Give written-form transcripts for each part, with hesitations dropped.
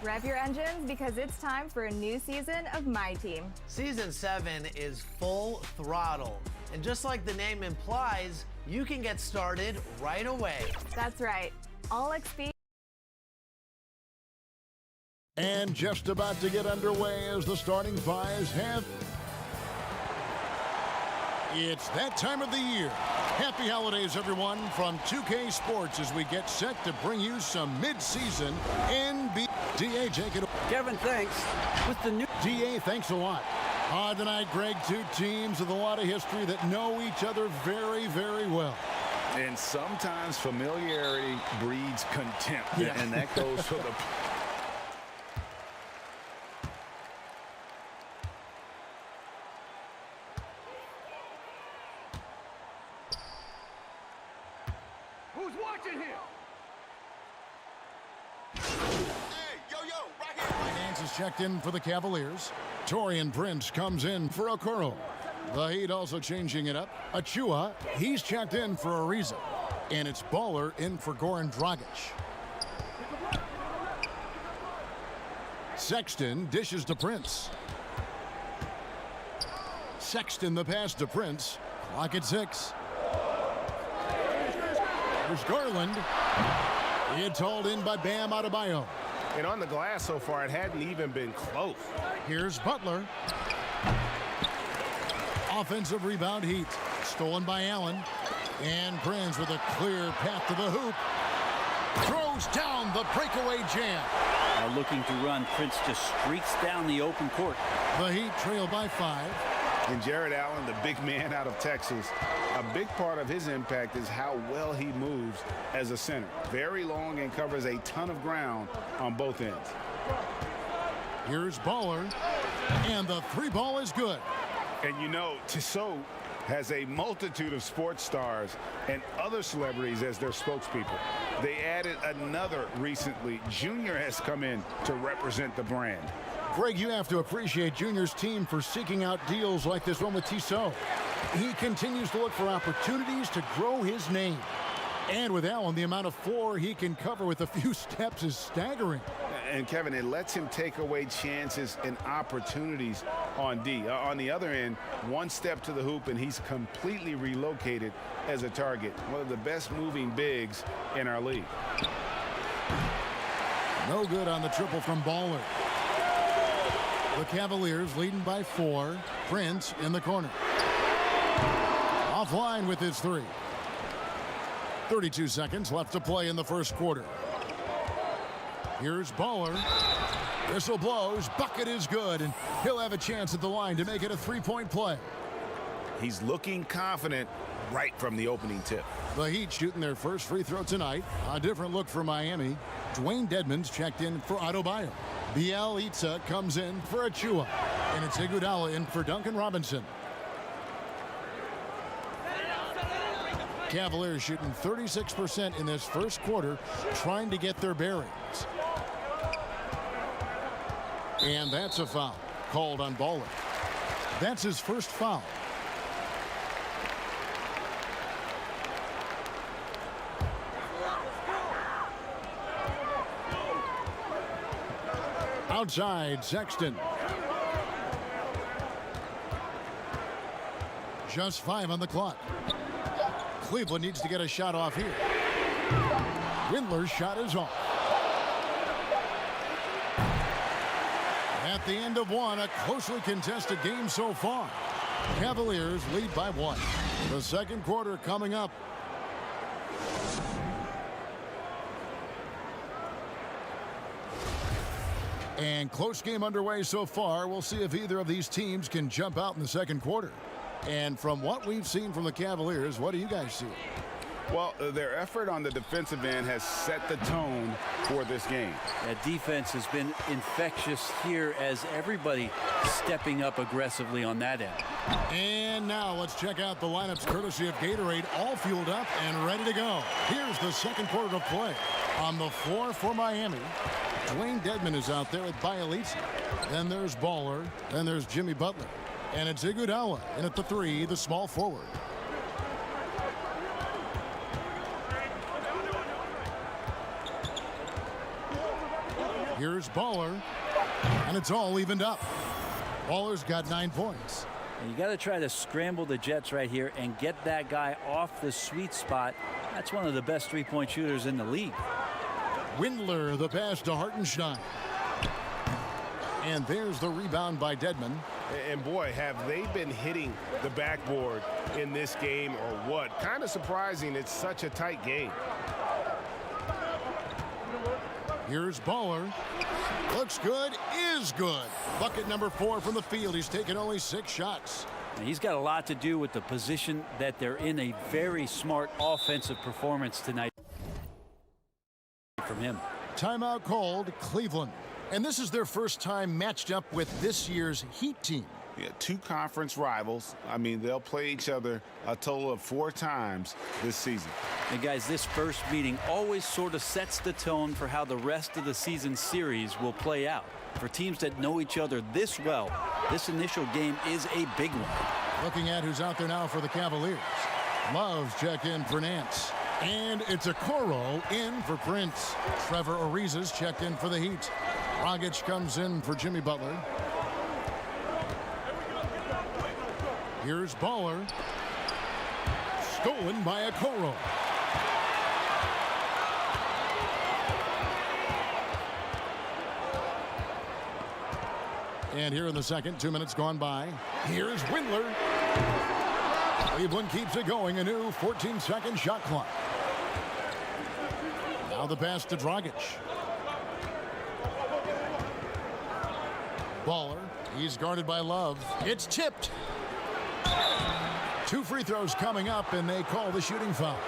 Rev your engines because it's time for a new season of My Team. Season 7 is full throttle. And just like the name implies, you can get started right away. That's right. All XP. And just about to get underway as the starting fives have. It's that time of the year. Happy holidays, everyone, from 2K Sports as we get set to bring you some mid-season NBA. DA, take it. Kevin, thanks. With the new DA, thanks a lot. Tonight, Greg, two teams with a lot of history that know each other very, very well. And sometimes familiarity breeds contempt, Yeah. and that goes for the... Who's watching here? Finance is checked in for the Cavaliers. Torian Prince comes in for Okoro. The Heat also changing it up. Achua, he's checked in for a reason. And it's Baller in for Goran Dragic. Sexton dishes to Prince. Sexton the pass to Prince. Clock at 6. There's Garland. It's hauled in by Bam Adebayo. And on the glass so far, it hadn't even been close. Here's Butler. Offensive rebound, Heat. Stolen by Allen. And Prince with a clear path to the hoop. Throws down the breakaway jam. Now looking to run. Prince just streaks down the open court. The Heat trail by 5. And Jared Allen, the big man out of Texas, a big part of his impact is how well he moves as a center. Very long and covers a ton of ground on both ends. Here's Baller. And the 3 ball is good. And you know, Tissot has a multitude of sports stars and other celebrities as their spokespeople. They added another recently. Junior has come in to represent the brand. Greg, you have to appreciate Junior's team for seeking out deals like this one with Tissot. He continues to look for opportunities to grow his name. And with Allen, the amount of floor he can cover with a few steps is staggering. And Kevin, it lets him take away chances and opportunities on D. On the other end, one step to the hoop and he's completely relocated as a target. One of the best moving bigs in our league. No good on the triple from Baller. The Cavaliers leading by 4. Prince in the corner. Offline with his 3. 32 seconds left to play in the first quarter. Here's Baller. Whistle blows. Bucket is good, and he'll have a chance at the line to make it a 3-point play. He's looking confident right from the opening tip. The Heat shooting their first free throw tonight. A different look for Miami. Dwayne Dedmon's checked in for Adebayo. Bielitsa comes in for Achua. And it's Iguodala in for Duncan Robinson. Cavaliers shooting 36% in this first quarter, trying to get their bearings. And that's a foul called on Baller. That's his first foul. Outside, Sexton. Just 5 on the clock. Cleveland needs to get a shot off here. Windler's shot is off. At the end of one, a closely contested game so far. Cavaliers lead by 1. The second quarter coming up. And close game underway so far. We'll see if either of these teams can jump out in the second quarter. And from what we've seen from the Cavaliers, what do you guys see? Well, their effort on the defensive end has set the tone for this game. That defense has been infectious here as everybody stepping up aggressively on that end. And now let's check out the lineups courtesy of Gatorade, all fueled up and ready to go. Here's the second quarter of play. On the floor for Miami, Dwayne Dedmon is out there with Bielitsa. Then there's Baller. Then there's Jimmy Butler. And it's Iguodala in at the 3, the small forward. Here's Baller, and it's all evened up. Baller's got 9 points. And you got to try to scramble the Jets right here and get that guy off the sweet spot. That's one of the best three-point shooters in the league. Windler, the pass to Hartenstein. And there's the rebound by Dedmon. And boy, have they been hitting the backboard in this game or what? Kind of surprising. It's such a tight game. Here's Baller. Looks good, is good. Bucket number 4 from the field. He's taken only 6 shots. And he's got a lot to do with the position that they're in. A very smart offensive performance tonight from him. Timeout called, Cleveland. And this is their first time matched up with this year's Heat team. Yeah, 2 conference rivals. I mean, they'll play each other a total of 4 times this season. And guys, this first meeting always sort of sets the tone for how the rest of the season series will play out. For teams that know each other this well, this initial game is a big one. Looking at who's out there now for the Cavaliers. Love's check in for Nance. And it's a Okoro in for Prince. Trevor Ariza's checked in for the Heat. Dragic comes in for Jimmy Butler. Here's Baller. Stolen by Okoro. And here in the second, 2 minutes gone by. Here's Windler. Cleveland keeps it going. A new 14-second shot clock. Now the pass to Dragic. Baller. He's guarded by Love. It's tipped. 2 free throws coming up, and they call the shooting foul.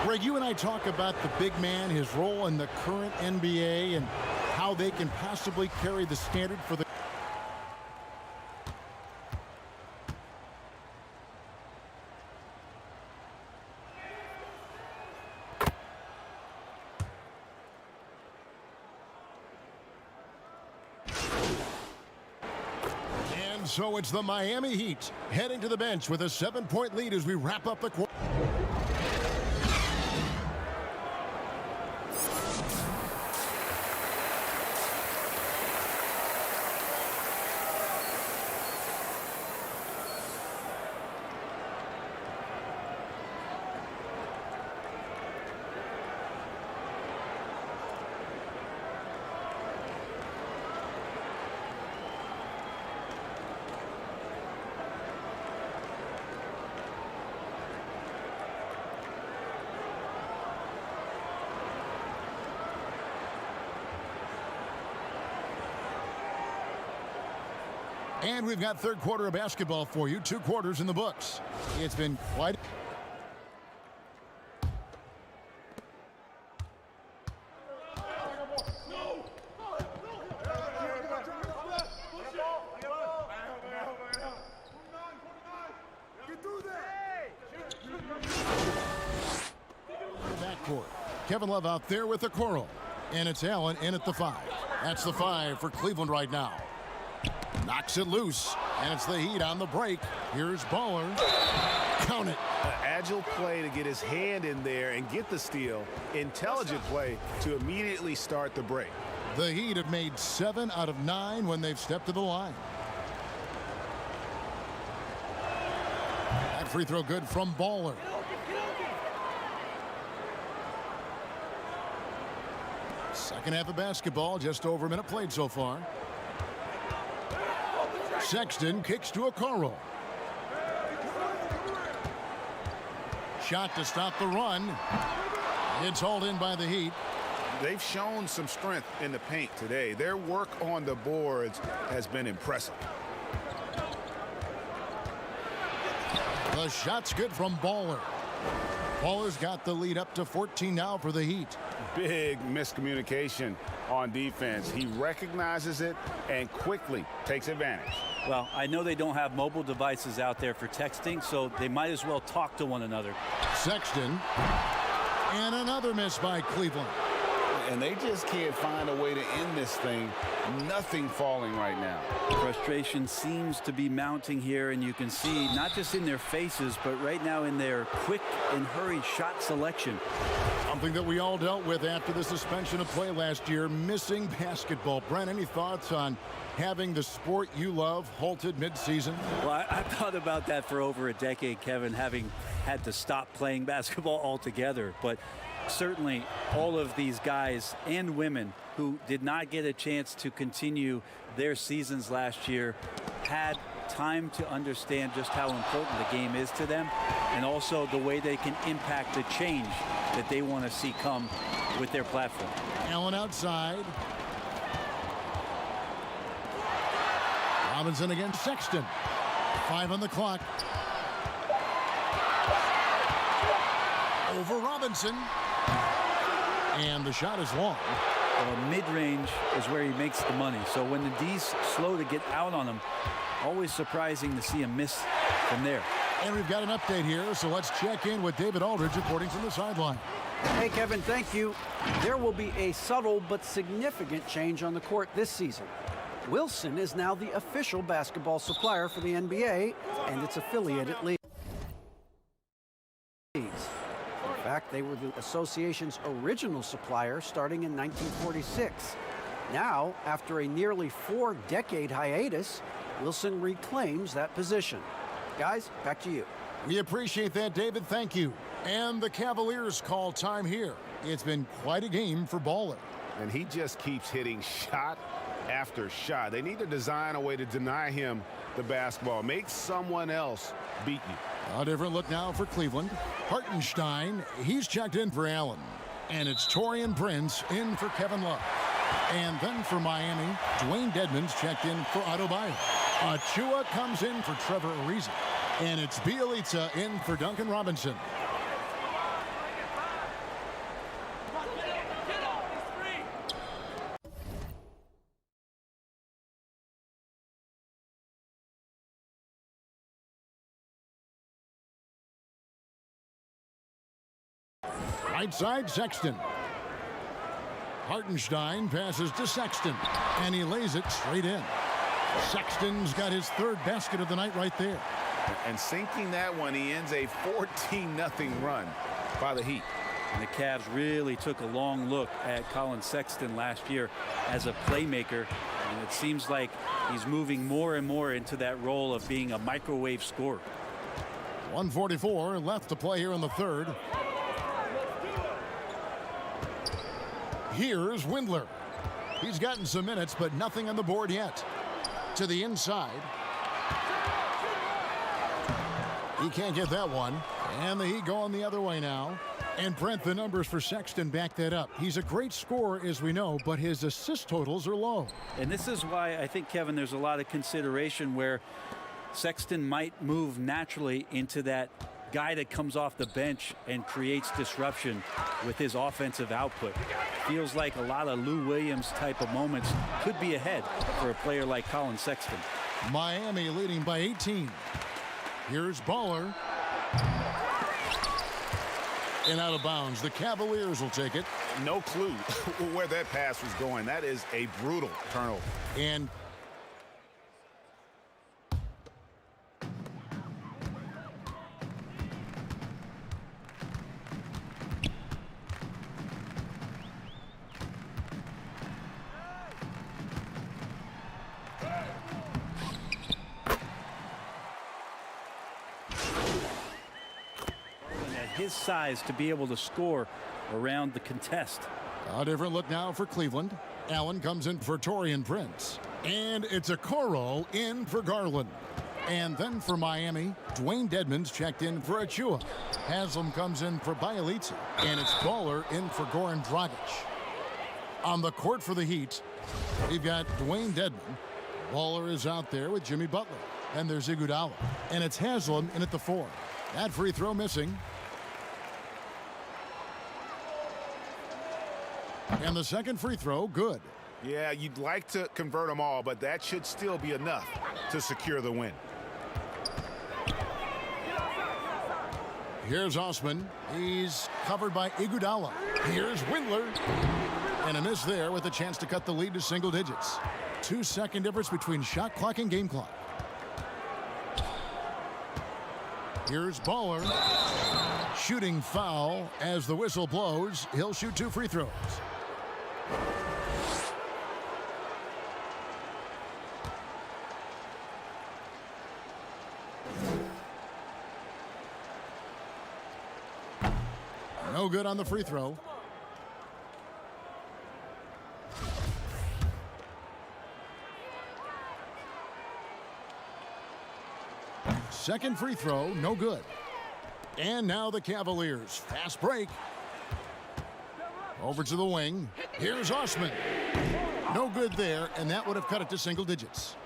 Greg, you and I talk about the big man, his role in the current NBA, and how they can possibly carry the standard for the... And so it's the Miami Heat heading to the bench with a 7-point lead as we wrap up the quarter. And we've got third quarter of basketball for you. 2 quarters in the books. It's been quite... Backcourt. Kevin Love out there with the Okoro. And it's Allen in at the 5. That's the 5 for Cleveland right now. Knocks it loose, and it's the Heat on the break. Here's Baller. Count it. An agile play to get his hand in there and get the steal. Intelligent play to immediately start the break. The Heat have made 7 out of 9 when they've stepped to the line. That free throw good from Baller. Second half of basketball, just over a minute played so far. Sexton kicks to Okoro. Shot to stop the run. It's hauled in by the Heat. They've shown some strength in the paint today. Their work on the boards has been impressive. The shot's good from Baller. Baller's got the lead up to 14 now for the Heat. Big miscommunication on defense. He recognizes it and quickly takes advantage. Well, I know they don't have mobile devices out there for texting, so they might as well talk to one another. Sexton. And another miss by Cleveland. And they just can't find a way to end this thing. Nothing falling right now. Frustration seems to be mounting here, and you can see not just in their faces, but right now in their quick and hurried shot selection. Something that we all dealt with after the suspension of play last year, missing basketball. Brent, any thoughts on having the sport you love halted midseason? Well, I've thought about that for over a decade, Kevin, having had to stop playing basketball altogether. But certainly all of these guys and women who did not get a chance to continue their seasons last year had time to understand just how important the game is to them, and also the way they can impact the change that they want to see come with their platform. Allen outside. Robinson against Sexton. 5 on the clock. Over Robinson. And the shot is long. Well, mid-range is where he makes the money. So when the D's slow to get out on him, always surprising to see him miss from there. And we've got an update here, so let's check in with David Aldridge reporting from the sideline. Hey, Kevin, thank you. There will be a subtle but significant change on the court this season. Wilson is now the official basketball supplier for the NBA and its affiliated leagues. In fact, they were the association's original supplier starting in 1946. Now, after a nearly 4-decade hiatus, Wilson reclaims that position. Guys, back to you. We appreciate that, David. Thank you. And the Cavaliers call time here. It's been quite a game for Baller. And he just keeps hitting shot after shot. They need to design a way to deny him the basketball. Make someone else beat you. A different look now for Cleveland. Hartenstein, he's checked in for Allen. And it's Taurean Prince in for Kevin Love. And then for Miami, Dwayne Dedmon's checked in for Adebayo. Achua comes in for Trevor Ariza. And it's Bjelica in for Duncan Robinson. Right side, Sexton. Hartenstein passes to Sexton, and he lays it straight in. Sexton's got his 3rd basket of the night right there. And sinking that one, he ends a 14-0 run by the Heat. And the Cavs really took a long look at Colin Sexton last year as a playmaker, and it seems like he's moving more and more into that role of being a microwave scorer. 1:44 left to play here in the 3rd. Here's Windler. He's gotten some minutes, but nothing on the board yet. To the inside. He can't get that one. And the Heat going the other way now. And Brent, the numbers for Sexton back that up. He's a great scorer, as we know, but his assist totals are low. And this is why I think, Kevin, there's a lot of consideration where Sexton might move naturally into that guy that comes off the bench and creates disruption with his offensive output. Feels like a lot of Lou Williams type of moments could be ahead for a player like Colin Sexton. Miami leading by 18. Here's Baller. And out of bounds. The Cavaliers will take it. No clue where that pass was going. That is a brutal turnover. And his size to be able to score around the contest. A different look now for Cleveland. Allen comes in for Taurean Prince. And it's Okoro in for Garland. And then for Miami, Dwayne Dedmon's checked in for Achua. Haslam comes in for Bjelica. And it's Baller in for Goran Dragic. On the court for the Heat, we've got Dwayne Dedmon. Baller is out there with Jimmy Butler. And there's Iguodala. And it's Haslam in at the 4. That free throw missing. And the second free throw, good. Yeah, you'd like to convert them all, but that should still be enough to secure the win. Here's Osman. He's covered by Iguodala. Here's Windler. And a miss there with a chance to cut the lead to single digits. 2-second difference between shot clock and game clock. Here's Baller. Shooting foul as the whistle blows. He'll shoot 2 free throws. No good on the free throw. Second free throw, no good. And now the Cavaliers. Fast break. Over to the wing. Here's Osman. No good there, and that would have cut it to single digits.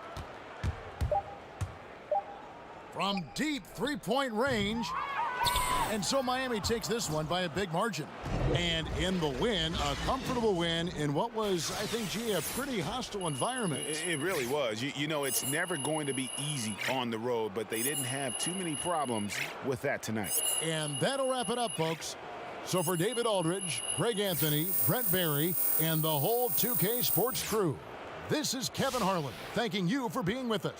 From deep three-point range. And so Miami takes this one by a big margin. And in the win, a comfortable win in what was, I think, gee, a pretty hostile environment. It really was. You know, it's never going to be easy on the road, but they didn't have too many problems with that tonight. And that'll wrap it up, folks. So for David Aldridge, Greg Anthony, Brent Barry, and the whole 2K Sports crew, this is Kevin Harlan thanking you for being with us.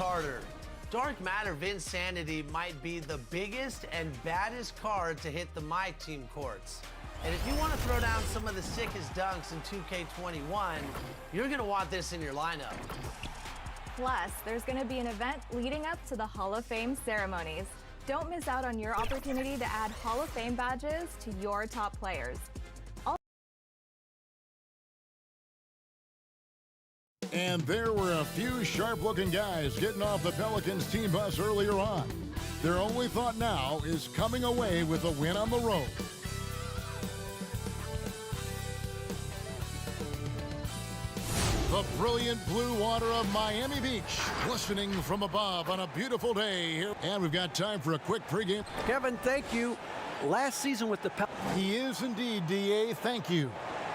Carter. Dark Matter Vinsanity might be the biggest and baddest card to hit the My Team courts. And if you want to throw down some of the sickest dunks in 2K21, you're going to want this in your lineup. Plus, there's going to be an event leading up to the Hall of Fame ceremonies. Don't miss out on your opportunity to add Hall of Fame badges to your top players. And there were a few sharp-looking guys getting off the Pelicans team bus earlier on. Their only thought now is coming away with a win on the road. The brilliant blue water of Miami Beach, glistening from above on a beautiful day here. And we've got time for a quick pregame. Kevin, thank you. Last season with the Pelicans. He is indeed, D.A. Thank you.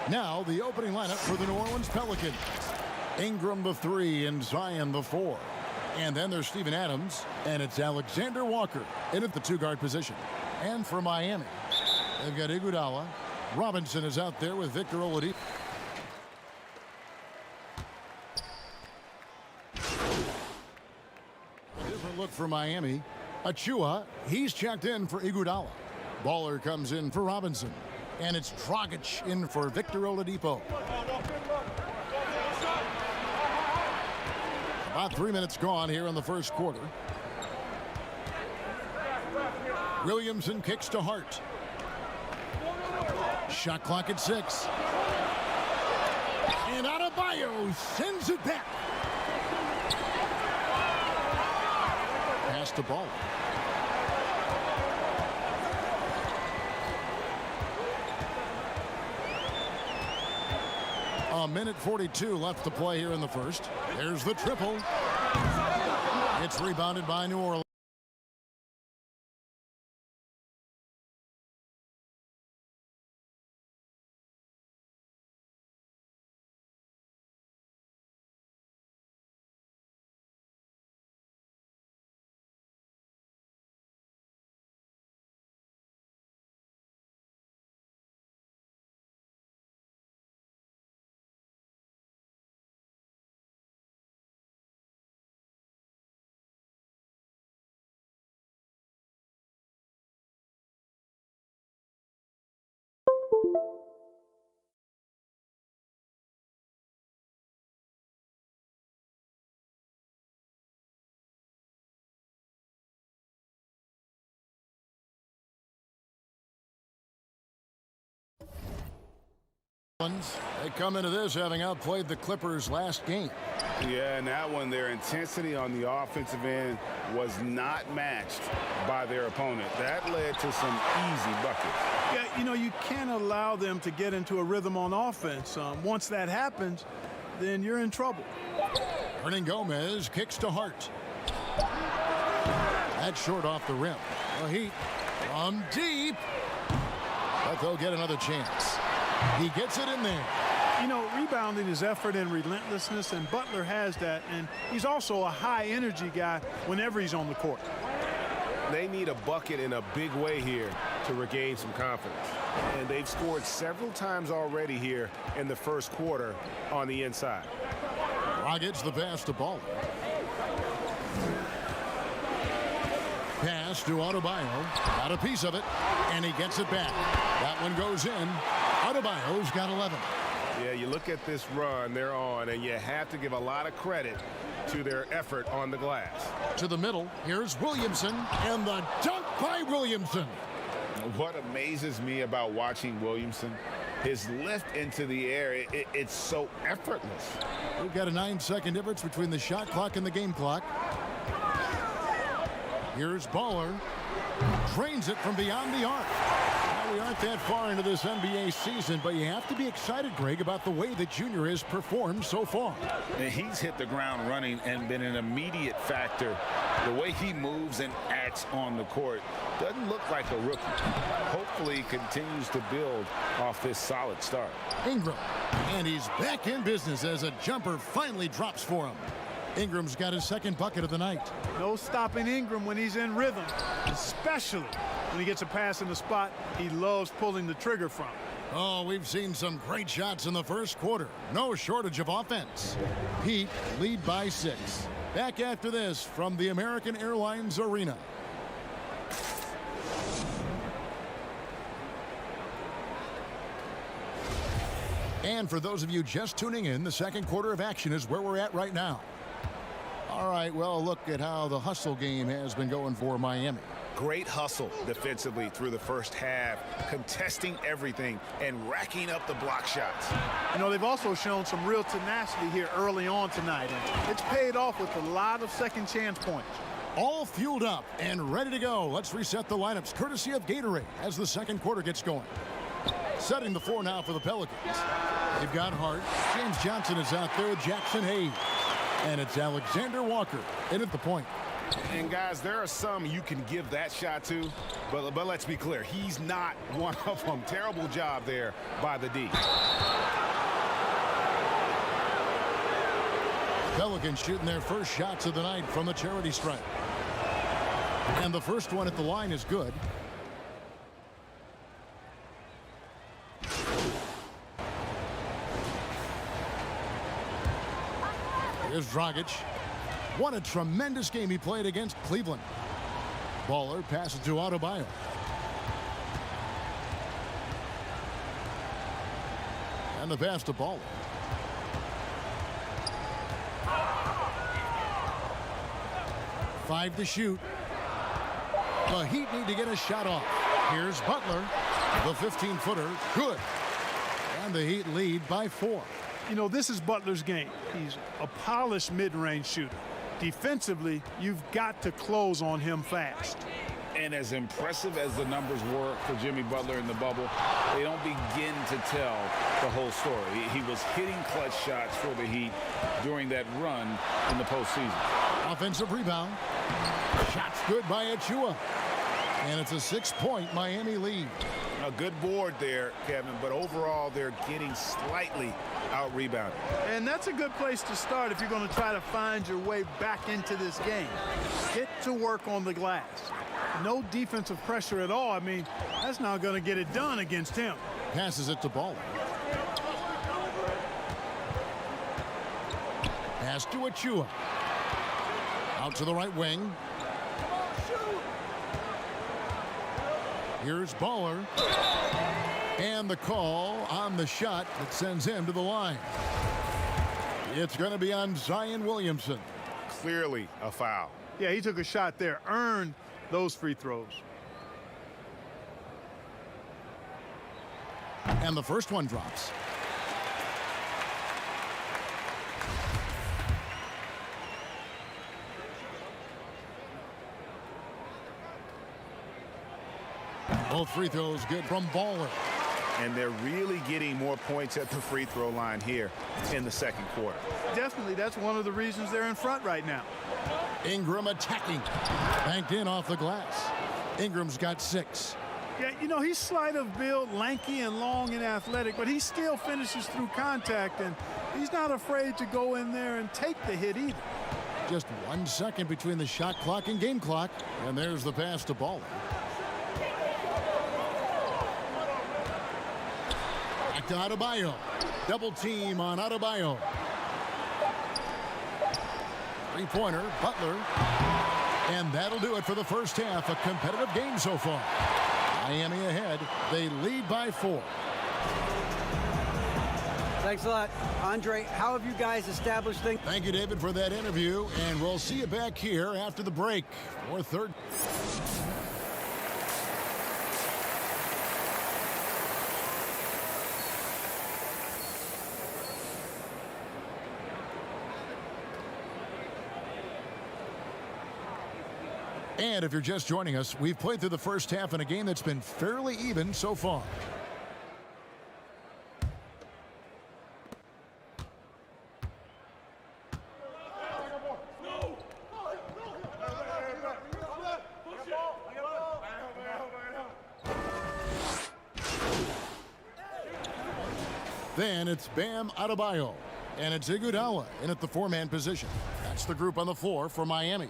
Now, the opening lineup for the New Orleans Pelicans. Ingram the 3 and Zion the 4. And then there's Steven Adams, and it's Alexander Walker in at the 2-guard position. And for Miami, they've got Iguodala. Robinson is out there with Victor Oladipo. Different look for Miami. Achua, he's checked in for Iguodala. Baller comes in for Robinson. And it's Dragic in for Victor Oladipo. About 3 minutes gone here in the first quarter. Williamson kicks to Hart. Shot clock at 6. And Adebayo sends it back. Pass to Ball. A minute 42 left to play here in the first. There's the triple. It's rebounded by New Orleans. They come into this having outplayed the Clippers last game. Yeah, and that one, their intensity on the offensive end was not matched by their opponent. That led to some easy buckets. Yeah, you know, you can't allow them to get into a rhythm on offense. Once that happens, then you're in trouble. Hernan Gomez kicks to Hart. That's short off the rim. The Heat from deep. But they'll get another chance. He gets it in there. You know, rebounding is effort and relentlessness, and Butler has that, and he's also a high-energy guy whenever he's on the court. They need a bucket in a big way here to regain some confidence. And they've scored several times already here in the first quarter on the inside. Dragic the pass to Ball. Pass to Adebayo. Got a piece of it, and he gets it back. That one goes in. Adebayo's got 11. Yeah, you look at this run they're on, and you have to give a lot of credit to their effort on the glass. To the middle, here's Williamson, and the dunk by Williamson. What amazes me about watching Williamson, his lift into the air, it's so effortless. We've got a 9-second difference between the shot clock and the game clock. Here's Baller. Drains it from beyond the arc. Now, we aren't that far into this NBA season, but you have to be excited, Greg, about the way that Junior has performed so far. And he's hit the ground running and been an immediate factor. The way he moves and acts on the court doesn't look like a rookie. Hopefully he continues to build off this solid start. Ingram, and he's back in business as a jumper finally drops for him. Ingram's got his second bucket of the night. No stopping Ingram when he's in rhythm, especially when he gets a pass in the spot he loves pulling the trigger from. Oh, we've seen some great shots in the first quarter. No shortage of offense. Heat lead by 6. Back after this from the American Airlines Arena. And for those of you just tuning in, the second quarter of action is where we're at right now. All right, well, look at how the hustle game has been going for Miami. Great hustle defensively through the first half, contesting everything and racking up the block shots. You know, they've also shown some real tenacity here early on tonight, and it's paid off with a lot of second chance points. All fueled up and ready to go. Let's reset the lineups courtesy of Gatorade as the second quarter gets going. Setting the floor now for the Pelicans. They've got Hart. James Johnson is out there with Jackson Hayes. And it's Alexander Walker in at the point. And guys, there are some you can give that shot to, but let's be clear, he's not one of them. Terrible job there by the D. Pelicans shooting their first shots of the night from the charity stripe. And the first one at the line is good. Here's Dragic. What a tremendous game he played against Cleveland. Baller passes to Adebayo. And the pass to Baller. Five to shoot. The Heat need to get a shot off. Here's Butler. The 15-footer. Good. And the Heat lead by 4. You know, this is Butler's game. He's a polished mid-range shooter. Defensively, you've got to close on him fast. And as impressive as the numbers were for Jimmy Butler in the bubble, they don't begin to tell the whole story. He was hitting clutch shots for the Heat during that run in the postseason. Offensive rebound. Shots good by Achua. And it's a 6-point Miami lead. A good board there, Kevin, but overall they're getting slightly out-rebounded. And that's a good place to start if you're going to try to find your way back into this game. Get to work on the glass. No defensive pressure at all. I mean, that's not going to get it done against him. Passes it to Baller. Pass to Achua. Out to the right wing. Here's Baller. And the call on the shot that sends him to the line. It's going to be on Zion Williamson. Clearly a foul. Yeah, he took a shot there, earned those free throws. And the first one drops. Both free throws good from Baller. And they're really getting more points at the free throw line here in the second quarter. Definitely, that's one of the reasons they're in front right now. Ingram attacking. Banked in off the glass. Ingram's got 6. Yeah, you know, he's slight of build, lanky and long and athletic, but he still finishes through contact, and he's not afraid to go in there and take the hit either. Just 1 second between the shot clock and game clock. And there's the pass to Baller. Back to Adebayo. Double team on Adebayo. Three-pointer, Butler. And that'll do it for the first half. A competitive game so far. Miami ahead. They lead by 4. Thanks a lot. Andre, how have you guys established things? Thank you, David, for that interview. And we'll see you back here after the break for third. And if you're just joining us, we've played through the first half in a game that's been fairly even so far. Then it's Bam Adebayo. And it's Iguodala in at the 4-man position. That's the group on the floor for Miami.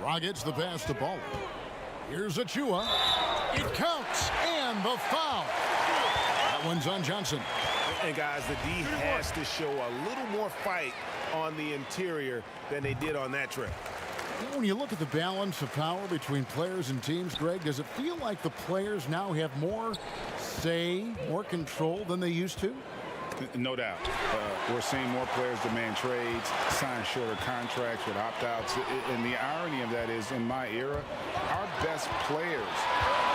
Dragic's the pass to Baller. Here's Achua. It counts, and the foul. That one's on Johnson. And guys, the D has to show a little more fight on the interior than they did on that trip. When you look at the balance of power between players and teams, Greg, does it feel like the players now have more say, more control than they used to? No doubt. We're seeing more players demand trades, sign shorter contracts with opt-outs. And the irony of that is, in my era, our best players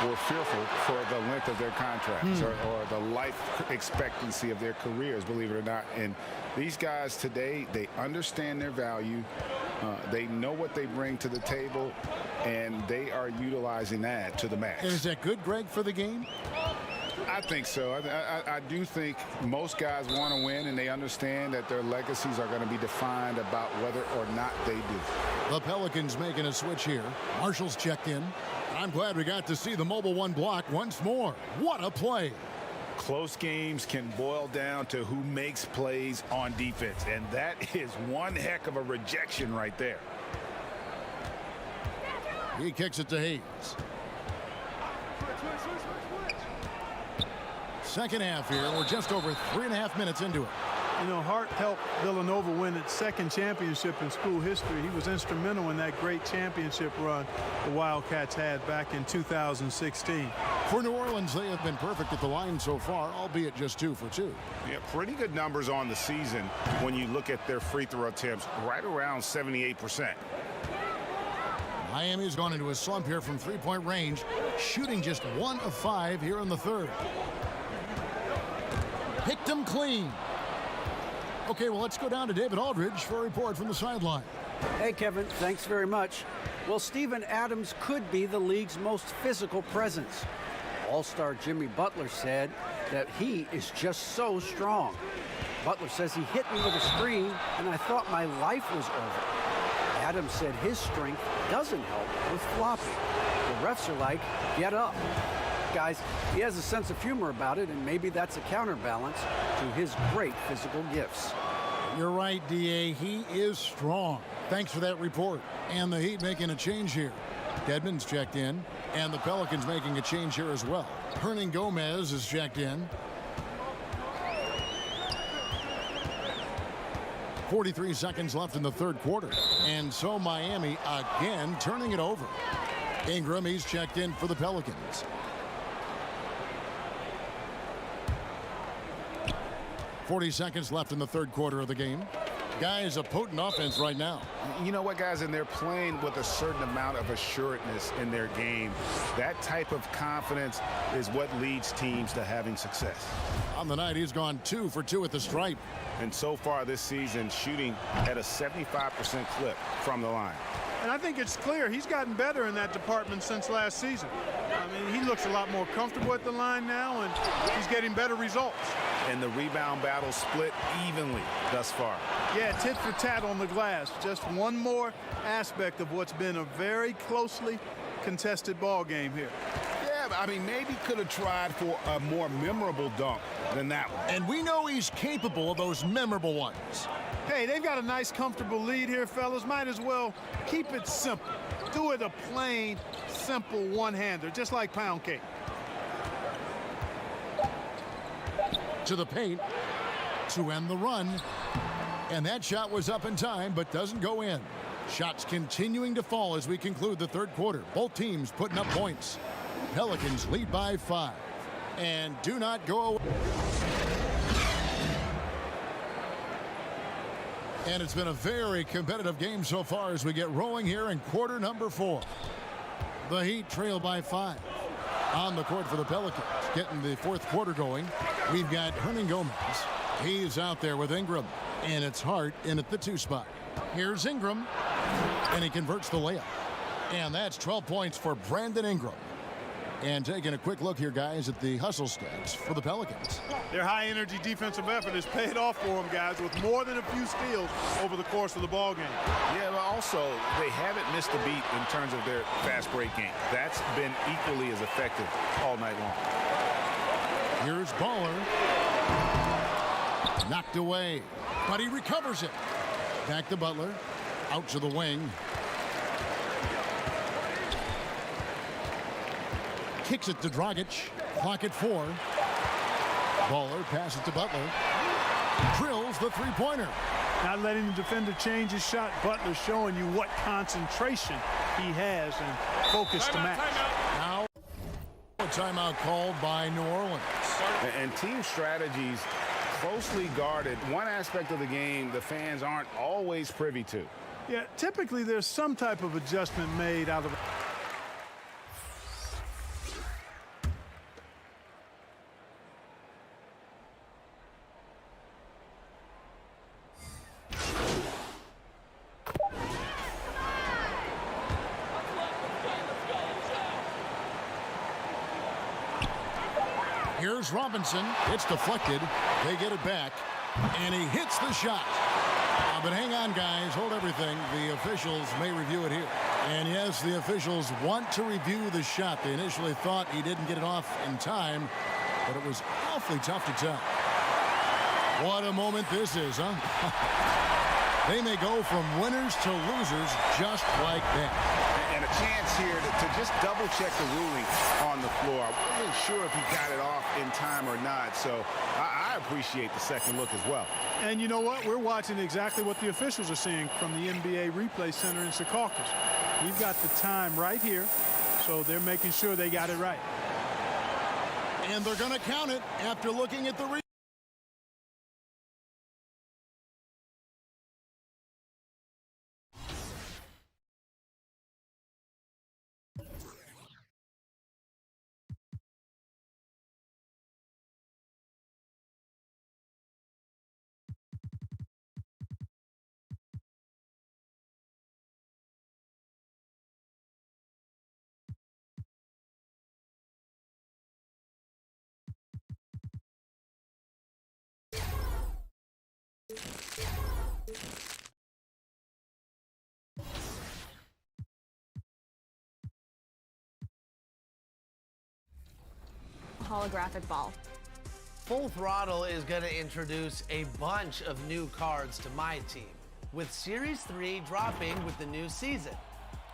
were fearful for the length of their contracts or the life expectancy of their careers, believe it or not. And these guys today, they understand their value. They know what they bring to the table, and they are utilizing that to the max. And is that good, Greg, for the game? I think so. I do think most guys want to win, and they understand that their legacies are going to be defined about whether or not they do. The Pelicans making a switch here. Marshall's checked in. I'm glad we got to see the Mobile One block once more. What a play. Close games can boil down to who makes plays on defense, and that is one heck of a rejection right there. He kicks it to Hayes. Second half here. We're just over 3.5 minutes into it. You know, Hart helped Villanova win its second championship in school history. He was instrumental in that great championship run the Wildcats had back in 2016. For New Orleans, they have been perfect at the line so far, albeit just 2 for 2. Yeah, pretty good numbers on the season when you look at their free throw attempts, right around 78%. Miami's gone into a slump here from three-point range, shooting just 1 of 5 here in the third. Picked him clean. Okay, well, let's go down to David Aldridge for a report from the sideline. Hey, Kevin, thanks very much. Well, Steven Adams could be the league's most physical presence. All-star Jimmy Butler said that he is just so strong. Butler says he hit me with a screen, and I thought my life was over. Adams said his strength doesn't help with flopping. The refs are like, get up. Guys, he has a sense of humor about it, and maybe that's a counterbalance to his great physical gifts. You're right, D.A. He is strong. Thanks for that report. And the Heat making a change here. Dedmon's checked in, and the Pelicans making a change here as well. Hernan Gomez is checked in. 43 seconds left in the third quarter. And so Miami again turning it over. Ingram, he's checked in for the Pelicans. 40 seconds left in the third quarter of the game. Guys, a potent offense right now. You know what, guys? And they're playing with a certain amount of assuredness in their game. That type of confidence is what leads teams to having success. On the night, he's gone 2 for 2 at the stripe. And so far this season, shooting at a 75% clip from the line. And I think it's clear he's gotten better in that department since last season. I mean, he looks a lot more comfortable at the line now, and he's getting better results. And the rebound battle split evenly thus far. Yeah, tit for tat on the glass. Just one more aspect of what's been a very closely contested ball game here. Yeah, but I mean, maybe could have tried for a more memorable dunk than that one. And we know he's capable of those memorable ones. Hey, they've got a nice, comfortable lead here, fellas. Might as well keep it simple. Do it a plain, simple one-hander, just like pound cake. To the paint to end the run. And that shot was up in time, but doesn't go in. Shots continuing to fall as we conclude the third quarter. Both teams putting up points. Pelicans lead by 5. And do not go away. And it's been a very competitive game so far as we get rolling here in quarter number 4. The Heat trail by 5. On the court for the Pelicans, getting the fourth quarter going. We've got Hernan Gomez. He's out there with Ingram. And it's Hart in at the 2 spot. Here's Ingram. And he converts the layup. And that's 12 points for Brandon Ingram. And taking a quick look here, guys, at the hustle stats for the Pelicans. Their high-energy defensive effort has paid off for them, guys, with more than a few steals over the course of the ball game. Yeah, but also they haven't missed a beat in terms of their fast break game. That's been equally as effective all night long. Here's Baller. Knocked away, but he recovers it. Back to Butler. Out to the wing. kicks it to Dragic. Clock at 4. Baller passes to Butler. Drills the three-pointer. Not letting the defender change his shot. Butler showing you what concentration he has and focus to match. Now a timeout called by New Orleans. And team strategies closely guarded. One aspect of the game the fans aren't always privy to. Yeah, typically there's some type of adjustment made out of. Here's Robinson. It's deflected. They get it back. And he hits the shot. But hang on, guys. Hold everything. The officials may review it here. And yes, the officials want to review the shot. They initially thought he didn't get it off in time, but it was awfully tough to tell. What a moment this is, huh? They may go from winners to losers just like that. And a chance here to just double-check the ruling on the floor. I wasn't sure if he got it off in time or not, so I appreciate the second look as well. And you know what? We're watching exactly what the officials are seeing from the NBA Replay Center in Secaucus. We've got the time right here, so they're making sure they got it right. And they're going to count it after looking at the replay. Holographic ball. Full Throttle is going to introduce a bunch of new cards to my team, with Series 3 dropping with the new season.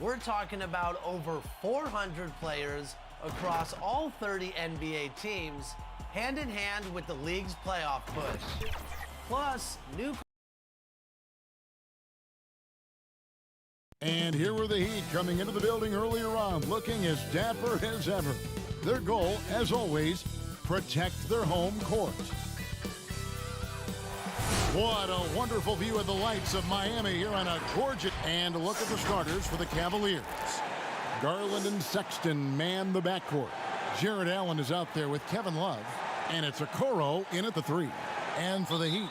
We're talking about over 400 players across all 30 NBA teams, hand in hand with the league's playoff push. Plus, new. And here were the Heat coming into the building earlier on, looking as dapper as ever. Their goal, as always, protect their home court. What a wonderful view of the lights of Miami here on a gorgeous. And a look at the starters for the Cavaliers. Garland and Sexton man the backcourt. Jared Allen is out there with Kevin Love. And it's Okoro in at the 3. And for the Heat,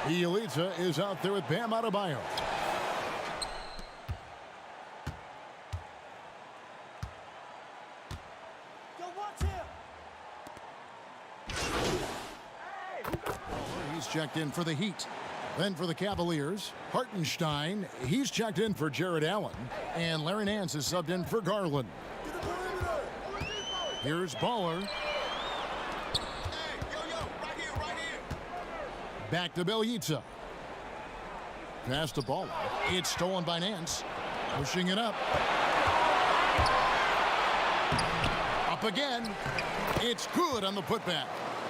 Bjelica is out there with Bam Adebayo. He's checked in for the Heat. Then for the Cavaliers, Hartenstein, he's checked in for Jared Allen. And Larry Nance is subbed in for Garland. Here's Baller. Back to Bjelica. Pass to Baller. It's stolen by Nance. Pushing it up. Up again. It's good on the putback.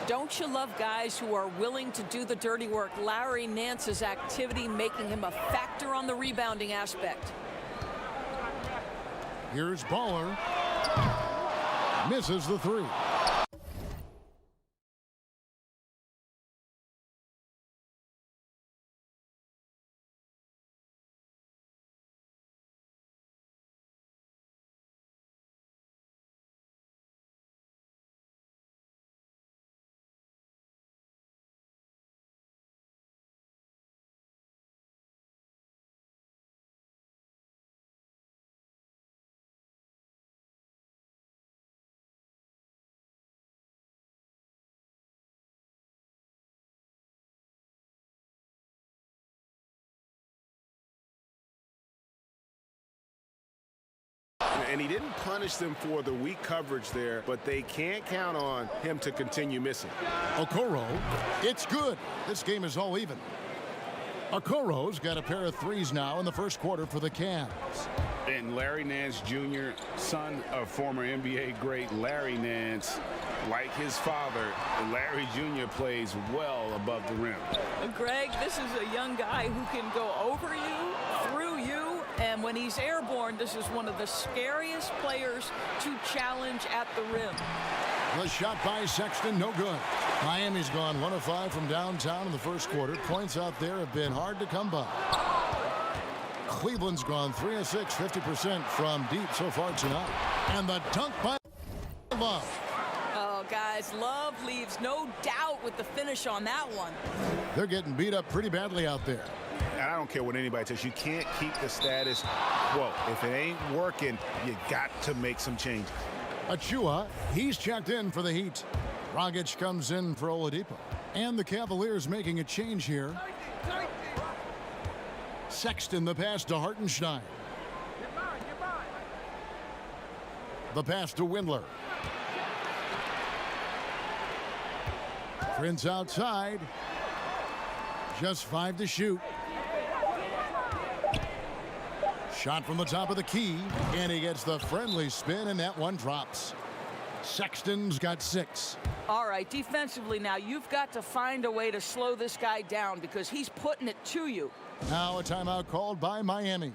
Don't you love guys who are willing to do the dirty work? Larry Nance's activity making him a factor on the rebounding aspect. Here's Baller. Misses the 3. And he didn't punish them for the weak coverage there, but they can't count on him to continue missing. Okoro, it's good. This game is all even. Okoro's got a pair of threes now in the first quarter for the Cavs. And Larry Nance Jr., son of former NBA great Larry Nance, like his father, Larry Jr. plays well above the rim. Greg, this is a young guy who can go over you, through you, and when he's airborne, this is one of the scariest players to challenge at the rim. The shot by Sexton, no good. Miami's gone 1 of 5 from downtown in the first quarter. Points out there have been hard to come by. Cleveland's gone 3 of 6, 50% from deep so far tonight. And the dunk by Love. Oh, guys, Love leaves no doubt with the finish on that one. They're getting beat up pretty badly out there. And I don't care what anybody says, you can't keep the status quo. If it ain't working, you got to make some changes. Achua, he's checked in for the Heat. Dragic comes in for Oladipo. And the Cavaliers making a change here. Sexton, the pass to Hartenstein. The pass to Windler. Prince outside. Just 5 to shoot. Shot from the top of the key, and he gets the friendly spin, and that one drops. Sexton's got 6. All right, defensively now, you've got to find a way to slow this guy down because he's putting it to you. Now a timeout called by Miami.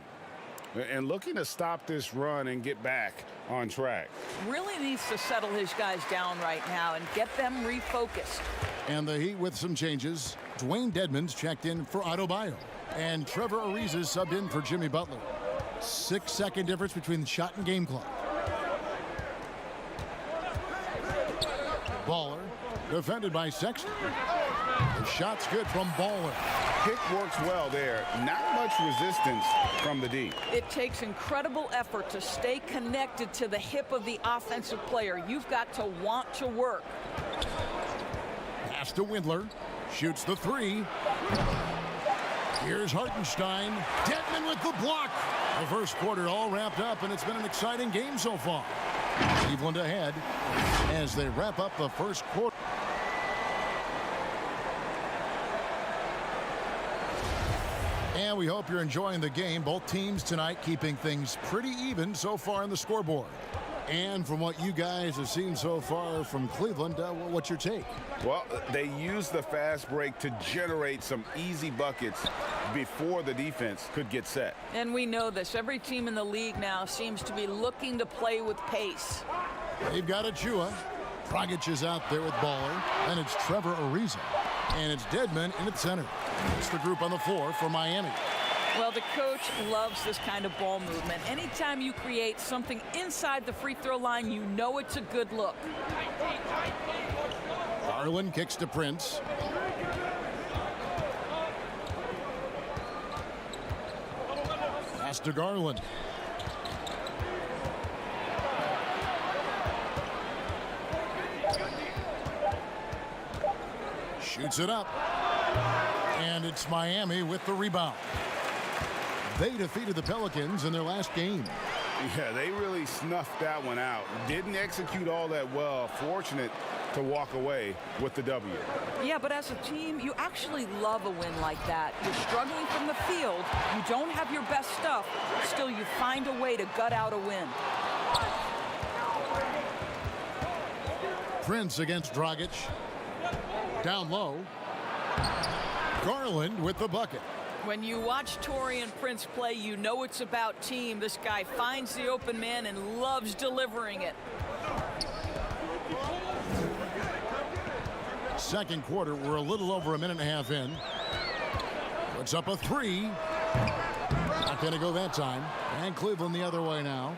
And looking to stop this run and get back on track. Really needs to settle his guys down right now and get them refocused. And the Heat with some changes. Dwayne Dedmon's checked in for Adebayo. And Trevor Ariza subbed in for Jimmy Butler. 6-second difference between the shot and game clock. Baller, defended by Sexton. The shot's good from Baller. Pick works well there. Not much resistance from the D. It takes incredible effort to stay connected to the hip of the offensive player. You've got to want to work. Pass to Windler. Shoots the 3. Here's Hartenstein. Dedmon with the block. The first quarter all wrapped up, and it's been an exciting game so far. Cleveland ahead as they wrap up the first quarter. And we hope you're enjoying the game. Both teams tonight keeping things pretty even so far on the scoreboard. And from what you guys have seen so far from Cleveland, what's your take? Well, they used the fast break to generate some easy buckets before the defense could get set. And we know this. Every team in the league now seems to be looking to play with pace. They've got Achua. Dragic is out there with Baller. And it's Trevor Ariza. And it's Dedmon in at center. It's the group on the floor for Miami. Well, the coach loves this kind of ball movement. Anytime you create something inside the free throw line, you know it's a good look. Garland kicks to Prince. Pass to Garland. Shoots it up. And it's Miami with the rebound. They defeated the Pelicans in their last game. Yeah, they really snuffed that one out. Didn't execute all that well. Fortunate to walk away with the W. Yeah, but as a team, you actually love a win like that. You're struggling from the field. You don't have your best stuff. Still, you find a way to gut out a win. Prince against Dragic. Down low. Garland with the bucket. When you watch Taurean Prince play, you know it's about team. This guy finds the open man and loves delivering it. Second quarter, we're a little over a minute and a half in. Puts up a 3. Not going to go that time. And Cleveland the other way now.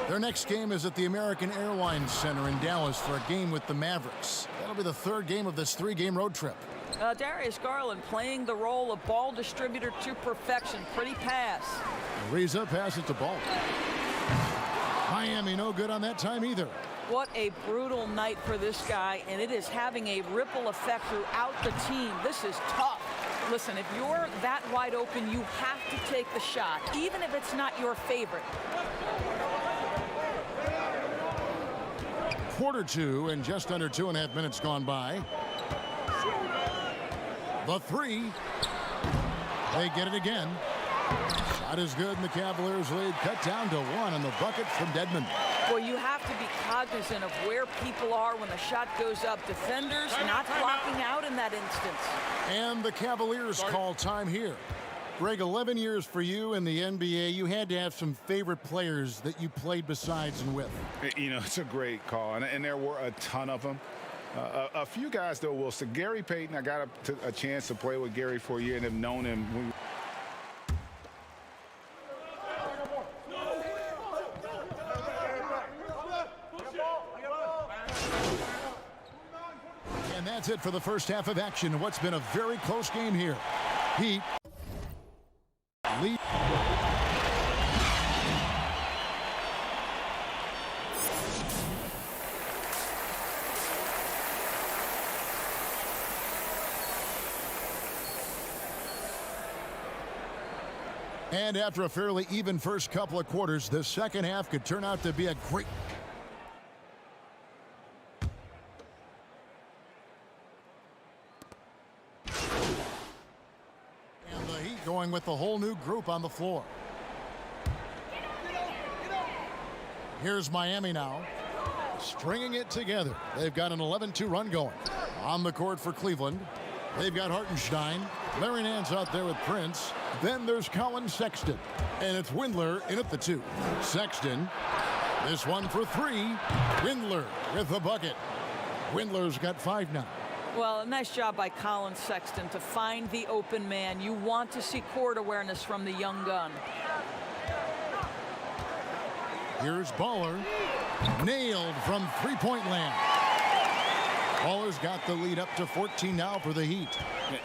Their next game is at the American Airlines Center in Dallas for a game with the Mavericks. That'll be the 3rd game of this 3-game road trip. Darius Garland playing the role of ball distributor to perfection. Pretty pass. Ariza passes to Ball. Miami no good on that time either. What a brutal night for this guy, and it is having a ripple effect throughout the team. This is tough. Listen, if you're that wide open, you have to take the shot, even if it's not your favorite. Quarter 2 and just under 2.5 minutes gone by. The 3. They get it again. Shot is good, and the Cavaliers lead cut down to 1 on the bucket from Dedmon. Well, you have to be cognizant of where people are when the shot goes up. Defenders not blocking out in that instance. And the Cavaliers call time here. Greg, 11 years for you in the NBA. You had to have some favorite players that you played besides and with. You know, it's a great call, and there were a ton of them. A few guys, though, will say Gary Payton. I got a chance to play with Gary for a year and have known him. And that's it for the first half of action. What's been a very close game here. Heat lead. And after a fairly even first couple of quarters, the second half could turn out to be a great. And the Heat going with the whole new group on the floor. Here's Miami now, stringing it together. They've got an 11-2 run going. On the court for Cleveland, they've got Hartenstein. Larry Nance out there with Prince. Then there's Colin Sexton. And it's Windler in at the 2. Sexton, this one for 3. Windler with the bucket. Windler's got 5 now. Well, a nice job by Colin Sexton to find the open man. You want to see court awareness from the young gun. Here's Baller. Nailed from three-point land. Baller's got the lead up to 14 now for the Heat.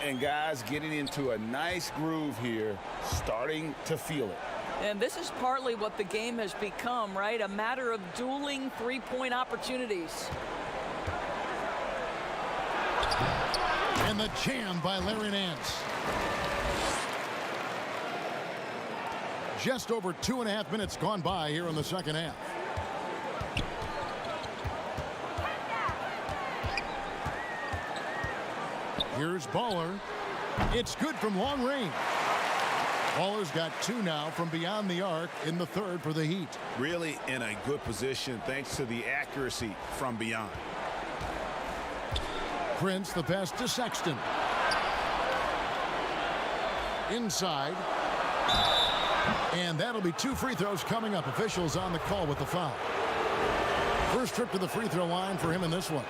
And guys getting into a nice groove here, starting to feel it. And this is partly what the game has become, right? A matter of dueling three-point opportunities. And the jam by Larry Nance. Just over 2.5 minutes gone by here in the second half. Here's Baller. It's good from long range. Baller's got 2 now from beyond the arc in the third for the Heat. Really in a good position thanks to the accuracy from beyond. Prince, the pass to Sexton. Inside. And that'll be 2 free throws coming up. Officials on the call with the foul. First trip to the free throw line for him in this one.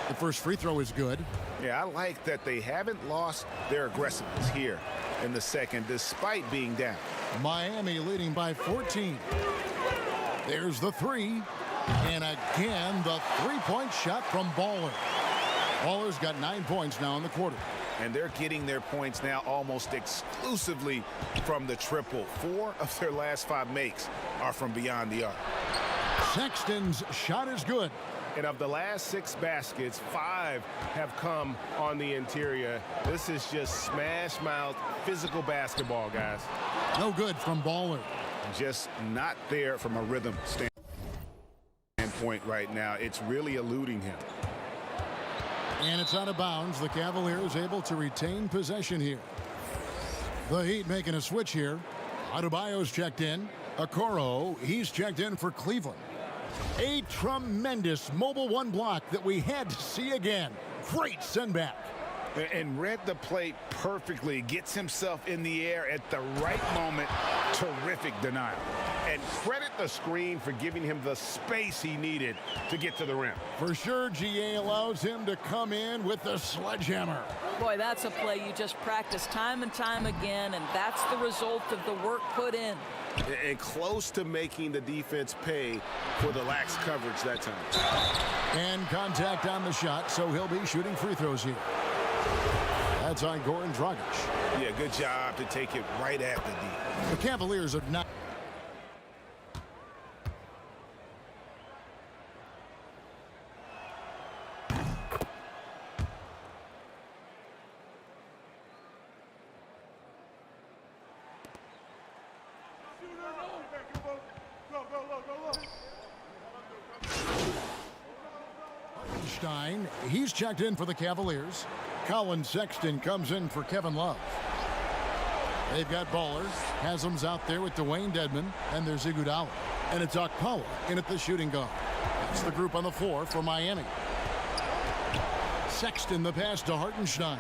The first free throw is good. Yeah, I like that they haven't lost their aggressiveness here in the second, despite being down. Miami leading by 14. There's the 3. And again, the three-point shot from Baller. Baller's got 9 points now in the quarter. And they're getting their points now almost exclusively from the triple. 4 of their last 5 makes are from beyond the arc. Sexton's shot is good. And of the last 6 baskets, 5 have come on the interior. This is just smash mouth physical basketball, guys. No good from Baller. Just not there from a rhythm standpoint right now. It's really eluding him. And it's out of bounds. The Cavaliers able to retain possession here. The Heat making a switch here. Adebayo's checked in. Okoro, he's checked in for Cleveland. A tremendous mobile 1 block that we had to see again. Great send back. And read the plate perfectly. Gets himself in the air at the right moment. Terrific denial. And credit the screen for giving him the space he needed to get to the rim. For sure, GA allows him to come in with the sledgehammer. Boy, that's a play you just practice time and time again, and that's the result of the work put in. And close to making the defense pay for the lax coverage that time. And contact on the shot, so he'll be shooting free throws here. That's on Goran Dragic. Yeah, good job to take it right at the D. The Cavaliers have not. He's checked in for the Cavaliers. Colin Sexton comes in for Kevin Love. They've got Baller. Haslam's out there with Dwayne Dedman. And there's Iguodala. And it's Okpala in at the shooting guard. That's the group on the floor for Miami. Sexton the pass to Hartenstein.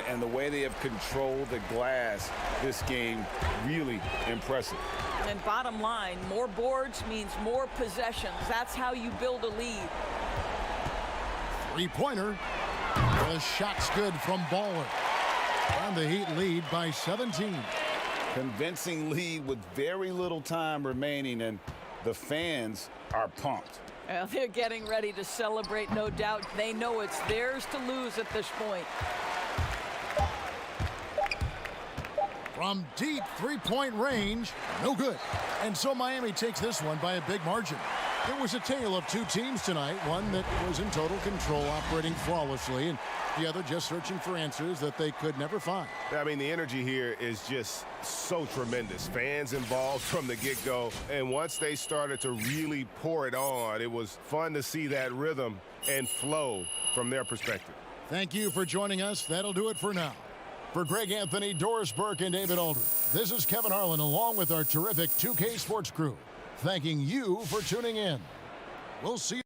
And the way they have controlled the glass this game, really impressive. And bottom line, more boards means more possessions. That's how you build a lead. Three-pointer. The shot's good from Baller. And the Heat lead by 17. Convincing lead with very little time remaining, and the fans are pumped. Well, they're getting ready to celebrate, no doubt. They know it's theirs to lose at this point. From deep three-point range, no good. And so Miami takes this one by a big margin. It was a tale of two teams tonight, one that was in total control, operating flawlessly, and the other just searching for answers that they could never find. I mean, the energy here is just so tremendous. Fans involved from the get-go, and once they started to really pour it on, it was fun to see that rhythm and flow from their perspective. Thank you for joining us. That'll do it for now. For Greg Anthony, Doris Burke, and David Aldridge, this is Kevin Harlan along with our terrific 2K Sports crew, thanking you for tuning in. We'll see you.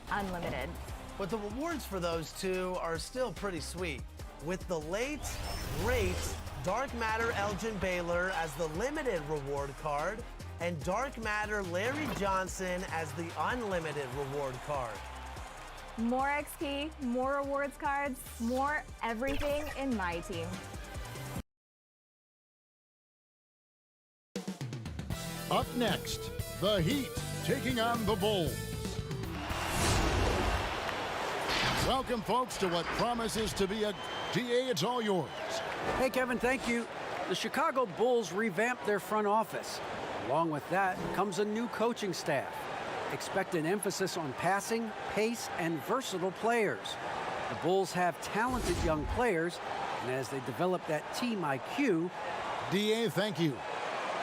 Unlimited. But the rewards for those two are still pretty sweet. With the late, great Dark Matter Elgin Baylor as the limited reward card, and Dark Matter Larry Johnson as the unlimited reward card. More XP, more rewards cards, more everything in my team. Up next, the Heat taking on the Bulls. Welcome, folks, to what promises to be a DA. It's all yours. Hey, Kevin, thank you. The Chicago Bulls revamped their front office. Along with that comes a new coaching staff. Expect an emphasis on passing, pace, and versatile players. The Bulls have talented young players, and as they develop that team IQ... DA, thank you.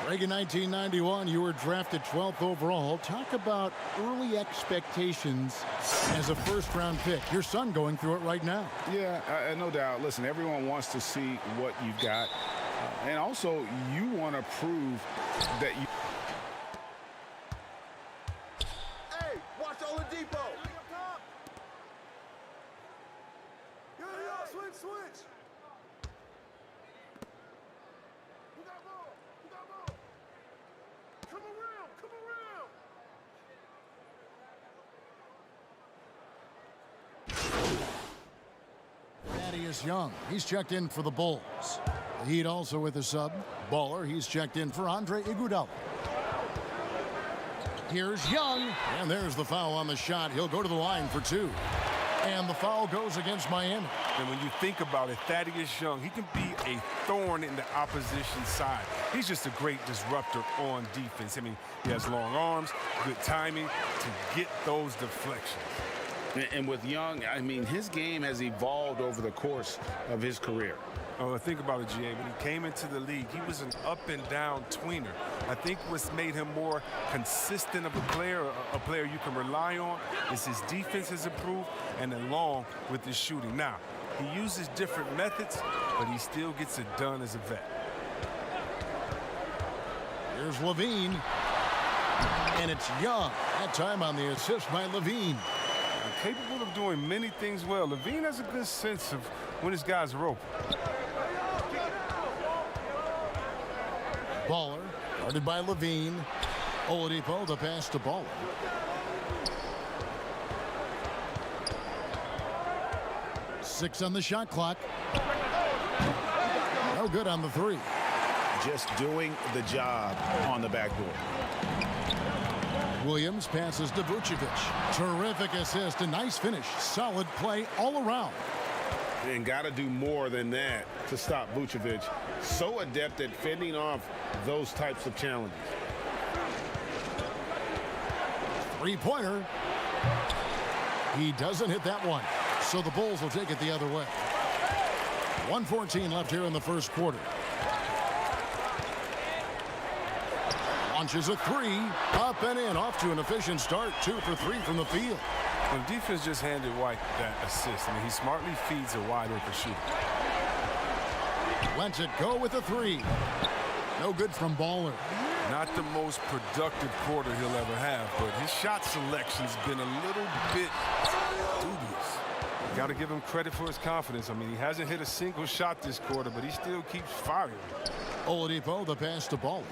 Reagan, 1991, you were drafted 12th overall. Talk about early expectations as a first-round pick. Your son going through it right now. Yeah, no doubt. Listen, everyone wants to see what you've got. And also, you want to prove that you... Hey, watch Oladipo. Switch. Who got ball? Come around. Thaddeus Young, he's checked in for the Bulls. The Heat also with a sub. Baller, he's checked in for Andre Iguodala. Here's Young, and there's the foul on the shot. He'll go to the line for 2. And the foul goes against Miami. And when you think about it, Thaddeus Young, he can be a thorn in the opposition side. He's just a great disruptor on defense. I mean, he has long arms, good timing to get those deflections. And with Young, I mean, his game has evolved over the course of his career. Oh, think about it, GA. When he came into the league, he was an up-and-down tweener. I think what's made him more consistent of a player you can rely on, is his defense has improved, and along with his shooting. Now, he uses different methods, but he still gets it done as a vet. Here's Levine. And it's Young. That time on the assist by Levine. Capable of doing many things well. Levine has a good sense of when his guys are open. Baller, guarded by Levine. Oladipo, the pass to Baller. Six on the shot clock. No good on the 3. Just doing the job on the backboard. Williams passes to Vucevic. Terrific assist, a nice finish. Solid play all around. And got to do more than that to stop Vucevic. So adept at fending off those types of challenges. Three-pointer. He doesn't hit that one. So the Bulls will take it the other way. 1:14 left here in the first quarter. Launches a 3. Up and in. Off to an efficient start. 2 for 3 from the field. Well, the defense just handed White that assist. I mean, he smartly feeds a wide open shooter. Lets it go with a 3. No good from Baller. Not the most productive quarter he'll ever have, but his shot selection's been a little bit dubious. Got to give him credit for his confidence. I mean, he hasn't hit a single shot this quarter, but he still keeps firing. Oladipo, the pass to Baller.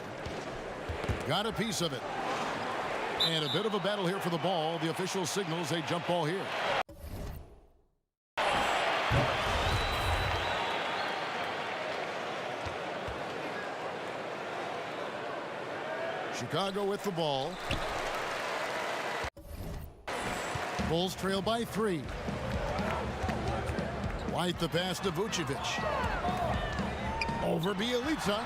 Got a piece of it. And a bit of a battle here for the ball. The official signals a jump ball here. Chicago with the ball. Bulls trail by 3. White the pass to Vucevic. Over Bjelica.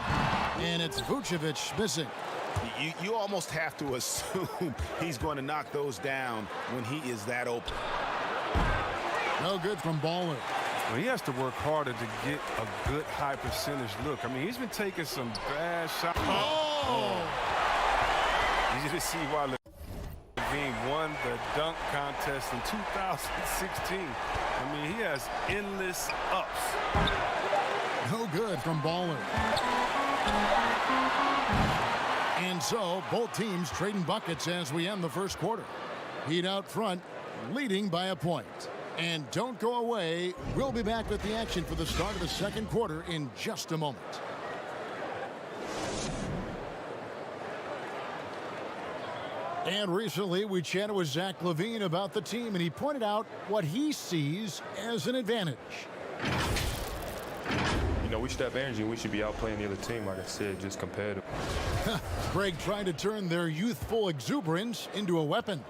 And it's Vucevic missing. You almost have to assume he's going to knock those down when he is that open. No good from Baller. Well, he has to work harder to get a good high percentage look. I mean, he's been taking some bad shots. Oh! Easy to see why Levine won the dunk contest in 2016. I mean, he has endless ups. No good from Baller. And so, both teams trading buckets as we end the first quarter. Heat out front, leading by a point. And don't go away. We'll be back with the action for the start of the second quarter in just a moment. And recently, we chatted with Zach LaVine about the team, and he pointed out what he sees as an advantage. You know, we should have energy. We should be outplaying the other team, like I said, just competitive. Greg trying to turn their youthful exuberance into a weapon.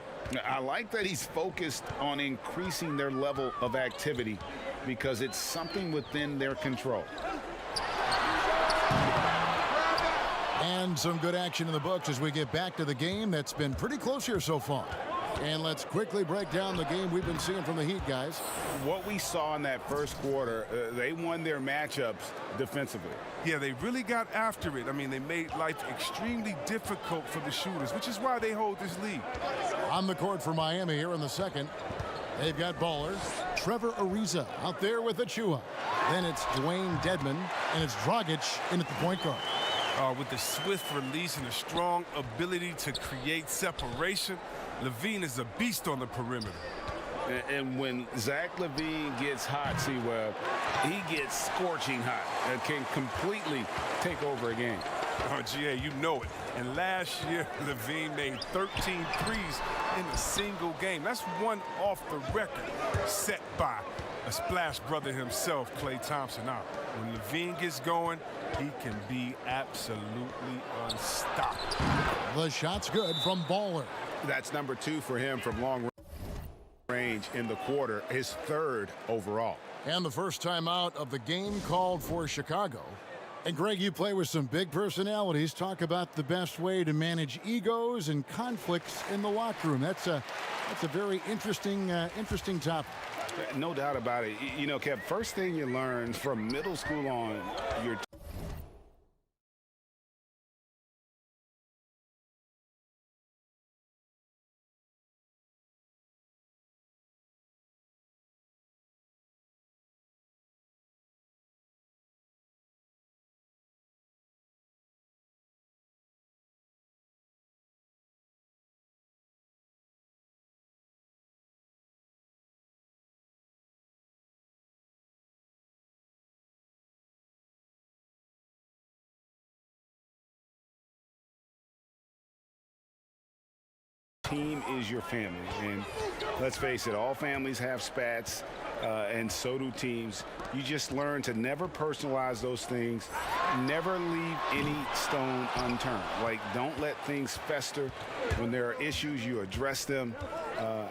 I like that he's focused on increasing their level of activity because it's something within their control. And some good action in the books as we get back to the game that's been pretty close here so far. And let's quickly break down the game we've been seeing from the Heat, guys. What we saw in that first quarter, they won their matchups defensively. Yeah, they really got after it. I mean, they made life extremely difficult for the shooters, which is why they hold this lead. On the court for Miami here in the second. They've got Baller. Trevor Ariza out there with Achua. Then it's Dwayne Dedmon, and it's Dragic in at the point guard. With the swift release and a strong ability to create separation, LaVine is a beast on the perimeter. And when Zach LaVine gets hot, C-Web, he gets scorching hot and can completely take over a game. Oh, GA, you know it. And last year, LaVine made 13 threes in a single game. That's one off the record set by a splash brother himself, Klay Thompson, out. When Levine gets going, he can be absolutely unstoppable. The shot's good from Baller. That's number 2 for him from long range in the quarter, his 3rd overall. And the first time out of the game called for Chicago. And Greg, you play with some big personalities. Talk about the best way to manage egos and conflicts in the locker room. That's a very interesting topic. No doubt about it. You know, Kev, first thing you learn from middle school on, your team is your family, and let's face it, all families have spats, and so do teams. You just learn to never personalize those things, never leave any stone unturned. Like, don't let things fester. When there are issues, you address them,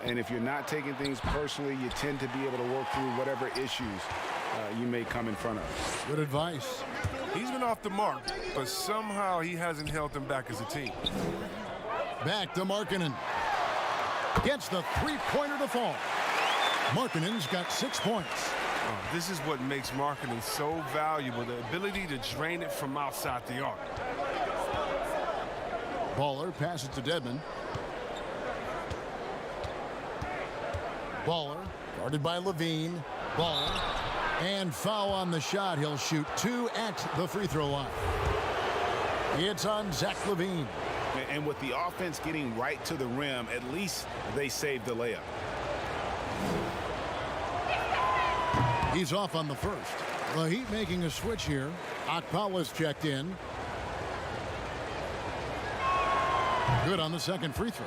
and if you're not taking things personally, you tend to be able to work through whatever issues you may come in front of. Good advice. He's been off the mark, but somehow he hasn't held them back as a team. Back to Markkanen. Gets the three-pointer to fall. Markkanen's got 6 points. This is what makes Markkanen so valuable, the ability to drain it from outside the arc. Baller passes to Dedmon. Baller guarded by Levine. Baller. And foul on the shot. He'll shoot 2 at the free throw line. It's on Zach LaVine. And with the offense getting right to the rim, at least they saved the layup. He's off on the first. The Heat making a switch here. Okpala's checked in. Good on the second free throw.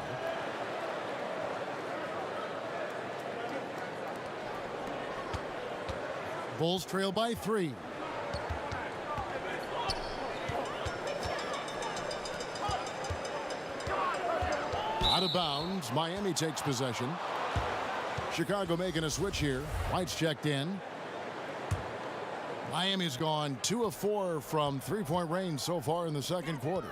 Bulls trail by 3. Out of bounds. Miami takes possession. Chicago making a switch here. White's checked in. Miami's gone 2 of 4 from three-point range so far in the second quarter.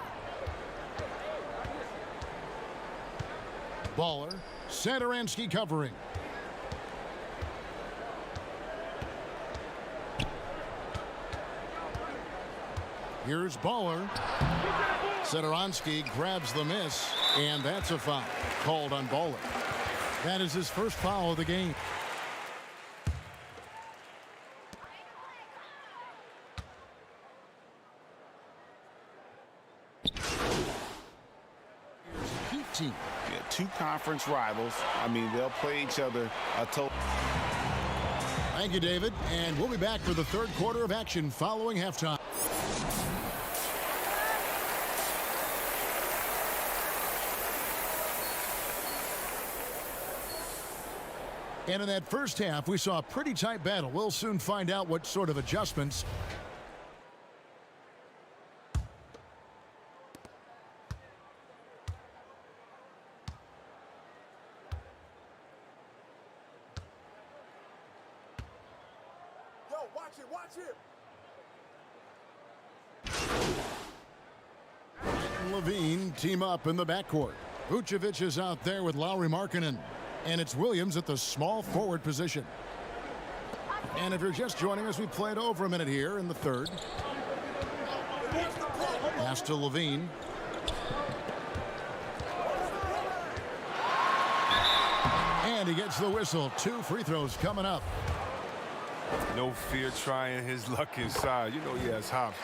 Baller. Satoransky covering. Here's Baller. Satoransky grabs the miss, and that's a foul called on Baller. That is his first foul of the game. Heat team. Yeah, 2 conference rivals. I mean, they'll play each other a total. Thank you, David. And we'll be back for the third quarter of action following halftime. And in that first half, we saw a pretty tight battle. We'll soon find out what sort of adjustments. Yo, watch it. Levine team up in the backcourt. Vucevic is out there with Lauri Markkanen. And it's Williams at the small forward position. And if you're just joining us, we played over a minute here in the third. Pass to Levine. And he gets the whistle. 2 free throws coming up. No fear trying his luck inside. You know he has hops.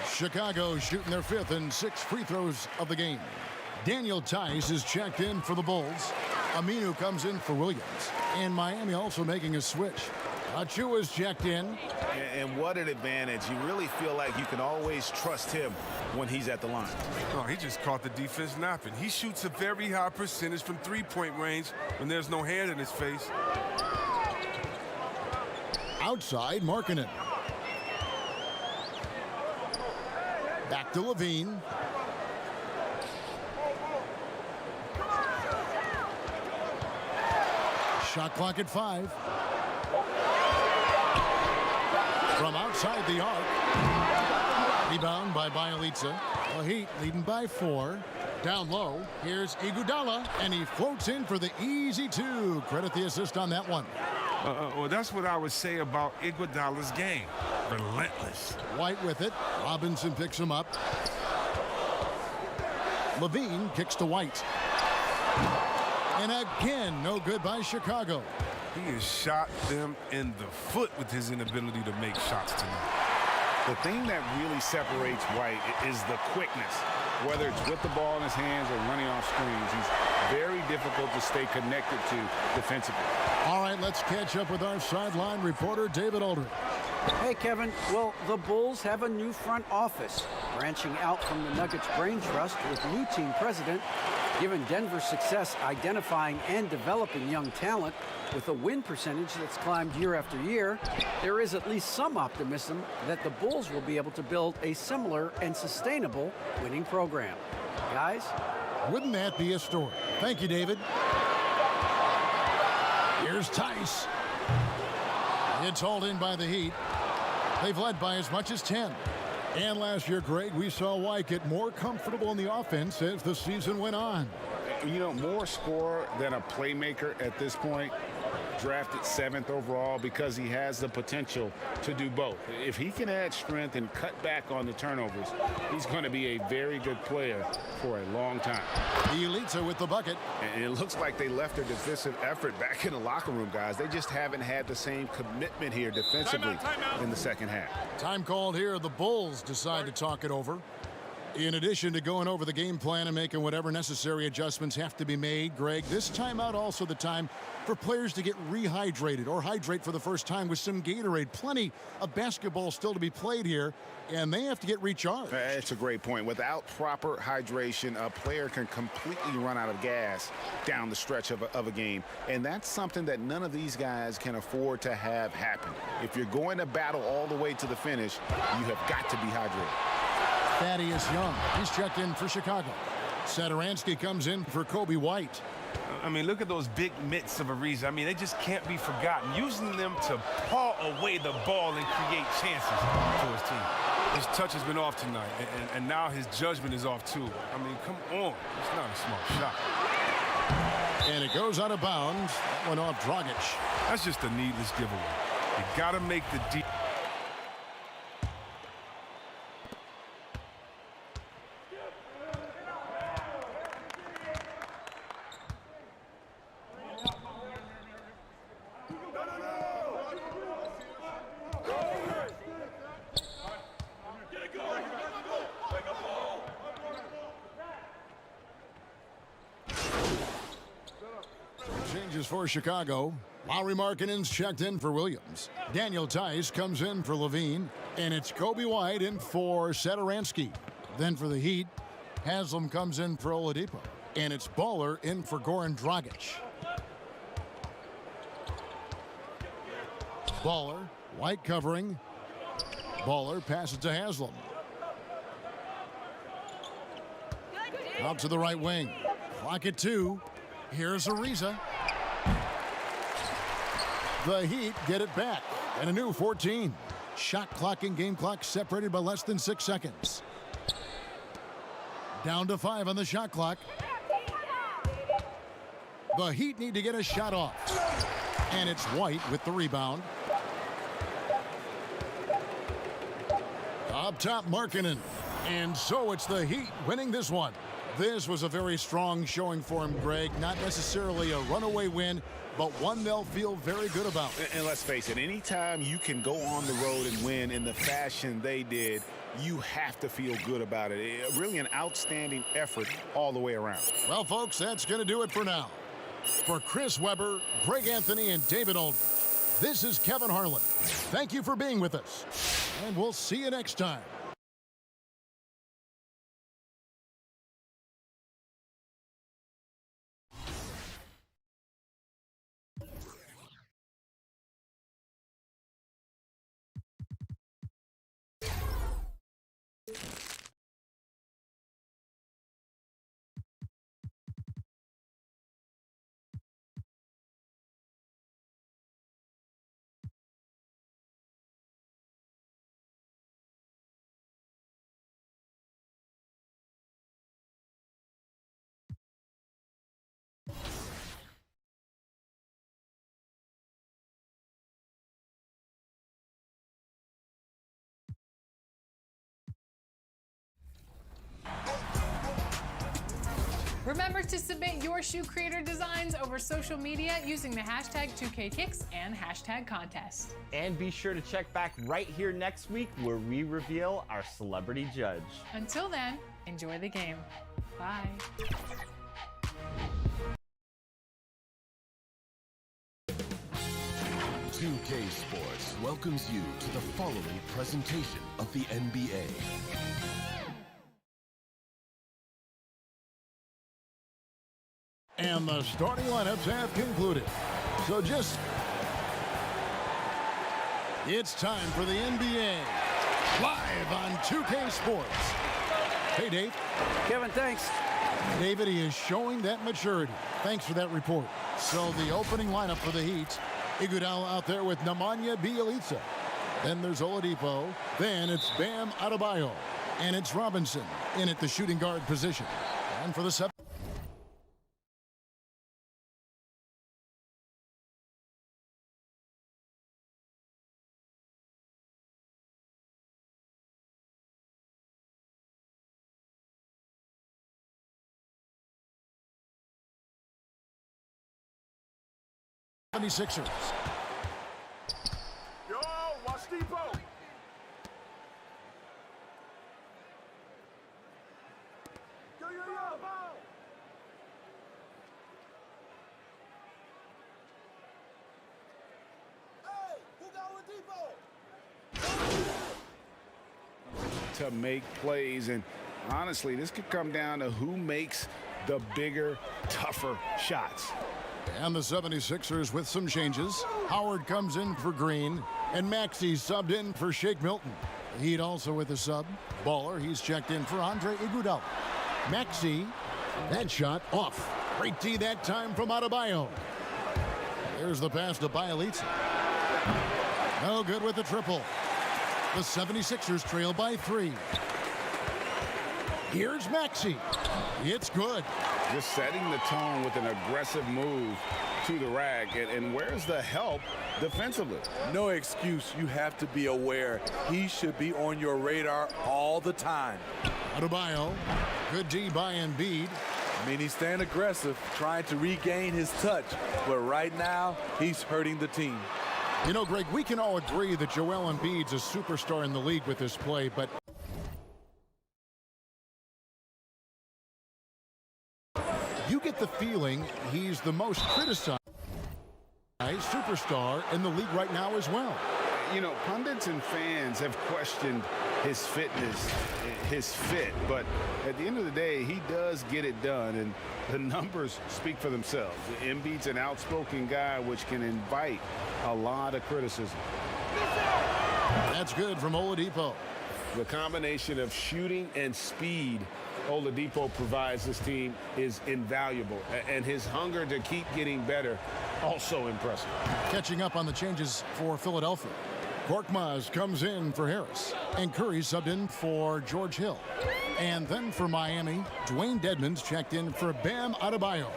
Chicago shooting their 5th and 6th free throws of the game. Daniel Tice is checked in for the Bulls. Aminu comes in for Williams. And Miami also making a switch. Achua's checked in. And what an advantage. You really feel like you can always trust him when he's at the line. Oh, he just caught the defense napping. He shoots a very high percentage from three-point range when there's no hand in his face. outside Markkanen. Back to Levine. Shot clock at 5. From outside the arc. Rebound by Bialica. The Heat leading by 4. Down low, here's Iguodala, and he floats in for the easy 2. Credit the assist on that one. Well, that's what I would say about Iguodala's game. Relentless. White with it. Robinson picks him up. Levine kicks to White. And again, no good by Chicago. He has shot them in the foot with his inability to make shots tonight. The thing that really separates White is the quickness. Whether it's with the ball in his hands or running off screens, he's very difficult to stay connected to defensively. All right, let's catch up with our sideline reporter, David Aldridge. Hey, Kevin. Well, the Bulls have a new front office, branching out from the Nuggets brain trust with new team president. Given Denver's success identifying and developing young talent with a win percentage that's climbed year after year, there is at least some optimism that the Bulls will be able to build a similar and sustainable winning program. Guys? Wouldn't that be a story? Thank you, David. Here's Tice. It's hauled in by the Heat. They've led by as much as 10. And last year, Greg, we saw White get more comfortable in the offense as the season went on. You know, more scorer than a playmaker at this point. Drafted 7th overall because he has the potential to do both. If he can add strength and cut back on the turnovers, he's going to be a very good player for a long time. Bialica with the bucket. And it looks like they left their defensive effort back in the locker room, guys. They just haven't had the same commitment here defensively in the second half. Time called here. The Bulls decide to talk it over. In addition to going over the game plan and making whatever necessary adjustments have to be made, Greg, this timeout also the time for players to get rehydrated or hydrate for the first time with some Gatorade. Plenty of basketball still to be played here, and they have to get recharged. That's a great point. Without proper hydration, a player can completely run out of gas down the stretch of a game, and that's something that none of these guys can afford to have happen. If you're going to battle all the way to the finish, you have got to be hydrated. Thaddeus Young, he's checked in for Chicago. Satoransky comes in for Kobe White. I mean, look at those big mitts of Ariza. I mean, they just can't be forgotten. Using them to paw away the ball and create chances for his team. His touch has been off tonight, and now his judgment is off too. I mean, come on. It's not a smart shot. And it goes out of bounds. That went off Dragic. That's just a needless giveaway. You got to make the deep. Changes for Chicago. Lauri Markkanen's checked in for Williams. Daniel Tice comes in for Levine. And it's Kobe White in for Satoransky. Then for the Heat, Haslam comes in for Oladipo. And it's Baller in for Goran Dragic. Baller, White covering. Baller passes to Haslam. Out to the right wing. Clock at 2. Here's Ariza. The Heat get it back. And a new 14. Shot clock and game clock separated by less than 6 seconds. Down to 5 on the shot clock. The Heat need to get a shot off. And it's White with the rebound. Up top, Markkanen. And so it's the Heat winning this one. This was a very strong showing for him, Greg. Not necessarily a runaway win, but one they'll feel very good about. And let's face it, anytime you can go on the road and win in the fashion they did, you have to feel good about it. Really an outstanding effort all the way around. Well, folks, that's going to do it for now. For Chris Webber, Greg Anthony, and David Aldridge, this is Kevin Harlan. Thank you for being with us, and we'll see you next time. Remember to submit your shoe creator designs over social media using the hashtag 2KKicks and hashtag contest. And be sure to check back right here next week where we reveal our celebrity judge. Until then, enjoy the game. Bye. 2K Sports welcomes you to the following presentation of the NBA. And the starting lineups have concluded. So it's time for the NBA live on 2K Sports. Hey, Dave. Kevin, thanks. David, he is showing that maturity. Thanks for that report. So the opening lineup for the Heat, Iguodala out there with Nemanja Bjelica. Then there's Oladipo. Then it's Bam Adebayo. And it's Robinson in at the shooting guard position. And for the '76ers. Yo, watch Depot. Yo, ball. Hey, who got with Depot? To make plays, and honestly, this could come down to who makes the bigger, tougher shots. And the 76ers with some changes. Howard comes in for Green, and Maxey subbed in for Shake Milton. Heat also with a sub. Baller, he's checked in for Andre Iguodala. Maxey, that shot off. Great D that time from Adebayo. There's the pass to Bjelica. No good with the triple. The 76ers trail by 3. Here's Maxey. It's good. Just setting the tone with an aggressive move to the rack. And where's the help defensively? No excuse. You have to be aware. He should be on your radar all the time. Adebayo. Good D by Embiid. I mean, he's staying aggressive, trying to regain his touch. But right now, he's hurting the team. You know, Greg, we can all agree that Joel Embiid's a superstar in the league with this play, but you get the feeling he's the most criticized superstar in the league right now as well. You know, pundits and fans have questioned his fitness, his fit, but at the end of the day, he does get it done, and the numbers speak for themselves. Embiid's an outspoken guy, which can invite a lot of criticism. That's good from Oladipo. The combination of shooting and speed Oladipo provides this team is invaluable, and his hunger to keep getting better also impressive. Catching up on the changes for Philadelphia. Korkmaz comes in for Harris, and Curry subbed in for George Hill. And then for Miami, Dwayne Dedmon's checked in for Bam Adebayo.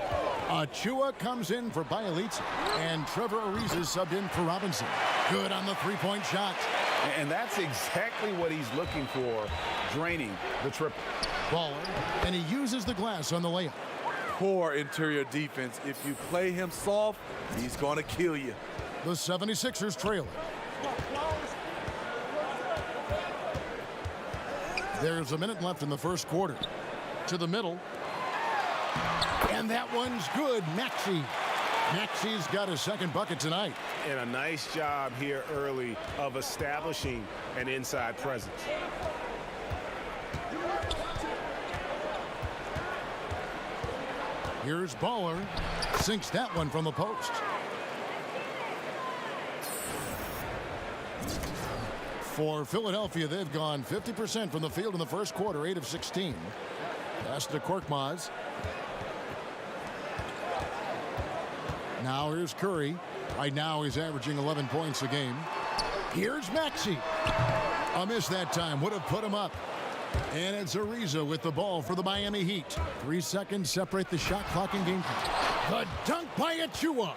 Achua comes in for Bjelica, and Trevor Ariza subbed in for Robinson. Good on the three-point shot. And that's exactly what he's looking for, draining the triple. Baller, and he uses the glass on the layup. Poor interior defense. If you play him soft, he's going to kill you. The 76ers trail. There's a minute left in the first quarter. To the middle. And that one's good. Maxey. Maxey's got his second bucket tonight. And a nice job here early of establishing an inside presence. Here's Baller. Sinks that one from the post. For Philadelphia, they've gone 50% from the field in the first quarter, 8 of 16. Pass to Korkmaz. Now here's Curry. Right now he's averaging 11 points a game. Here's Maxey. A miss that time. Would have put him up. And it's Ariza with the ball for the Miami Heat. 3 seconds separate the shot clock and game time. The dunk by Achua.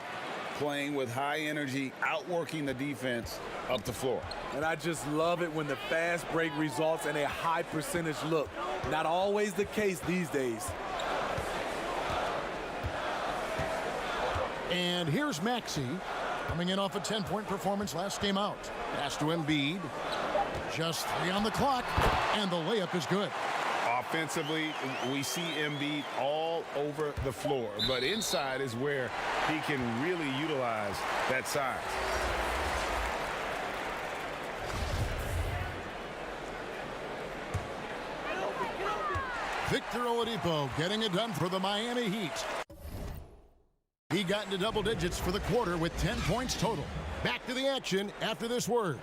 Playing with high energy, outworking the defense up the floor. And I just love it when the fast break results in a high percentage look. Not always the case these days. And here's Maxey coming in off a 10-point performance last game out. Pass to Embiid. Just 3 on the clock, and the layup is good. Offensively, we see Embiid all over the floor, but inside is where he can really utilize that size. Victor Oladipo getting it done for the Miami Heat. He got into double digits for the quarter with 10 points total. Back to the action after this word.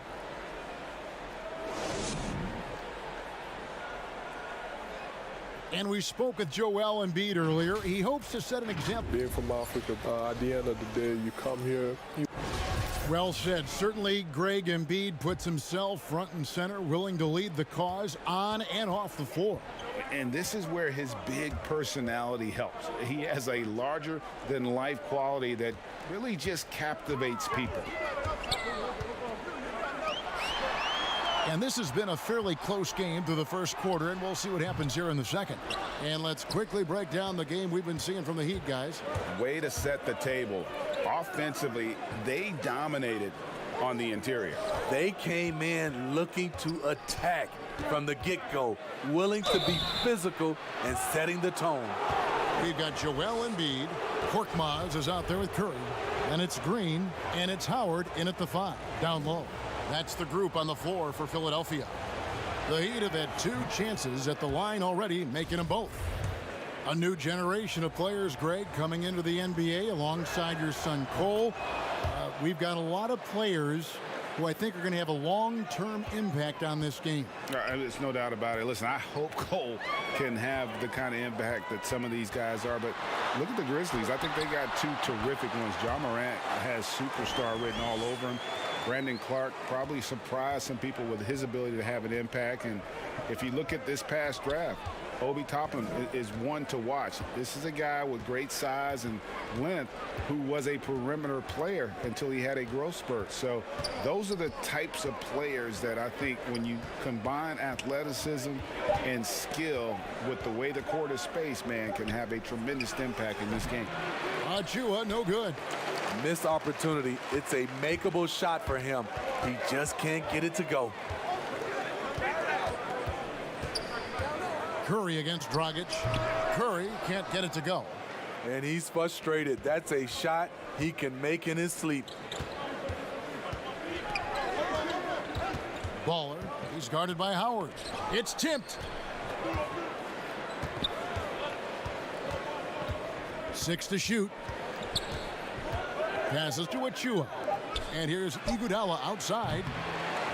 And we spoke with Joel Embiid earlier. He hopes to set an example. Being from Africa, at the end of the day, you come here. Well said. Certainly, Greg Embiid puts himself front and center, willing to lead the cause on and off the floor. And this is where his big personality helps. He has a larger-than-life quality that really just captivates people. And this has been a fairly close game through the first quarter, and we'll see what happens here in the second. And let's quickly break down the game we've been seeing from the Heat, guys. Way to set the table. Offensively, they dominated on the interior. They came in looking to attack from the get-go, willing to be physical and setting the tone. We've got Joel Embiid. Korkmaz is out there with Curry. And it's Green, and it's Howard in at the 5, down low. That's the group on the floor for Philadelphia. The Heat have had 2 chances at the line already, making them both. A new generation of players, Greg, coming into the NBA alongside your son Cole. We've got a lot of players who I think are going to have a long-term impact on this game. There's no doubt about it. Listen, I hope Cole can have the kind of impact that some of these guys are, but look at the Grizzlies. I think they got 2 terrific ones. Ja Morant has superstar written all over him. Brandon Clark probably surprised some people with his ability to have an impact. And if you look at this past draft, Obi Toppin is one to watch. This is a guy with great size and length who was a perimeter player until he had a growth spurt. So those are the types of players that I think when you combine athleticism and skill with the way the court is spaced, man, can have a tremendous impact in this game. Achua, no good. Missed opportunity. It's a makeable shot for him. He just can't get it to go. Curry against Dragic. Curry can't get it to go. And he's frustrated. That's a shot he can make in his sleep. Baller. He's guarded by Howard. It's tipped. 6 to shoot. Passes to Achua. And here's Iguodala outside.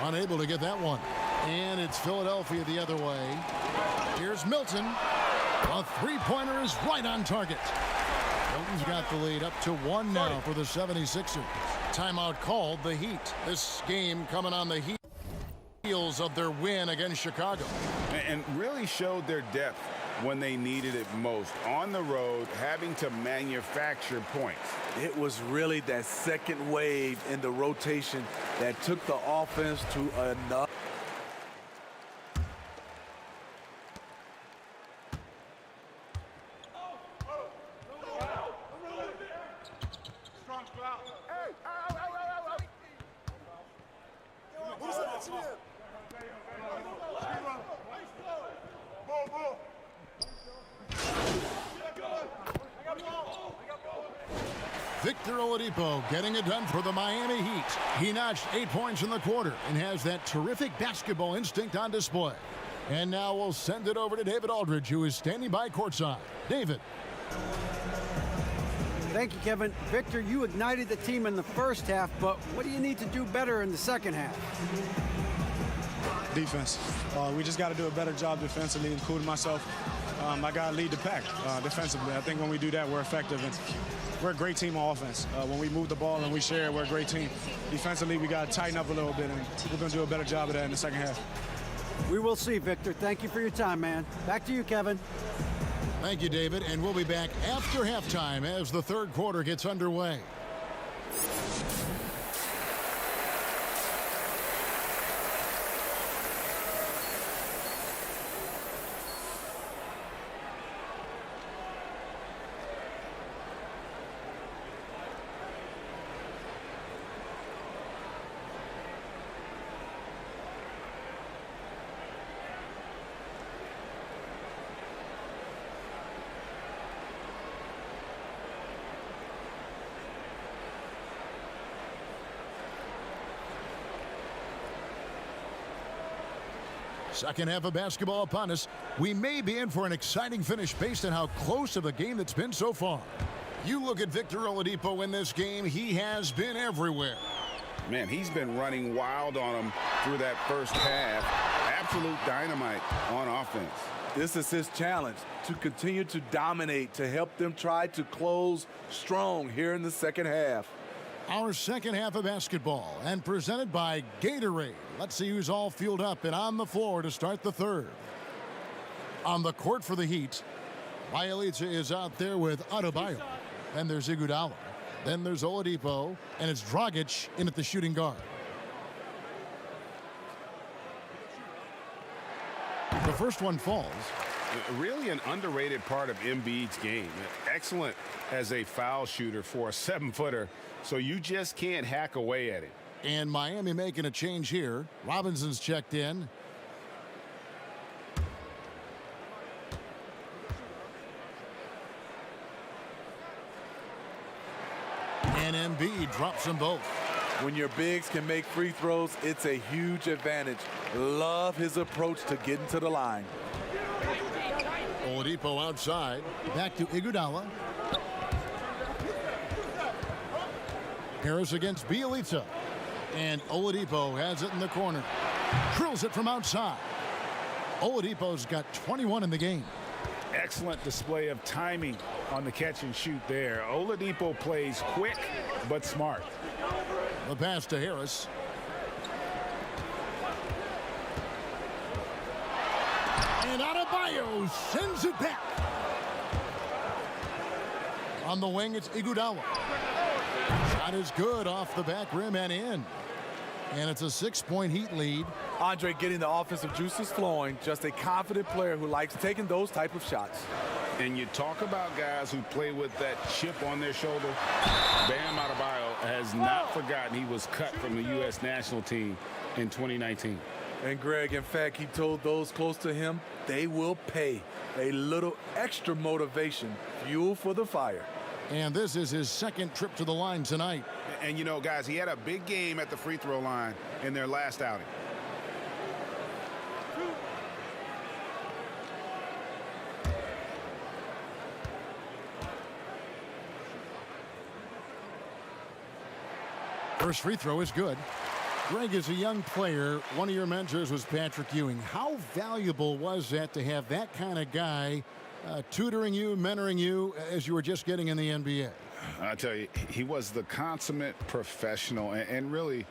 Unable to get that one. And it's Philadelphia the other way. Here's Milton. A 3-pointer is right on target. Milton's got the lead up to 1 now for the 76ers. Timeout called the Heat. This game coming on the heels of their win against Chicago. And really showed their depth when they needed it most. On the road, having to manufacture points. It was really that second wave in the rotation that took the offense to another. Victor Oladipo getting it done for the Miami Heat. He notched 8 points in the quarter and has that terrific basketball instinct on display. And now we'll send it over to David Aldridge, who is standing by courtside. David. Thank you, Kevin. Victor, you ignited the team in the first half, but what do you need to do better in the second half? Defense. We just got to do a better job defensively, including myself. I got to lead the pack defensively. I think when we do that, we're effective. And we're a great team on offense. When we move the ball and we share it, we're a great team. Defensively, we got to tighten up a little bit, and we're going to do a better job of that in the second half. We will see, Victor. Thank you for your time, man. Back to you, Kevin. Thank you, David. And we'll be back after halftime as the third quarter gets underway. Second half of basketball upon us. We may be in for an exciting finish based on how close of a game that's been so far. You look at Victor Oladipo in this game, he has been everywhere. Man, he's been running wild on him through that first half. Absolute dynamite on offense. This is his challenge, to continue to dominate, to help them try to close strong here in the second half. Our second half of basketball, and presented by Gatorade. Let's see who's all fueled up and on the floor to start the third. On the court for the Heat, Bjelica is out there with Adebayo. Then there's Iguodala. Then there's Oladipo, and it's Dragic in at the shooting guard. The first one falls. Really an underrated part of Embiid's game. Excellent as a foul shooter for a 7-footer, so you just can't hack away at it. And Miami making a change here. Robinson's checked in. And Embiid drops them both. When your bigs can make free throws, it's a huge advantage. Love his approach to getting to the line. Oladipo outside. Back to Iguodala. Harris against Bjelica. And Oladipo has it in the corner. Drills it from outside. Oladipo's got 21 in the game. Excellent display of timing on the catch and shoot there. Oladipo plays quick but smart. The pass to Harris. And Adebayo sends it back. On the wing, it's Iguodala. Shot is good off the back rim and in. And it's a 6-point Heat lead. Andre getting the offensive juices flowing. Just a confident player who likes taking those type of shots. And you talk about guys who play with that chip on their shoulder. Bam Adebayo has not forgotten he was cut from the U.S. national team in 2019. And Greg, in fact, he told those close to him, they will pay. A little extra motivation, fuel for the fire. And this is his second trip to the line tonight. And you know, guys, he had a big game at the free throw line in their last outing. First free throw is good. Greg, as a young player, one of your mentors was Patrick Ewing. How valuable was that to have that kind of guy tutoring you, mentoring you as you were just getting in the NBA? I tell you, he was the consummate professional and really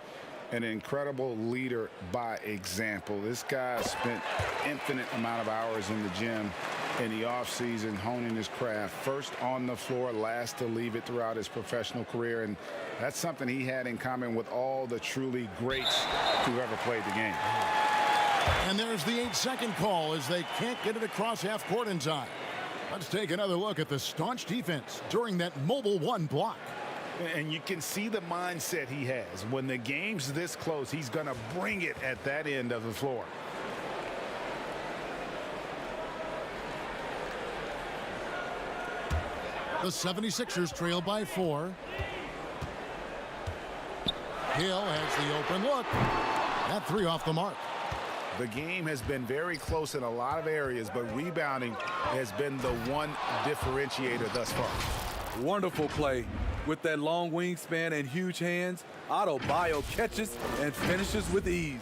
an incredible leader by example. This guy spent infinite amount of hours in the gym in the offseason honing his craft. First on the floor, last to leave it throughout his professional career. And that's something he had in common with all the truly greats who ever played the game. And there's the 8-second call as they can't get it across half court in time. Let's take another look at the staunch defense during that mobile one block. And you can see the mindset he has. When the game's this close, he's going to bring it at that end of the floor. The 76ers trail by 4. Hill has the open look. That 3 off the mark. The game has been very close in a lot of areas, but rebounding has been the one differentiator thus far. Wonderful play. With that long wingspan and huge hands, Adebayo catches and finishes with ease.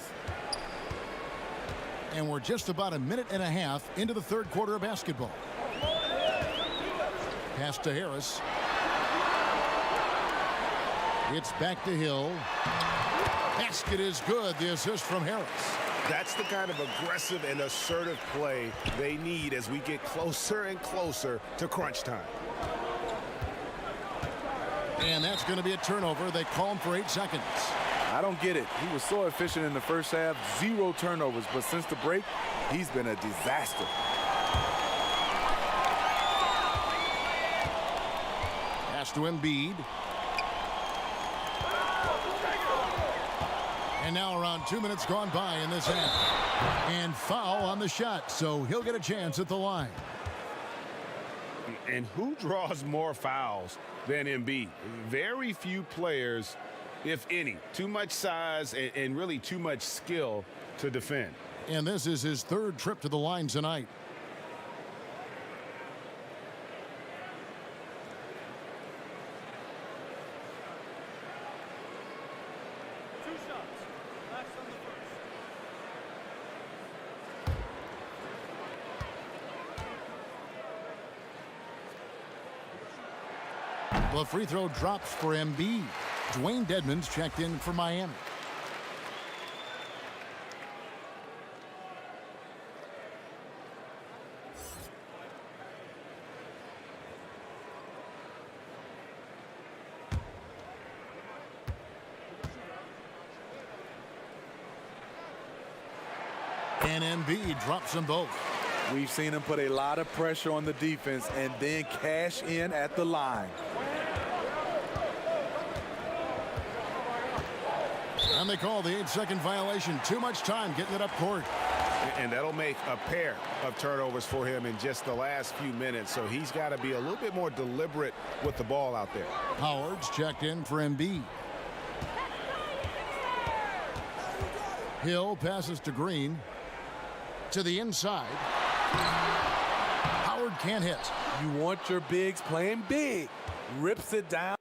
And we're just about a minute and a half into the third quarter of basketball. Pass to Harris. It's back to Hill. Basket is good. The assist from Harris. That's the kind of aggressive and assertive play they need as we get closer and closer to crunch time. And that's going to be a turnover. They call him for 8 seconds. I don't get it. He was so efficient in the first half, 0 turnovers. But since the break, he's been a disaster. Pass to Embiid. And now around 2 minutes gone by in this half. And foul on the shot, so he'll get a chance at the line. And who draws more fouls than Embiid? Very few players, if any. Too much size and really too much skill to defend. And this is his third trip to the line tonight. The free throw drops for Embiid. Dwayne Dedmon's checked in for Miami. And Embiid drops them both. We've seen him put a lot of pressure on the defense and then cash in at the line. And they call the 8-second violation. Too much time getting it up court. And that'll make a pair of turnovers for him in just the last few minutes. So he's got to be a little bit more deliberate with the ball out there. Howard's checked in for Embiid. Hill passes to Green. To the inside. Howard can't hit. You want your bigs playing big. Rips it down.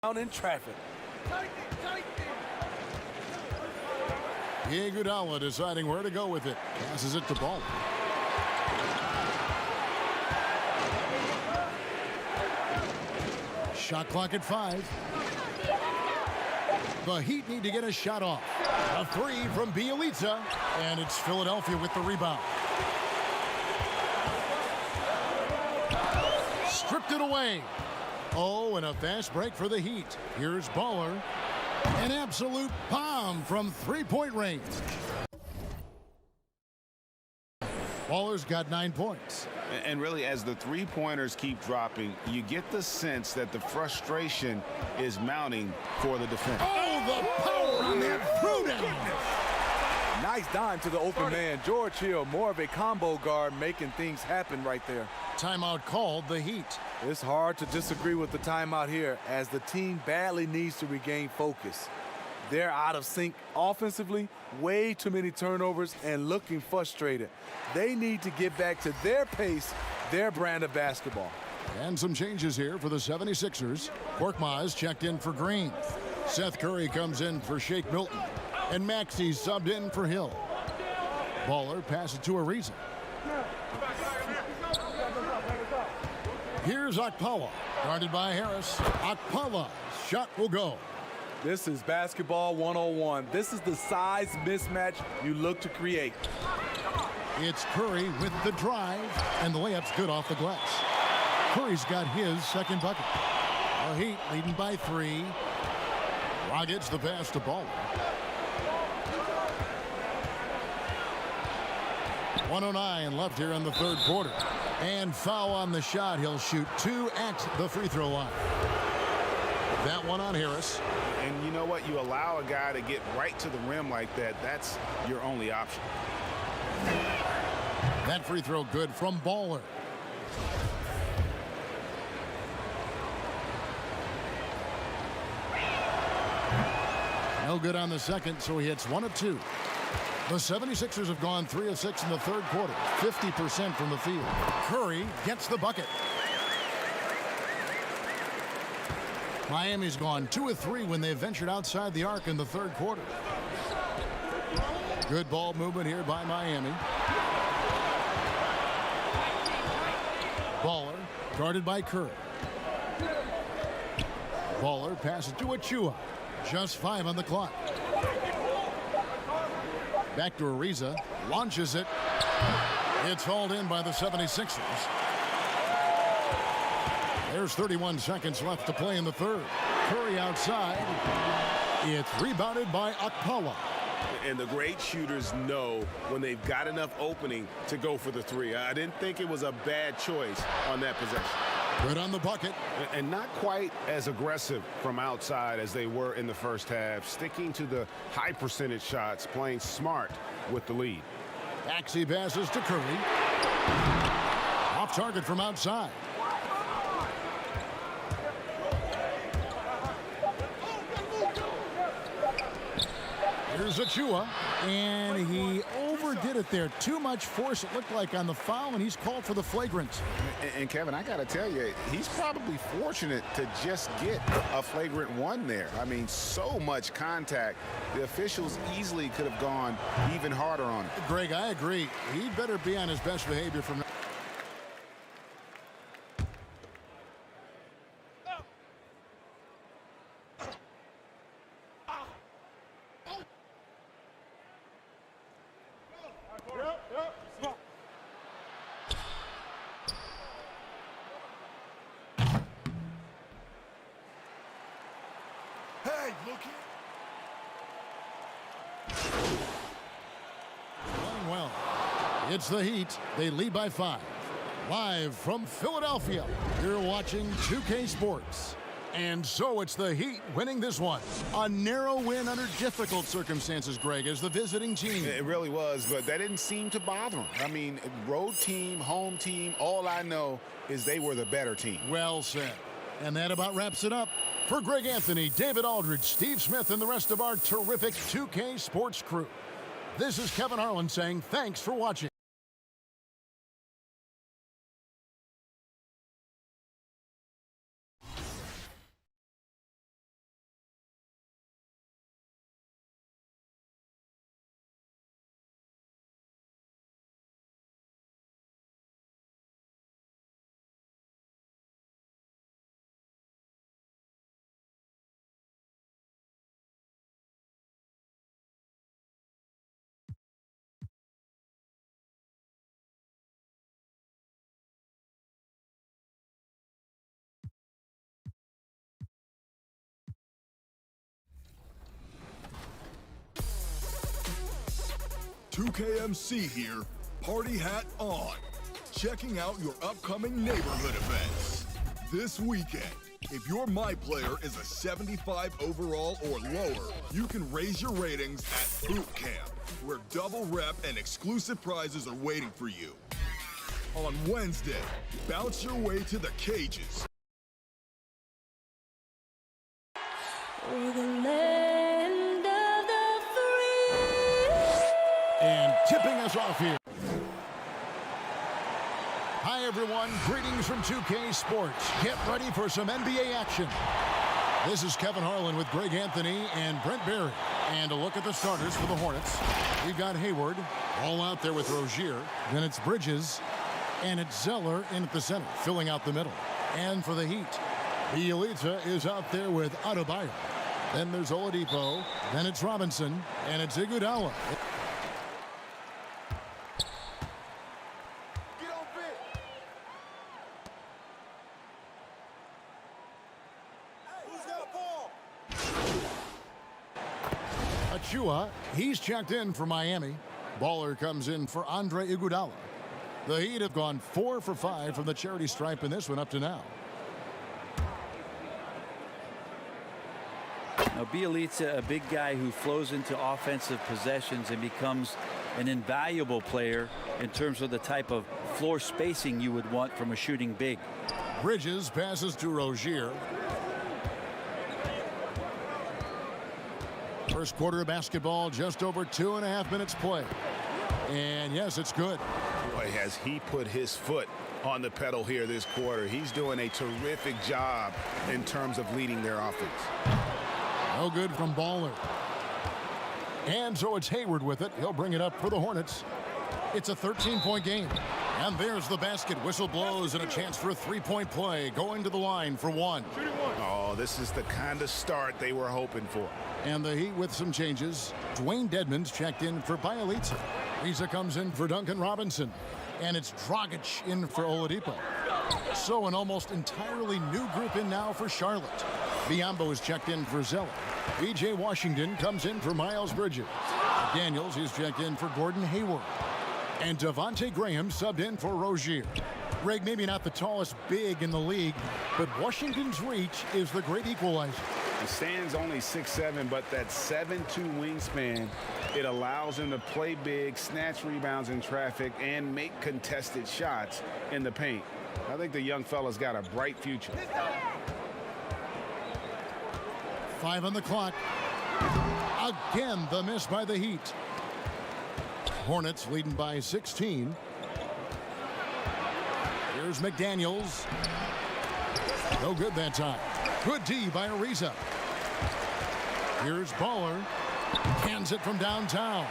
Out in traffic. Iguodala deciding where to go with it. Passes it to Ball. Shot clock at 5. The Heat need to get a shot off. A 3 from Bjelica, and it's Philadelphia with the rebound. Stripped it away. Oh, and a fast break for the Heat. Here's Baller. An absolute bomb from three-point range. Baller's got 9 points. And really, as the three-pointers keep dropping, you get the sense that the frustration is mounting for the defense. Oh, the power on that throwdown. Nice dime to the open man. George Hill, more of a combo guard, making things happen right there. Timeout called, the Heat. It's hard to disagree with the timeout here, as the team badly needs to regain focus. They're out of sync offensively, way too many turnovers, and looking frustrated. They need to get back to their pace, their brand of basketball. And some changes here for the 76ers. Korkmaz checked in for Green. Seth Curry comes in for Shake Milton. And Maxey subbed in for Hill. Baller passes to Ariza. Here's Okpala, guarded by Harris. Okpala's shot will go. This is basketball 101. This is the size mismatch you look to create. It's Curry with the drive, and the layup's good off the glass. Curry's got his second bucket. The Heat leading by 3. Rockets the pass to Baller. 1:09 left here in the third quarter. And foul on the shot. He'll shoot 2 at the free throw line. That one on Harris. And you know what? You allow a guy to get right to the rim like that. That's your only option. That free throw good from Baller. No good on the second, so he hits 1 of 2. The 76ers have gone 3 of 6 in the third quarter, 50% from the field. Curry gets the bucket. Miami's gone 2 of 3 when they ventured outside the arc in the third quarter. Good ball movement here by Miami. Baller guarded by Curry. Baller passes to Achua. Just 5 on the clock. Back to Ariza. Launches it. It's hauled in by the 76ers. There's 31 seconds left to play in the third. Curry outside. It's rebounded by Okpala. And the great shooters know when they've got enough opening to go for the 3. I didn't think it was a bad choice on that possession. Good on the bucket. And not quite as aggressive from outside as they were in the first half. Sticking to the high percentage shots, playing smart with the lead. Maxey passes to Curry. Off target from outside. Here's Achua, and he overdid it there. Too much force, it looked like, on the foul, and he's called for the flagrant. And Kevin, I got to tell you, he's probably fortunate to just get a flagrant 1 there. I mean, so much contact. The officials easily could have gone even harder on it. Greg, I agree. He'd better be on his best behavior from now. Hey, look here. Playing well. It's the Heat. They lead by 5. Live from Philadelphia, you're watching 2K Sports. And so it's the Heat winning this one. A narrow win under difficult circumstances, Greg, as the visiting team. It really was, but that didn't seem to bother them. I mean, road team, home team, all I know is they were the better team. Well said. And that about wraps it up. For Greg Anthony, David Aldridge, Steve Smith, and the rest of our terrific 2K Sports crew, this is Kevin Harlan saying thanks for watching. 2KMC here, party hat on. Checking out your upcoming neighborhood events. This weekend, if your My Player is a 75 overall or lower, you can raise your ratings at Boot Camp, where double rep and exclusive prizes are waiting for you. On Wednesday, bounce your way to the cages. For the land of the free. And tipping us off here. Hi, everyone. Greetings from 2K Sports. Get ready for some NBA action. This is Kevin Harlan with Greg Anthony and Brent Barry. And a look at the starters for the Hornets. We've got Hayward all out there with Rozier. Then it's Bridges. And it's Zeller in at the center, filling out the middle. And for the Heat, Bielitsa is out there with Adebayo. Then there's Oladipo. Then it's Robinson. And it's Iguodala. Achua, he's checked in for Miami. Baller comes in for Andre Iguodala. The Heat have gone 4 for 5 from the charity stripe in this one up to now. Now, Bielitsa, a big guy who flows into offensive possessions and becomes an invaluable player in terms of the type of floor spacing you would want from a shooting big. Bridges passes to Rozier. First quarter of basketball, just over 2.5 minutes play. And yes, it's good. Boy, has he put his foot on the pedal here this quarter. He's doing a terrific job in terms of leading their offense. No good from Baller. And so it's Hayward with it. He'll bring it up for the Hornets. It's a 13-point game. And there's the basket. Whistle blows and a chance for a three-point play. Going to the line for one. Oh, this is the kind of start they were hoping for. And the Heat with some changes. Dwayne Dedmon's checked in for Bielitsa. Lisa comes in for Duncan Robinson. And it's Dragic in for Oladipo. So an almost entirely new group in now for Charlotte. Biyombo is checked in for Zeller. B.J. Washington comes in for Miles Bridges. Daniels is checked in for Gordon Hayward. And Devontae Graham subbed in for Rozier. Greg, maybe not the tallest big in the league, but Washington's reach is the great equalizer. He stands only 6'7", but that 7'2" wingspan, it allows him to play big, snatch rebounds in traffic, and make contested shots in the paint. I think the young fella's got a bright future. 5 on the clock. Again, the miss by the Heat. Hornets leading by 16. Here's McDaniels. No good that time. Good D by Ariza. Here's Baller. Hands it from downtown.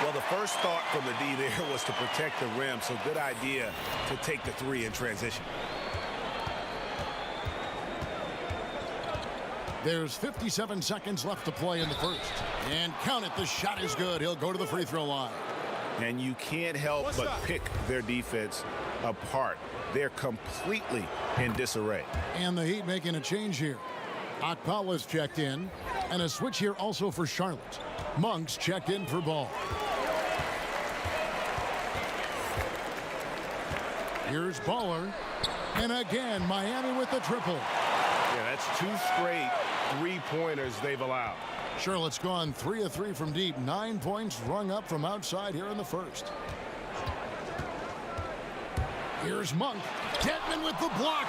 Well, the first thought from the D there was to protect the rim, so good idea to take the three in transition. There's 57 seconds left to play in the first. And count it, the shot is good. He'll go to the free throw line. And you can't help but pick their defense apart. They're completely in disarray. And the Heat making a change here. Okpala's checked in. And a switch here also for Charlotte. Monk's checked in for Ball. Here's Baller. And again, Miami with the triple. Yeah, that's 2 straight three-pointers they've allowed. Charlotte's gone 3 of 3 from deep. 9 points rung up from outside here in the first. Here's Monk. Dedmon with the block.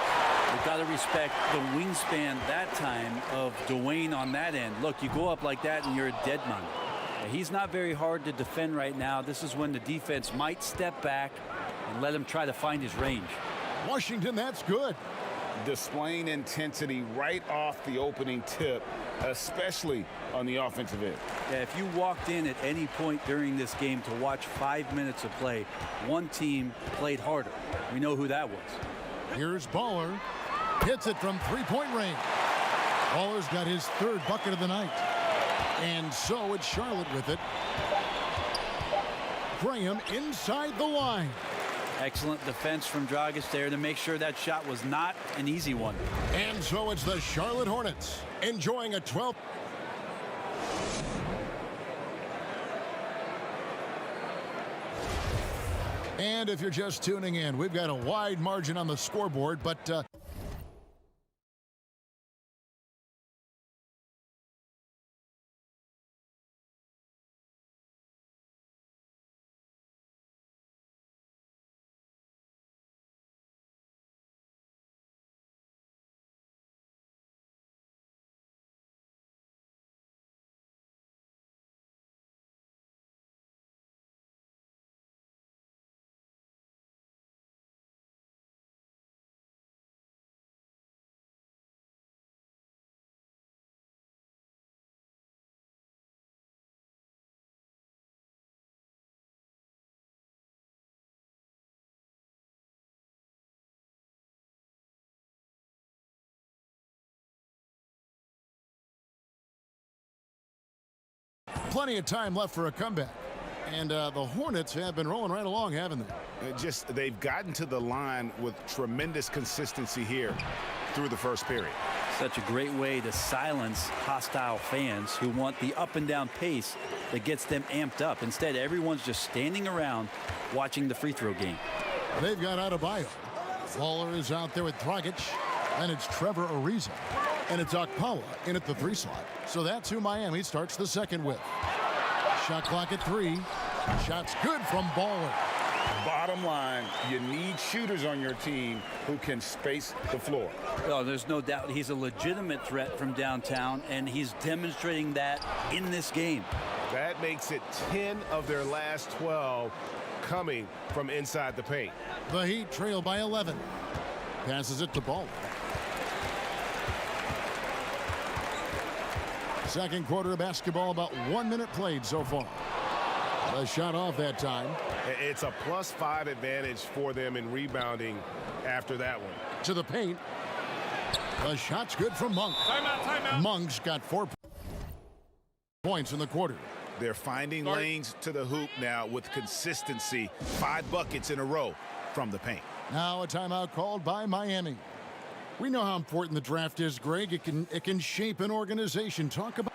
You've got to respect the wingspan that time of Dwayne on that end. Look, you go up like that and you're a dead man. He's not very hard to defend right now. This is when the defense might step back and let him try to find his range. Washington, that's good. Displaying intensity right off the opening tip, especially on the offensive end. Yeah, if you walked in at any point during this game to watch 5 minutes of play, one team played harder. We know who that was. Here's Baller. Hits it from three-point range. Baller's got his 3rd bucket of the night. And so it's Charlotte with it. Graham inside the line. Excellent defense from Dragic there to make sure that shot was not an easy one. And so it's the Charlotte Hornets enjoying a 12. And if you're just tuning in, we've got a wide margin on the scoreboard, but plenty of time left for a comeback. And the Hornets have been rolling right along, haven't they? They've gotten to the line with tremendous consistency here through the first period. Such a great way to silence hostile fans who want the up and down pace that gets them amped up. Instead, everyone's just standing around watching the free throw game. They've got Adebayo. Waller is out there with Dragic. And it's Trevor Ariza. And it's Okpala in at the 3 slot. So that's who Miami starts the second with. Shot clock at 3. Shots good from Baller. Bottom line, you need shooters on your team who can space the floor. Well, there's no doubt he's a legitimate threat from downtown, and he's demonstrating that in this game. That makes it 10 of their last 12 coming from inside the paint. The Heat trail by 11. Passes it to Baller. Second quarter of basketball, about 1 minute played so far. The shot off that time. It's a +5 advantage for them in rebounding after that one. To the paint. The shot's good from Monk. Timeout. Monk's got 4 points in the quarter. They're finding lanes to the hoop now with consistency. 5 buckets in a row from the paint. Now a timeout called by Miami. We know how important the draft is, Greg. It can shape an organization. Talk about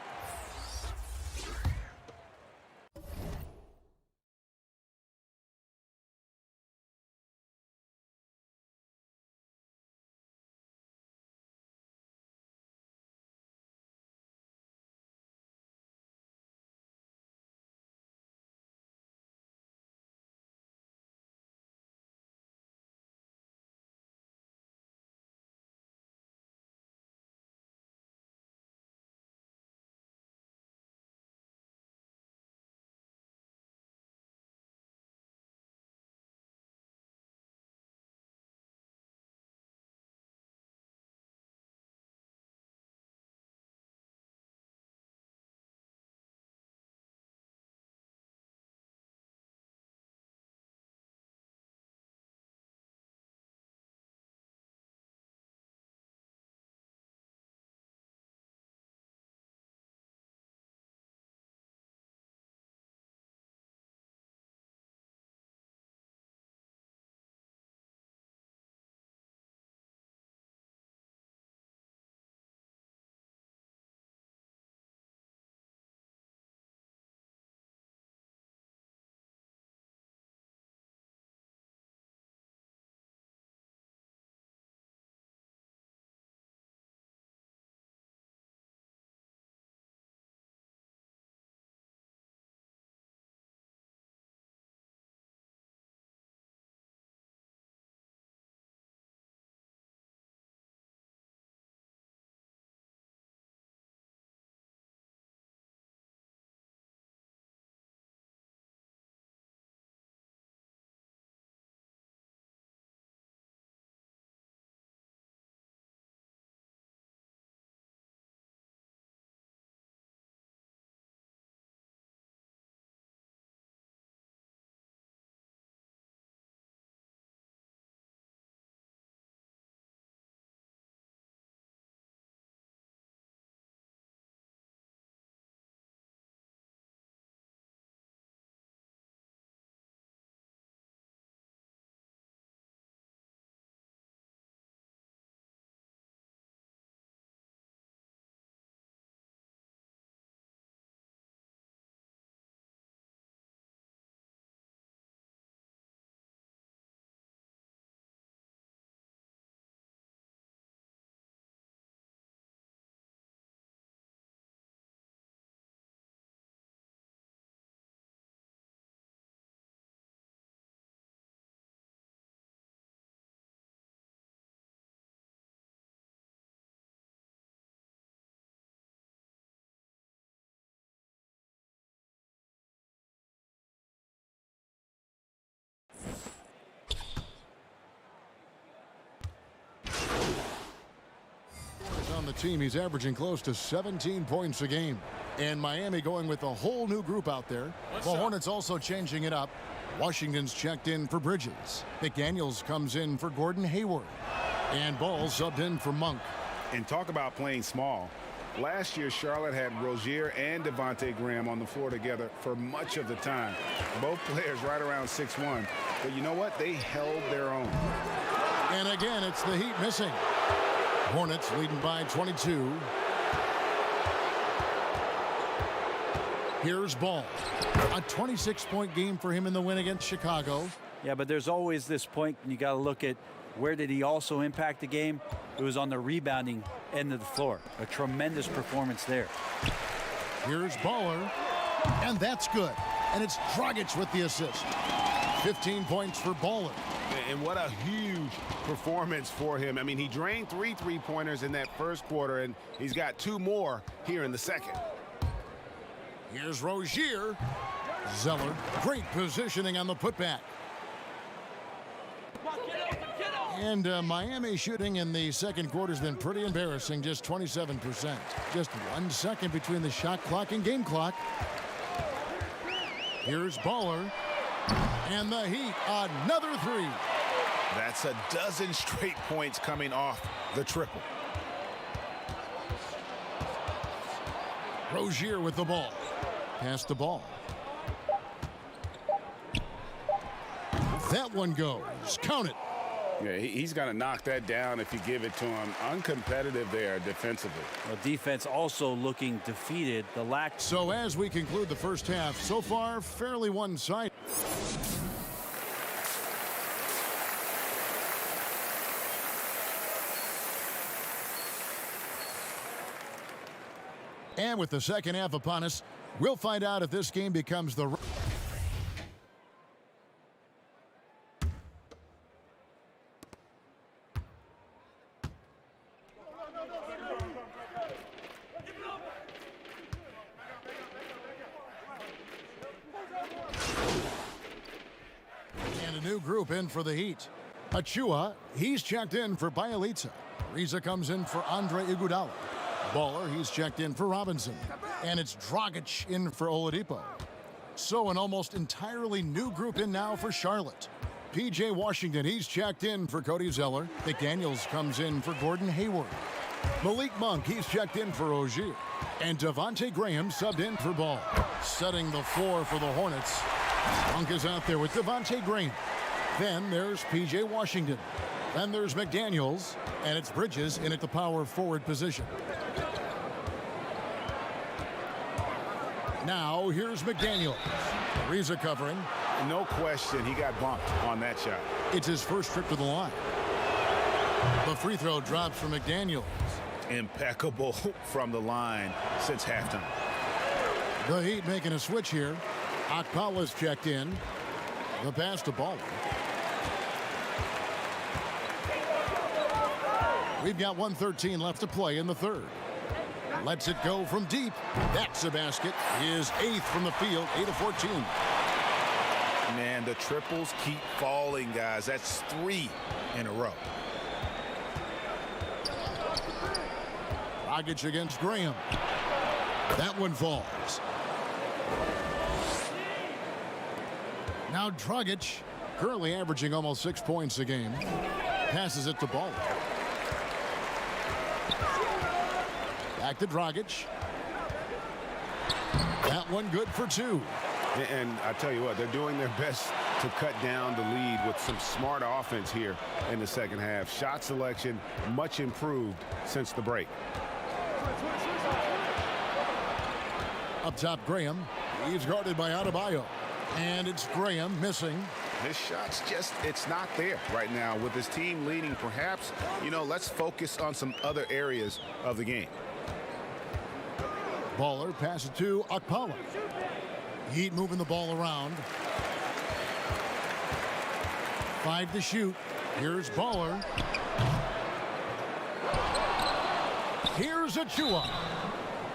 the team, he's averaging close to 17 points a game. And Miami going with a whole new group out there. The Hornets also changing it up. Washington's checked in for Bridges. McDaniels comes in for Gordon Hayward. And Ball subbed in for Monk. And talk about playing small. Last year, Charlotte had Rozier and Devontae Graham on the floor together for much of the time. Both players right around 6'1". But you know what? They held their own. And again, it's the Heat missing. Hornets leading by 22. Here's Ball. A 26-point game for him in the win against Chicago. Yeah, but there's always this point, and you got to look at where did he also impact the game? It was on the rebounding end of the floor. A tremendous performance there. Here's Baller, and that's good. And it's Dragic with the assist. 15 points for Baller. And what a huge performance for him. I mean, he drained 3 3-pointers in that first quarter, and he's got 2 more here in the second. Here's Rozier. Zeller, great positioning on the putback. And Miami shooting in the second quarter has been pretty embarrassing, just 27%. Just 1 second between the shot clock and game clock. Here's Baller. And the Heat, another 3. That's a dozen straight points coming off the triple. Rozier with the ball. Pass the ball. That one goes. Count it. Yeah, he's going to knock that down if you give it to him. Uncompetitive there defensively. Well, defense also looking defeated. The lack. So as we conclude the first half, so far fairly one-sided. And with the second half upon us, we'll find out if this game becomes the... And a new group in for the Heat. Achua, he's checked in for Bielitsa. Riza comes in for Andre Iguodala. Baller, he's checked in for Robinson. And it's Dragic in for Oladipo. So an almost entirely new group in now for Charlotte. P.J. Washington, he's checked in for Cody Zeller. McDaniels comes in for Gordon Hayward. Malik Monk, he's checked in for Rozier. And Devontae Graham subbed in for Ball. Setting the floor for the Hornets. Monk is out there with Devontae Graham. Then there's P.J. Washington. Then there's McDaniels. And it's Bridges in at the power forward position. Now, here's McDaniels. Ariza covering. No question, he got bumped on that shot. It's his first trip to the line. The free throw drops for McDaniels. Impeccable from the line since halftime. The Heat making a switch here. Okpala's checked in. The pass to Baller. We've got 1:13 left to play in the third. Lets it go from deep. That's a basket. His 8th from the field, 8 of 14. Man, the triples keep falling, guys. That's 3 in a row. Dragic against Graham. That one falls. Now Dragic, currently averaging almost 6 points a game, passes it to Baller. Back to Dragic. That one good for 2. And I tell you what, they're doing their best to cut down the lead with some smart offense here in the second half. Shot selection much improved since the break. Up top, Graham. He's guarded by Adebayo. And it's Graham missing. His shot's just, it's not there right now. With his team leading, perhaps, let's focus on some other areas of the game. Baller passes to Okpala. Heat moving the ball around. 5 to shoot. Here's Baller. Here's Achua.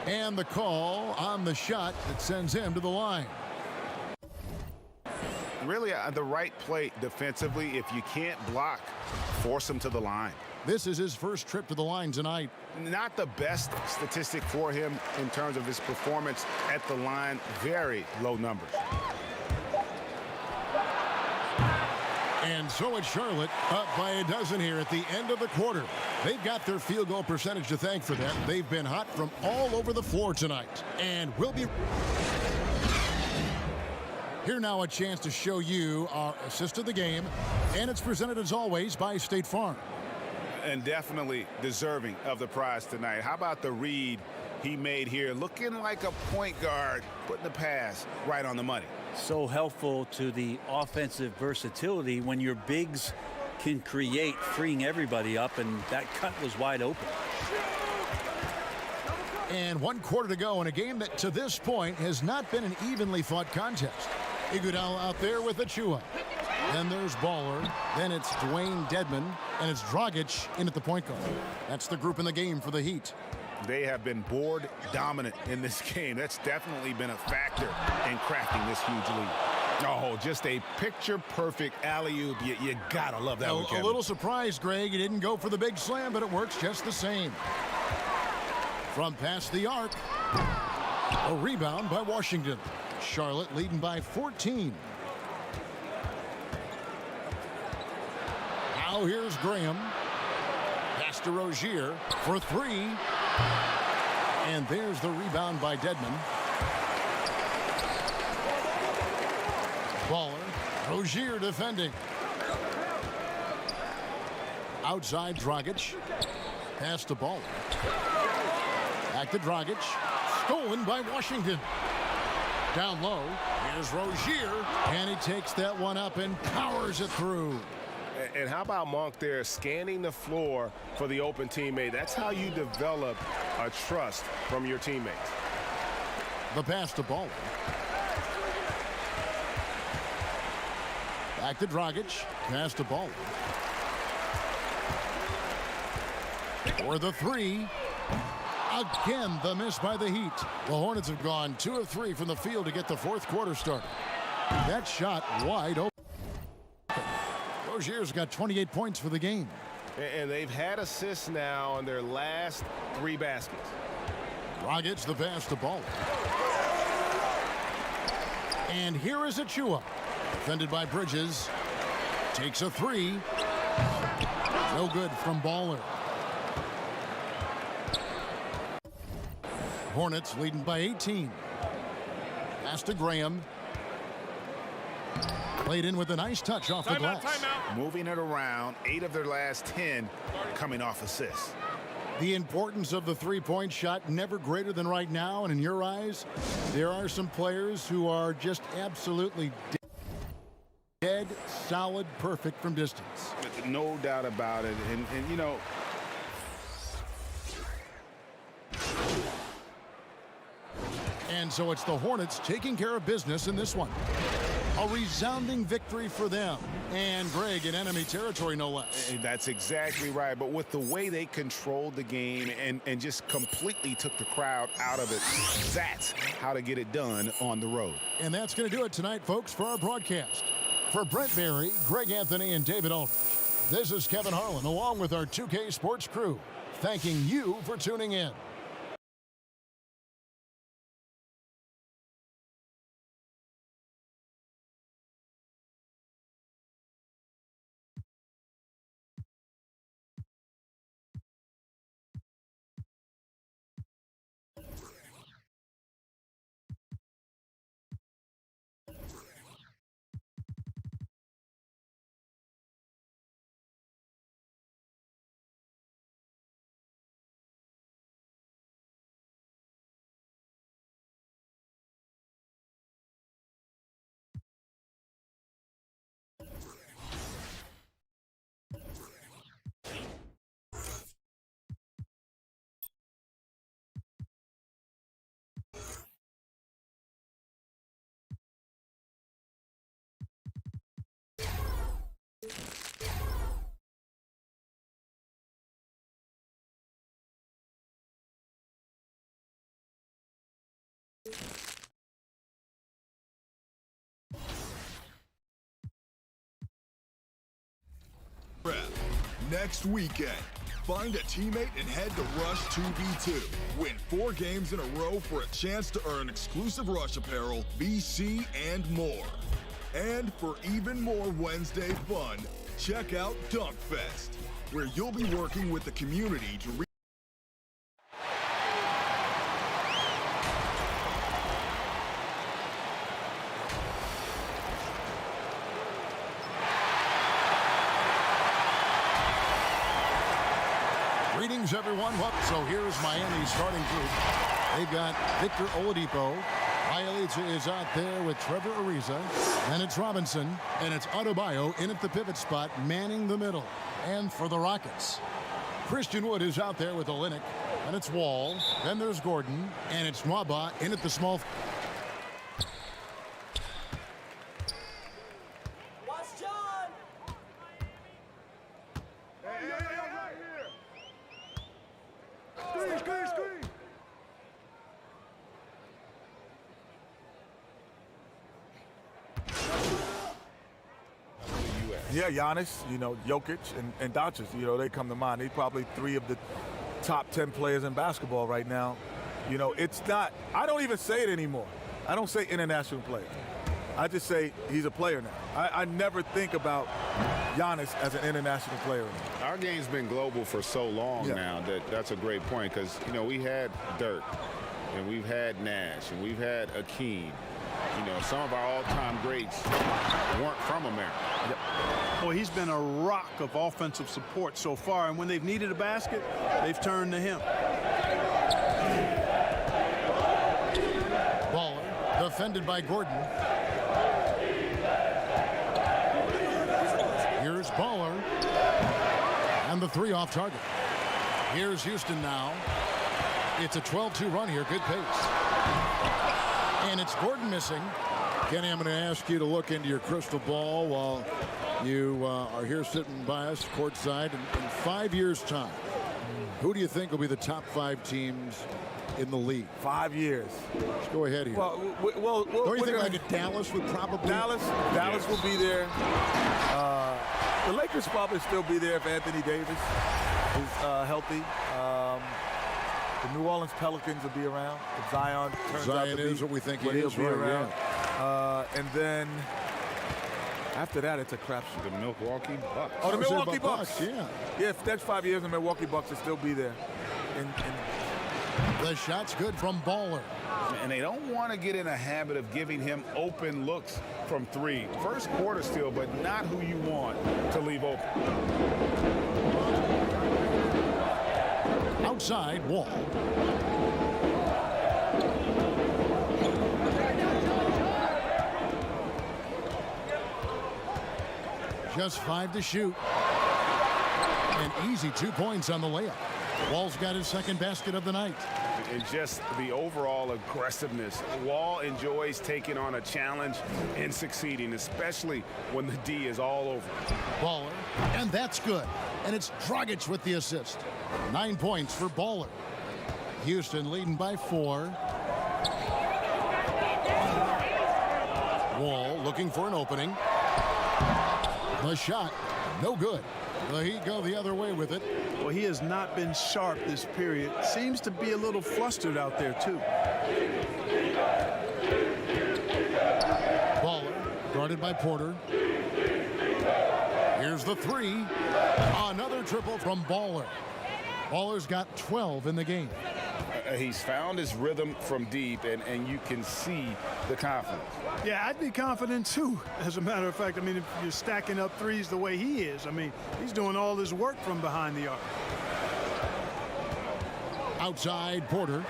And the call on the shot that sends him to the line. Really, the right play defensively. If you can't block, force him to the line. This is his first trip to the line tonight. Not the best statistic for him in terms of his performance at the line. Very low numbers. And so it's Charlotte up by a dozen here at the end of the quarter. They've got their field goal percentage to thank for that. They've been hot from all over the floor tonight. And we'll be here now, a chance to show you our assist of the game. And it's presented as always by State Farm. And definitely deserving of the prize tonight. How about the read he made here? Looking like a point guard, putting the pass right on the money. So helpful to the offensive versatility when your bigs can create, freeing everybody up, and that cut was wide open. And 1 quarter to go in a game that to this point has not been an evenly fought contest. Iguodala out there with Achua. Then there's Baller. Then it's Dwayne Dedman. And it's Dragic in at the point guard. That's the group in the game for the Heat. They have been board dominant in this game. That's definitely been a factor in crafting this huge lead. Oh, just a picture-perfect alley-oop. You gotta love that one, Kevin. A little surprised, Greg. He didn't go for the big slam, but it works just the same. From past the arc, a rebound by Washington. Charlotte leading by 14. Now here's Graham. Pass to Rozier for 3. And there's the rebound by Dedman. Baller. Rozier defending. Outside Dragic. Pass to Baller. Back to Dragic. Stolen by Washington. Down low. Here's Rozier. And he takes that one up and powers it through. And how about Monk there scanning the floor for the open teammate? That's how you develop a trust from your teammates. The pass to Baller. Back to Dragic. Pass to Baller. For the 3. Again, the miss by the Heat. The Hornets have gone 2 of 3 from the field to get the 4th quarter started. That shot wide open. Rozier's got 28 points for the game. And they've had assists now on their last 3 baskets. Dragic the pass to Baller. And here is Achua. Defended by Bridges. Takes a 3. No good from Baller. Hornets leading by 18. Pass to Graham. Played in with a nice touch off the glass. Moving it around, 8 of their last 10 coming off assists. The importance of the three-point shot never greater than right now, and in your eyes, there are some players who are just absolutely dead, solid, perfect from distance. No doubt about it. And you know, and so it's the Hornets taking care of business in this one. A resounding victory for them. And Greg, in enemy territory, no less. That's exactly right. But with the way they controlled the game and just completely took the crowd out of it, that's how to get it done on the road. And that's going to do it tonight, folks, for our broadcast. For Brent Barry, Greg Anthony, and David Aldridge, this is Kevin Harlan, along with our 2K Sports crew, thanking you for tuning in. Next weekend, Find a teammate and head to Rush 2v2. Win 4 games in a row for a chance to earn exclusive Rush apparel, VC, and more. And for even more Wednesday fun, check out Dunk Fest, where you'll be working with the community to Greetings, everyone. So here's Miami's starting group. They've got Victor Oladipo. Bielitsa is out there with Trevor Ariza. Then it's Robinson. And it's Adebayo in at the pivot spot, manning the middle. And for the Rockets, Christian Wood is out there with Olynyk. And it's Wall. Then there's Gordon. And it's Nwaba in at the small. Yeah, Giannis, Jokic and Doncic, they come to mind. They're probably 3 of the top 10 players in basketball right now. It's not, I don't even say it anymore. I don't say international player. I just say he's a player now. I never think about Giannis as an international player anymore. Our game's been global for so long now that's a great point because, we had Dirk and we've had Nash and we've had Akeem. Some of our all-time greats weren't from America. Yep. Well, he's been a rock of offensive support so far, and when they've needed a basket, they've turned to him. Baller, defended by Gordon. Here's Baller. And the 3 off target. Here's Houston now. It's a 12-2 run here. Good pace. And it's Gordon missing. Kenny, I'm going to ask you to look into your crystal ball while you are here sitting by us courtside. In 5 years' time, who do you think will be the top 5 teams in the league? 5 years. Let's go ahead here. Well, don't you think like a Dallas would probably? Dallas will be there. The Lakers probably still be there if Anthony Davis is healthy. The New Orleans Pelicans will be around. If Zion turns out to be is what we think he he'll is. be around. Yeah. And then after that, it's a crapshoot. The Milwaukee Bucks. Oh, the Milwaukee Bucks. Yeah. Yeah, if next 5 years, the Milwaukee Bucks will still be there. The shot's good from Baller. And they don't want to get in a habit of giving him open looks from 3. First quarter still, but not who you want to leave open. Outside, Wall. Just 5 to shoot. An easy 2 points on the layup. Wall's got his second basket of the night. And just the overall aggressiveness. Wall enjoys taking on a challenge and succeeding, especially when the D is all over. Baller, and that's good. And it's Dragic with the assist. 9 points for Baller. Houston leading by 4. Wall looking for an opening. The shot, no good. The Heat go the other way with it. Well, he has not been sharp this period. Seems to be a little flustered out there, too. Baller, guarded by Porter. Here's the 3. Another triple from Baller. Baller's got 12 in the game. He's found his rhythm from deep, and you can see the confidence. Yeah, I'd be confident, too. As a matter of fact, if you're stacking up threes the way he is, he's doing all his work from behind the arc. Outside, Porter.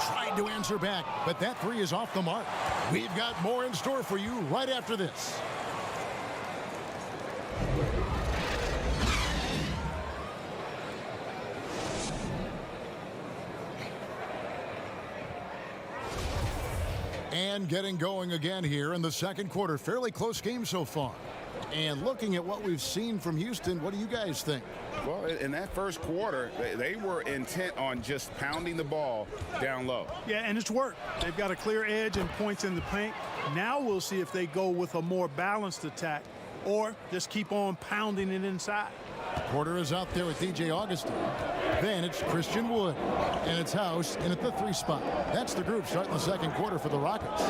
Tried to answer back, but that 3 is off the mark. We've got more in store for you right after this. And getting going again here in the second quarter. Fairly close game so far. And looking at what we've seen from Houston, what do you guys think? Well, in that first quarter, they were intent on just pounding the ball down low. Yeah, and it's worked. They've got a clear edge and points in the paint. Now we'll see if they go with a more balanced attack or just keep on pounding it inside. Porter is out there with DJ Augustin. Then it's Christian Wood. And it's House in at the 3 spot. That's the group starting the second quarter for the Rockets.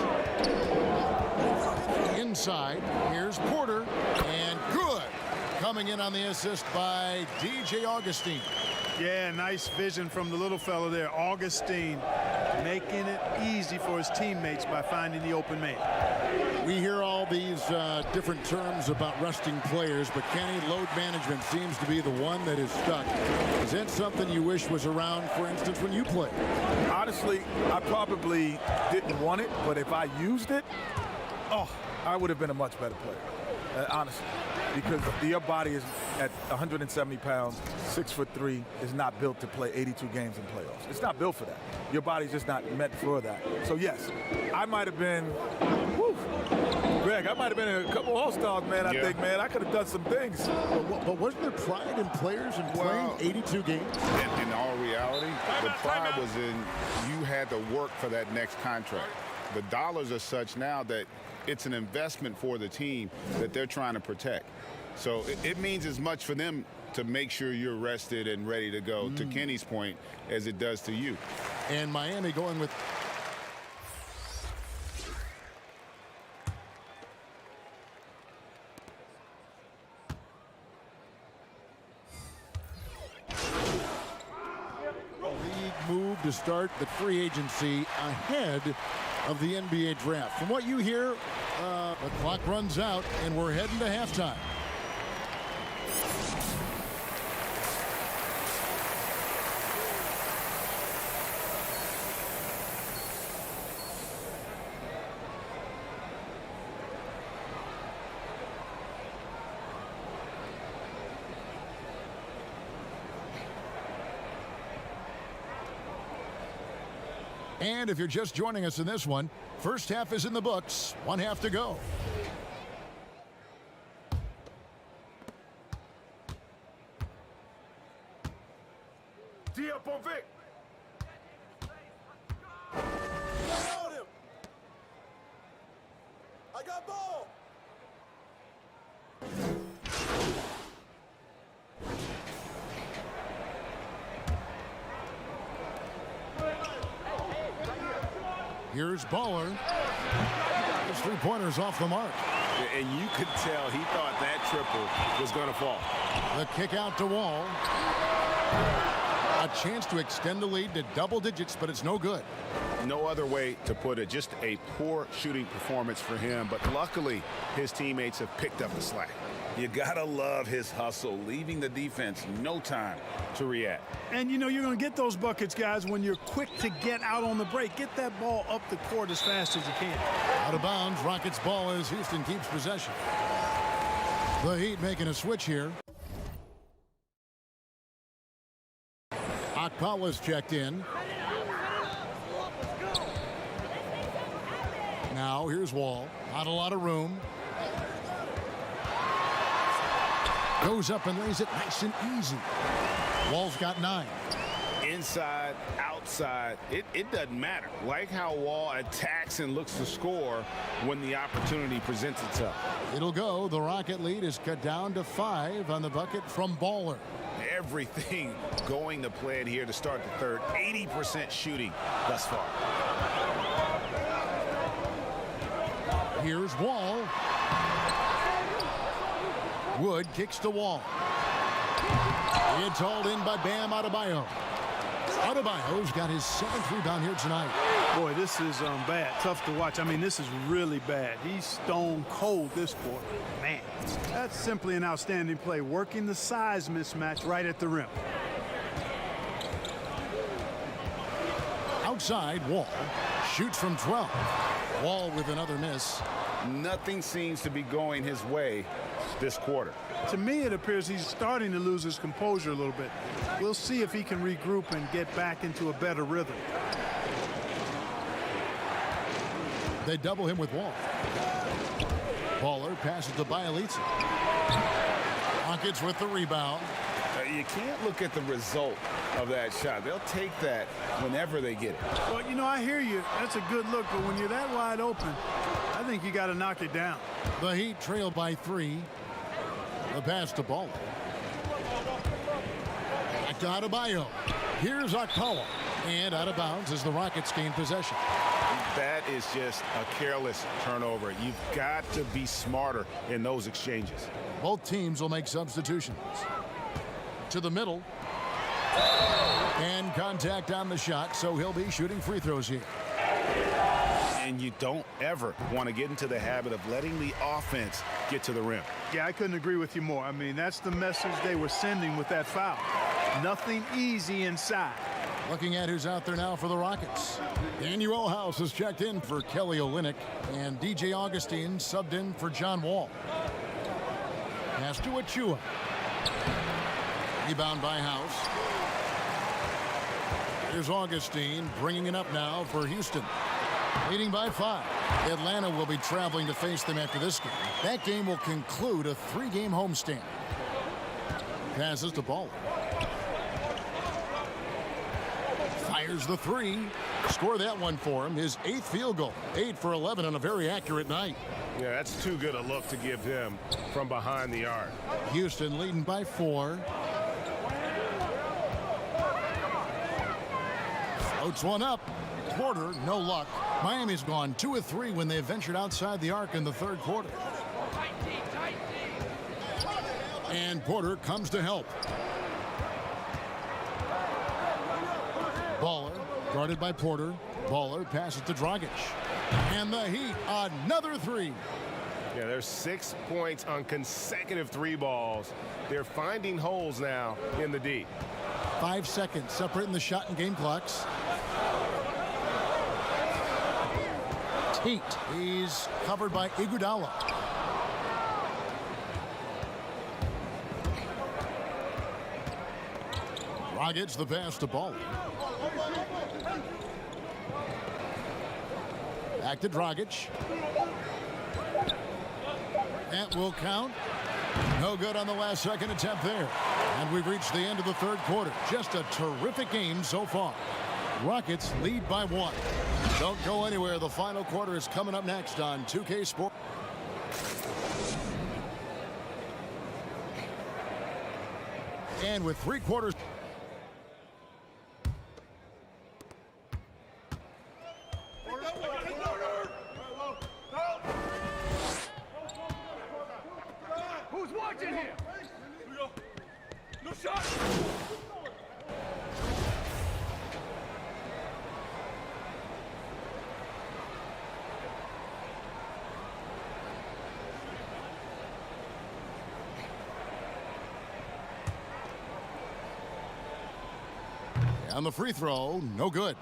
Inside, here's Porter. And good. Coming in on the assist by DJ Augustin. Yeah, nice vision from the little fella there, Augustine, making it easy for his teammates by finding the open man. We hear all these different terms about resting players, but Kenny, load management seems to be the one that is stuck. Is that something you wish was around, for instance, when you played? Honestly, I probably didn't want it, but if I used it, I would have been a much better player, honestly. Because your body is at 170 pounds, 6'3", is not built to play 82 games in playoffs. It's not built for that. Your body's just not meant for that. So yes, I might have been, Greg, I might have been in a couple All-Stars, man, I think, man. I could have done some things. But wasn't there pride in players in playing 82 games? In all reality, the pride was in you had to work for that next contract. The dollars are such now that it's an investment for the team that they're trying to protect. So it means as much for them to make sure you're rested and ready to go, to Kenny's point, as it does to you. And Miami going with league move to start the free agency ahead of the NBA draft. From what you hear, the clock runs out and we're heading to halftime. And if you're just joining us in this one, first half is in the books. 1 half to go. D up on Vic. I got ball. Here's Baller. His 3-pointers off the mark. And you could tell he thought that triple was going to fall. The kick out to Wall. A chance to extend the lead to double digits, but it's no good. No other way to put it. Just a poor shooting performance for him. But luckily, his teammates have picked up the slack. You gotta love his hustle, leaving the defense no time to react. And you know you're going to get those buckets, guys, when you're quick to get out on the break. Get that ball up the court as fast as you can. Out of bounds, Rockets ball as Houston keeps possession. The Heat making a switch here. Okpala's checked in. Now here's Wall. Not a lot of room. Goes up and lays it nice and easy. Wall's got 9. Inside, outside, it doesn't matter. Like how Wall attacks and looks to score when the opportunity presents itself. It'll go. The Rocket lead is cut down to 5 on the bucket from Baller. Everything going to plan here to start the third. 80% shooting thus far. Here's Wall. Wood kicks to Wall. It's hauled in by Bam Adebayo. Adebayo's got his 7th rebound here tonight. Boy, this is bad. Tough to watch. I mean, this is really bad. He's stone cold this quarter. Man, that's simply an outstanding play. Working the size mismatch right at the rim. Outside, Wall shoots from 12. Wall with another miss. Nothing seems to be going his way this quarter. To me, it appears he's starting to lose his composure a little bit. We'll see if he can regroup and get back into a better rhythm. They double him with Wall. Baller passes to Bielitsa. Rockets with the rebound. You can't look at the result of that shot. They'll take that whenever they get it. Well, you know, I hear you. That's a good look, but when you're that wide open, I think you got to knock it down. The Heat trail by 3. The pass to Baller. Back to Adebayo. Here's Okpala. And out of bounds as the Rockets gain possession. That is just a careless turnover. You've got to be smarter in those exchanges. Both teams will make substitutions. To the middle. And contact on the shot, so he'll be shooting free throws here. And you don't ever want to get into the habit of letting the offense get to the rim. Yeah, I couldn't agree with you more. I mean, that's the message they were sending with that foul. Nothing easy inside. Looking at who's out there now for the Rockets. Daniel House has checked in for Kelly Olynyk, and DJ Augustine subbed in for John Wall. Pass to Achua. Rebound by House. Here's Augustine bringing it up now for Houston. Leading by 5. Atlanta will be traveling to face them after this game. That game will conclude a 3-game homestand. Passes to Ball. Fires the 3. Score that one for him. His 8th field goal. 8 for 11 on a very accurate night. Yeah, that's too good a look to give him from behind the arc. Houston leading by 4. Floats one up. Porter, no luck. Miami's gone 2 of 3 when they ventured outside the arc in the third quarter. And Porter comes to help. Baller, guarded by Porter. Baller passes to Dragic. And the Heat, another 3. Yeah, there's 6 points on consecutive 3 balls. They're finding holes now in the D. 5 seconds separating the shot and game clocks. Tate, he's covered by Iguodala. Dragic the pass to Ball. Back to Dragic. That will count. No good on the last second attempt there. And we've reached the end of the third quarter. Just a terrific game so far. Rockets lead by 1. Don't go anywhere. The final quarter is coming up next on 2K Sports. And with 3 quarters. Who's watching here? No shot. On the free throw, no good.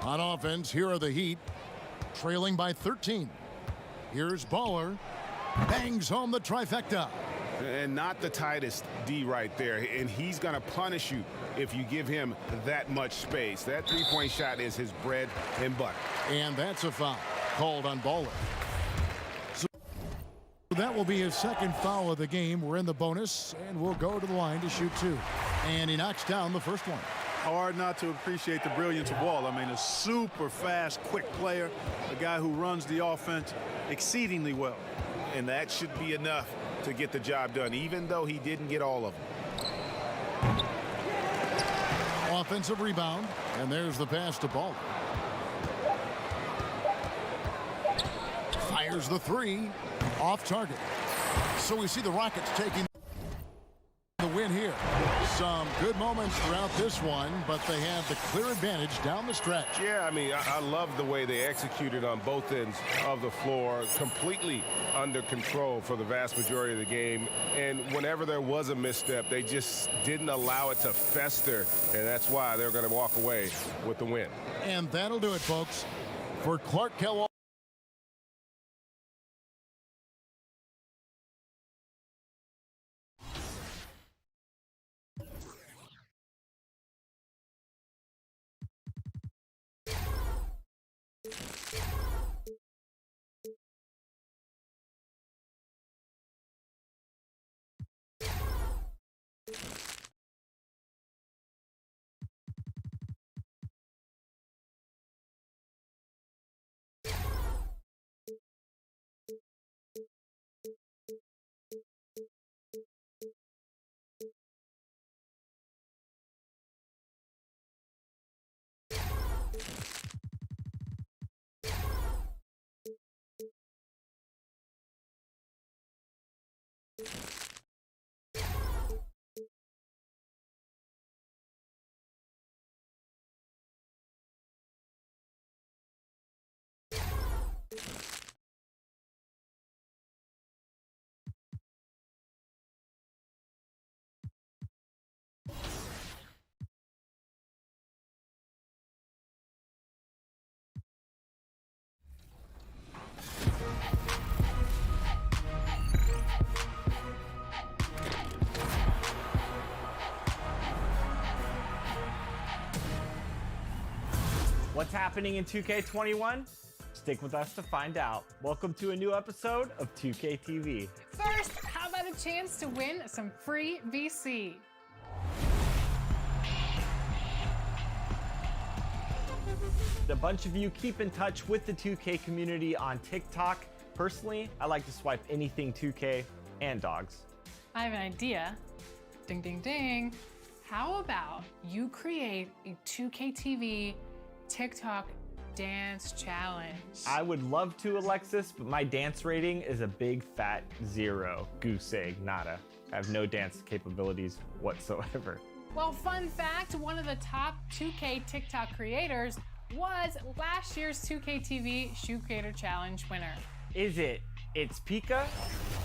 On offense, here are the Heat, trailing by 13. Here's Baller, bangs home the trifecta. And not the tightest D right there. And he's going to punish you if you give him that much space. That 3-point shot is his bread and butter. And that's a foul called on Baller. So that will be his 2nd foul of the game. We're in the bonus, and we'll go to the line to shoot 2. And he knocks down the first one. Hard not to appreciate the brilliance of Wall. I mean, a super fast, quick player, a guy who runs the offense exceedingly well. And that should be enough to get the job done, even though he didn't get all of them. Offensive rebound, and there's the pass to Ball. Fires the 3, off target. So we see the Rockets taking the win here. Some good moments throughout this one, but they have the clear advantage down the stretch. Yeah, I mean, I love the way they executed on both ends of the floor, completely under control for the vast majority of the game. And whenever there was a misstep, they just didn't allow it to fester, and that's why they're going to walk away with the win. And that'll do it, folks. For Clark Kellogg. What's happening in 2K21? Stick with us to find out. Welcome to a new episode of 2K TV. First, how about a chance to win some free VC? A bunch of you keep in touch with the 2K community on TikTok. Personally, I like to swipe anything 2K and dogs. I have an idea. Ding, ding, ding. How about you create a 2K TV TikTok dance challenge? I would love to, Alexis, but my dance rating is a big fat 0. Goose egg, nada. I have no dance capabilities whatsoever. Well, fun fact, one of the top 2K TikTok creators was last year's 2K TV Shoe Creator Challenge winner. Is it It's Pika,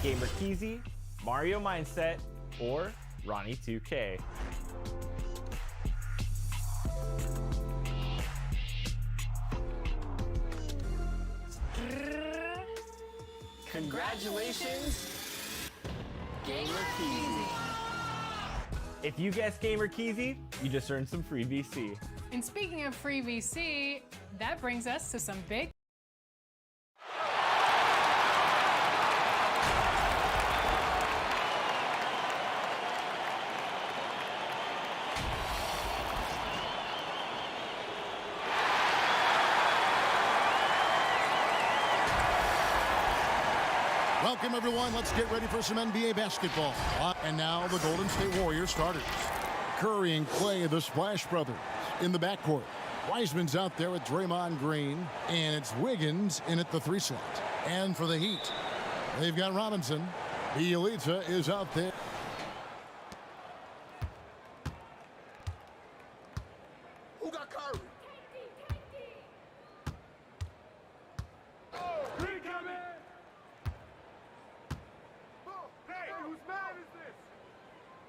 Gamer Keezy, Mario Mindset, or Ronnie 2K? Congratulations, Gamer Keezy. If you guess Gamer Keezy, you just earned some free VC. And speaking of free VC, that brings us to some big Welcome, everyone. Let's get ready for some NBA basketball. And now the Golden State Warriors starters. Curry and Clay, the Splash Brothers, in the backcourt. Wiseman's out there with Draymond Green, and it's Wiggins in at the 3 slot. And for the Heat, they've got Robinson. Bielitsa is out there. Who got Curry?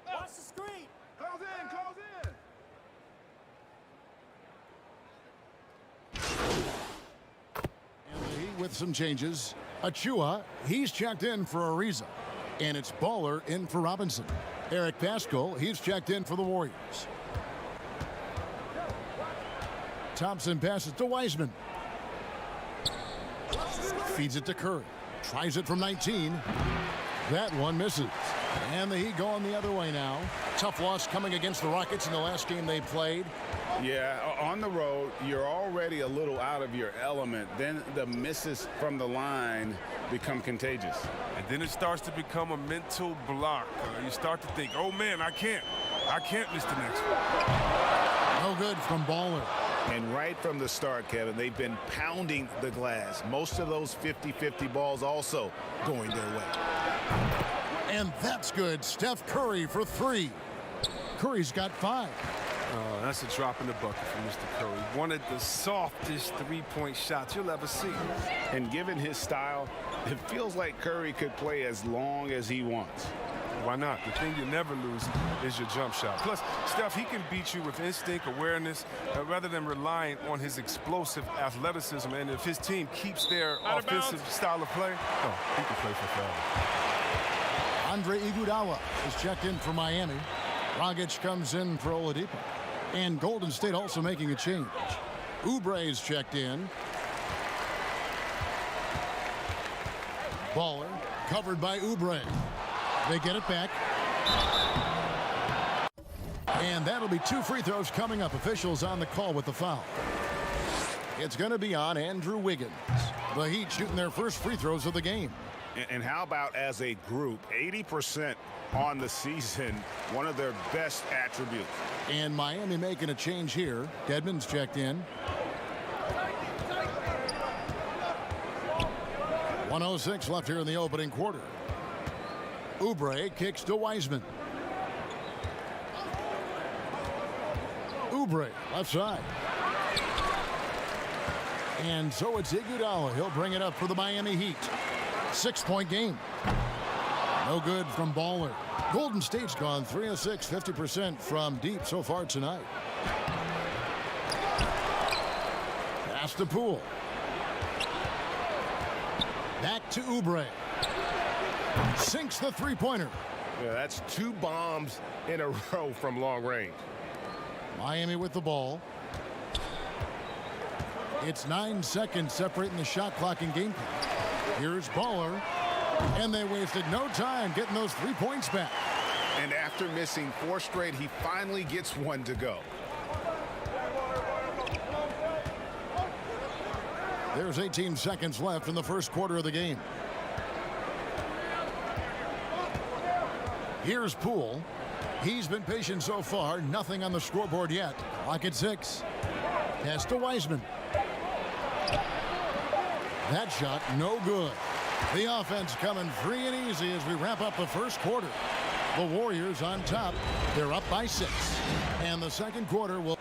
Watch the screen. Close in, close in. And the Heat with some changes. Achua, he's checked in for Ariza. And it's Baller in for Robinson. Eric Paschall, he's checked in for the Warriors. Thompson passes to Wiseman. Feeds it to Curry. Tries it from 19. That one misses. And the Heat going the other way now. Tough loss coming against the Rockets in the last game they played. Yeah, on the road, you're already a little out of your element. Then the misses from the line become contagious. And then it starts to become a mental block. You start to think, oh man, I can't miss the next one. No good from Baller. And right from the start, Kevin, they've been pounding the glass. Most of those 50-50 balls also going their way. And that's good. Steph Curry for 3. Curry's got 5. That's a drop in the bucket for Mr. Curry. One of the softest three-point shots you'll ever see. And given his style, it feels like Curry could play as long as he wants. Why not? The thing you never lose is your jump shot. Plus, Steph, he can beat you with instinct, awareness, rather than relying on his explosive athleticism. And if his team keeps their offensive style of play, he can play for forever. Andre Iguodala is checked in for Miami. Dragic comes in for Oladipo. And Golden State also making a change. Oubre is checked in. Baller covered by Oubre. They get it back. And that'll be 2 free throws coming up. Officials on the call with the foul. It's going to be on Andrew Wiggins. The Heat shooting their first free throws of the game. And how about as a group, 80% on the season, one of their best attributes. And Miami making a change here. Dedmon's checked in. 1:06 left here in the opening quarter. Oubre kicks to Wiseman. Oubre left side. And so it's Iguodala. He'll bring it up for the Miami Heat. 6-point game. No good from Baller. Golden State's gone 3 of 6, 50% from deep so far tonight. Pass to Poole. Back to Oubre. Sinks the three-pointer. Yeah, that's 2 bombs in a row from long range. Miami with the ball. It's 9 seconds separating the shot clock and game clock. Here's Baller. And they wasted no time getting those 3 points back. And after missing 4 straight, he finally gets 1 to go. There's 18 seconds left in the first quarter of the game. Here's Poole. He's been patient so far. Nothing on the scoreboard yet. Clock at 6. Pass to Wiseman. That shot no good. The offense coming free and easy as we wrap up the first quarter. The Warriors on top. They're up by 6. And the second quarter will...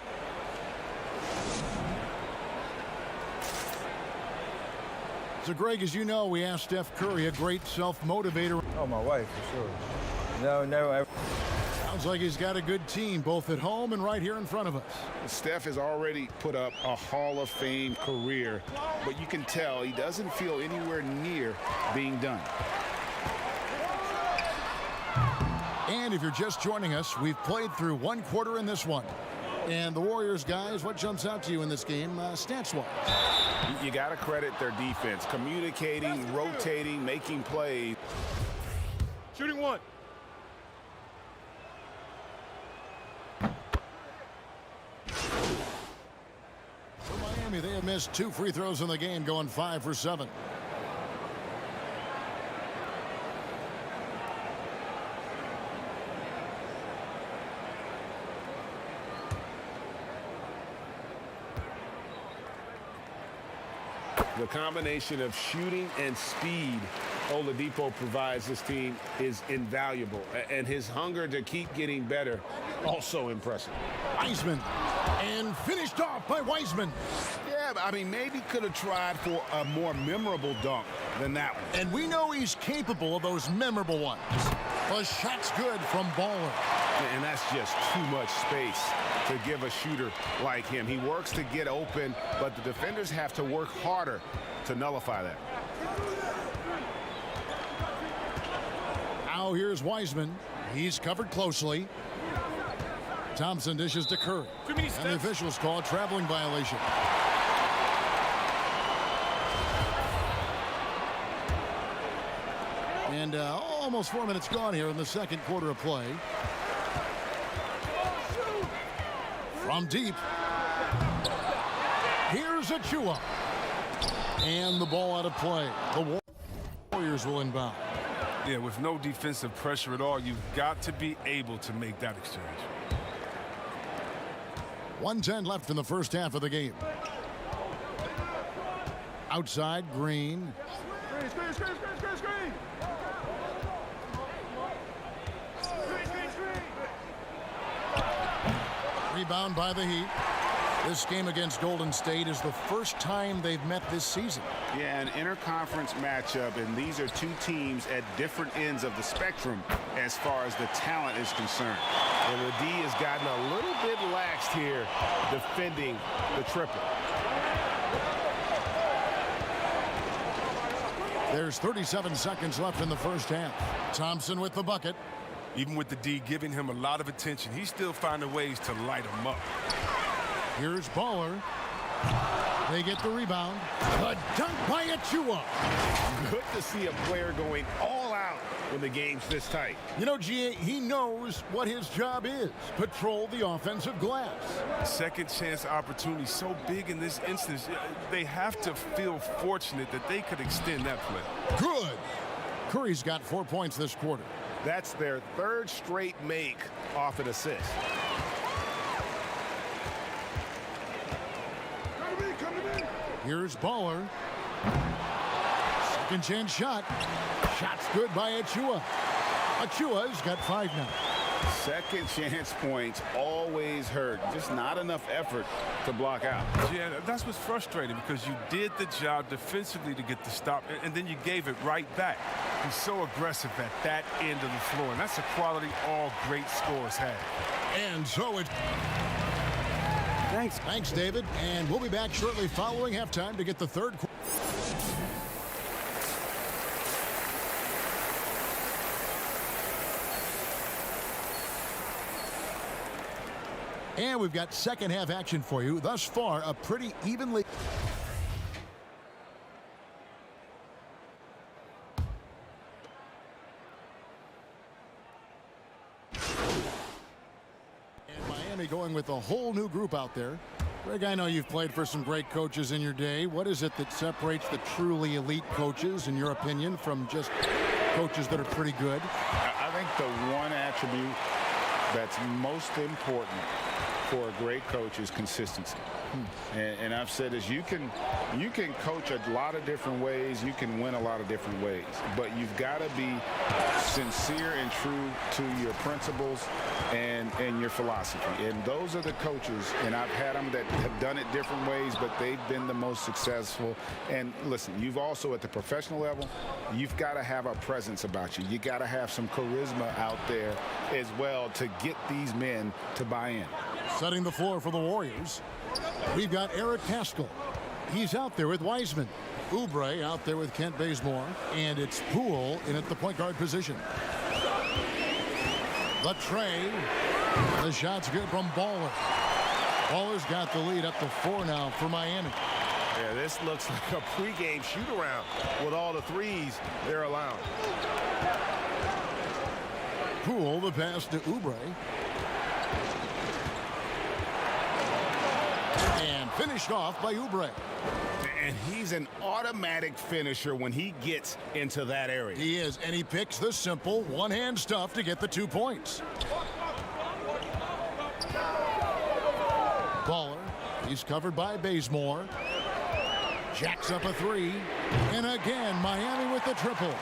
So, Greg, as you know, we asked Steph Curry, a great self-motivator. Oh, my wife, for sure. No. Sounds like he's got a good team, both at home and right here in front of us. Steph has already put up a Hall of Fame career, but you can tell he doesn't feel anywhere near being done. And if you're just joining us, we've played through 1 quarter in this one. And the Warriors, guys, what jumps out to you in this game, stats-wise? You got to credit their defense, communicating, rotating, making plays. Shooting 1. For Miami, they have missed 2 free throws in the game, going 5 for 7. The combination of shooting and speed Oladipo provides this team is invaluable. And his hunger to keep getting better, also impressive. Wiseman. And finished off by Wiseman. Yeah, I mean, maybe could have tried for a more memorable dunk than that one. And we know he's capable of those memorable ones. The shot's good from Baller. And that's just too much space to give a shooter like him. He works to get open, but the defenders have to work harder to nullify that. Now here's Wiseman. He's covered closely. Thompson dishes to Curry. And the officials call a traveling violation. And almost 4 minutes gone here in the second quarter of play. From deep. Here's Achua. And the ball out of play. The Warriors will inbound. Yeah, with no defensive pressure at all, you've got to be able to make that exchange. 1:10 left in the first half of the game. Outside, Green. Screen. Rebound by the Heat. This game against Golden State is the first time they've met this season. Yeah, an interconference matchup, and these are 2 teams at different ends of the spectrum as far as the talent is concerned. And the D has gotten a little bit laxed here defending the triple. There's 37 seconds left in the first half. Thompson with the bucket. Even with the D giving him a lot of attention, he's still finding ways to light him up. Here's Baller. They get the rebound. A dunk by Achua. Good to see a player going all out when the game's this tight. You know, G.A., he knows what his job is. Patrol the offensive glass. Second chance opportunity so big in this instance. They have to feel fortunate that they could extend that play. Good. Curry's got 4 points this quarter. That's their 3rd straight make off an assist. Here's Baller. Second chance shot. Shot's good by Achua. Achua's got 5 now. Second chance points always hurt. Just not enough effort to block out. Yeah, that's what's frustrating because you did the job defensively to get the stop, and then you gave it right back. He's so aggressive at that end of the floor, and that's a quality all great scorers have. And so it. Thanks. Thanks, David. And we'll be back shortly following halftime to get the third quarter. And we've got second half action for you. Thus far, a pretty evenly. And Miami going with a whole new group out there. Greg, I know you've played for some great coaches in your day. What is it that separates the truly elite coaches, in your opinion, from just coaches that are pretty good? I think the one attribute that's most important for a great coach is consistency. And I've said this, you can coach a lot of different ways, you can win a lot of different ways, but you've got to be sincere and true to your principles and your philosophy. And those are the coaches, and I've had them that have done it different ways, but they've been the most successful. And listen, you've also, at the professional level, you've got to have a presence about you. You got to have some charisma out there as well to get these men to buy in. Setting the floor for the Warriors, we've got Eric Paschall. He's out there with Wiseman. Oubre out there with Kent Bazemore. And it's Poole in at the point guard position. The tray. The shot's good from Baller. Baller's got the lead up to 4 now for Miami. Yeah, this looks like a pregame shoot-around with all the threes they're allowing. Poole, the pass to Oubre. And finished off by Oubre. And he's an automatic finisher when he gets into that area. He is, and he picks the simple one-hand stuff to get the 2 points. Baller, he's covered by Bazemore. Jacks up a 3. And again, Miami with the triple.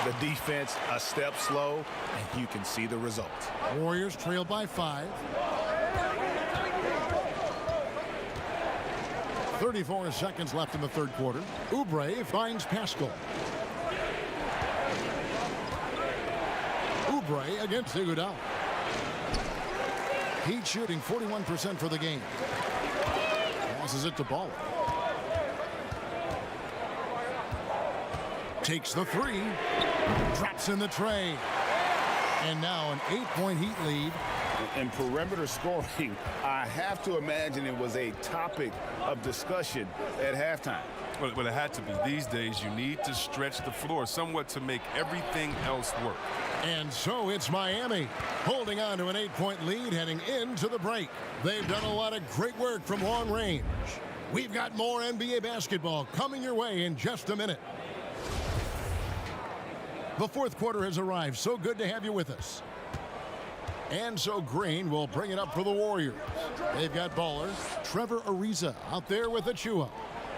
The defense a step slow, and you can see the result. Warriors trail by 5. 34 seconds left in the third quarter. Oubre finds Paschall. Oubre against Iguodala. Heat shooting 41% for the game. Passes it to Baller. Takes the 3. Drops in the tray. And now an 8-point Heat lead. And perimeter scoring, I have to imagine it was a topic of discussion at halftime. Well, it had to be. These days, you need to stretch the floor somewhat to make everything else work. And so it's Miami holding on to an 8-point lead heading into the break. They've done a lot of great work from long range. We've got more NBA basketball coming your way in just a minute. The fourth quarter has arrived. So good to have you with us. And so Green will bring it up for the Warriors. They've got Baller, Trevor Ariza out there with Achua.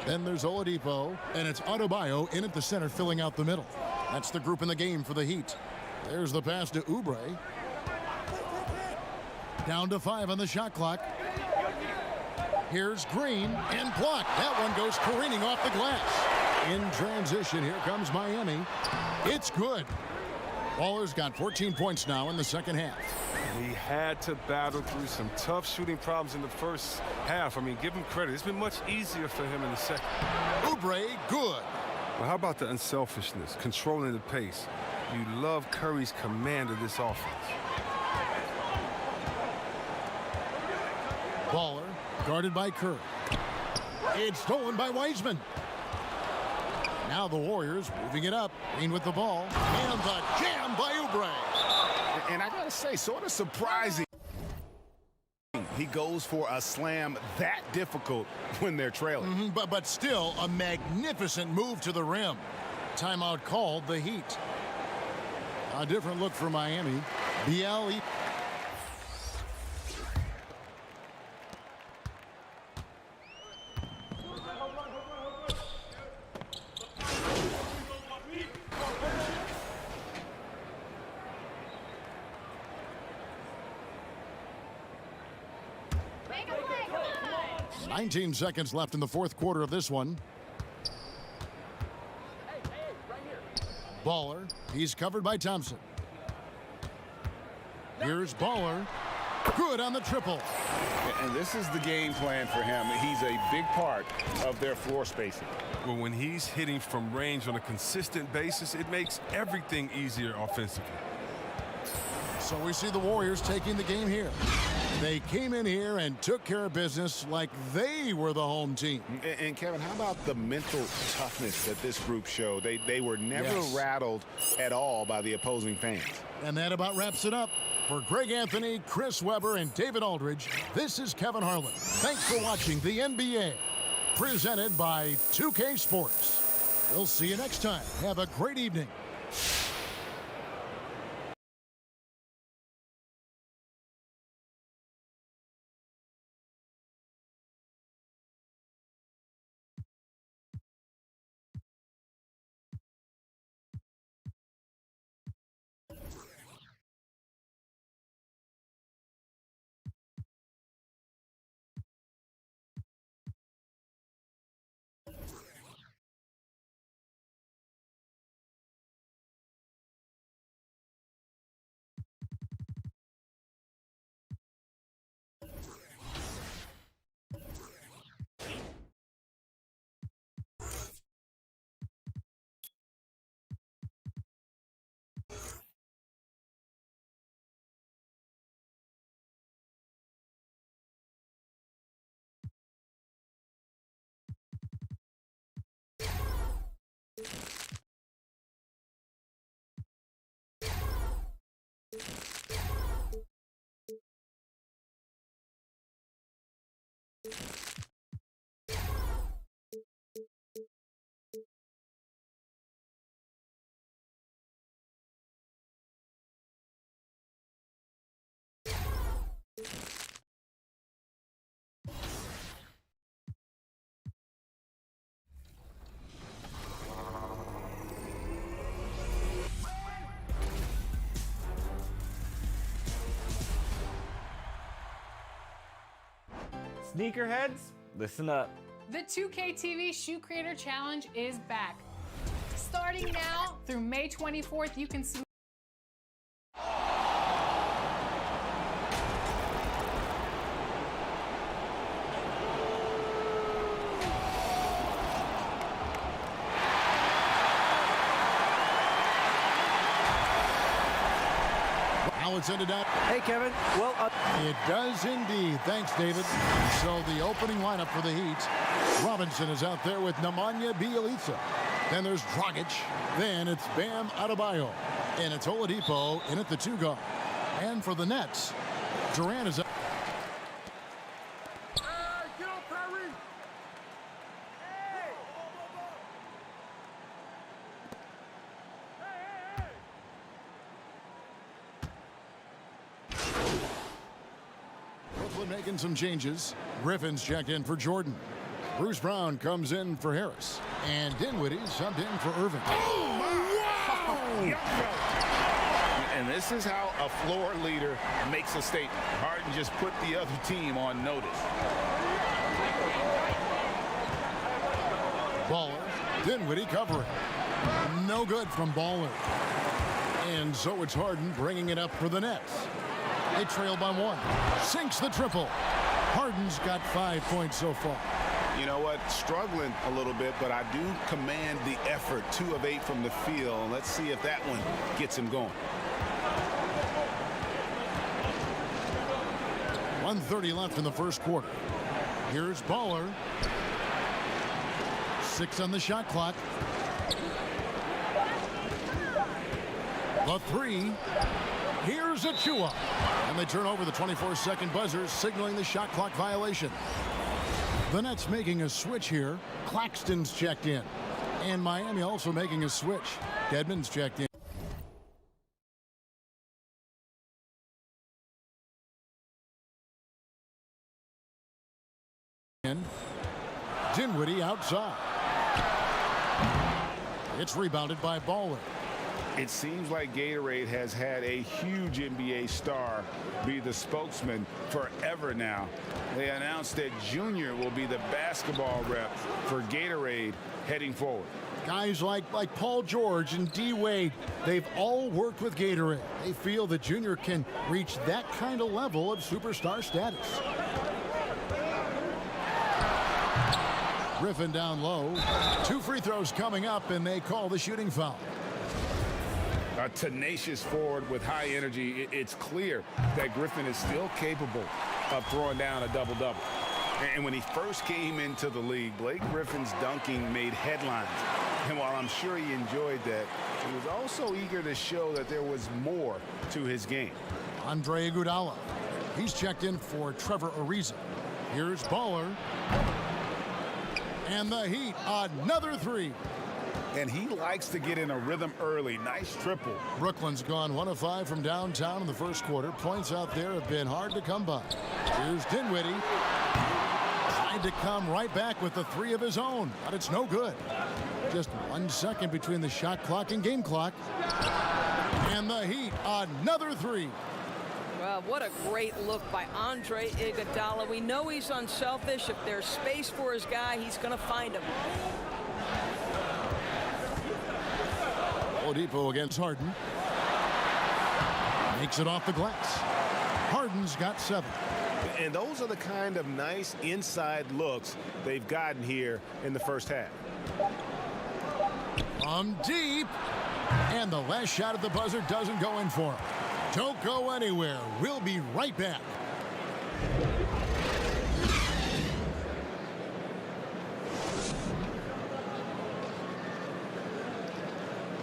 Then there's Oladipo, and it's Adebayo in at the center filling out the middle. That's the group in the game for the Heat. There's the pass to Oubre. Down to 5 on the shot clock. Here's Green and blocked. That one goes careening off the glass. In transition, here comes Miami. It's good. Baller's got 14 points now in the second half. He had to battle through some tough shooting problems in the first half. I mean, give him credit. It's been much easier for him in the second. Oubre, good. Well, how about the unselfishness, controlling the pace? You love Curry's command of this offense. Baller, guarded by Curry. It's stolen by Wiseman. Now the Warriors moving it up. Green with the ball. And the jam by Oubre. And I got to say, sort of surprising. He goes for a slam that difficult when they're trailing. But still a magnificent move to the rim. Timeout called, the Heat. A different look for Miami. Biel. 19 seconds left in the fourth quarter of this one. Baller. He's covered by Thompson. Here's Baller. Good on the triple. And this is the game plan for him. He's a big part of their floor spacing. Well, when he's hitting from range on a consistent basis, it makes everything easier offensively. So we see the Warriors taking the game here. They came in here and took care of business like they were the home team. And Kevin, how about the mental toughness that this group showed? They were never rattled at all by the opposing fans. And that about wraps it up. For Greg Anthony, Chris Webber, and David Aldridge, this is Kevin Harlan. Thanks for watching the NBA, presented by 2K Sports. We'll see you next time. Have a great evening. Sneakerheads, listen up. The 2K TV Shoe Creator Challenge is back. Starting now through May 24th, you can see It's ended up. Hey, Kevin. Well, it does indeed. Thanks, David. So the opening lineup for the Heat. Robinson is out there with Nemanja Bjelica. Then there's Dragic. Then it's Bam Adebayo. And it's Oladipo in at the 2 guard. And for the Nets, Durant is up. Making some changes. Griffin's checked in for Jordan. Bruce Brown comes in for Harris. And Dinwiddie subbed in for Irving. And this is how a floor leader makes a statement. Harden just put the other team on notice. Baller. Dinwiddie covering. No good from Baller. And so it's Harden bringing it up for the Nets. They trail by 1. Sinks the triple. Harden's got 5 points so far. You know what? Struggling a little bit, but I do command the effort. 2 of 8 from the field. Let's see if that one gets him going. 1:30 left in the first quarter. Here's Baller. 6 on the shot clock. The 3. Here's Achua. And they turn over the 24-second buzzer, signaling the shot clock violation. The Nets making a switch here. Claxton's checked in. And Miami also making a switch. Dedmon's checked in. Dinwiddie outside. It's rebounded by Baller. It seems like Gatorade has had a huge NBA star be the spokesman forever now. They announced that Junior will be the basketball rep for Gatorade heading forward. Guys like Paul George and D. Wade, they've all worked with Gatorade. They feel that Junior can reach that kind of level of superstar status. Griffin down low. 2 free throws coming up, and they call the shooting foul. A tenacious forward with high energy. It's clear that Griffin is still capable of throwing down a double-double. And when he first came into the league, Blake Griffin's dunking made headlines. And while I'm sure he enjoyed that, he was also eager to show that there was more to his game. Andre Iguodala. He's checked in for Trevor Ariza. Here's Baller. And the Heat, another 3. And he likes to get in a rhythm early. Nice triple. Brooklyn's gone 1 of 5 from downtown in the first quarter. Points out there have been hard to come by. Here's Dinwiddie. Tried to come right back with the 3 of his own, but it's no good. Just 1 second between the shot clock and game clock. And the Heat, another 3. Well, what a great look by Andre Iguodala. We know he's unselfish. If there's space for his guy, he's going to find him. Oladipo against Harden. Makes it off the glass. Harden's got 7. And those are the kind of nice inside looks they've gotten here in the first half. From deep. And the last shot at the buzzer doesn't go in for him. Don't go anywhere. We'll be right back.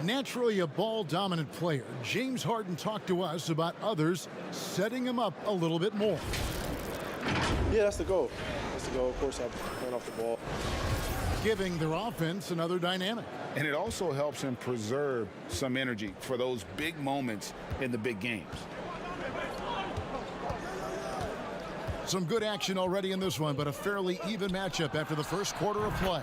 Naturally a ball-dominant player, James Harden talked to us about others setting him up a little bit more. Yeah, that's the goal. That's the goal. Of course, I'm playing off the ball. Giving their offense another dynamic. And it also helps him preserve some energy for those big moments in the big games. Some good action already in this one, but a fairly even matchup after the first quarter of play.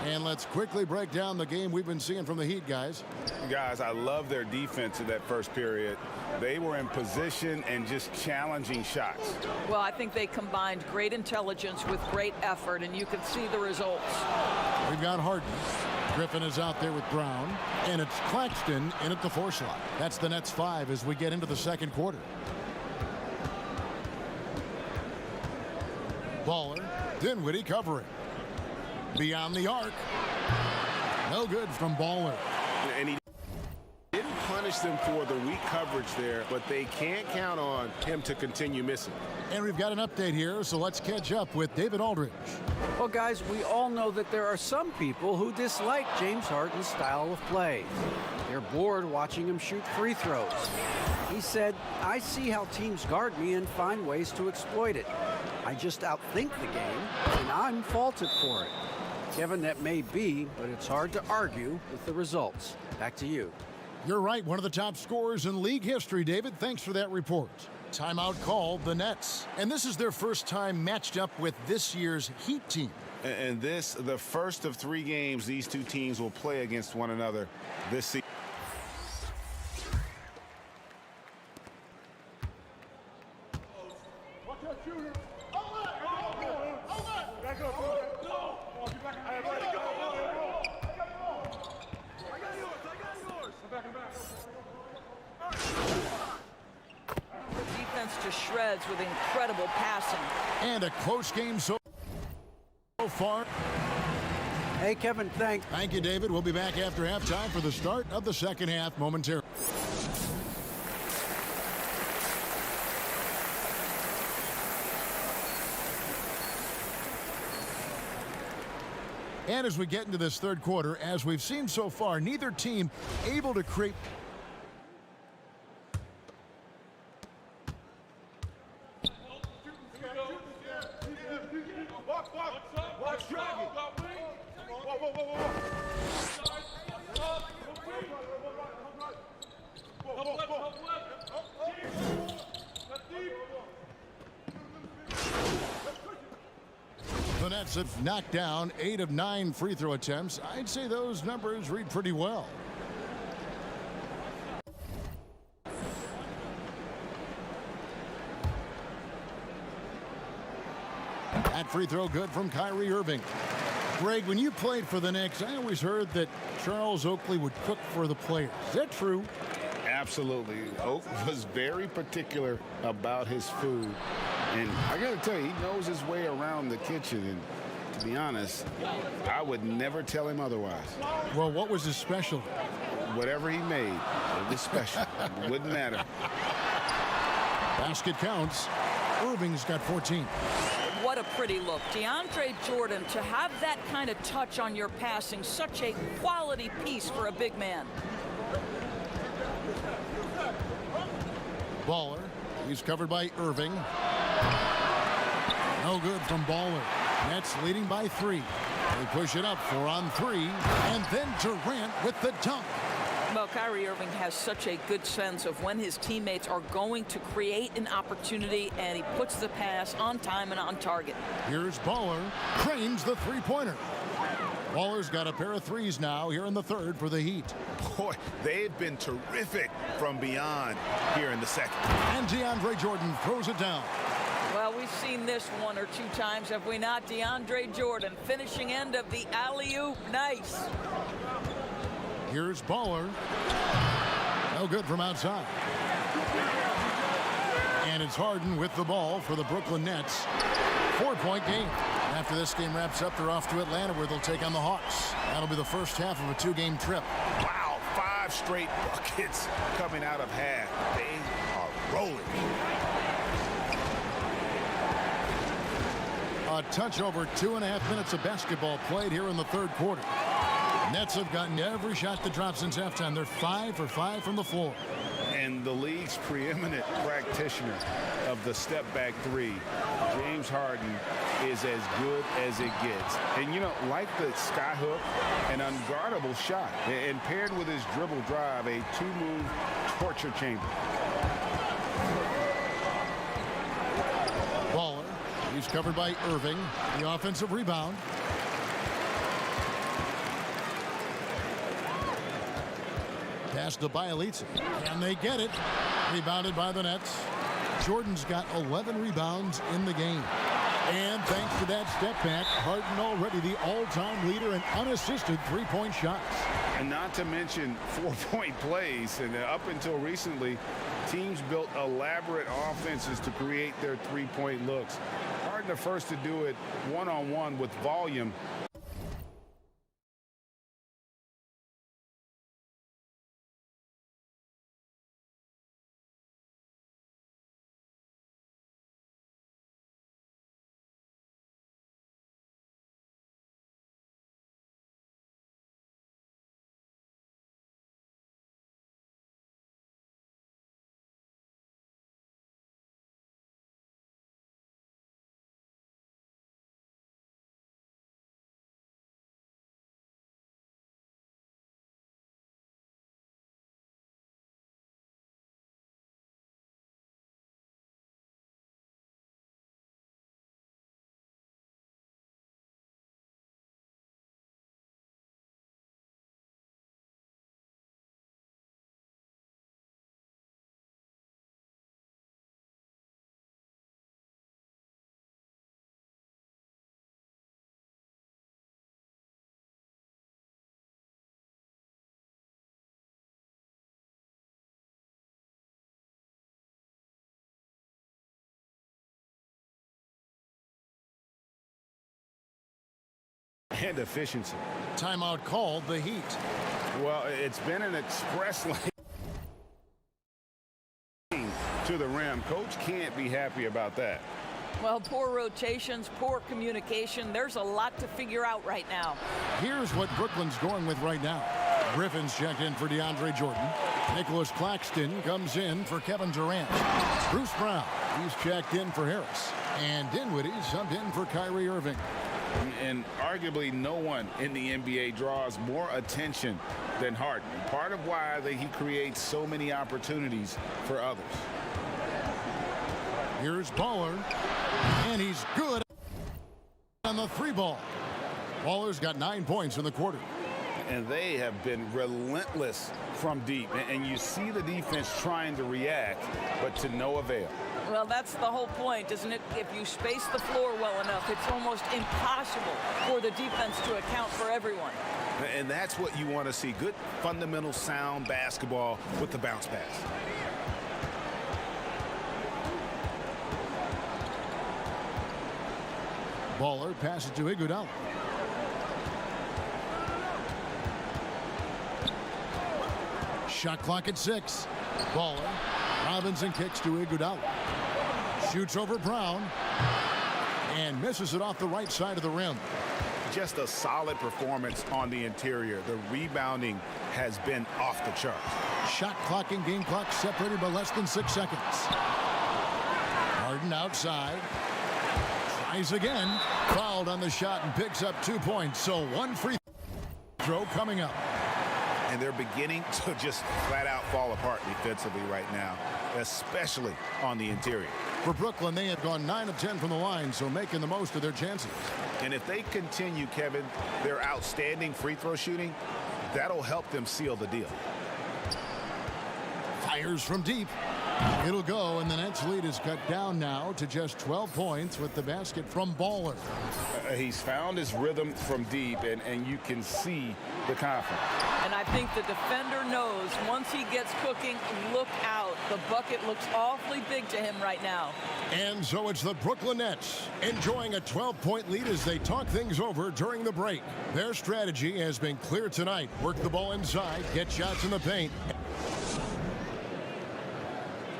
And let's quickly break down the game we've been seeing from the Heat, guys. Guys, I love their defense in that first period. They were in position and just challenging shots. Well, I think they combined great intelligence with great effort, and you can see the results. We've got Harden. Griffin is out there with Brown, and it's Claxton in at the 4 slot. That's the Nets 5 as we get into the second quarter. Baller, Dinwiddie covering. Beyond the arc. No good from Baller. And he didn't punish them for the weak coverage there, but they can't count on him to continue missing. And we've got an update here, so let's catch up with David Aldridge. Well, guys, we all know that there are some people who dislike James Harden's style of play. They're bored watching him shoot free throws. He said, "I see how teams guard me and find ways to exploit it. I just outthink the game, and I'm faulted for it." Kevin, that may be, but it's hard to argue with the results. Back to you. You're right, one of the top scorers in league history, David. Thanks for that report. Timeout called the Nets. And this is their first time matched up with this year's Heat team. And this, the first of 3 games these two teams will play against one another this season. To shreds with incredible passing. And a close game so far. Hey, Kevin, thanks. Thank you, David. We'll be back after halftime for the start of the second half momentarily. And as we get into this third quarter, as we've seen so far, neither team able to create The Nets have knocked down 8 of 9 free throw attempts. I'd say those numbers read pretty well. that free throw good from Kyrie Irving. Greg, when you played for the Knicks, I always heard that Charles Oakley would cook for the players. Is that true? Absolutely. Oak was very particular about his food. And I got to tell you, he knows his way around the kitchen. And to be honest, I would never tell him otherwise. Well, what was his special? Whatever he made, it was special. It wouldn't matter. Basket counts. Irving's got 14. What a pretty look. DeAndre Jordan, to have that kind of touch on your passing, such a quality piece for a big man. Baller. He's covered by Irving. No good from Baller. Nets leading by 3. They push it up 4 on 3. And then Durant with the dunk. Well, Kyrie Irving has such a good sense of when his teammates are going to create an opportunity, and he puts the pass on time and on target. Here's Baller. Cranes the three-pointer. Baller's got a pair of threes now here in the third for the Heat. Boy, they've been terrific from beyond here in the second. And DeAndre Jordan throws it down. Well, we've seen this 1 or 2 times, have we not? DeAndre Jordan, finishing end of the alley-oop. Nice. Here's Baller. No good from outside. And it's Harden with the ball for the Brooklyn Nets. 4-point game. After this game wraps up, they're off to Atlanta, where they'll take on the Hawks. That'll be the first half of a 2-game trip. Wow, 5 straight buckets coming out of half. They are rolling. A touch over 2.5 minutes of basketball played here in the third quarter. Nets have gotten every shot that dropped since halftime. They're 5 for 5 from the floor. And the league's preeminent practitioner of the step-back 3, James Harden, is as good as it gets. And, you know, like the skyhook, an unguardable shot. And paired with his dribble drive, a 2-move torture chamber. Baller. He's covered by Irving. The offensive rebound. Pass to Bielitsa. And they get it. Rebounded by the Nets. Jordan's got 11 rebounds in the game. And thanks to that step back, Harden already the all-time leader in unassisted three-point shots. And not to mention 4-point plays. And up until recently, teams built elaborate offenses to create their three-point looks. Harden the first to do it one-on-one with volume. And efficiency. Timeout called, the Heat. Well, it's been an express lane to the rim. Coach can't be happy about that. Well, poor rotations, poor communication. There's a lot to figure out right now. Here's what Brooklyn's going with right now. Griffin's checked in for DeAndre Jordan. Nicholas Claxton comes in for Kevin Durant. Bruce Brown, he's checked in for Harris. And Dinwiddie subbed in for Kyrie Irving. And arguably no one in the NBA draws more attention than Harden. Part of why he creates so many opportunities for others. Here's Baller, and he's good on the 3 ball. Baller's got 9 points in the quarter. And they have been relentless from deep. And you see the defense trying to react, but to no avail. Well, that's the whole point, isn't it? If you space the floor well enough, it's almost impossible for the defense to account for everyone. And that's what you want to see. Good, fundamental, sound basketball with the bounce pass. Baller passes to Iguodala. Shot clock at 6. Baller. Robinson kicks to Iguodala. Shoots over Brown. And misses it off the right side of the rim. Just a solid performance on the interior. The rebounding has been off the charts. Shot clock and game clock separated by less than 6 seconds. Harden outside. Tries again. Fouled on the shot and picks up 2 points. So one free throw coming up. And they're beginning to just flat out fall apart defensively right now, especially on the interior. For Brooklyn, they have gone 9 of 10 from the line, so making the most of their chances. And if they continue, Kevin, their outstanding free throw shooting, that'll help them seal the deal. Fires from deep. It'll go, and the Nets lead is cut down now to just 12 points with the basket from Baller. He's found his rhythm from deep, and you can see the confidence. And I think the defender knows once he gets cooking, look out. The bucket looks awfully big to him right now. And so it's the Brooklyn Nets enjoying a 12-point lead as they talk things over during the break. Their strategy has been clear tonight. Work the ball inside, get shots in the paint.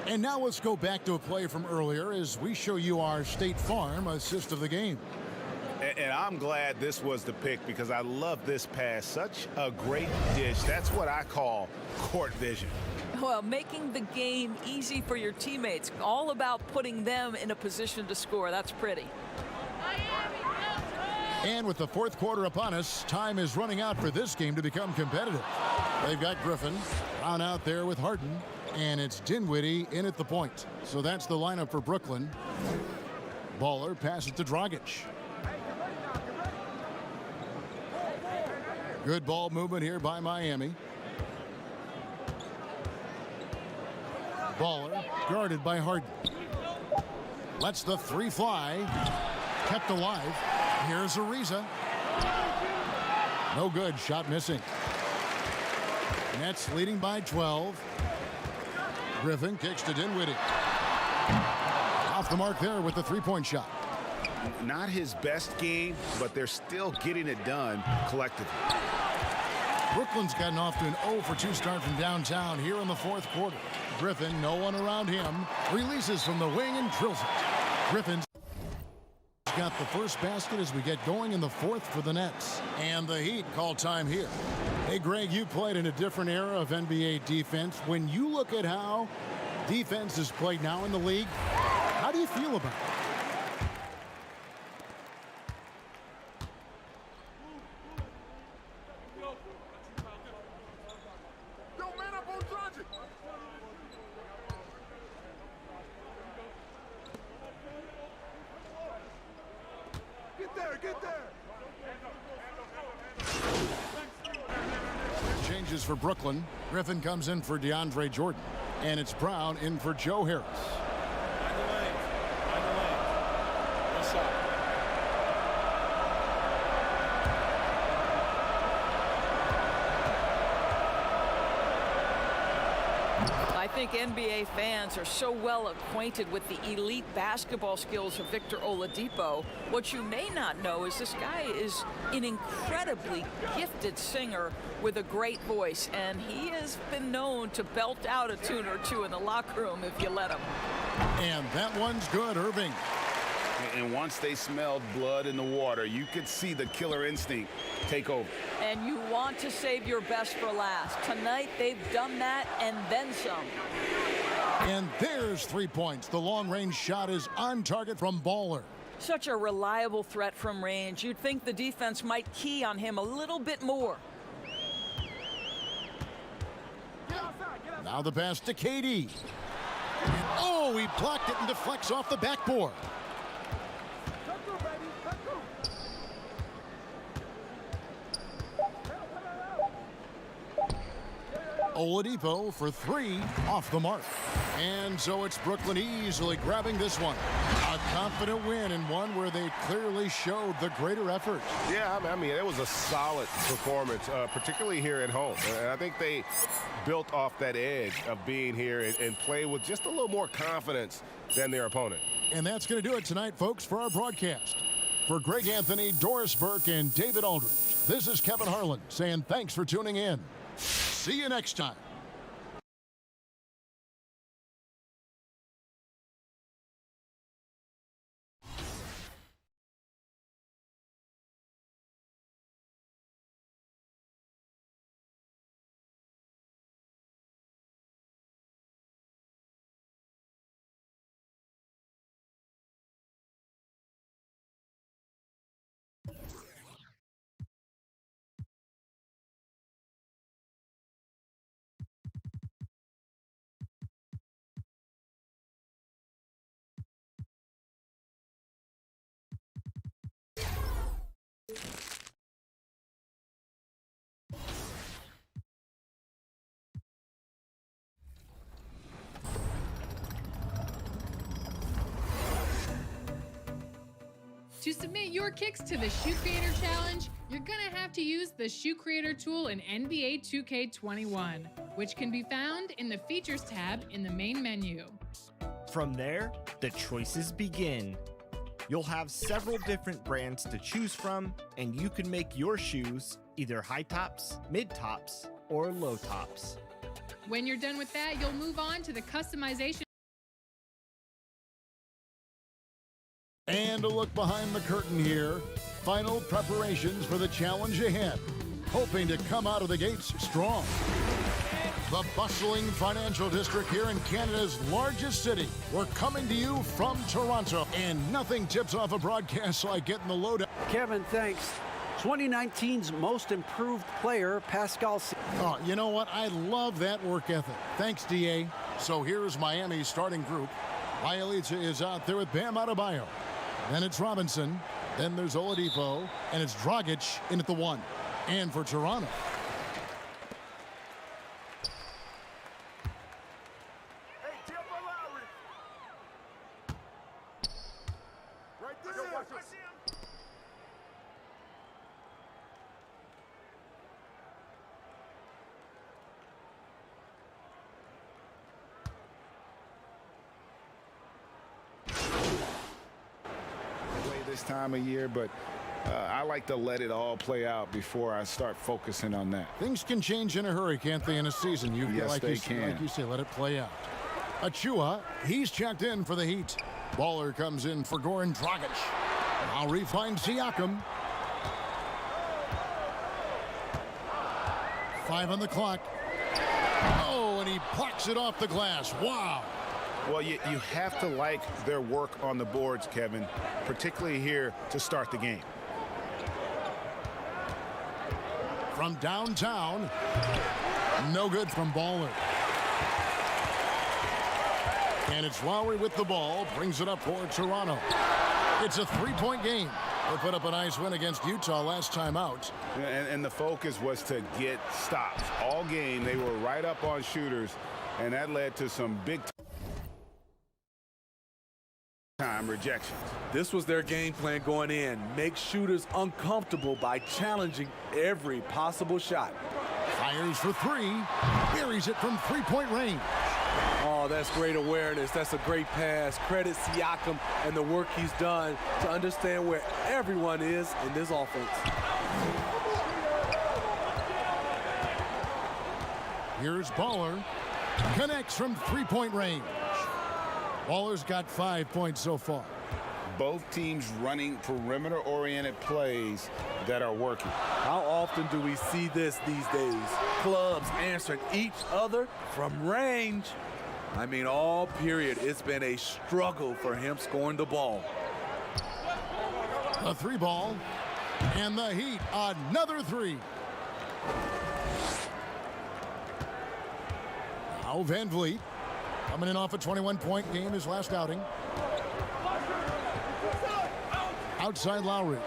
And now let's go back to a play from earlier as we show you our State Farm assist of the game. And I'm glad this was the pick because I love this pass. Such a great dish. That's what I call court vision. Well, making the game easy for your teammates. All about putting them in a position to score. That's pretty. And with the fourth quarter upon us, time is running out for this game to become competitive. They've got Griffin on out there with Harden. And it's Dinwiddie in at the point. So that's the lineup for Brooklyn. Baller passes to Dragic. Good ball movement here by Miami. Baller guarded by Harden. Lets the 3 fly. Kept alive. Here's Ariza. No good. Shot missing. Nets leading by 12. Griffin kicks to Dinwiddie. Off the mark there with the 3-point shot. Not his best game, but they're still getting it done collectively. Brooklyn's gotten off to an 0 for 2 start from downtown here in the fourth quarter. Griffin, no one around him, releases from the wing and drills it. Griffin's got the first basket as we get going in the fourth for the Nets. And the Heat call time here. Hey, Greg, you played in a different era of NBA defense. When you look at how defense is played now in the league, how do you feel about it? Get there! Changes for Brooklyn. Griffin comes in for DeAndre Jordan. And it's Brown in for Joe Harris. I think NBA fans are so well acquainted with the elite basketball skills of Victor Oladipo. What you may not know is this guy is an incredibly gifted singer with a great voice, and he has been known to belt out a tune or two in the locker room if you let him. And that one's good, Irving. And once they smelled blood in the water, you could see the killer instinct take over. And you want to save your best for last. Tonight, they've done that and then some. And there's 3 points. The long-range shot is on target from Baller. Such a reliable threat from range. You'd think the defense might key on him a little bit more. Now the pass to KD. Oh, he blocked it and deflects off the backboard. Oladipo for 3, off the mark. And so it's Brooklyn easily grabbing this one. A confident win, and one where they clearly showed the greater effort. Yeah, I mean, it was a solid performance, particularly here at home. And I think they built off that edge of being here and play with just a little more confidence than their opponent. And that's going to do it tonight, folks, for our broadcast. For Greg Anthony, Doris Burke, and David Aldridge, this is Kevin Harlan saying thanks for tuning in. See you next time. To submit your kicks to the Shoe Creator Challenge, you're gonna have to use the Shoe Creator tool in NBA 2K21, which can be found in the Features tab in the main menu. From there, the choices begin. You'll have several different brands to choose from, and you can make your shoes either high tops, mid tops, or low tops. When you're done with that, you'll move on to the customization. And a look behind the curtain here. Final preparations for the challenge ahead. Hoping to come out of the gates strong. The bustling financial district here in Canada's largest city. We're coming to you from Toronto. And nothing tips off a broadcast like getting the lowdown. Kevin, thanks. 2019's most improved player, Pascal. Oh, you know what? I love that work ethic. Thanks, DA. So here's Miami's starting group. Bielitsa is out there with Bam Adebayo. Then it's Robinson. Then there's Oladipo. And it's Dragic in at the 1. And for Toronto. This time of year, but I like to let it all play out before I start focusing on that. Things can change in a hurry, can't they, in a season? Yes, they can. Like you say, let it play out. Achua, he's checked in for the Heat. Baller comes in for Goran Dragic. Now refined Siakam. 5 on the clock. Oh, and he plucks it off the glass. Wow. Well, you have to like their work on the boards, Kevin, particularly here to start the game. From downtown, no good from Baller. And it's Lowry with the ball, brings it up for Toronto. It's a 3-point game. They put up a nice win against Utah last time out. And the focus was to get stops. All game, they were right up on shooters, and that led to some big time rejections. This was their game plan going in. Make shooters uncomfortable by challenging every possible shot. Fires for 3. Buries it from 3-point range. Oh, that's great awareness. That's a great pass. Credit Siakam and the work he's done to understand where everyone is in this offense. Here's Baller. Connects from 3-point range. Baller's got 5 points so far. Both teams running perimeter-oriented plays that are working. How often do we see this these days? Clubs answering each other from range. I mean, all period, it's been a struggle for him scoring the ball. A 3 ball. And the Heat, another 3. Now Van Vliet. Coming in off a 21-point game his last outing. Outside Lowry.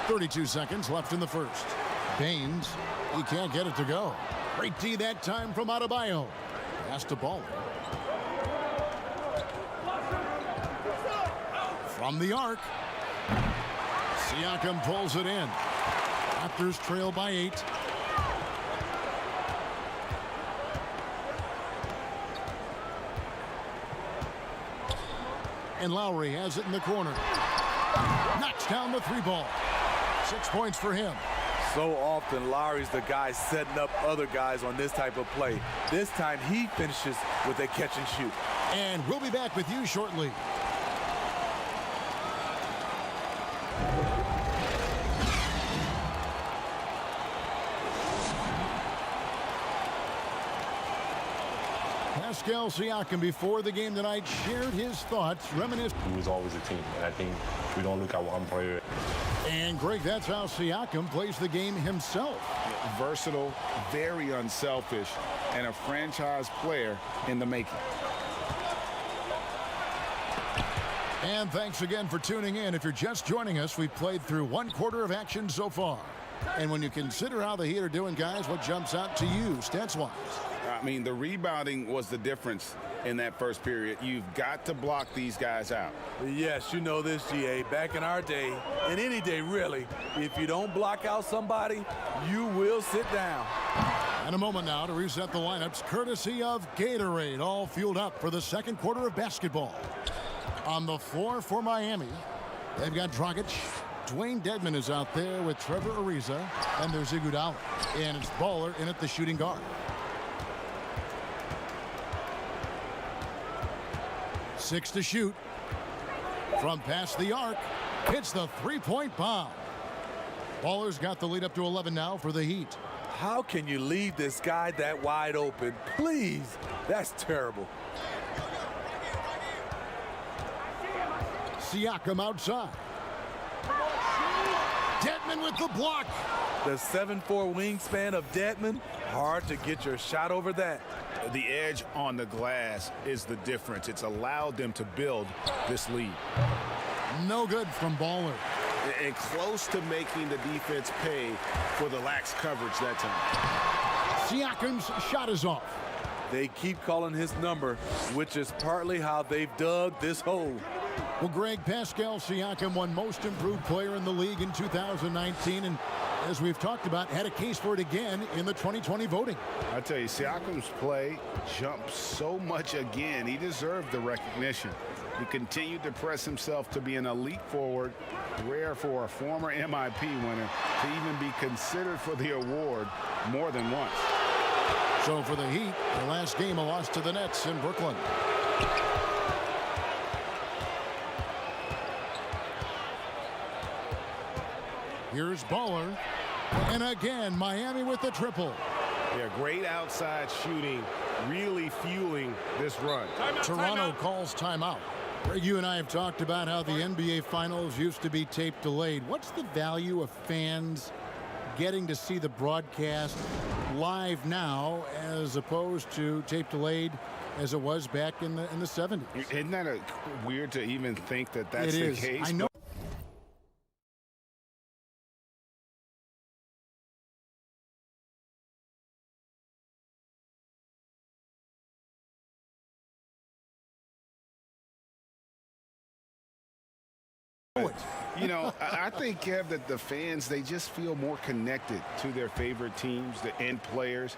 32 seconds left in the first. Baines, he can't get it to go. Great D that time from Adebayo. Pass to Baller. From the arc. Siakam pulls it in. Raptors trail by 8. And Lowry has it in the corner. Knocks down the 3 ball. 6 points for him. So often, Lowry's the guy setting up other guys on this type of play. This time, he finishes with a catch and shoot. And we'll be back with you shortly. Pascal Siakam before the game tonight shared his thoughts, reminiscing. We was always a team, and I think we don't look at one player. And Greg, that's how Siakam plays the game himself. Versatile, very unselfish, and a franchise player in the making. And thanks again for tuning in. If you're just joining us, we've played through 1 quarter of action so far. And when you consider how the Heat are doing, guys, what jumps out to you, stats-wise? I mean, the rebounding was the difference in that first period. You've got to block these guys out. Yes, you know this, GA. Back in our day, and any day really, if you don't block out somebody, you will sit down. And a moment now to reset the lineups, courtesy of Gatorade, all fueled up for the second quarter of basketball. On the floor for Miami, they've got Dragic. Dwayne Dedmon is out there with Trevor Ariza, and there's Iguodala. And it's Baller in at the shooting guard. 6 to shoot. From past the arc, hits the 3-point bomb. Baller's got the lead up to 11 now for the Heat. How can you leave this guy that wide open? Please, that's terrible. Siakam outside. Dedmon with the block. The 7'4" wingspan of Dedmon, hard to get your shot over that. The edge on the glass is the difference. It's allowed them to build this lead. No good from Baller. And close to making the defense pay for the lax coverage that time. Siakam's shot is off. They keep calling his number, which is partly how they've dug this hole. Well, Greg, Pascal Siakam won most improved player in the league in 2019, and as we've talked about, had a case for it again in the 2020 voting. I tell you, Siakam's play jumped so much again. He deserved the recognition. He continued to press himself to be an elite forward, rare for a former MIP winner to even be considered for the award more than once. So for the Heat, the last game, a loss to the Nets in Brooklyn. Here's Baller. And again, Miami with the triple. Yeah, great outside shooting, really fueling this run. Toronto calls timeout. Greg, you and I have talked about how the NBA Finals used to be tape delayed. What's the value of fans getting to see the broadcast live now as opposed to tape delayed as it was back in the 70s? Isn't that weird to even think that that's the case? I know. You know, I think, Kev, that the fans, they just feel more connected to their favorite teams and players.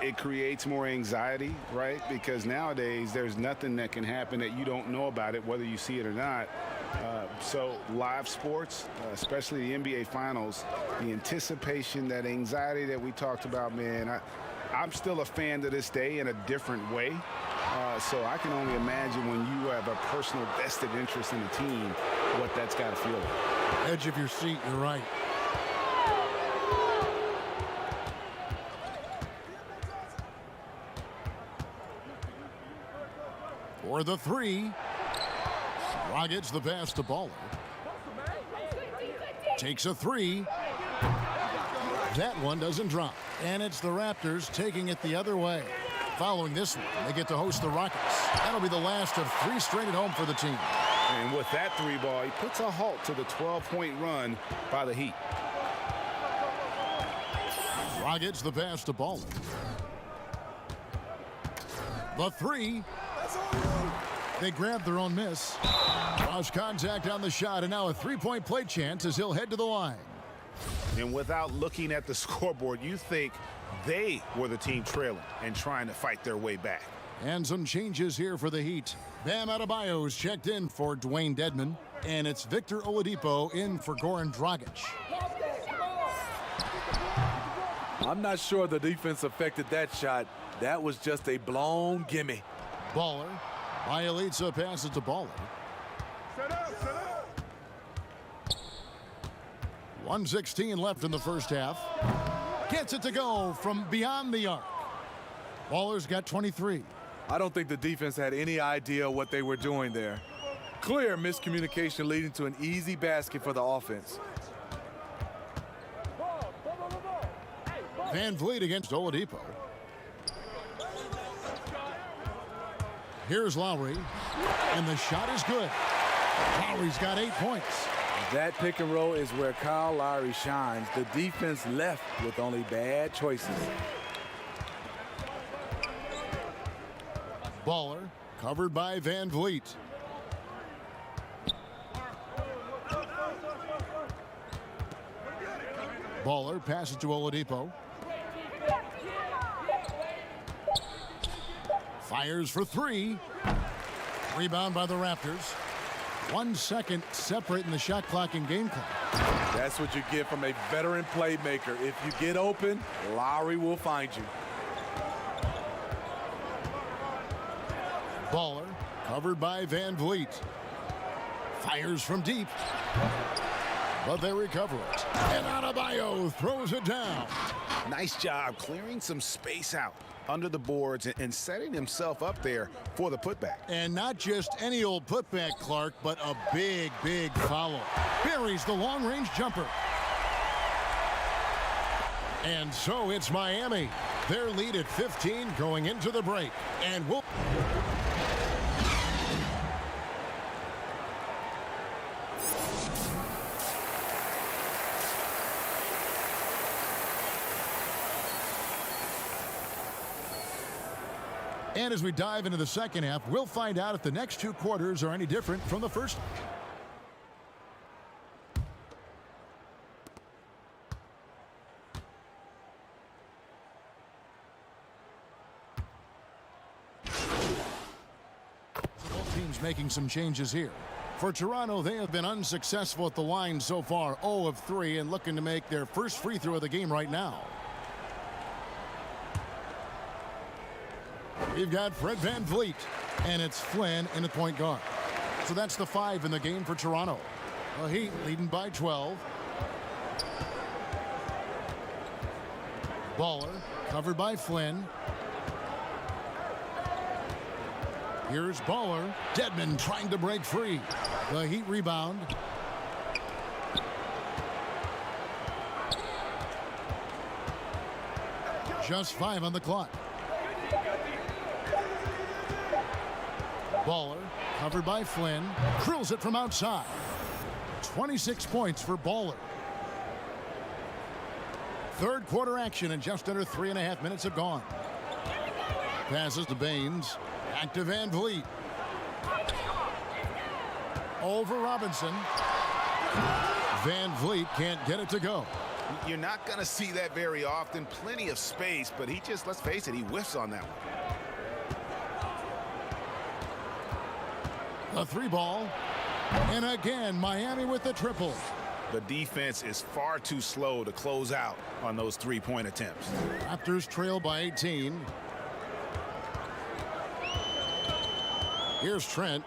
It creates more anxiety, right? Because nowadays there's nothing that can happen that you don't know about it, whether you see it or not. So live sports, especially the NBA Finals, the anticipation, that anxiety that we talked about, man, I'm still a fan to this day in a different way. So I can only imagine when you have a personal vested interest in the team, what that's got to feel like. Edge of your seat, you're right. For the three, Dragic the pass to Baller. Takes a three. That one doesn't drop. And it's the Raptors taking it the other way. Following this one, they get to host the Rockets. That'll be the last of 3 straight at home for the team. And with that 3 ball, he puts a halt to the 12-point run by the Heat. Dragic the pass to Baller. The 3. They grab their own miss. Lost contact on the shot, and now a 3-point play chance as he'll head to the line. And without looking at the scoreboard, you think they were the team trailing and trying to fight their way back. And some changes here for the Heat. Bam Adebayo's checked in for Dwayne Dedmon, and it's Victor Oladipo in for Goran Dragic. I'm not sure the defense affected that shot. That was just a blown gimme. Baller. Bielitsa passes to Baller. 1:16 left in the first half. Gets it to go from beyond the arc. Baller's got 23. I don't think the defense had any idea what they were doing there. Clear miscommunication leading to an easy basket for the offense. Van Vliet against Oladipo. Here's Lowry, and the shot is good. Lowry's got 8 points. That pick and roll is where Kyle Lowry shines. The defense left with only bad choices. Baller covered by Van Vliet. Baller passes to Oladipo. Fires for 3. Rebound by the Raptors. 1 second separating the shot clock and game clock. That's what you get from a veteran playmaker. If you get open, Lowry will find you. Baller covered by Van Vliet. Fires from deep. But they recover it. And Adebayo throws it down. Nice job clearing some space out under the boards and setting himself up there for the putback. And not just any old putback, Clark, but a big, big foul. Buries the long-range jumper. And so it's Miami. Their lead at 15 going into the break. And we'll... And as we dive into the second half, we'll find out if the next 2 quarters are any different from the first. Both teams making some changes here. For Toronto, they have been unsuccessful at the line so far, 0 of 3, and looking to make their first free throw of the game right now. We've got Fred Van Vliet, and it's Flynn in the point guard. So that's the 5 in the game for Toronto. The Heat leading by 12. Baller covered by Flynn. Here's Baller. Dedmon trying to break free. The Heat rebound. Just 5 on the clock. Baller covered by Flynn. Drills it from outside. 26 points for Baller. Third quarter action and just under 3.5 minutes have gone. Passes to Baines. Back to Van Vliet. Over Robinson. Van Vliet can't get it to go. You're not going to see that very often. Plenty of space, but he just, let's face it, he whiffs on that one. A 3 ball. And again, Miami with the triple. The defense is far too slow to close out on those 3-point attempts. Raptors trail by 18. Here's Trent.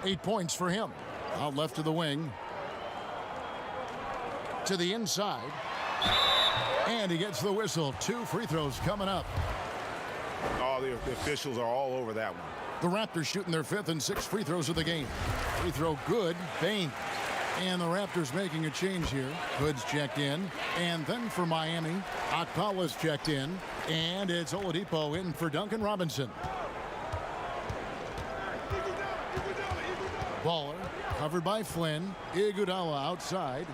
8 points for him. Out left to the wing. To the inside. And he gets the whistle. 2 free throws coming up. Oh, the officials are all over that one. The Raptors shooting their 5th and 6th free throws of the game. Free throw good. Bain. And the Raptors making a change here. Hood's checked in. And then for Miami, Okpala's checked in. And it's Oladipo in for Duncan Robinson. Baller Covered by Flynn. Iguodala outside.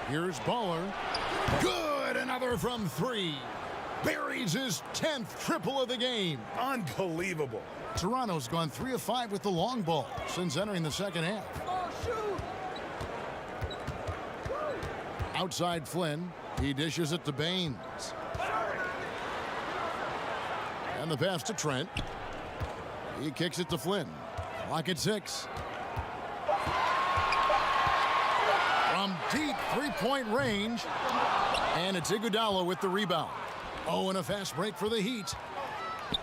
Here's Baller. Good! Another from three. Buries his 10th triple of the game. Unbelievable. Toronto's gone 3 of 5 with the long ball since entering the second half. Outside Flynn. He dishes it to Baines. And the pass to Trent. He kicks it to Flynn. Clock at 6. From deep three-point range. And it's Iguodala with the rebound. Oh, and a fast break for the Heat.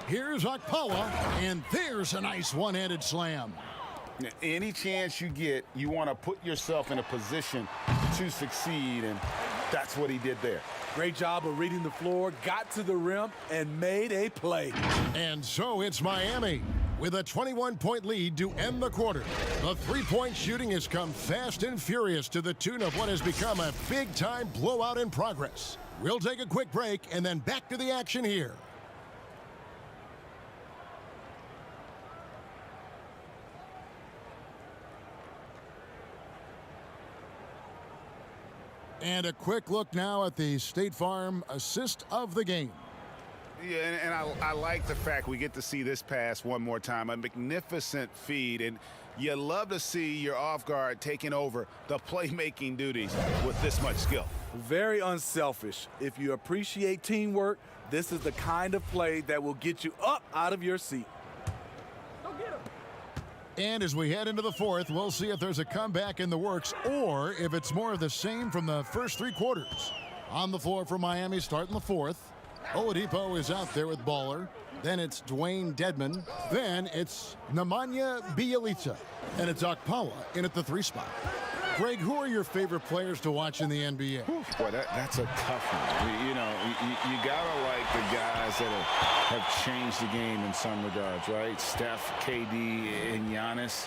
Here's Okpala, and there's a nice one-handed slam. Any chance you get, you want to put yourself in a position to succeed, and that's what he did there. Great job of reading the floor, got to the rim, and made a play. And so it's Miami with a 21-point lead to end the quarter. The three-point shooting has come fast and furious to the tune of what has become a big-time blowout in progress. We'll take a quick break and then back to the action here. And a quick look now at the State Farm assist of the game. Yeah, and I like the fact we get to see this pass one more time. A magnificent feed, and you love to see your off guard taking over the playmaking duties with this much skill. Very unselfish. If you appreciate teamwork, this is the kind of play that will get you up out of your seat. And as we head into the fourth, we'll see if there's a comeback in the works or if it's more of the same from the first three quarters. On the floor for Miami starting the fourth. Oladipo is out there with Baller. Then it's Dwayne Dedmon. Then it's Nemanja Bjelica. And it's Okpala in at the 3 spot. Greg, who are your favorite players to watch in the NBA? Boy, that's a tough one. You know, you gotta like the guys that have changed the game in some regards, right? Steph, KD, and Giannis.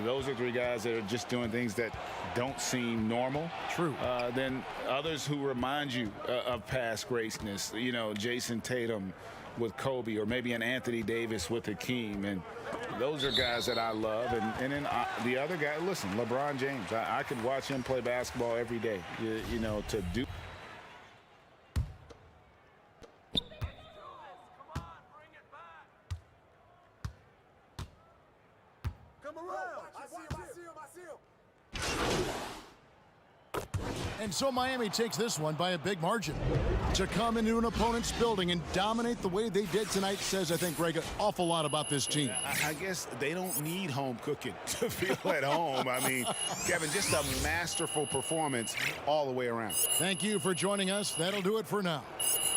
Those are 3 guys that are just doing things that don't seem normal. True. Then others who remind you of past greatness. You know, Jason Tatum with Kobe, or maybe an Anthony Davis with Hakeem. And those are guys that I love. And then the other guy, listen, LeBron James. I could watch him play basketball every day, you know, to do. Come around. I see him. And so Miami takes this one by a big margin. To come into an opponent's building and dominate the way they did tonight says, I think, Greg, an awful lot about this team. I guess they don't need home cooking to feel at home. I mean, Kevin, just a masterful performance all the way around. Thank you for joining us. That'll do it for now.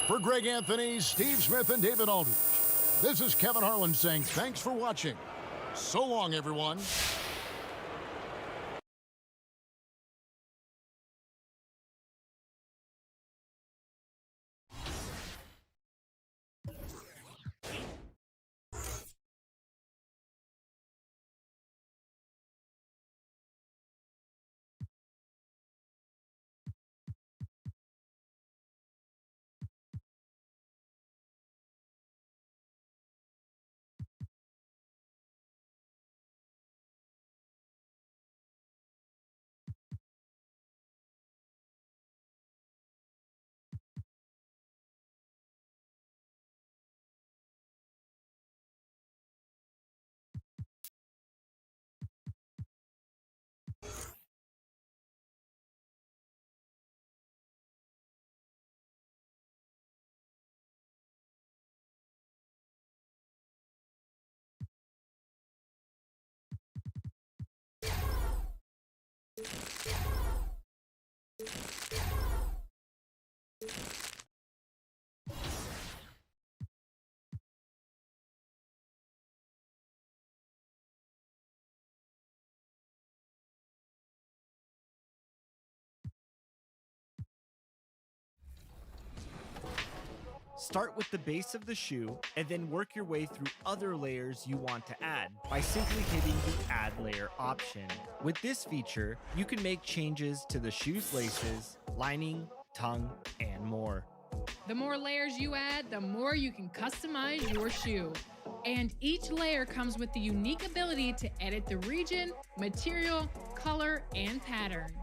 For Greg Anthony, Steve Smith, and David Aldridge, this is Kevin Harlan saying thanks for watching. So long, everyone. Start with the base of the shoe and then work your way through other layers you want to add by simply hitting the Add Layer option. With this feature, you can make changes to the shoe's laces, lining, tongue, and more. The more layers you add, the more you can customize your shoe. And each layer comes with the unique ability to edit the region, material, color, and pattern.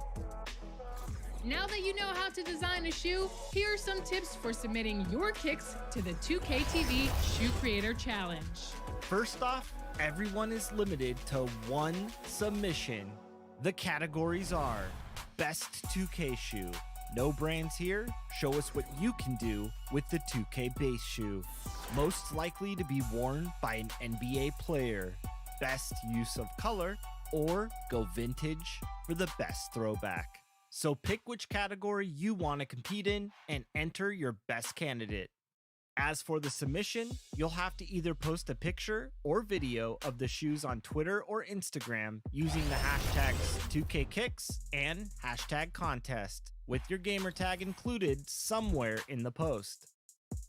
Now that you know how to design a shoe, here are some tips for submitting your kicks to the 2KTV Shoe Creator Challenge. First off, everyone is limited to one submission. The categories are Best 2K Shoe. No brands here. Show us what you can do with the 2K base shoe. Most likely to be worn by an NBA player. Best use of color, or go vintage for the best throwback. So pick which category you want to compete in and enter your best candidate. As for the submission, you'll have to either post a picture or video of the shoes on Twitter or Instagram using the hashtags 2KKicks and #contest, with your gamer tag included somewhere in the post.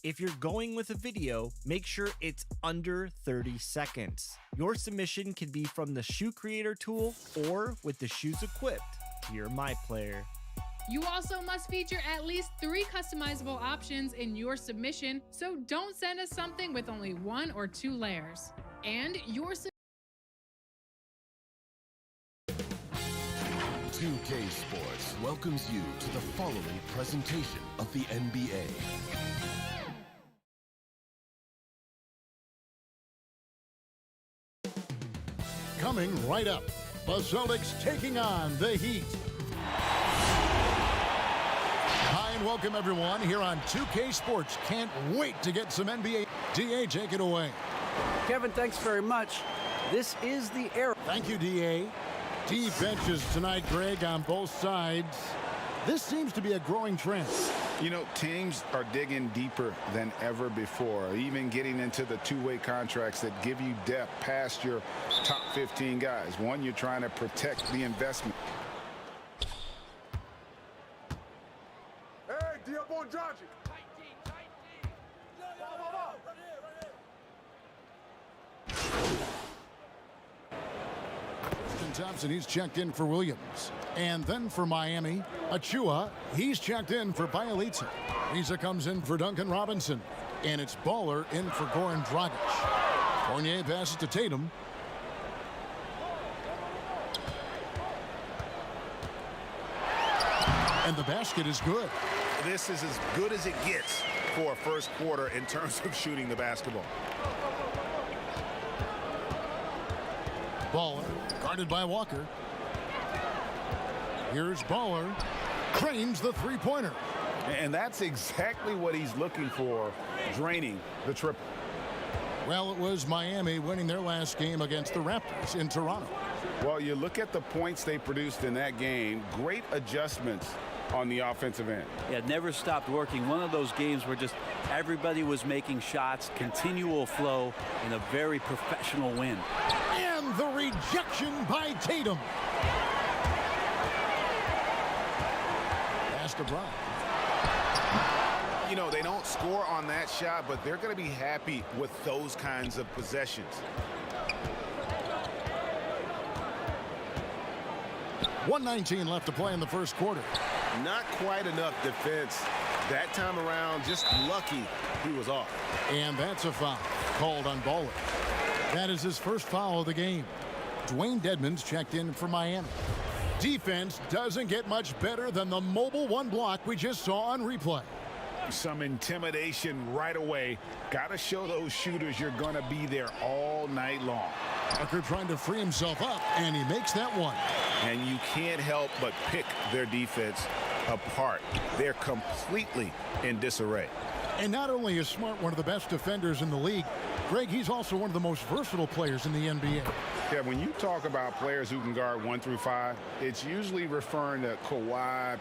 If you're going with a video, make sure it's under 30 seconds. Your submission can be from the Shoe Creator tool or with the shoes equipped to your MyPlayer. You also must feature at least 3 customizable options in your submission, so don't send us something with only 1 or 2 layers. And your 2K Sports welcomes you to the following presentation of the NBA. Coming right up, the Celtics taking on the Heat. Hi and welcome everyone here on 2K Sports. Can't wait to get some NBA. DA, take it away. Kevin, thanks very much. This is the era. Thank you, DA. Deep benches tonight, Greg, on both sides. This seems to be a growing trend. You know, teams are digging deeper than ever before, even getting into the two-way contracts that give you depth past your top 15 guys. One, you're trying to protect the investment. Hey, Diabon Johnson. Thompson, he's checked in for Williams. And then for Miami, Achua, he's checked in for Bielitsa. Risa comes in for Duncan Robinson. And it's Baller in for Goran Dragic. Fournier passes to Tatum. And the basket is good. This is as good as it gets for a first quarter in terms of shooting the basketball. Baller, guarded by Walker. Here's Baller. Cranes the three-pointer. And that's exactly what he's looking for, draining the triple. Well, it was Miami winning their last game against the Raptors in Toronto. Well, you look at the points they produced in that game. Great adjustments on the offensive end. Yeah, it never stopped working. One of those games where just everybody was making shots, continual flow, and a very professional win. And the rejection by Tatum. Pass to Brown. You know, they don't score on that shot, but they're going to be happy with those kinds of possessions. .119 left to play in the first quarter. Not quite enough defense. That time around, just lucky he was off. And that's a foul called on Baller. That is his first foul of the game. Dwayne Dedmon's checked in for Miami. Defense doesn't get much better than the mobile one block we just saw on replay. Some intimidation right away. Got to show those shooters you're going to be there all night long. Tucker trying to free himself up, and he makes that one. And you can't help but pick their defense apart. They're completely in disarray. And not only is Smart one of the best defenders in the league, Greg, he's also one of the most versatile players in the NBA. Yeah, when you talk about players who can guard 1 through 5, it's usually referring to Kawhi,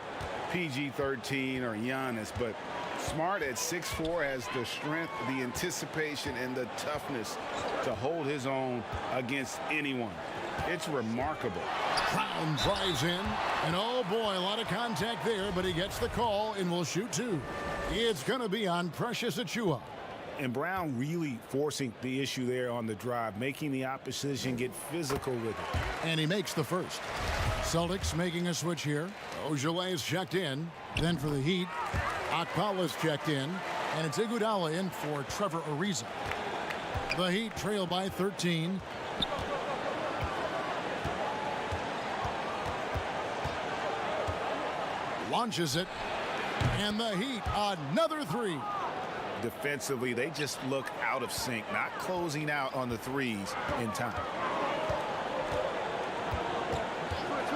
PG-13, or Giannis, but Smart at 6'4" has the strength, the anticipation, and the toughness to hold his own against anyone. It's remarkable. Brown drives in, and oh boy, a lot of contact there, but he gets the call and will shoot 2. It's going to be on Precious Achiuwa. And Brown really forcing the issue there on the drive, making the opposition get physical with it. And he makes the first. Celtics making a switch here. Ojale is checked in. Then for the Heat, Akbala's checked in, and it's Iguodala in for Trevor Ariza. The Heat trail by 13. Launches it, and the Heat another three. Defensively, they just look out of sync, not closing out on the threes in time.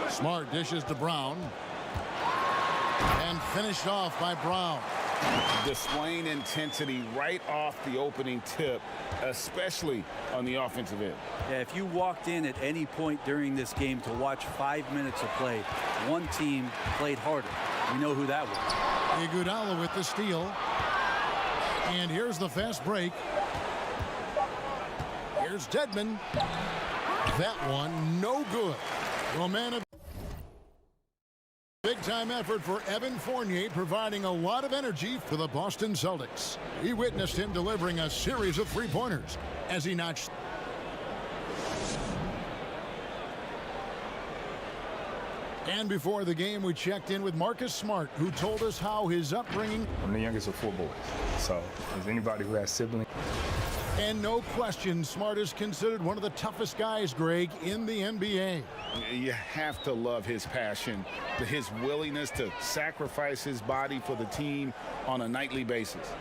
Smart dishes to Brown, and finished off by Brown. Displaying intensity right off the opening tip, especially on the offensive end. Yeah, if you walked in at any point during this game to watch 5 minutes of play, one team played harder. We know who that was. Iguodala with the steal. And here's the fast break. Here's Dedmon. That one no good. Romanov. Big-time effort for Evan Fournier, providing a lot of energy for the Boston Celtics. We witnessed him delivering a series of three-pointers as he notched. And before the game, we checked in with Marcus Smart, who told us how his upbringing. I'm the youngest of 4 boys, so as anybody who has siblings. And no question, Smart is considered one of the toughest guys, Greg, in the NBA. You have to love his passion, his willingness to sacrifice his body for the team on a nightly basis.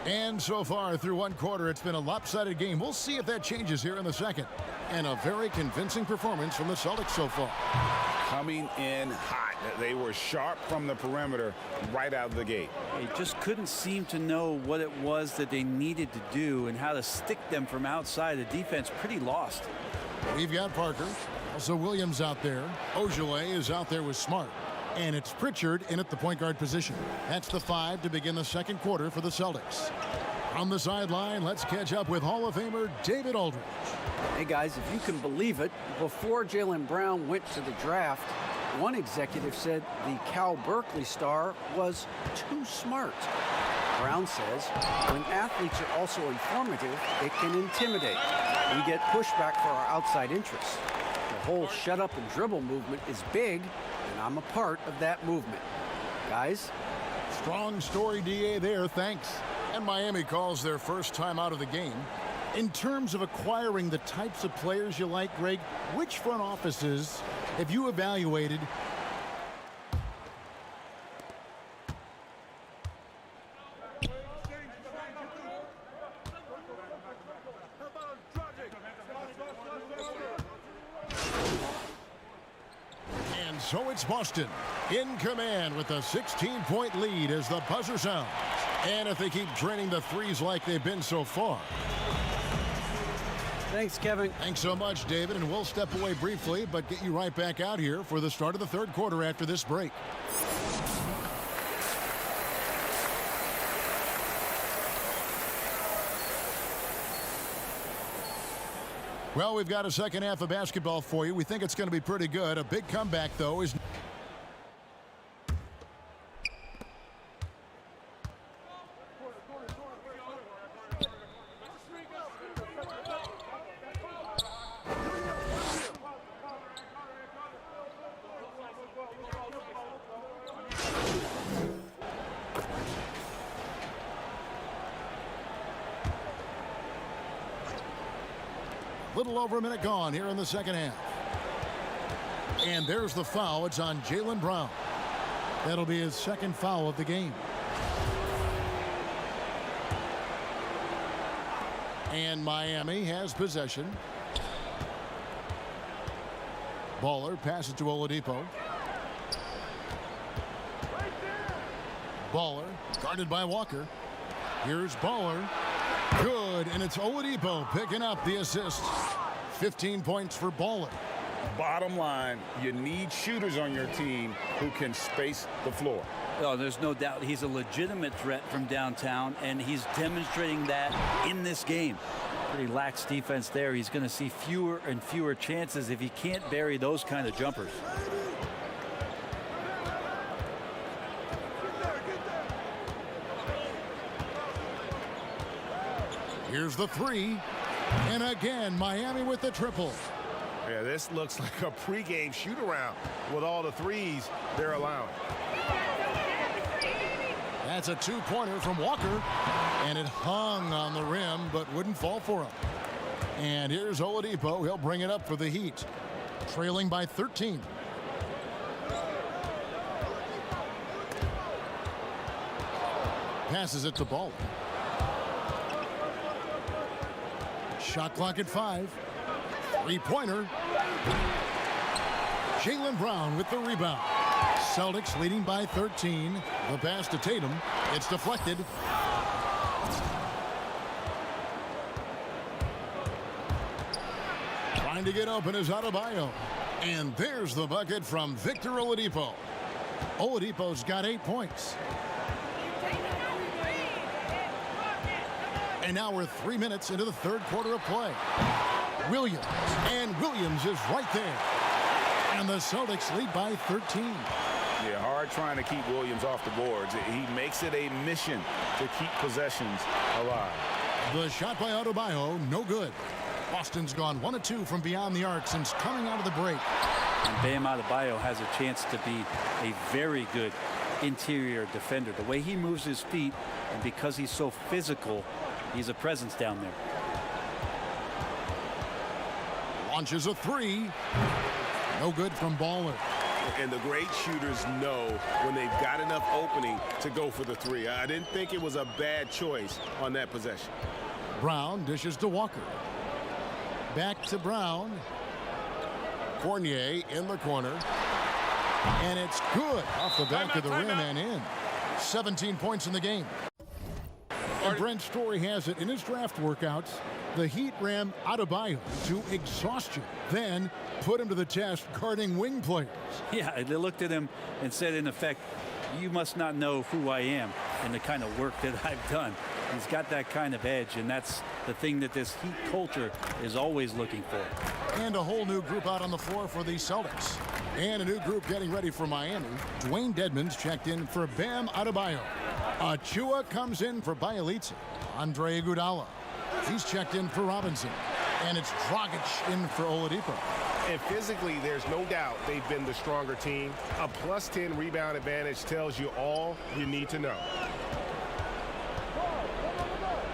And so far through one quarter, it's been a lopsided game. We'll see if that changes here in the second. And a very convincing performance from the Celtics so far. Coming in hot. They were sharp from the perimeter right out of the gate. They just couldn't seem to know what it was that they needed to do and how to stick them from outside. The defense pretty lost. We've got Parker. Also Williams out there. Ojale is out there with Smart. And it's Pritchard in at the point guard position. That's the 5 to begin the second quarter for the Celtics. On the sideline, let's catch up with Hall of Famer David Aldridge. Hey guys, if you can believe it, before Jaylen Brown went to the draft, one executive said the Cal Berkeley star was too smart. Brown says when athletes are also informative, it can intimidate. We get pushback for our outside interests. The whole shut up and dribble movement is big, and I'm a part of that movement. Guys? Strong story, DA, there. Thanks. And Miami calls their first time out of the game. In terms of acquiring the types of players you like, Greg, which front offices have you evaluated? And so it's Boston in command with a 16-point lead as the buzzer sounds. And if they keep draining the threes like they've been so far. Thanks, Kevin. Thanks so much, David. And we'll step away briefly, but get you right back out here for the start of the third quarter after this break. Well, we've got a second half of basketball for you. We think it's going to be pretty good. A big comeback, though, is... Little over a minute gone here in the second half. And there's the foul. It's on Jaylen Brown. That'll be his second foul of the game. And Miami has possession. Baller passes to Oladipo. Baller guarded by Walker. Here's Baller. Good, and it's Oladipo picking up the assist. 15 points for Baller. Bottom line, you need shooters on your team who can space the floor. Oh, there's no doubt he's a legitimate threat from downtown, and he's demonstrating that in this game. Pretty lax defense there. He's going to see fewer and fewer chances if he can't bury those kind of jumpers. Here's the three. And again, Miami with the triple. Yeah, this looks like a pregame shoot-around with all the threes they're allowing. That's a two-pointer from Walker, and it hung on the rim but wouldn't fall for him. And here's Oladipo. He'll bring it up for the Heat, trailing by 13. Passes it to Ball. Shot clock at 5. Three-pointer. Jaylen Brown with the rebound. Celtics leading by 13. The pass to Tatum. It's deflected. Trying to get open is Adebayo. And there's the bucket from Victor Oladipo. Oladipo's got 8 points. And now we're 3 minutes into the third quarter of play. Williams. And Williams is right there. And the Celtics lead by 13. Yeah, hard trying to keep Williams off the boards. He makes it a mission to keep possessions alive. The shot by Adebayo, no good. Boston's gone 1 of 2 from beyond the arc since coming out of the break. And Bam Adebayo has a chance to be a very good interior defender. The way he moves his feet, and because he's so physical, he's a presence down there. Launches a three. No good from Baller. And the great shooters know when they've got enough opening to go for the three. I didn't think it was a bad choice on that possession. Brown dishes to Walker. Back to Brown. Fournier in the corner. And it's good off the back of the rim and in. 17 points in the game. And Brent Story has it in his draft workouts. The Heat ran Adebayo to exhaustion, then put him to the test guarding wing players. Yeah, they looked at him and said, in effect, you must not know who I am and the kind of work that I've done. He's got that kind of edge, and that's the thing that this Heat culture is always looking for. And a whole new group out on the floor for the Celtics. And a new group getting ready for Miami. Dwayne Dedmon's checked in for Bam Adebayo. Achua comes in for Bielitsa. Andre Iguodala. He's checked in for Robinson. And it's Dragic in for Oladipo. And physically, there's no doubt they've been the stronger team. A plus 10 rebound advantage tells you all you need to know.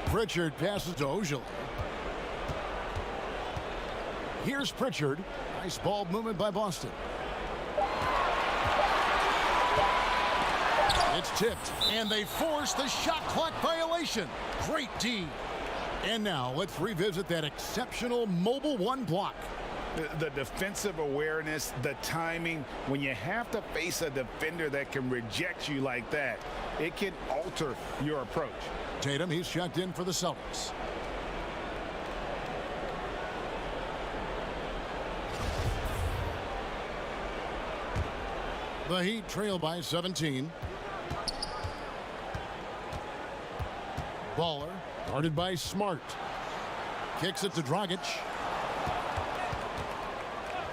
Pritchard passes to Ojale. Here's Pritchard. Nice ball movement by Boston. It's tipped, and they force the shot clock violation. Great D. And now let's revisit that exceptional mobile one block. The defensive awareness, the timing, when you have to face a defender that can reject you like that, it can alter your approach. Tatum, he's checked in for the Celtics. The Heat trail by 17. Baller, guarded by Smart. Kicks it to Dragic.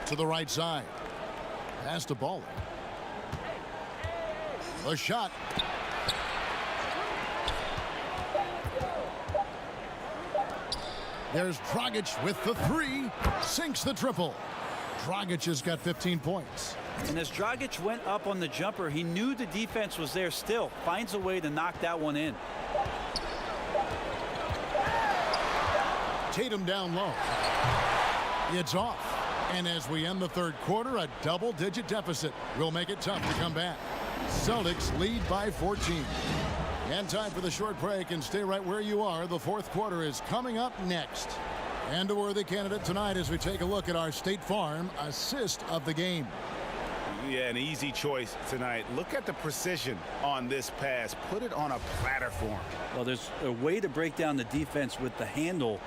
To the right side. Pass to Baller. A shot. There's Dragic with the three. Sinks the triple. Dragic has got 15 points. And as Dragic went up on the jumper, he knew the defense was there still. Finds a way to knock that one in. Tatum down low. It's off. And as we end the third quarter, a double-digit deficit will make it tough to come back. Celtics lead by 14. And time for the short break, and stay right where you are. The fourth quarter is coming up next. And a worthy candidate tonight as we take a look at our State Farm assist of the game. Yeah, an easy choice tonight. Look at the precision on this pass. Put it on a platter for him. Well, there's a way to break down the defense with the handle,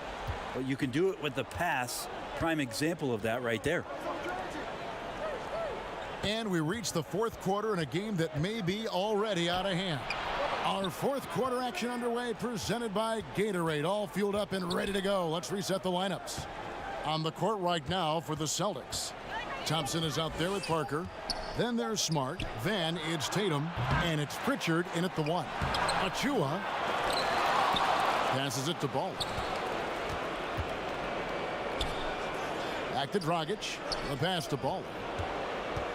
but you can do it with the pass. Prime example of that right there. And we reach the fourth quarter in a game that may be already out of hand. Our fourth quarter action underway, presented by Gatorade, all fueled up and ready to go. Let's reset the lineups. On the court right now for the Celtics. Thompson is out there with Parker. Then there's Smart. Then it's Tatum. And it's Pritchard in at the one. Achua passes it to Ball. Back to Dragic. The pass to Ball.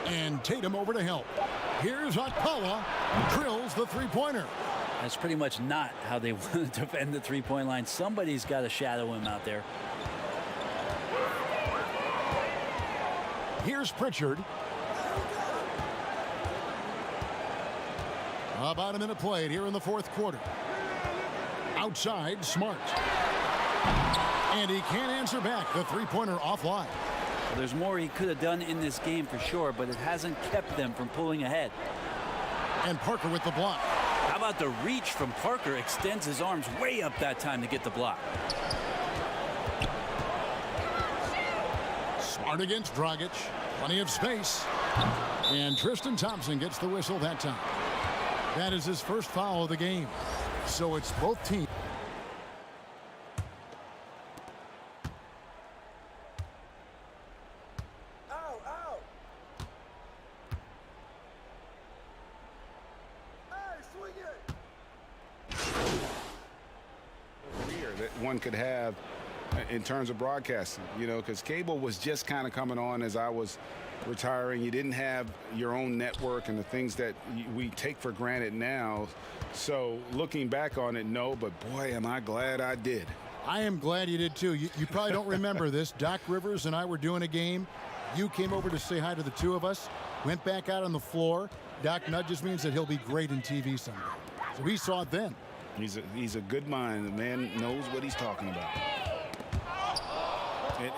And Tatum over to help. Here's Okpala. Drills the three-pointer. That's pretty much not how they want to defend the three-point line. Somebody's got to shadow him out there. Here's Pritchard. About a minute played here in the fourth quarter. Outside, Smart. And he can't answer back. The three-pointer offline. Well, there's more he could have done in this game for sure, but it hasn't kept them from pulling ahead. And Parker with the block. How about the reach from Parker? Extends his arms way up that time to get the block. Smart against Dragic. Plenty of space. And Tristan Thompson gets the whistle that time. That is his first foul of the game. So it's both teams. That one could have in terms of broadcasting, you know, because cable was just kind of coming on as I was retiring. You didn't have your own network and the things that we take for granted now. So looking back on it, no, but boy, am I glad I did. I am glad you did too. You probably don't remember this. Doc Rivers and I were doing a game. You came over to say hi to the two of us, went back out on the floor. Doc nudges means that he'll be great in TV someday. So we saw it then. He's a good mind. The man knows what he's talking about.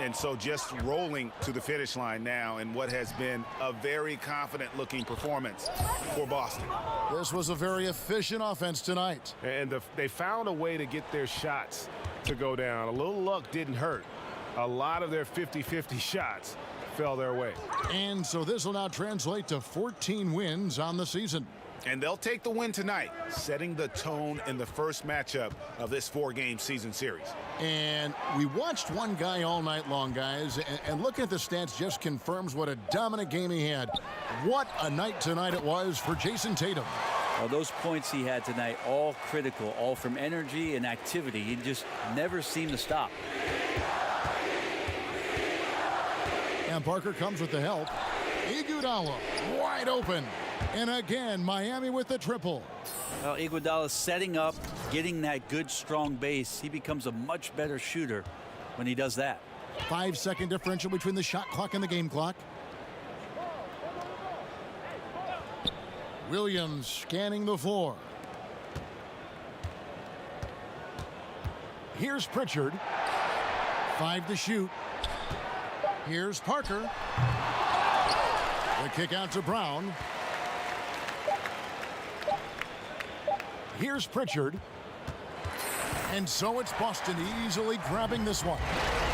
And so just rolling to the finish line now in what has been a very confident-looking performance for Boston. This was a very efficient offense tonight. And they found a way to get their shots to go down. A little luck didn't hurt. A lot of their 50-50 shots fell their way. And so this will now translate to 14 wins on the season. And they'll take the win tonight, setting the tone in the first matchup of this four-game season series. And we watched one guy all night long, guys, and looking at the stats just confirms what a dominant game he had. What a night tonight it was for Jason Tatum. Well, those points he had tonight, all critical, all from energy and activity. He just never seemed to stop. And Parker comes with the help. Iguodala wide open. And again, Miami with the triple. Well, Iguodala setting up, getting that good, strong base. He becomes a much better shooter when he does that. 5-second differential between the shot clock and the game clock. Williams scanning the floor. Here's Pritchard. 5 to shoot. Here's Parker. The kick out to Brown. Here's Pritchard. And so it's Boston easily grabbing this one.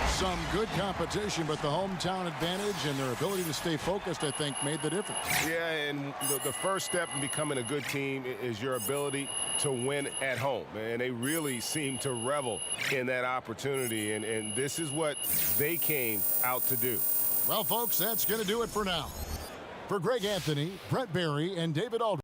Some good competition, but the hometown advantage and their ability to stay focused, I think, made the difference. Yeah, and the first step in becoming a good team is your ability to win at home. And they really seem to revel in that opportunity, and this is what they came out to do. Well, folks, that's going to do it for now. For Greg Anthony, Brent Barry, and David Aldridge.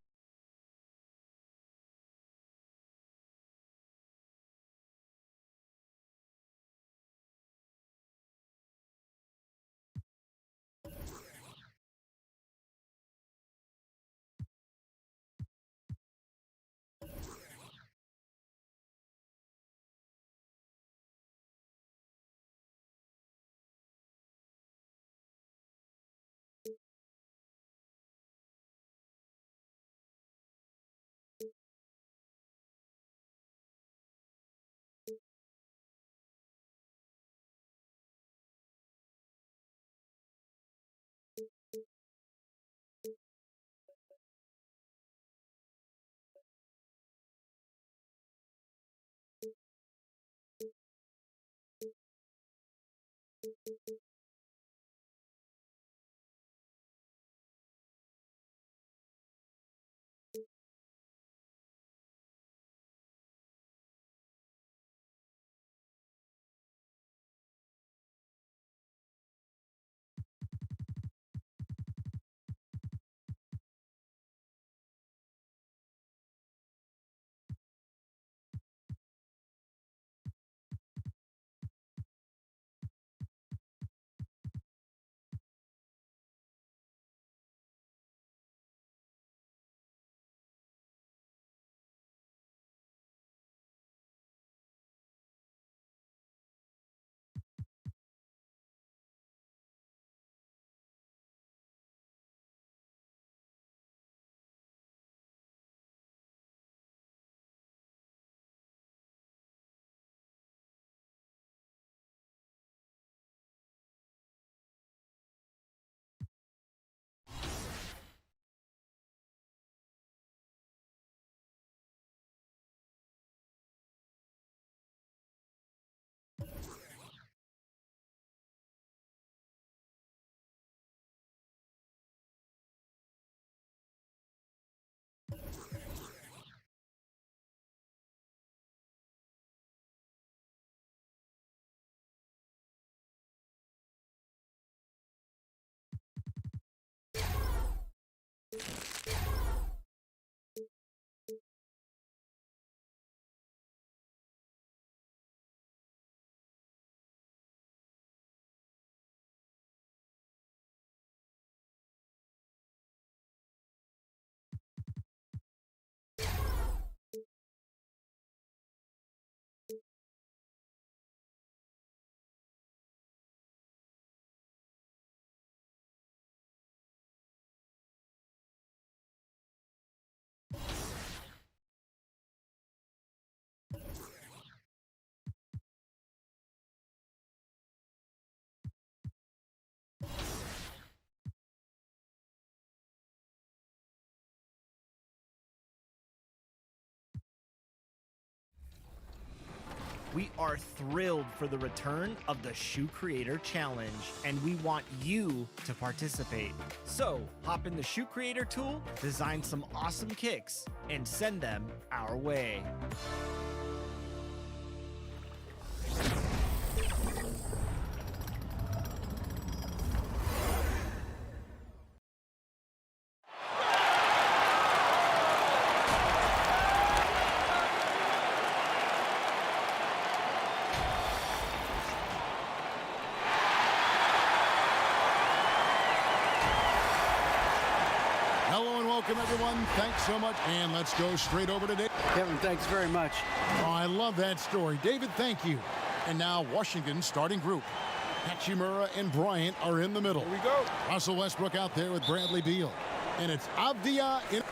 We are thrilled for the return of the Shoe Creator Challenge, and we want you to participate. So, hop in the Shoe Creator tool, design some awesome kicks, and send them our way. Welcome, everyone. Thanks so much. And let's go straight over to David. Kevin, thanks very much. Oh, I love that story. David, thank you. And now Washington's starting group. Hachimura and Bryant are in the middle. Here we go. Russell Westbrook out there with Bradley Beal. And it's Avdia in.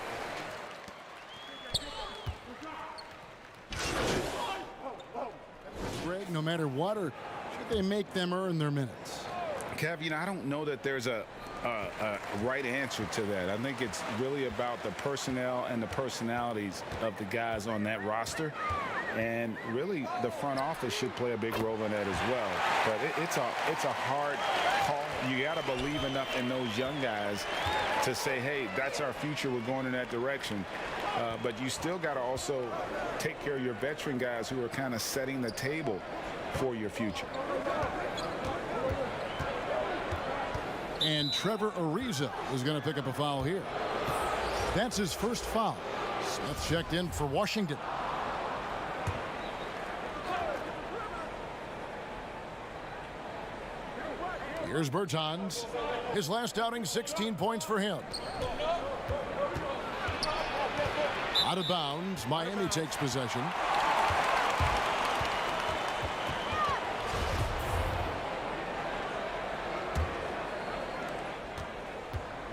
Greg, no matter what, or should they make them earn their minutes? Kev, you know, I don't know that there's a right answer to that. I think it's really about the personnel and the personalities of the guys on that roster. And really, the front office should play a big role in that as well. But it's a hard call. You got to believe enough in those young guys to say, hey, that's our future. We're going in that direction. But you still got to also take care of your veteran guys who are kind of setting the table for your future. And Trevor Ariza is going to pick up a foul here. That's his first foul. Smith checked in for Washington. Here's Bertans. His last outing, 16 points for him. Out of bounds, Miami takes possession.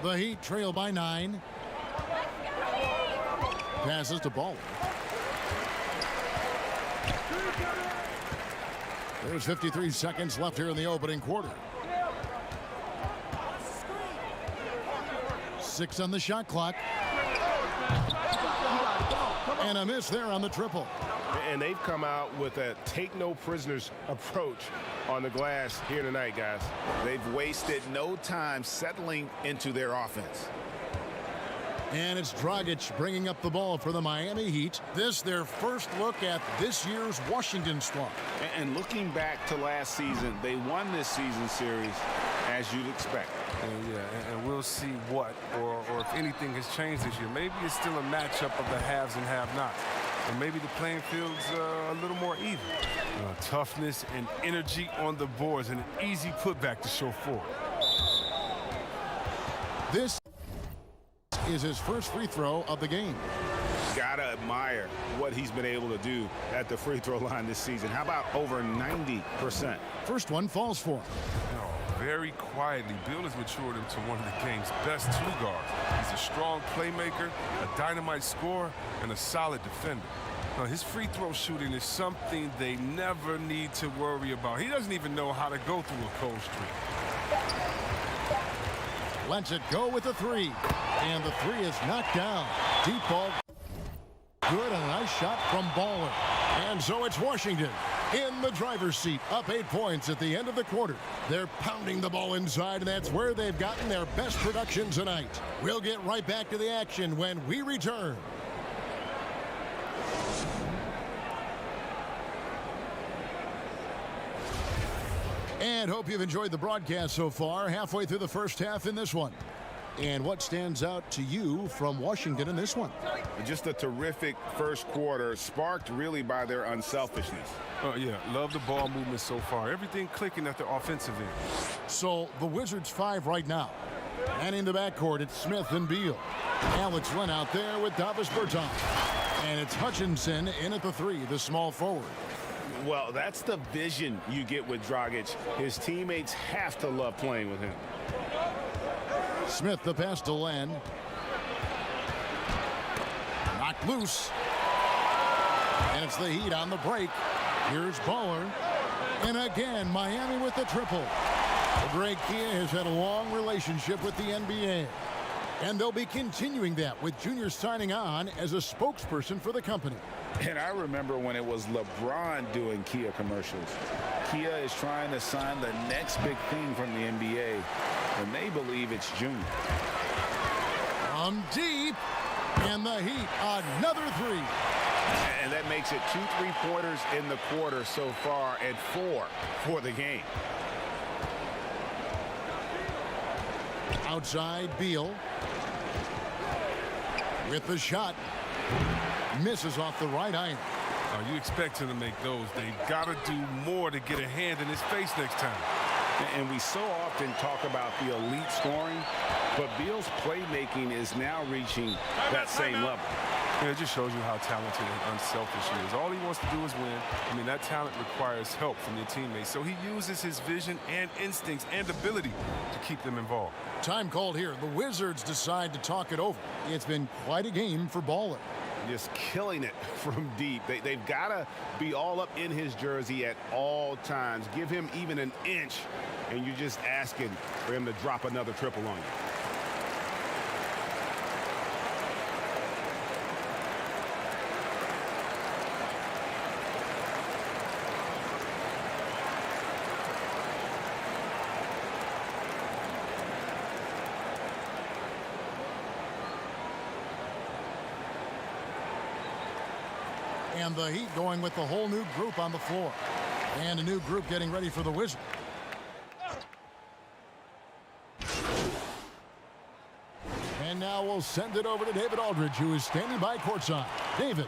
The Heat trail by 9. Passes to Ball. There's 53 seconds left here in the opening quarter. 6 on the shot clock. And a miss there on the triple. And they've come out with a take no prisoners approach on the glass here tonight, guys. They've wasted no time settling into their offense. And it's Dragic bringing up the ball for the Miami Heat. This their first look at this year's Washington squad. And looking back to last season, they won this season series as you'd expect. And we'll see what or if anything has changed this year. Maybe it's still a matchup of the haves and have-nots. Or maybe the playing field's a little more even. Toughness and energy on the boards and an easy putback to show forward. This is his first free throw of the game. Gotta admire what he's been able to do at the free throw line this season. How about over 90%? First one falls for him. Very quietly, Bill has matured into one of the game's best two guards. He's a strong playmaker, a dynamite scorer, and a solid defender. Now, his free throw shooting is something they never need to worry about. He doesn't even know how to go through a cold streak. Lets it go with the 3. And the 3 is knocked down. Deep ball. Good, and a nice shot from Baller. And so it's Washington in the driver's seat, up 8 points at the end of the quarter. They're pounding the ball inside, and that's where they've gotten their best production tonight. We'll get right back to the action when we return. And hope you've enjoyed the broadcast so far, halfway through the first half in this one. And what stands out to you from Washington in this one? Just a terrific first quarter, sparked really by their unselfishness. Yeah, love the ball movement so far. Everything clicking at the offensive end. So the Wizards 5 right now. And in the backcourt, it's Smith and Beal. Alex Len out there with Davis Bertans. And it's Hutchinson in at the 3, the small forward. Well, that's the vision you get with Dragic. His teammates have to love playing with him. Smith the pass to Len. Knocked loose. And it's the Heat on the break. Here's Baller. And again, Miami with the triple. Greg Kia has had a long relationship with the NBA. And they'll be continuing that with Junior signing on as a spokesperson for the company. And I remember when it was LeBron doing Kia commercials. Kia is trying to sign the next big thing from the NBA, and they believe it's Junior. From deep, and the Heat, another three. And that makes it 2 3-pointers in the quarter so far and 4 for the game. Outside, Beal. With the shot. Misses off the right iron. You expect him to make those. They've got to do more to get a hand in his face next time. And we so often talk about the elite scoring, but Beal's playmaking is now reaching that same level. Yeah, it just shows you how talented and unselfish he is. All he wants to do is win. I mean, that talent requires help from your teammates. So he uses his vision and instincts and ability to keep them involved. Time called here. The Wizards decide to talk it over. It's been quite a game for Baller. Just killing it from deep. They've got to be all up in his jersey at all times. Give him even an inch, and you're just asking for him to drop another triple on you. And the Heat going with the whole new group on the floor. And a new group getting ready for the Wizards. And now we'll send it over to David Aldridge, who is standing by courtside. David.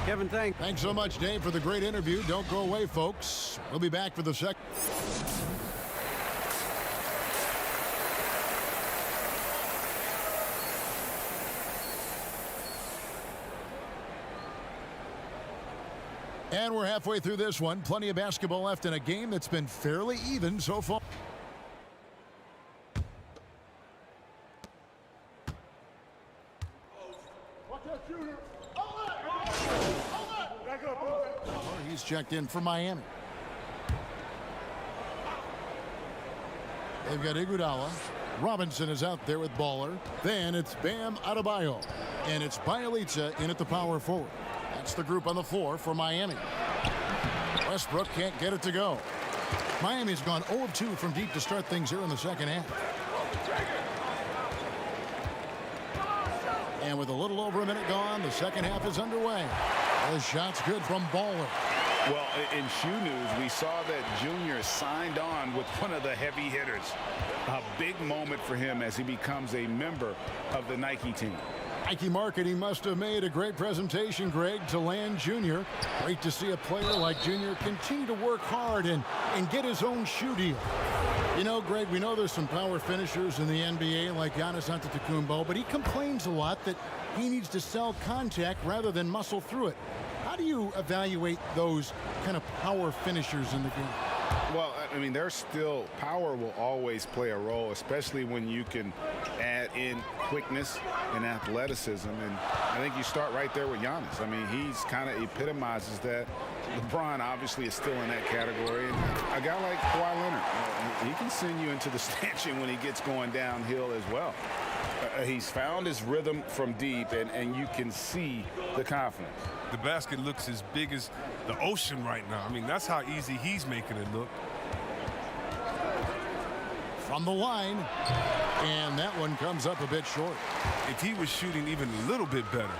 Kevin, thanks so much, Dave, for the great interview. Don't go away, folks. We'll be back for the second. And we're halfway through this one. Plenty of basketball left in a game that's been fairly even so far. He's checked in for Miami. They've got Iguodala. Robinson is out there with Baller. Then it's Bam Adebayo. And it's Bielitsa in at the power forward. That's the group on the floor for Miami. Westbrook can't get it to go. Miami's gone 0 of 2 from deep to start things here in the second half. And with a little over a minute gone, the second half is underway. The shot's good from Baller. Well, in shoe news, we saw that Junior signed on with one of the heavy hitters. A big moment for him as he becomes a member of the Nike team. Nike marketing must have made a great presentation, Greg, to land Junior. Great to see a player like Junior continue to work hard and get his own shoe deal. You know, Greg, we know there's some power finishers in the NBA like Giannis Antetokounmpo, but he complains a lot that he needs to sell contact rather than muscle through it. How do you evaluate those kind of power finishers in the game? Well, I mean, there's still power will always play a role, especially when you can add in quickness and athleticism. And I think you start right there with Giannis. I mean, he's kind of epitomizes that. LeBron obviously is still in that category. And a guy like Kawhi Leonard, he can send you into the stanchion when he gets going downhill as well. He's found his rhythm from deep, and you can see the confidence. The basket looks as big as the ocean right now. I mean, that's how easy he's making it look. From the line, and that one comes up a bit short. If he was shooting even a little bit better,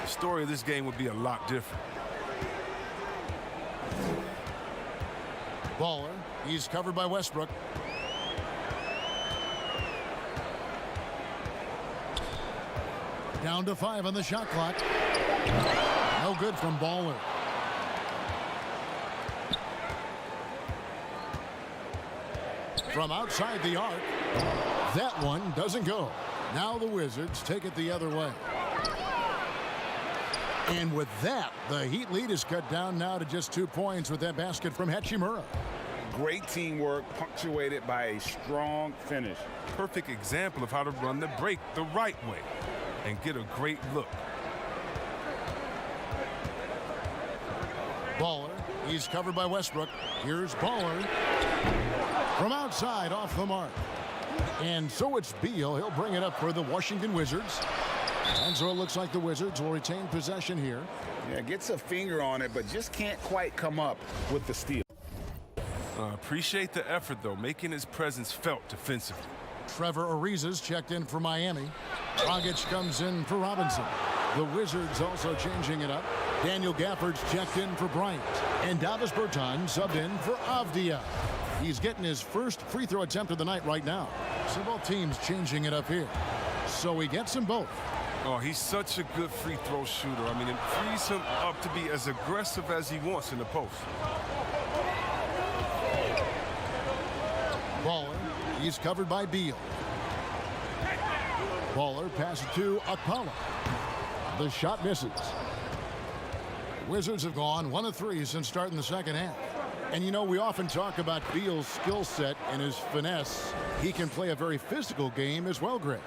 the story of this game would be a lot different. Baller, he's covered by Westbrook. Down to 5 on the shot clock. No good from Baller. From outside the arc. That one doesn't go. Now the Wizards take it the other way. And with that, the Heat lead is cut down now to just 2 points with that basket from Hachimura. Great teamwork punctuated by a strong finish. Perfect example of how to run the break the right way and get a great look. Baller, he's covered by Westbrook. Here's Baller. From outside, off the mark. And so it's Beal. He'll bring it up for the Washington Wizards. And so it looks like the Wizards will retain possession here. Yeah, gets a finger on it, but just can't quite come up with the steal. Appreciate the effort, though, making his presence felt defensively. Trevor Ariza's checked in for Miami. Dragic comes in for Robinson. The Wizards also changing it up. Daniel Gafford's checked in for Bryant. And Davis Bertans subbed in for Avdia. He's getting his first free throw attempt of the night right now. So both teams changing it up here. So he gets them both. Oh, he's such a good free throw shooter. I mean, it frees him up to be as aggressive as he wants in the post. Baller, he's covered by Beal. Baller passes to Akpala. The shot misses. Wizards have gone 1 of 3 since starting the second half. And you know, we often talk about Beal's skill set and his finesse. He can play a very physical game as well, Greg.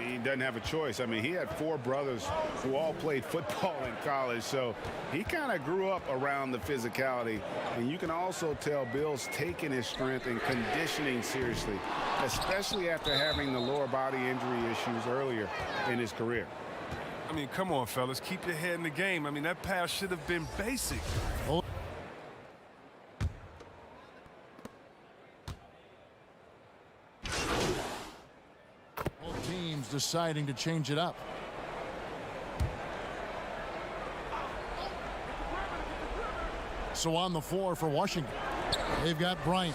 He doesn't have a choice. I mean, he had 4 brothers who all played football in college, so he kind of grew up around the physicality. And you can also tell Bill's taking his strength and conditioning seriously, especially after having the lower body injury issues earlier in his career. I mean, come on, fellas. Keep your head in the game. I mean, that pass should have been basic. Both teams deciding to change it up. So on the floor for Washington, they've got Bryant.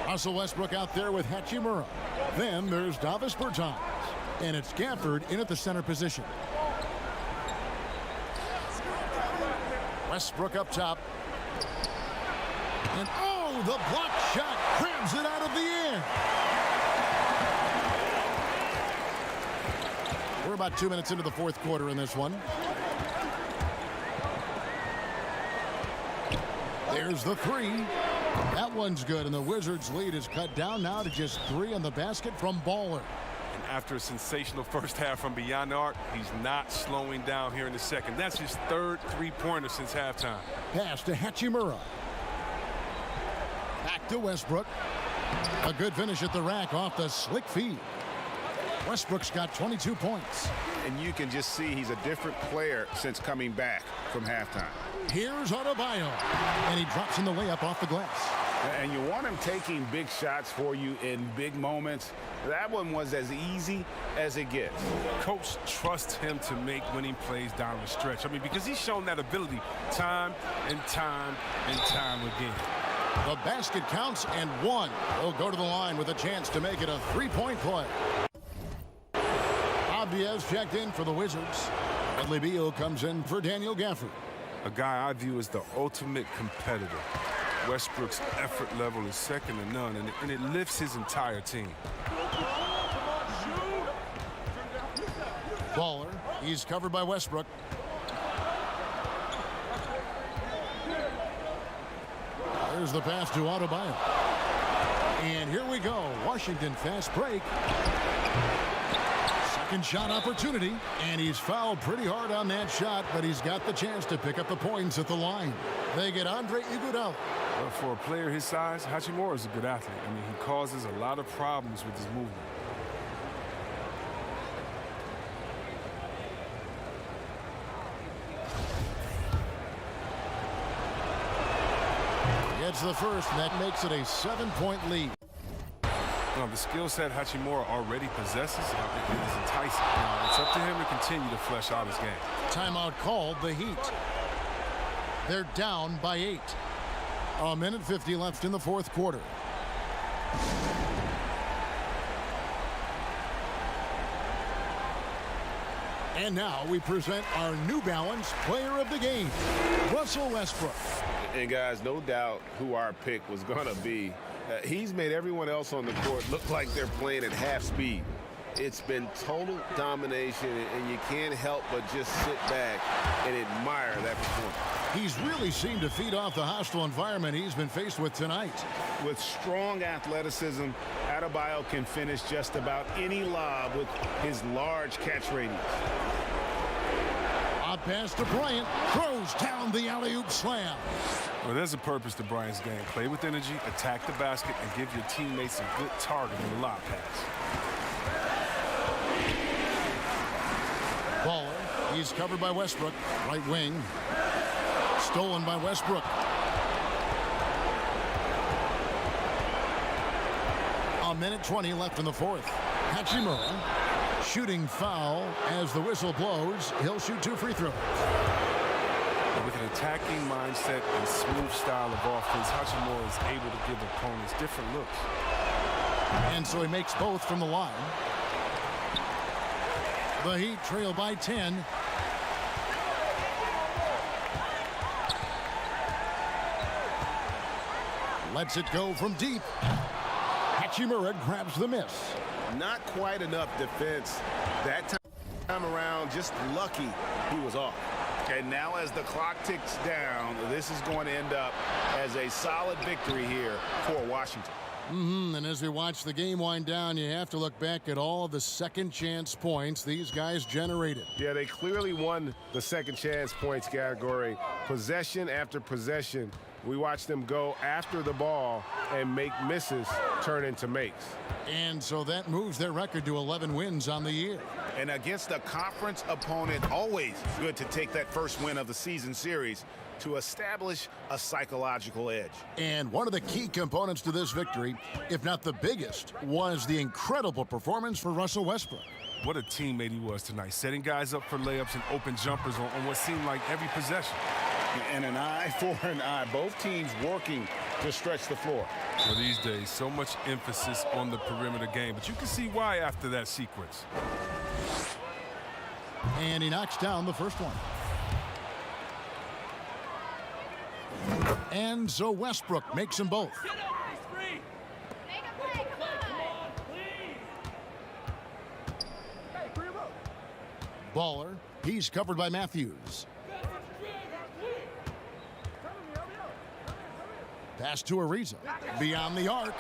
Russell Westbrook out there with Hachimura. Then there's Davis Bertans. And it's Gafford in at the center position. Westbrook up top. And oh, the block shot crams it out of the air. We're about 2 minutes into the fourth quarter in this one. There's the 3. That one's good, and the Wizards' lead is cut down now to just 3 on the basket from Baller. And after a sensational first half from beyond the arc, he's not slowing down here in the second. That's his 3rd three-pointer since halftime. Pass to Hachimura. Back to Westbrook. A good finish at the rack off the slick feed. Westbrook's got 22 points. And you can just see he's a different player since coming back from halftime. Here's Adebayo. And he drops in the layup off the glass. And you want him taking big shots for you in big moments. That one was as easy as it gets. Coach trusts him to make winning plays down the stretch. I mean, because he's shown that ability time and time and time again. The basket counts and 1. He'll go to the line with a chance to make it a 3-point play. Avdia's checked in for the Wizards. Bradley Beal comes in for Daniel Gafford. A guy I view as the ultimate competitor. Westbrook's effort level is second to none, and it lifts his entire team. Baller, he's covered by Westbrook. There's the pass to Adebayo. And here we go. Washington fast break. Second shot opportunity. And he's fouled pretty hard on that shot, but he's got the chance to pick up the points at the line. They get Andre Iguodala. Well, for a player his size, Hachimura is a good athlete. I mean, he causes a lot of problems with his movement. Gets the first, and that makes it a 7-point lead. Well, the skill set Hachimura already possesses is enticing. Now, it's up to him to continue to flesh out his game. Timeout called, the Heat. They're down by 8. A minute 50 left in the fourth quarter. And now we present our New Balance Player of the Game, Russell Westbrook. And guys, no doubt who our pick was going to be. He's made everyone else on the court look like they're playing at half speed. It's been total domination, and you can't help but just sit back and admire that performance. He's really seemed to feed off the hostile environment he's been faced with tonight. With strong athleticism, Adebayo can finish just about any lob with his large catch radius. A pass to Bryant, throws down the alley-oop slam. Well, there's a purpose to Bryant's game. Play with energy, attack the basket, and give your teammates a good target in the lob pass. Baller. He's covered by Westbrook. Right wing. Stolen by Westbrook. A minute 20 left in the fourth. Hachimura. Shooting foul as the whistle blows. He'll shoot 2 free throws. With an attacking mindset and smooth style of offense, Hachimura is able to give opponents different looks. And so he makes both from the line. The Heat trail by 10. Lets it go from deep. Hachimura grabs the miss. Not quite enough defense that time around. Just lucky he was off. And now as the clock ticks down, this is going to end up as a solid victory here for Washington. And as we watch the game wind down, you have to look back at all the second chance points these guys generated. Yeah, they clearly won the second chance points category. Possession after possession, we watched them go after the ball and make misses turn into makes. And so that moves their record to 11 wins on the year. And against a conference opponent, always good to take that first win of the season series to establish a psychological edge. And one of the key components to this victory, if not the biggest, was the incredible performance for Russell Westbrook. What a teammate he was tonight, setting guys up for layups and open jumpers on what seemed like every possession. And an eye for an eye. Both teams working to stretch the floor. Well, these days, so much emphasis on the perimeter game, but you can see why after that sequence. And he knocks down the first one. And so Westbrook makes them both. Baller. He's covered by Matthews. Pass to Ariza. Beyond the arc.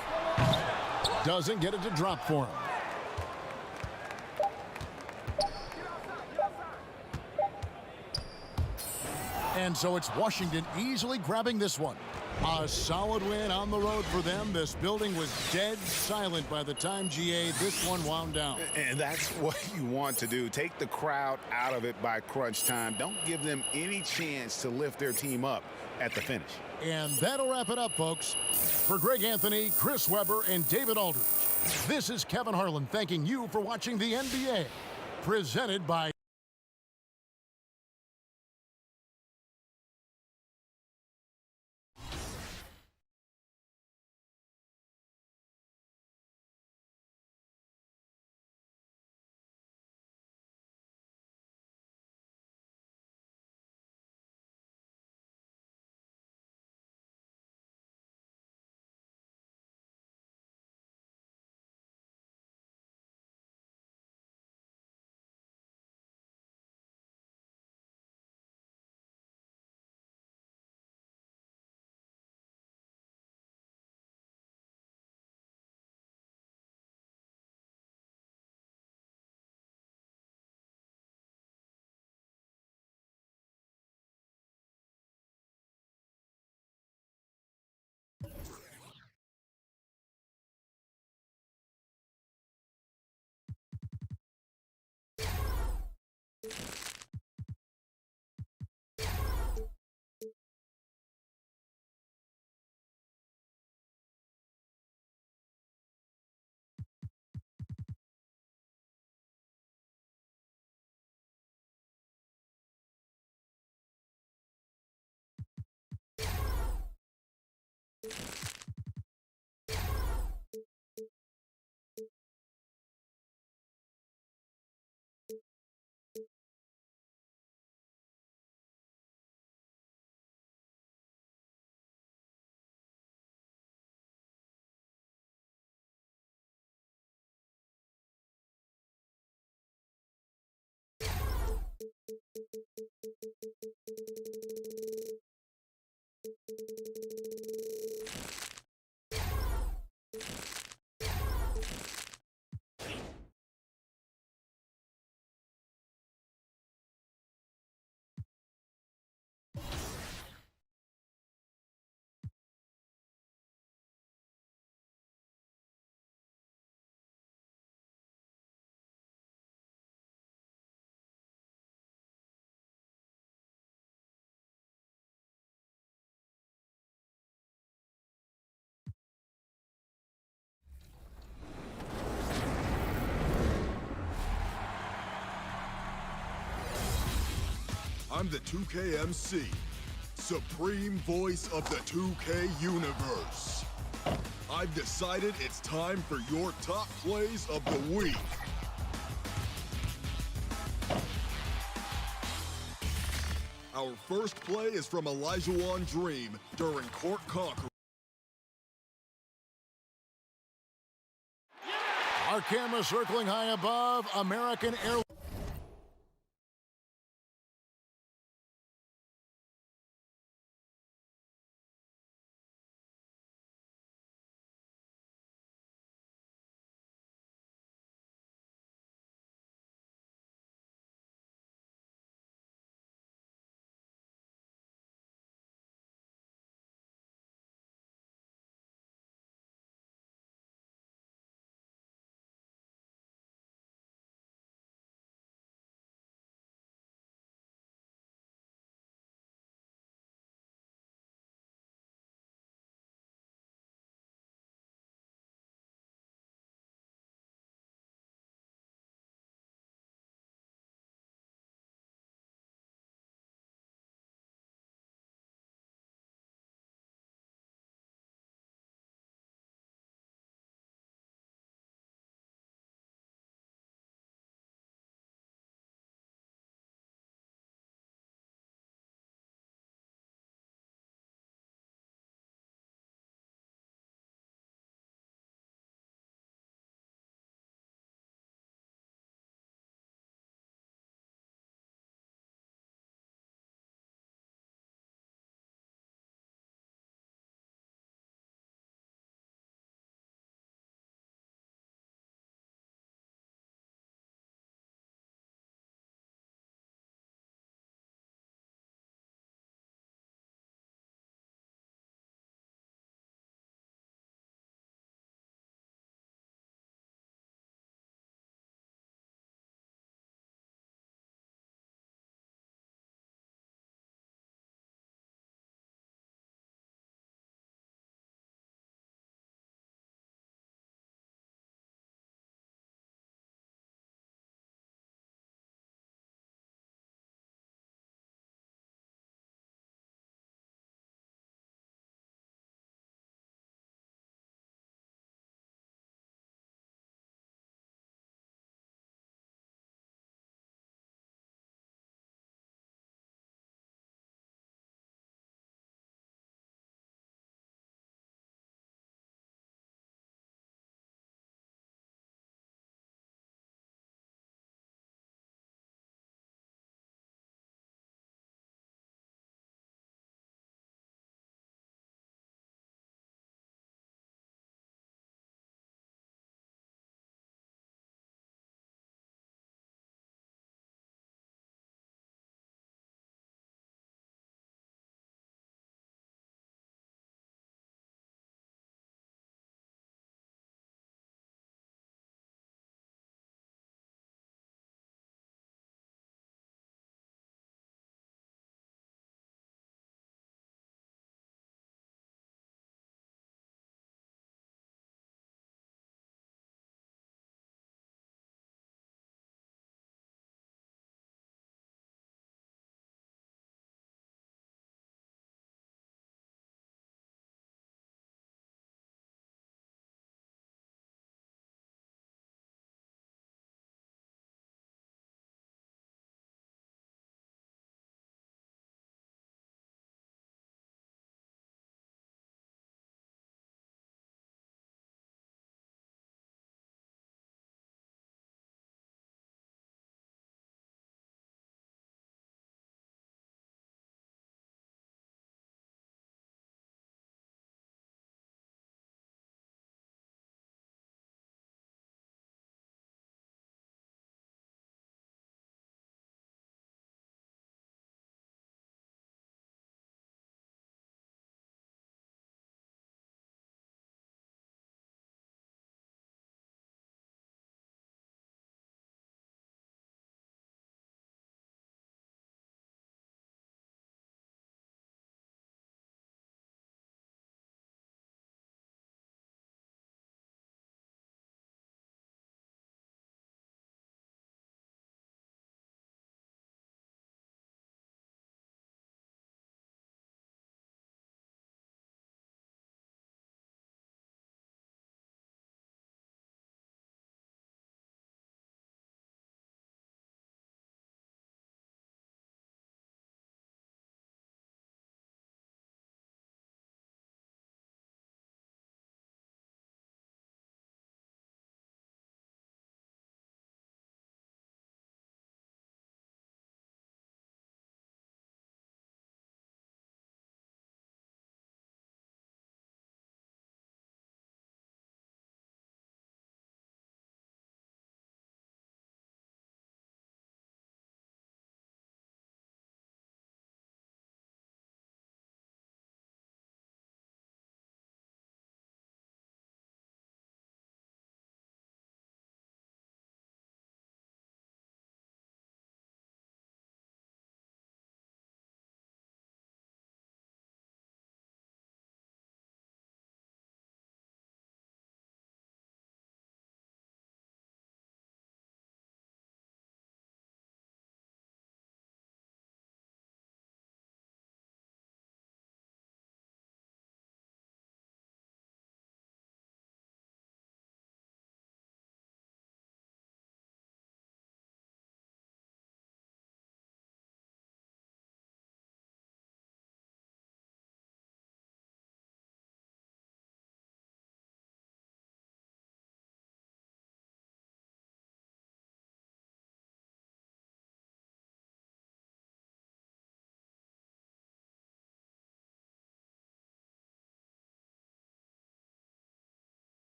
Doesn't get it to drop for him. And so it's Washington easily grabbing this one. A solid win on the road for them. This building was dead silent by the time, GA, this one wound down. And that's what you want to do. Take the crowd out of it by crunch time. Don't give them any chance to lift their team up at the finish. And that'll wrap it up, folks. For Greg Anthony, Chris Webber, and David Aldridge, this is Kevin Harlan thanking you for watching the NBA, presented by I'm the 2K MC, supreme voice of the 2K universe. I've decided it's time for your top plays of the week. Our first play is from Elijah Dream during Court Conquer. Our camera circling high above American Airlines.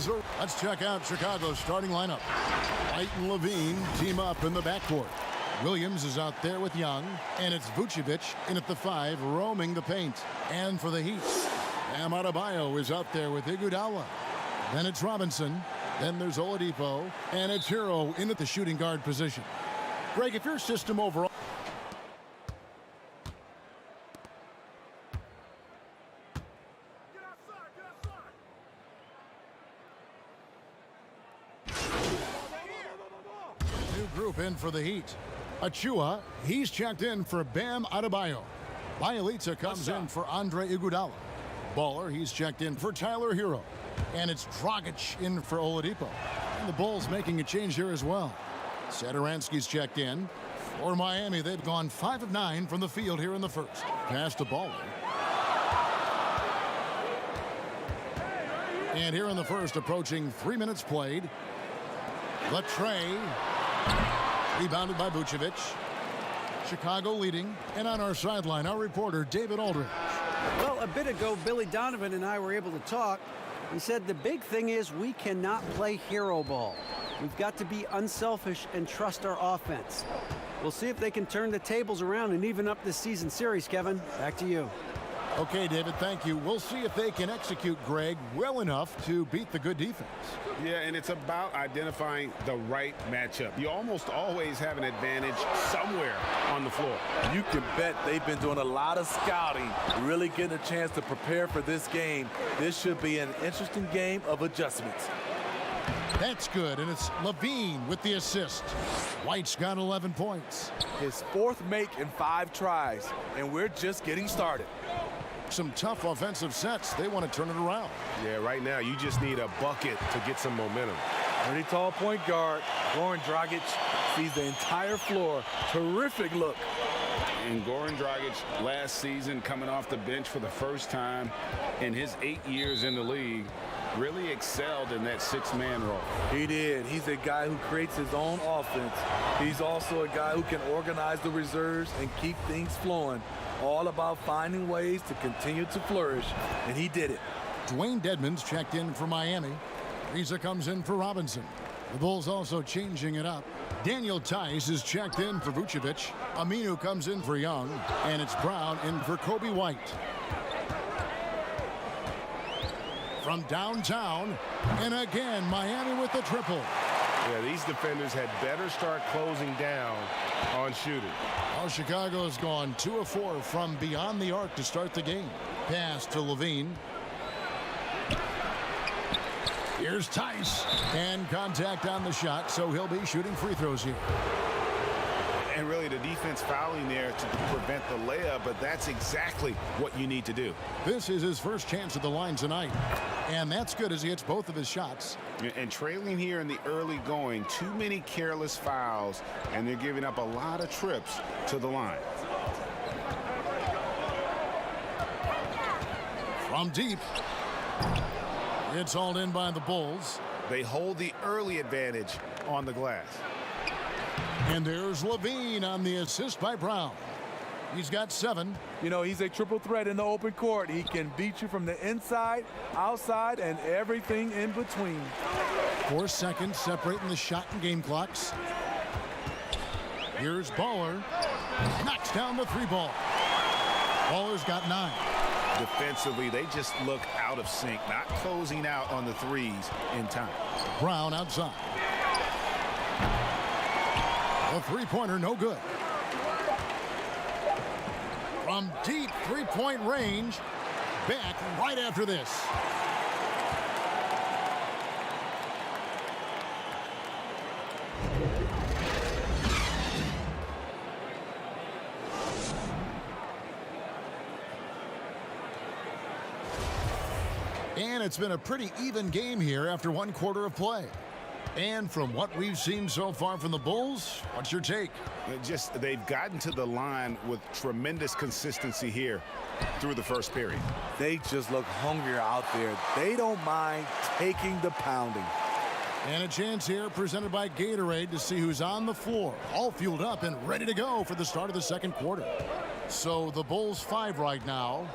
Williams. Let's check out Chicago's starting lineup. White and Levine team up in the backcourt. Williams is out there with Young, and it's Vucevic in at the 5, roaming the paint. And for the Heat, Bam Adebayo is out there with Iguodala. Then it's Robinson. Then there's Oladipo, and it's Hero in at the shooting guard position. Greg, if your system overall... New group in for the Heat. Achua, he's checked in for Bam Adebayo. Bielitsa comes in for Andre Iguodala. Baller, he's checked in for Tyler Hero. And it's Dragic in for Oladipo. And the Bulls making a change here as well. Satoransky's checked in. For Miami, they've gone 5 of 9 from the field here in the first. Pass to Baller. And here in the first, approaching 3 minutes played. Latrey. Rebounded by Vucevic. Chicago leading. And on our sideline, our reporter, David Aldridge. Well, a bit ago, Billy Donovan and I were able to talk. He said the big thing is we cannot play hero ball. We've got to be unselfish and trust our offense. We'll see if they can turn the tables around and even up this season series, Kevin. Back to you. Okay, David, thank you. We'll see if they can execute, Greg, well enough to beat the good defense. Yeah, and it's about identifying the right matchup. You almost always have an advantage somewhere on the floor. You can bet they've been doing a lot of scouting, really getting a chance to prepare for this game. This should be an interesting game of adjustments. That's good, and it's Levine with the assist. White's got 11 points. His 4th make in 5 tries, and we're just getting started. Some tough offensive sets. They want to turn it around. Yeah, right now you just need a bucket to get some momentum. Pretty tall point guard. Goran Dragic sees the entire floor. Terrific look. And Goran Dragic last season coming off the bench for the first time in his 8 years in the league really excelled in that 6-man role. He did. He's a guy who creates his own offense. He's also a guy who can organize the reserves and keep things flowing. All about finding ways to continue to flourish, and he did it. Dwayne Dedmon's checked in for Miami. Risa comes in for Robinson. The Bulls also changing it up. Daniel Tice is checked in for Vucevic. Aminu comes in for Young, and it's Brown in for Kobe White. From downtown, and again, Miami with the triple. Yeah, these defenders had better start closing down on shooting. Well, Chicago has gone 2 of 4 from beyond the arc to start the game. Pass to Levine. Here's Tice. And contact on the shot, so he'll be shooting free throws here. And really the defense fouling there to prevent the layup, but that's exactly what you need to do. This is his first chance at the line tonight. And that's good as he hits both of his shots. And trailing here in the early going, too many careless fouls, and they're giving up a lot of trips to the line. From deep. It's hauled in by the Bulls. They hold the early advantage on the glass. And there's Levine on the assist by Brown. He's got 7. You know, he's a triple threat in the open court. He can beat you from the inside, outside, and everything in between. 4 seconds separating the shot and game clocks. Here's Baller. Knocks down the 3-ball. Baller's got 9. Defensively, they just look out of sync, not closing out on the threes in time. Brown outside. The 3-pointer, no good. From deep 3-point range, back right after this. And it's been a pretty even game here after 1 quarter of play. And from what we've seen so far from the Bulls, what's your take? They've gotten to the line with tremendous consistency here through the first period. They just look hungrier out there. They don't mind taking the pounding. And a chance here presented by Gatorade to see who's on the floor, all fueled up and ready to go for the start of the second quarter. So the Bulls 5 right now.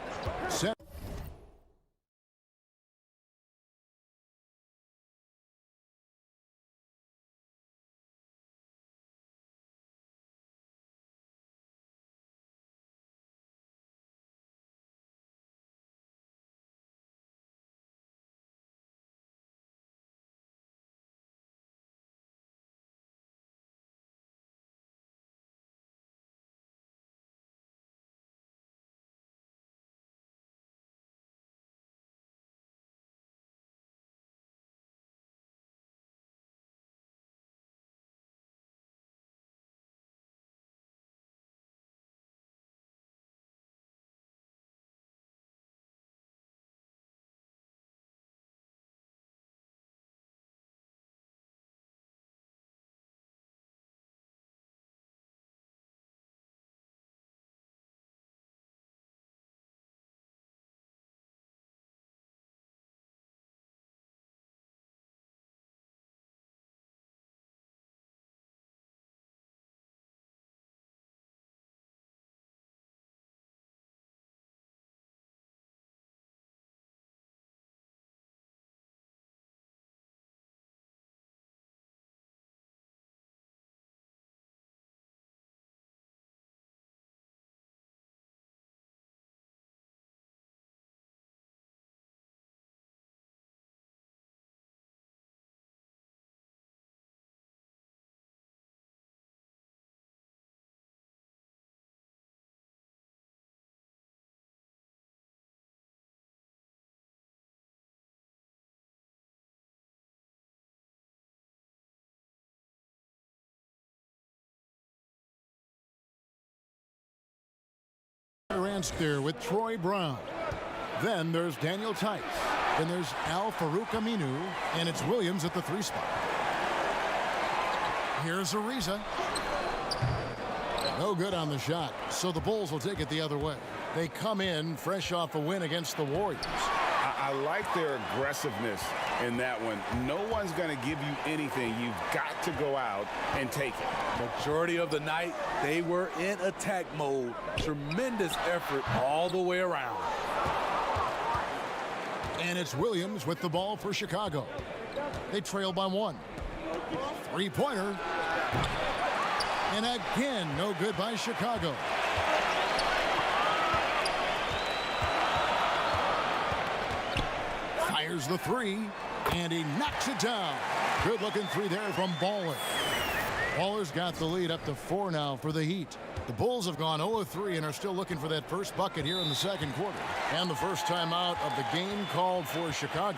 Luhansk there with Troy Brown. Then there's Daniel Tice. Then there's Al Farouk Aminu, and it's Williams at the 3 spot. Here's Ariza. No good on the shot, so the Bulls will take it the other way. They come in fresh off a win against the Warriors. I like their aggressiveness in that one. No one's going to give you anything. You've got to go out and take it. Majority of the night, they were in attack mode. Tremendous effort all the way around. And it's Williams with the ball for Chicago. They trail by 1. 3-pointer. And again, no good by Chicago. Fires the 3, and he knocks it down. Good looking 3 there from Baller. Baller's got the lead up to 4 now for the Heat. The Bulls have gone 0-3 and are still looking for that first bucket here in the second quarter. And the first timeout of the game called for Chicago.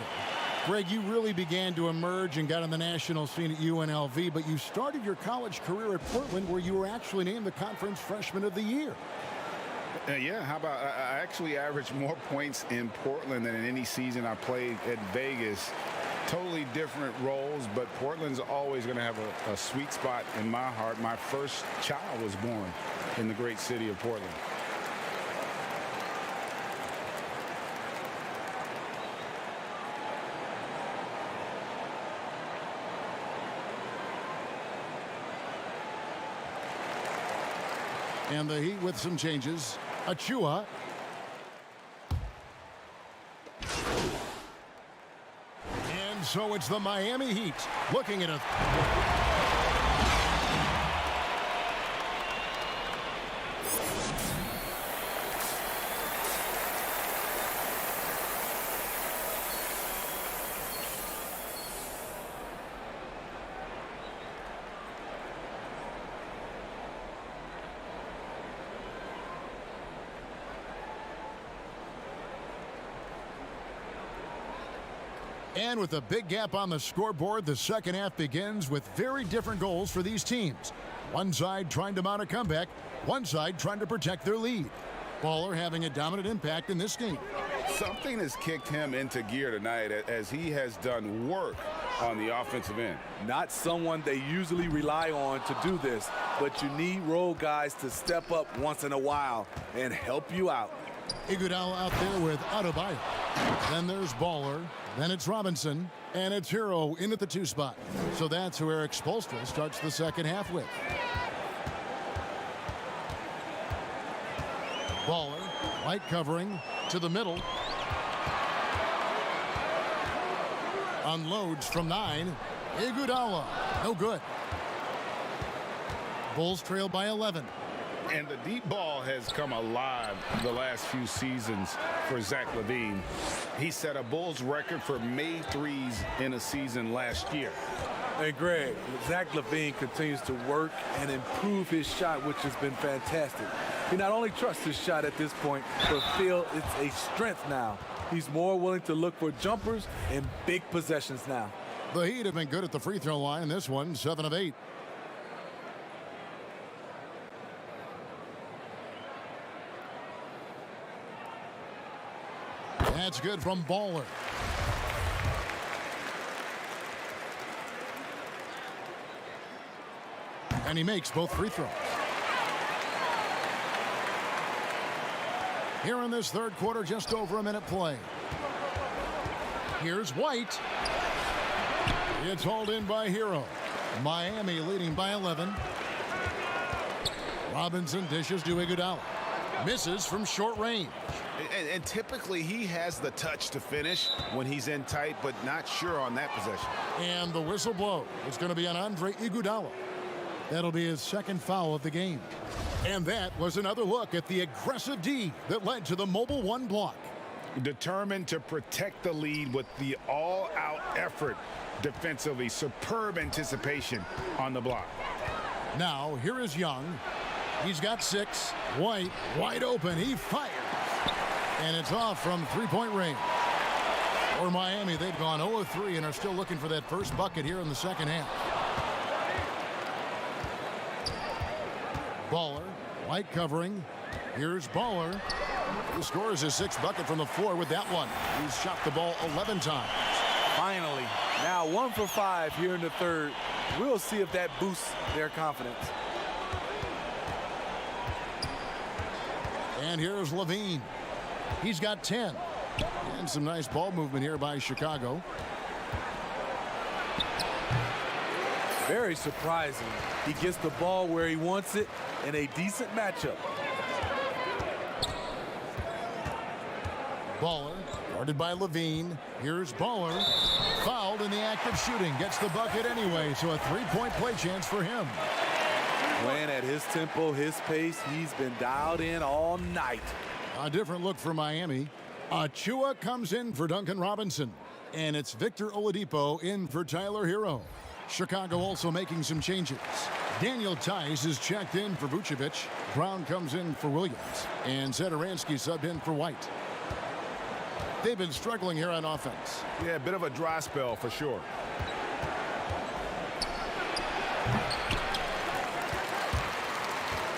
Greg, you really began to emerge and got on the national scene at UNLV, but you started your college career at Portland, where you were actually named the Conference Freshman of the Year. Yeah, how about I actually averaged more points in Portland than in any season I played at Vegas. Totally different roles, but Portland's always going to have a sweet spot in my heart. My first child was born in the great city of Portland. And the Heat with some changes. Achua. And so it's the Miami Heat looking at a... And with a big gap on the scoreboard, the second half begins with very different goals for these teams. One side trying to mount a comeback, one side trying to protect their lead. Baller having a dominant impact in this game. Something has kicked him into gear tonight as he has done work on the offensive end. Not someone they usually rely on to do this, but you need role guys to step up once in a while and help you out. Iguodala out there with Adebayo. Then there's Baller. Then it's Robinson. And it's Hero in at the 2 spot. So that's who Eric Spoelstra starts the second half with. Baller, light covering to the middle. Unloads from 9. Iguodala, no good. Bulls trail by 11. And the deep ball has come alive the last few seasons for Zach LaVine. He set a Bulls record for made threes in a season last year. Hey, Greg, Zach LaVine continues to work and improve his shot, which has been fantastic. He not only trusts his shot at this point, but feels it's a strength now. He's more willing to look for jumpers and big possessions now. The Heat have been good at the free throw line. This one, 7 of 8. That's good from Baller. And he makes both free throws. Here in this third quarter, just over a minute play. Here's White. It's hauled in by Hero. Miami leading by 11. Robinson dishes to Iguodala. Misses from short range. And typically he has the touch to finish when he's in tight, but not sure on that possession. And the whistle blows. It's going to be on Andre Iguodala. That'll be his second foul of the game. And that was another look at the aggressive D that led to the Mobile One block. Determined to protect the lead with the all-out effort defensively. Superb anticipation on the block. Now, here is Young. He's got 6. White, wide open. He fires. And it's off from three-point range. For Miami, they've gone 0-3 and are still looking for that first bucket here in the second half. Baller, White covering. Here's Baller. He scores his 6th bucket from the floor with that one. He's shot the ball 11 times. Finally, now 1 for 5 here in the third. We'll see if that boosts their confidence. And here's Levine. He's got 10. And some nice ball movement here by Chicago. Very surprising. He gets the ball where he wants it in a decent matchup. Baller, guarded by Levine. Here's Baller. Fouled in the act of shooting. Gets the bucket anyway, so a 3-point play chance for him. Playing at his tempo, his pace. He's been dialed in all night. A different look for Miami. Achua comes in for Duncan Robinson. And it's Victor Oladipo in for Tyler Hero. Chicago also making some changes. Daniel Tice is checked in for Vucevic. Brown comes in for Williams. And Satoransky subbed in for White. They've been struggling here on offense. Yeah, a bit of a dry spell for sure.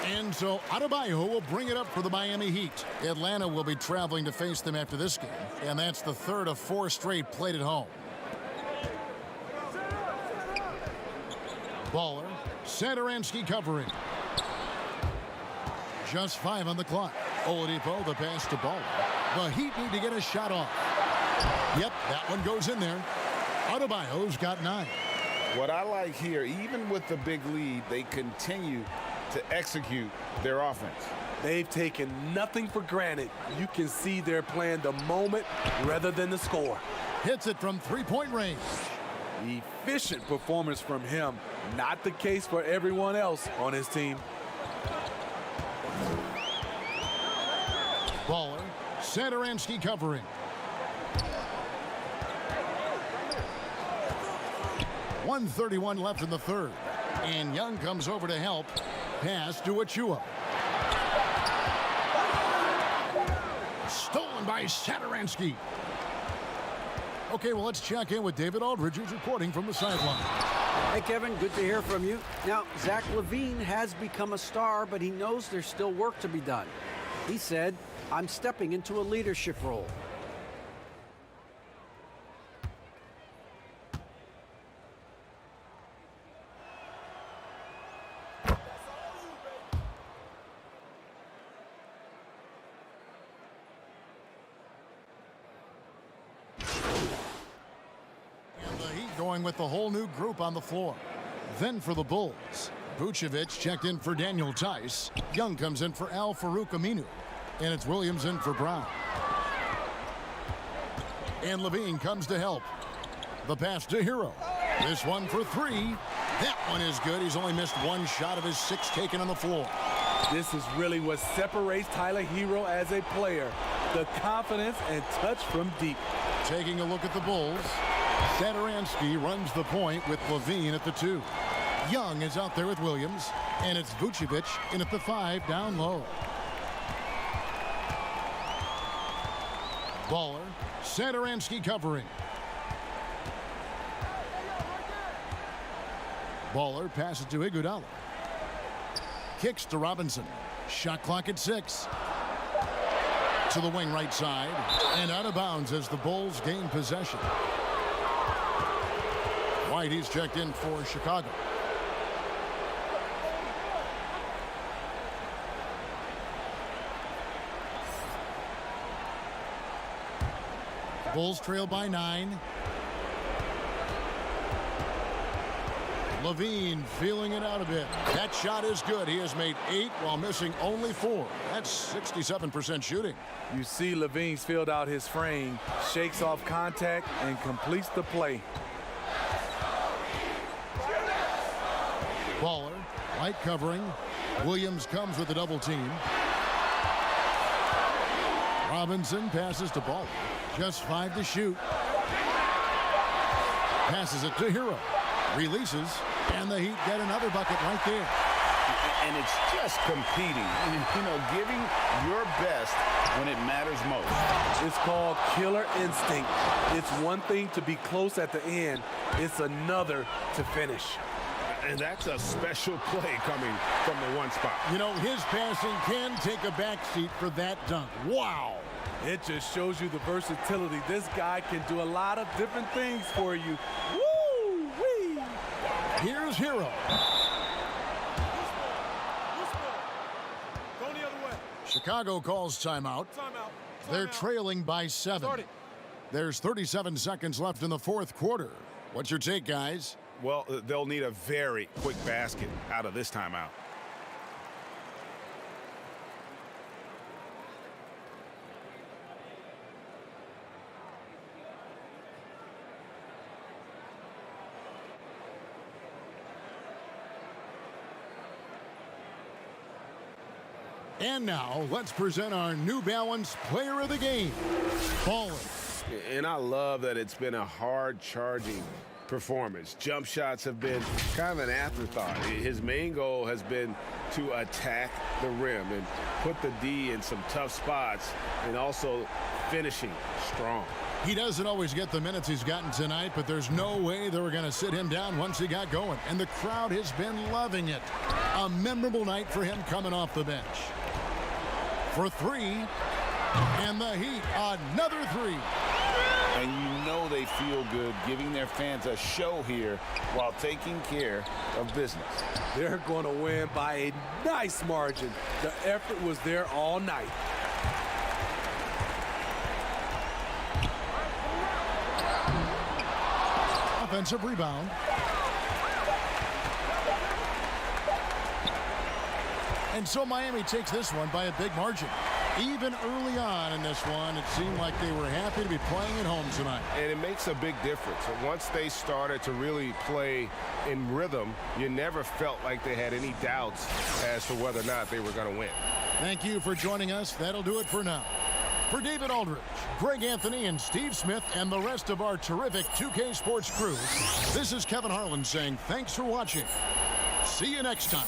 And so Adebayo will bring it up for the Miami Heat. Atlanta will be traveling to face them after this game. And that's the 3rd of 4 straight played at home. Baller, Satoransky covering. Just 5 on the clock. Oladipo, the pass to Baller. The Heat need to get a shot off. Yep, that one goes in there. Adebayo's got 9. What I like here, even with the big lead, they continue to execute their offense. They've taken nothing for granted. You can see they're playing the moment rather than the score. Hits it from 3-point range. Efficient performance from him. Not the case for everyone else on his team. Baller, Satoransky covering. .131 left in the third. And Young comes over to help. Pass to Achua. Stolen by Satoransky. Okay, well, let's check in with David Aldridge, who's reporting from the sideline. Hey, Kevin, good to hear from you. Now, Zach LaVine has become a star, but he knows there's still work to be done. He said, "I'm stepping into a leadership role." Going with the whole new group on the floor. Then for the Bulls, Vucevic checked in for Daniel Tice. Young comes in for Al-Farouq Aminu. And it's Williams in for Brown. And Levine comes to help. The pass to Hero. This one for 3. That one is good. He's only missed 1 shot of his 6 taken on the floor. This is really what separates Tyler Hero as a player. The confidence and touch from deep. Taking a look at the Bulls. Satoransky runs the point with Levine at the 2. Young is out there with Williams, and it's Vucevic in at the 5 down low. Baller, Satoransky covering. Baller passes to Iguodala. Kicks to Robinson. Shot clock at 6. To the wing right side, and out of bounds as the Bulls gain possession. White, he's checked in for Chicago. Bulls trail by 9. Levine feeling it out a bit. That shot is good. He has made 8 while missing only 4. That's 67% shooting. You see Levine's filled out his frame, shakes off contact, and completes the play. Baller, White covering. Williams comes with a double team. Robinson passes to Baller. Just 5 to shoot. Passes it to Hero. Releases, and the Heat get another bucket right there. And it's just competing, and, giving your best when it matters most. It's called killer instinct. It's one thing to be close at the end. It's another to finish. And that's a special play coming from the one spot. You know, his passing can take a backseat for that dunk. Wow. It just shows you the versatility. This guy can do a lot of different things for you. Woo-wee! Here's Hero. Go the other way. Chicago calls timeout. They're trailing by 7. There's 37 seconds left in the fourth quarter. What's your take, guys? Well, they'll need a very quick basket out of this timeout. And now, let's present our New Balance Player of the Game, Baller. And I love that it's been a hard-charging performance. Jump shots have been kind of an afterthought. His main goal has been to attack the rim and put the D in some tough spots and also finishing strong. He doesn't always get the minutes he's gotten tonight, but there's no way they were going to sit him down once he got going. And the crowd has been loving it. A memorable night for him coming off the bench. For 3, and the Heat, another 3. And you know they feel good giving their fans a show here while taking care of business. They're going to win by a nice margin. The effort was there all night. Offensive rebound. And so Miami takes this one by a big margin. Even early on in this one, it seemed like they were happy to be playing at home tonight. And it makes a big difference. And once they started to really play in rhythm, you never felt like they had any doubts as to whether or not they were going to win. Thank you for joining us. That'll do it for now. For David Aldridge, Greg Anthony, and Steve Smith, and the rest of our terrific 2K Sports crew, this is Kevin Harlan saying thanks for watching. See you next time.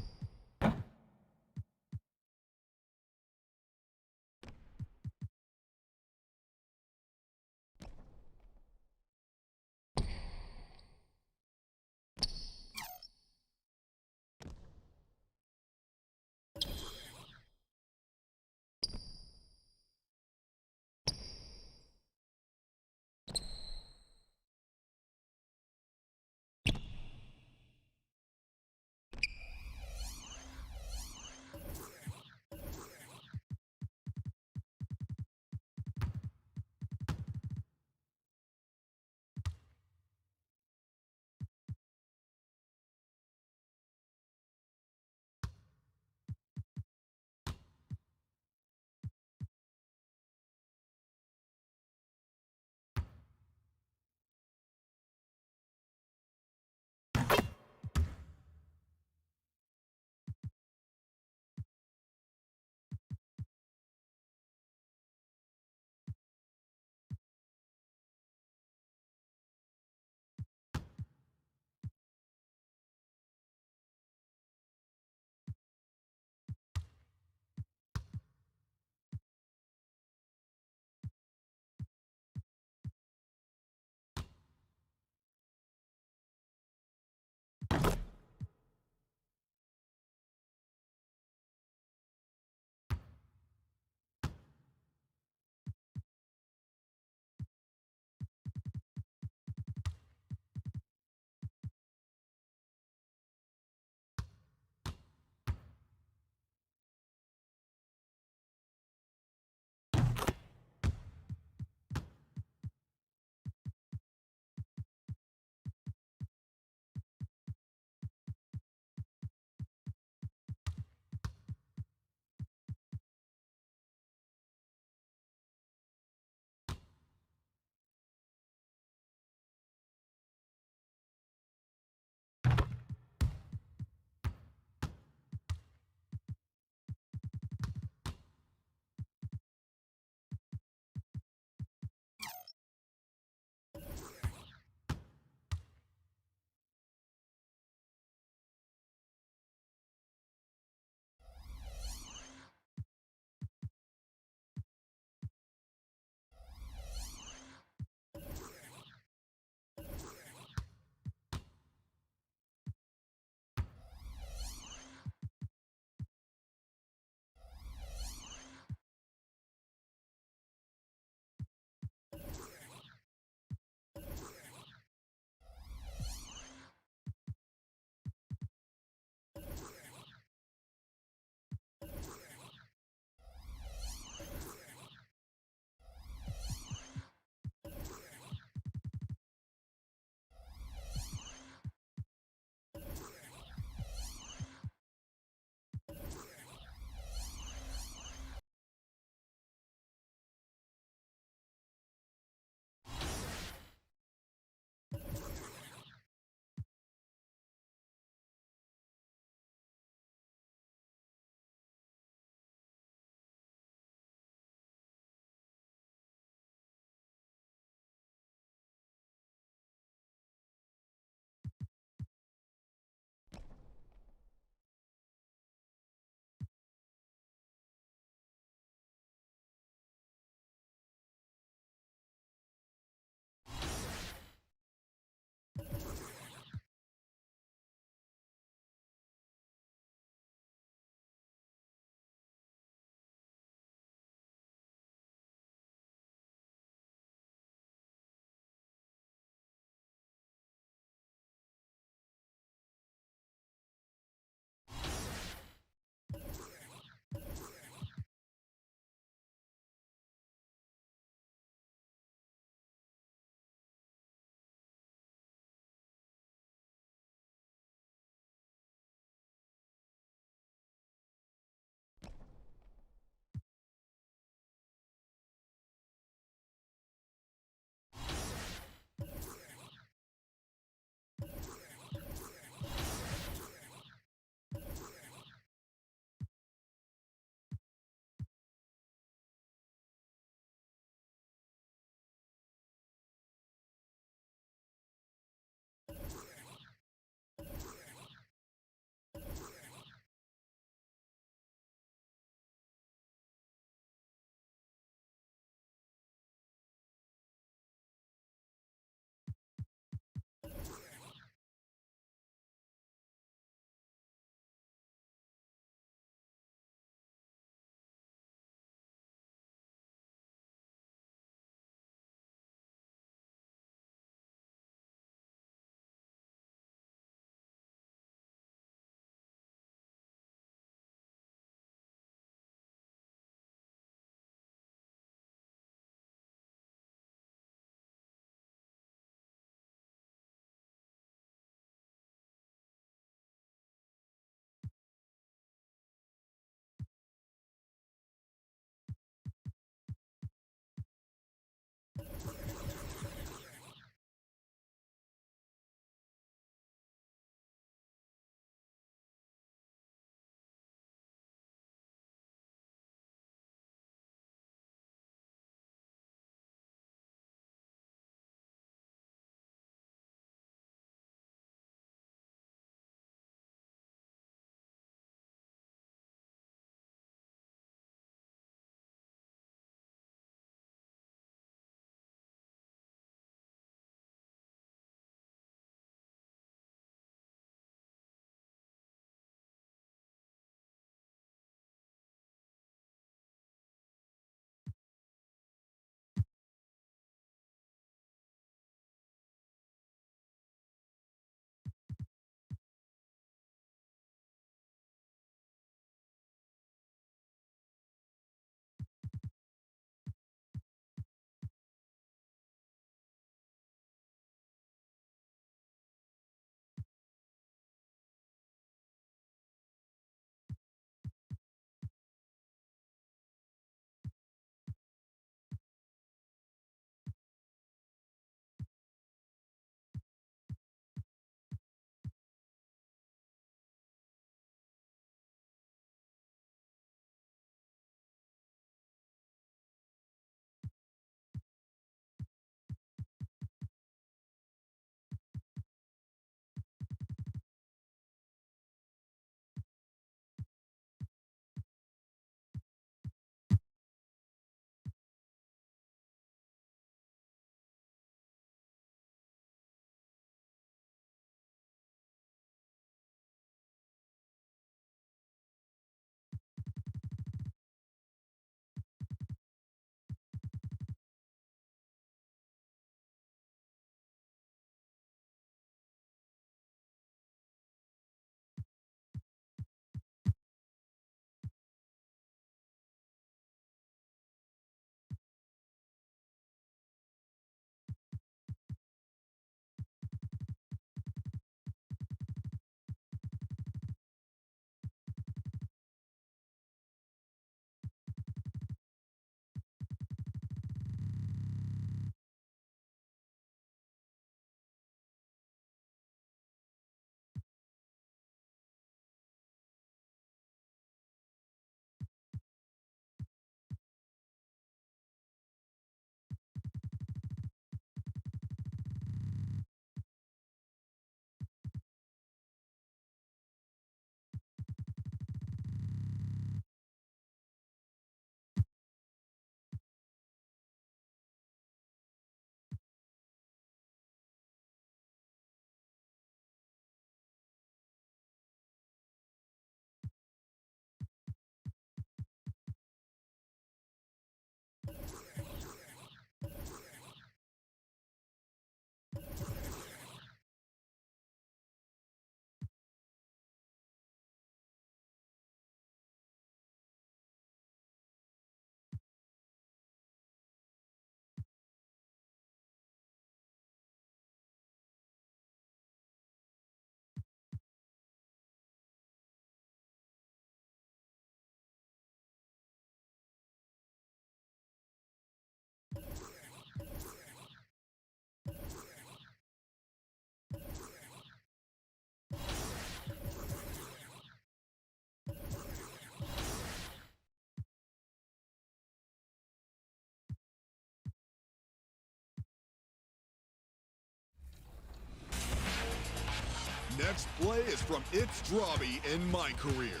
next play is from It's Strawby in my career.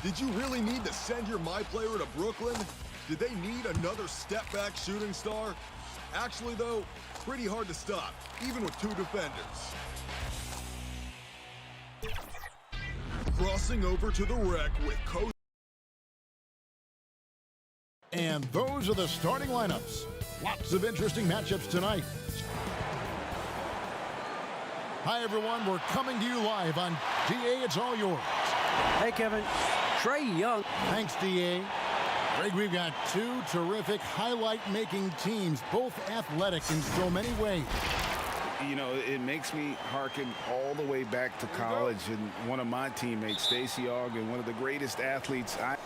Did you really need to send your my player to Brooklyn? Did they need another step-back shooting star? Actually, though, pretty hard to stop, even with 2 defenders. Crossing over to the rec with Coach. And those are the starting lineups. Lots of interesting matchups tonight. Hi, everyone. We're coming to you live on DA. It's all yours. Hey, Kevin. Trae Young. Thanks, DA. Greg, we've got 2 terrific highlight-making teams, both athletic in so many ways. You know, it makes me hearken all the way back to college, and one of my teammates, Stacey Ogden, one of the greatest athletes I...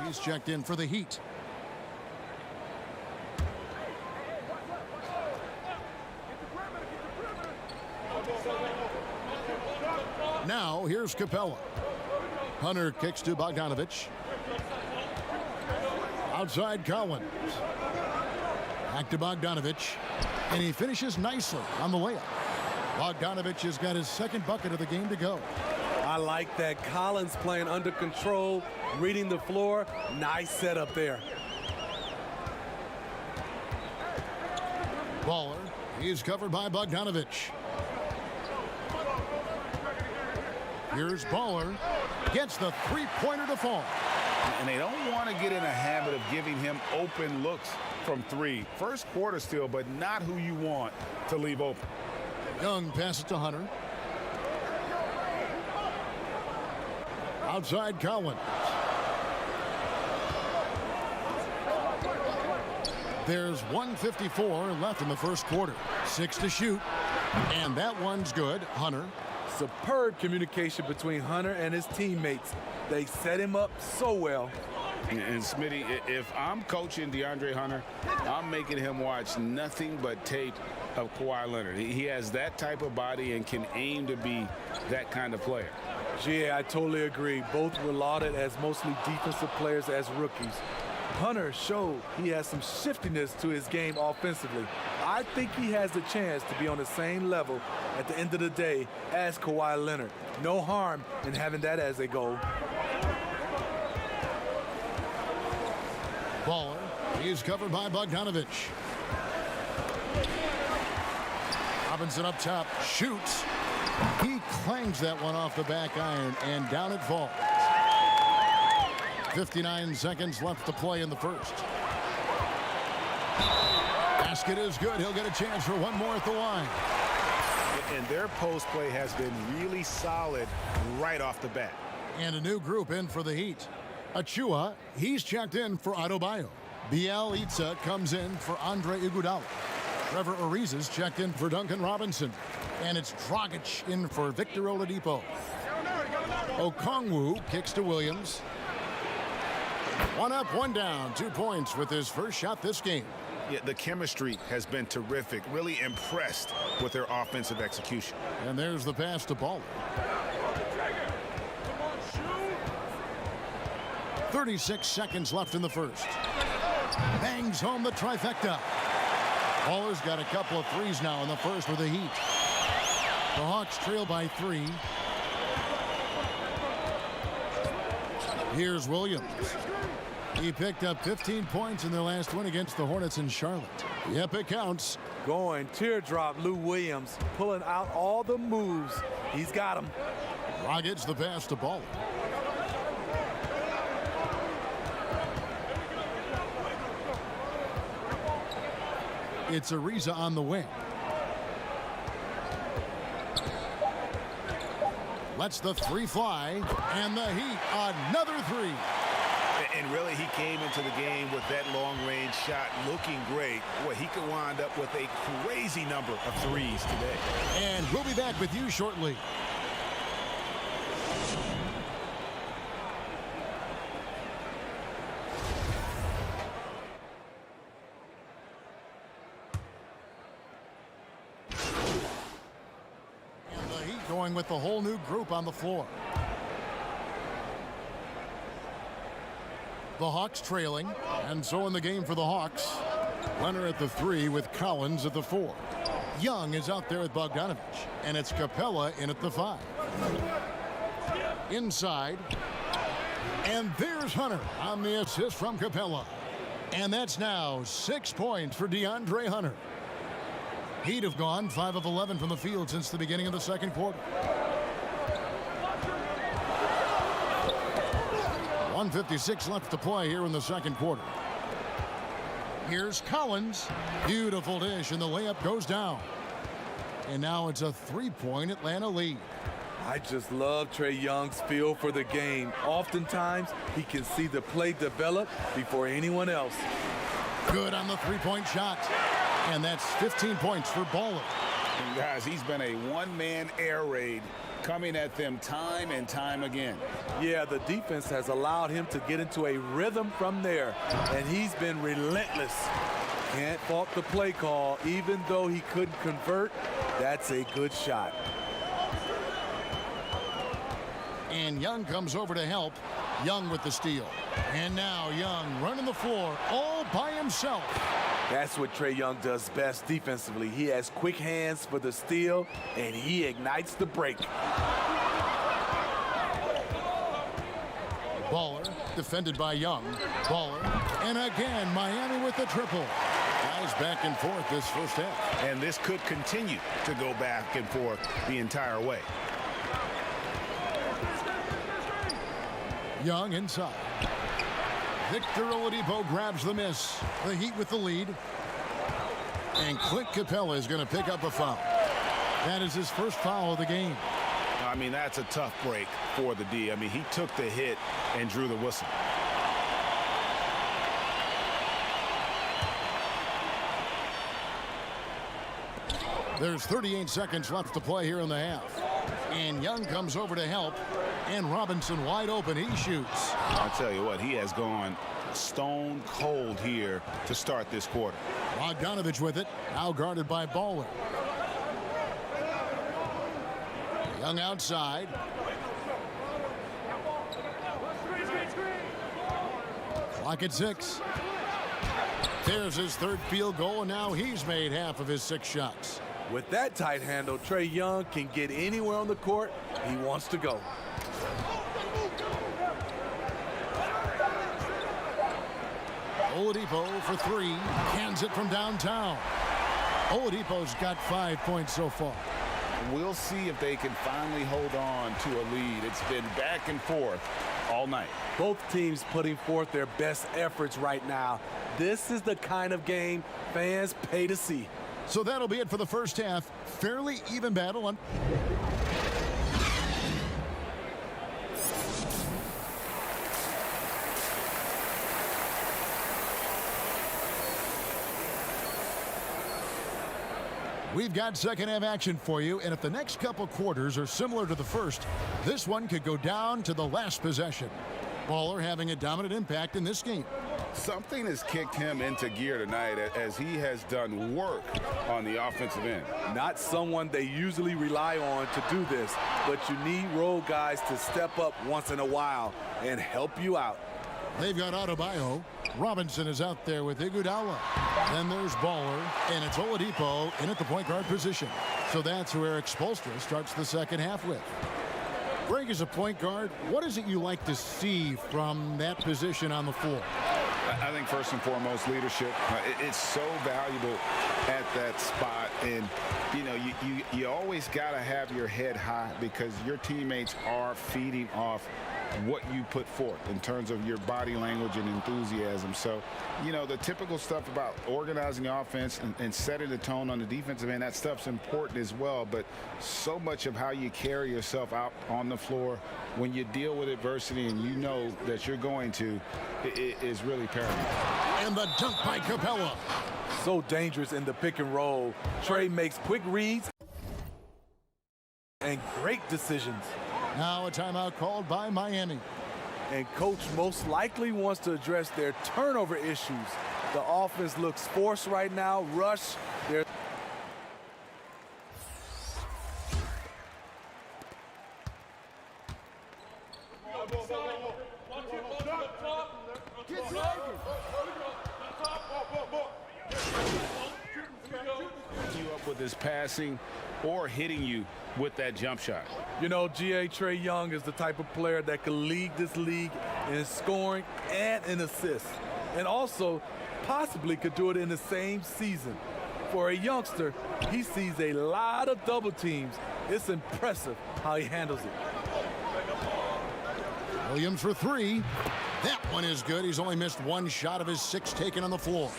He's checked in for the Heat. Now, here's Capella. Hunter kicks to Bogdanovich. Outside Collins. Back to Bogdanovich. And he finishes nicely on the layup. Bogdanovich has got his second bucket of the game to go. I like that. Collins playing under control, reading the floor. Nice setup there. Baller. He's covered by Bogdanovich. Here's Baller. Gets the three-pointer to fall. And they don't want to get in a habit of giving him open looks from 3. First quarter still, but not who you want to leave open. Young passes to Hunter. Outside Collins. There's 1:54 left in the first quarter. 6 to shoot. And that one's good. Hunter. Superb communication between Hunter and his teammates. They set him up so well. And Smitty, if I'm coaching DeAndre Hunter, I'm making him watch nothing but tape of Kawhi Leonard. He has that type of body and can aim to be that kind of player. Yeah, I totally agree. Both were lauded as mostly defensive players as rookies. Hunter showed he has some shiftiness to his game offensively. I think he has the chance to be on the same level at the end of the day as Kawhi Leonard. No harm in having that as a goal. Baller. He's covered by Bogdanovich. Robinson up top. Shoots. He clangs that one off the back iron, and down it falls. 59 seconds left to play in the first. Basket is good. He'll get a chance for one more at the line. And their post play has been really solid right off the bat. And a new group in for the Heat. Achua, he's checked in for Adebayo. Bielitsa comes in for Andre Iguodala. Trevor Ariza's checked in for Duncan Robinson. And it's Dragic in for Victor Oladipo. Okongwu kicks to Williams. One up, one down. 2 points with his first shot this game. Yeah, the chemistry has been terrific. Really impressed with their offensive execution. And there's the pass to Baller. 36 seconds left in the first. Bangs home the trifecta. Baller's got a couple of threes now in the first with the Heat. The Hawks trail by 3. Here's Williams. He picked up 15 points in their last win against the Hornets in Charlotte. Yep, it counts. Going teardrop Lou Williams, pulling out all the moves. He's got them. Dragic the pass to Baller. It's Ariza on the wing. Lets the 3 fly, and the Heat another 3. And really, he came into the game with that long-range shot looking great. Boy, he could wind up with a crazy number of threes today. And we'll be back with you shortly. going with the whole new group on the floor. The Hawks trailing, and so in the game for the Hawks, Leonard at the 3 with Collins at the 4. Young is out there with Bogdanovich, and it's Capella in at the 5. Inside, and there's Hunter on the assist from Capella. And that's now 6 points for DeAndre Hunter. He'd have gone 5 of 11 from the field since the beginning of the second quarter. 1:56 left to play here in the second quarter. Here's Collins. Beautiful dish, and the layup goes down. And now it's a 3-point Atlanta lead. I just love Trae Young's feel for the game. Oftentimes, he can see the play develop before anyone else. Good on the 3-point shot. And that's 15 points for Baller. And guys, he's been a one-man air raid coming at them time and time again. Yeah, the defense has allowed him to get into a rhythm from there, and he's been relentless. Can't fault the play call. Even though he couldn't convert, that's a good shot. And Young comes over to help. Young with the steal. And now Young running the floor all by himself. That's what Trae Young does best defensively. He has quick hands for the steal, and he ignites the break. Baller defended by Young. Baller. And again, Miami with the triple. Guys back and forth this first half. And this could continue to go back and forth the entire way. Young inside. Victor Oladipo grabs the miss. The Heat with the lead. And Clint Capella is going to pick up a foul. That is his first foul of the game. I mean, that's a tough break for the D. I mean, he took the hit and drew the whistle. There's 38 seconds left to play here in the half. And Young comes over to help. And Robinson wide open. He shoots. I'll tell you what, he has gone stone cold here to start this quarter. Bogdanovich with it. Now guarded by Baller. Young outside. Clock at 6. There's his third field goal, and now he's made half of his 6 shots. With that tight handle, Trae Young can get anywhere on the court he wants to go. Oladipo for 3. Cans it from downtown. Oladipo's got 5 points so far. We'll see if they can finally hold on to a lead. It's been back and forth all night. Both teams putting forth their best efforts right now. This is the kind of game fans pay to see. So that'll be it for the first half. Fairly even battle on. We've got second half action for you, and if the next couple quarters are similar to the first, this one could go down to the last possession. Baller having a dominant impact in this game. Something has kicked him into gear tonight as he has done work on the offensive end. Not someone they usually rely on to do this, but you need role guys to step up once in a while and help you out. They've got Adebayo. Robinson is out there with Iguodala. Then there's Baller, and it's Oladipo in at the point guard position. So that's who Eric Spoelstra starts the second half with. Greg, as a point guard, what is it you like to see from that position on the floor? I think first and foremost, leadership. It's so valuable at that spot. And, you know, you always got to have your head high because your teammates are feeding off what you put forth in terms of your body language and enthusiasm. So, you know, the typical stuff about organizing the offense and setting the tone on the defensive end, that stuff's important as well. But so much of how you carry yourself out on the floor when you deal with adversity and you know that you're going to, it is really paramount. And the dunk by Capella. So dangerous in the pick and roll. Trae makes quick reads and great decisions. Now a timeout called by Miami. And coach most likely wants to address their turnover issues. The offense looks forced right now. Rush. You up with his passing or hitting you with that jump shot. You know, G.A. Trae Young is the type of player that could lead this league in scoring and in assists, and also possibly could do it in the same season. For a youngster, he sees a lot of double teams. It's impressive how he handles it. Williams for three. That one is good. He's only missed one shot of his 6 taken on the floor.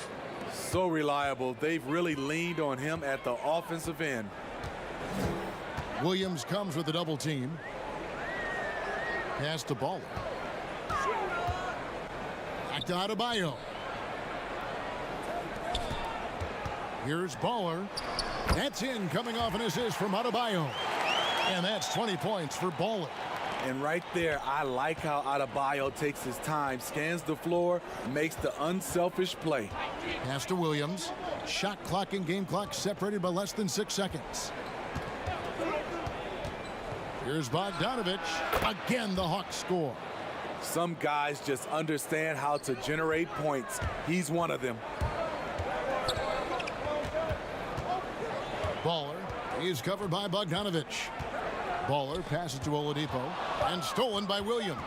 So reliable. They've really leaned on him at the offensive end. Williams comes with a double team. Pass to Baller. Back to Adebayo. Here's Baller. That's in, coming off an assist from Adebayo. And that's 20 points for Baller. And right there, I like how Adebayo takes his time, scans the floor, makes the unselfish play. Pass to Williams. Shot clock and game clock separated by less than 6 seconds. Here's Bogdanovich. Again, the Hawks score. Some guys just understand how to generate points. He's one of them. Baller is covered by Bogdanovich. Baller passes to Oladipo and stolen by Williams.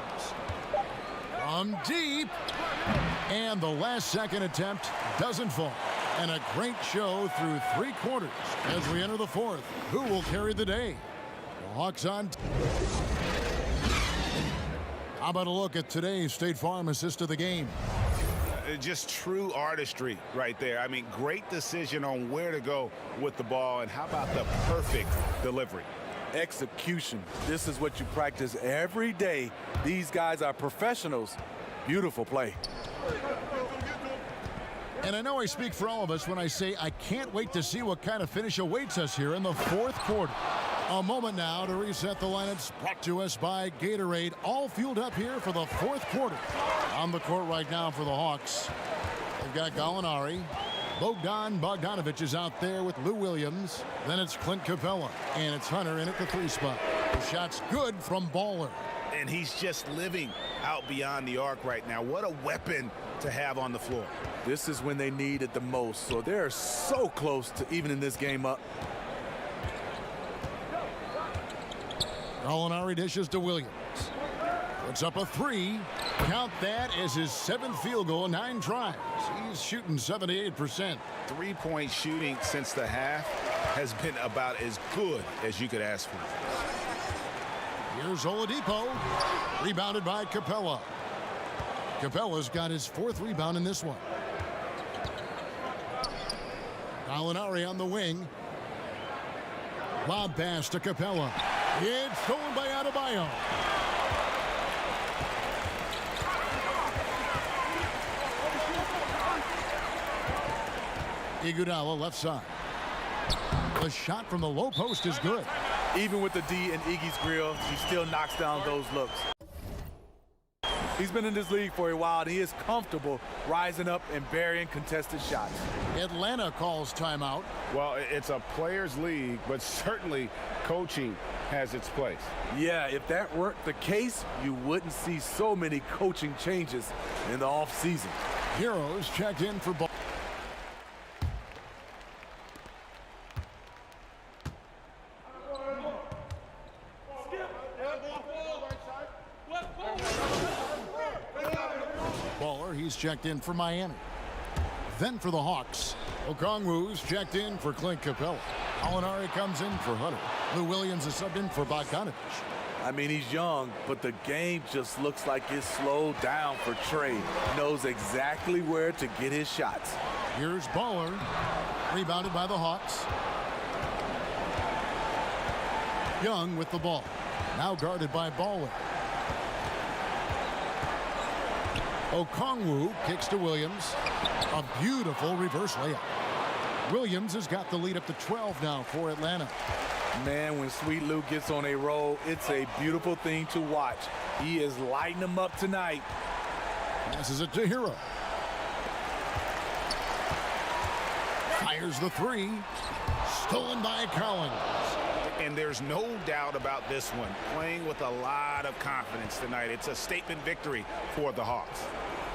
From deep. And the last second attempt doesn't fall. And a great show through 3 quarters as we enter the 4th. Who will carry the day? The Hawks on. How about a look at today's State Farm assist of the game? Just true artistry right there. I mean, great decision on where to go with the ball, and how about the perfect delivery? Execution. This is what you practice every day. These guys are professionals. Beautiful play. And I know I speak for all of us when I say I can't wait to see what kind of finish awaits us here in the 4th quarter. A moment now to reset the lineups, brought to us by Gatorade, all fueled up here for the 4th quarter. On the court right now for the Hawks, they've got Gallinari. Bogdanovich is out there with Lou Williams. Then it's Clint Capella, and it's Hunter in at the 3 spot. The shot's good from Baller. And he's just living out beyond the arc right now. What a weapon to have on the floor. This is when they need it the most, so they're so close to evening this game up. Gallinari dishes to Williams. Puts up a 3. Count that as his 7th field goal in 9 tries. He's shooting 78%. 3-point shooting since the half has been about as good as you could ask for. Here's Oladipo. Rebounded by Capella. Capella's got his 4th rebound in this one. Gallinari on the wing. Lob pass to Capella. It's stolen by Adebayo. Iguodala left side. The shot from the low post is good. Even with the D in Iggy's grill, he still knocks down those looks. He's been in this league for a while, and he is comfortable rising up and burying contested shots. Atlanta calls timeout. Well, it's a players' league, but certainly coaching has its place. Yeah, if that weren't the case, you wouldn't see so many coaching changes in the offseason. Heroes checked in for ball. Baller, he's checked in for Miami. Then for the Hawks, Okongwu's checked in for Clint Capella. Gallinari comes in for Hunter. Lou Williams is subbed in for Bogdanovich. I mean, he's young, but the game just looks like it's slowed down for Trae. Knows exactly where to get his shots. Here's Baller, rebounded by the Hawks. Young with the ball, now guarded by Baller. Okongwu kicks to Williams. A beautiful reverse layup. Williams has got the lead up to 12 now for Atlanta. Man, when Sweet Lou gets on a roll, it's a beautiful thing to watch. He is lighting them up tonight. Passes it to Hero. Fires the 3. Stolen by Collins. and there's no doubt about this one. Playing with a lot of confidence tonight. It's a statement victory for the Hawks.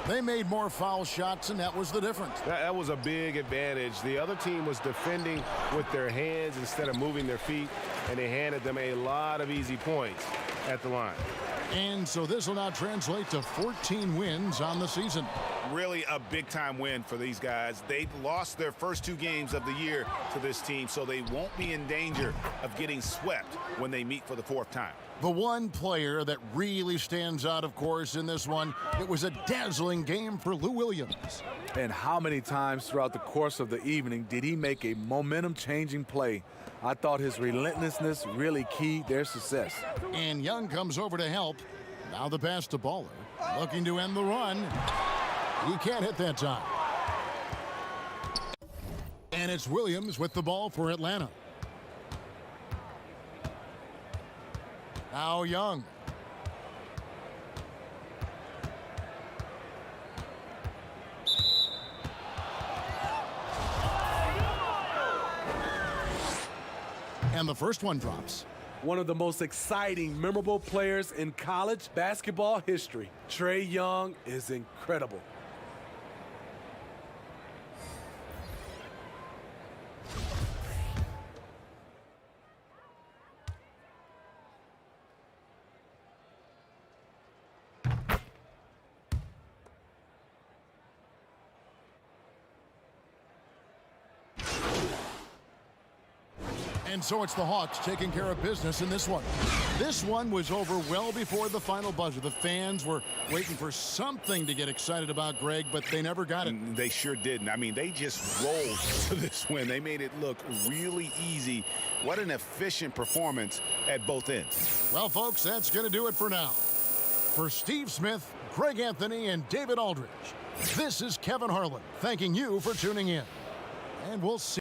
They made more foul shots, and that was the difference. That was a big advantage. The other team was defending with their hands instead of moving their feet, and they handed them a lot of easy points at the line. And so this will now translate to 14 wins on the season. Really a big-time win for these guys. They've lost their first 2 games of the year to this team, so they won't be in danger of getting swept when they meet for the 4th time. The one player that really stands out, of course, in this one, it was a dazzling game for Lou Williams. And how many times throughout the course of the evening did he make a momentum-changing play? I thought his relentlessness really keyed their success. And Young comes over to help. Now the pass to Baller, looking to end the run. He can't hit that time. And it's Williams with the ball for Atlanta. Now Young. And the first one drops. One of the most exciting, memorable players in college basketball history. Trae Young is incredible. And so it's the Hawks taking care of business in this one. This one was over well before the final buzzer. The fans were waiting for something to get excited about, Greg, but they never got it. They sure didn't. I mean, they just rolled to this win. They made it look really easy. What an efficient performance at both ends. Well, folks, that's going to do it for now. For Steve Smith, Greg Anthony, and David Aldridge, this is Kevin Harlan thanking you for tuning in. And we'll see.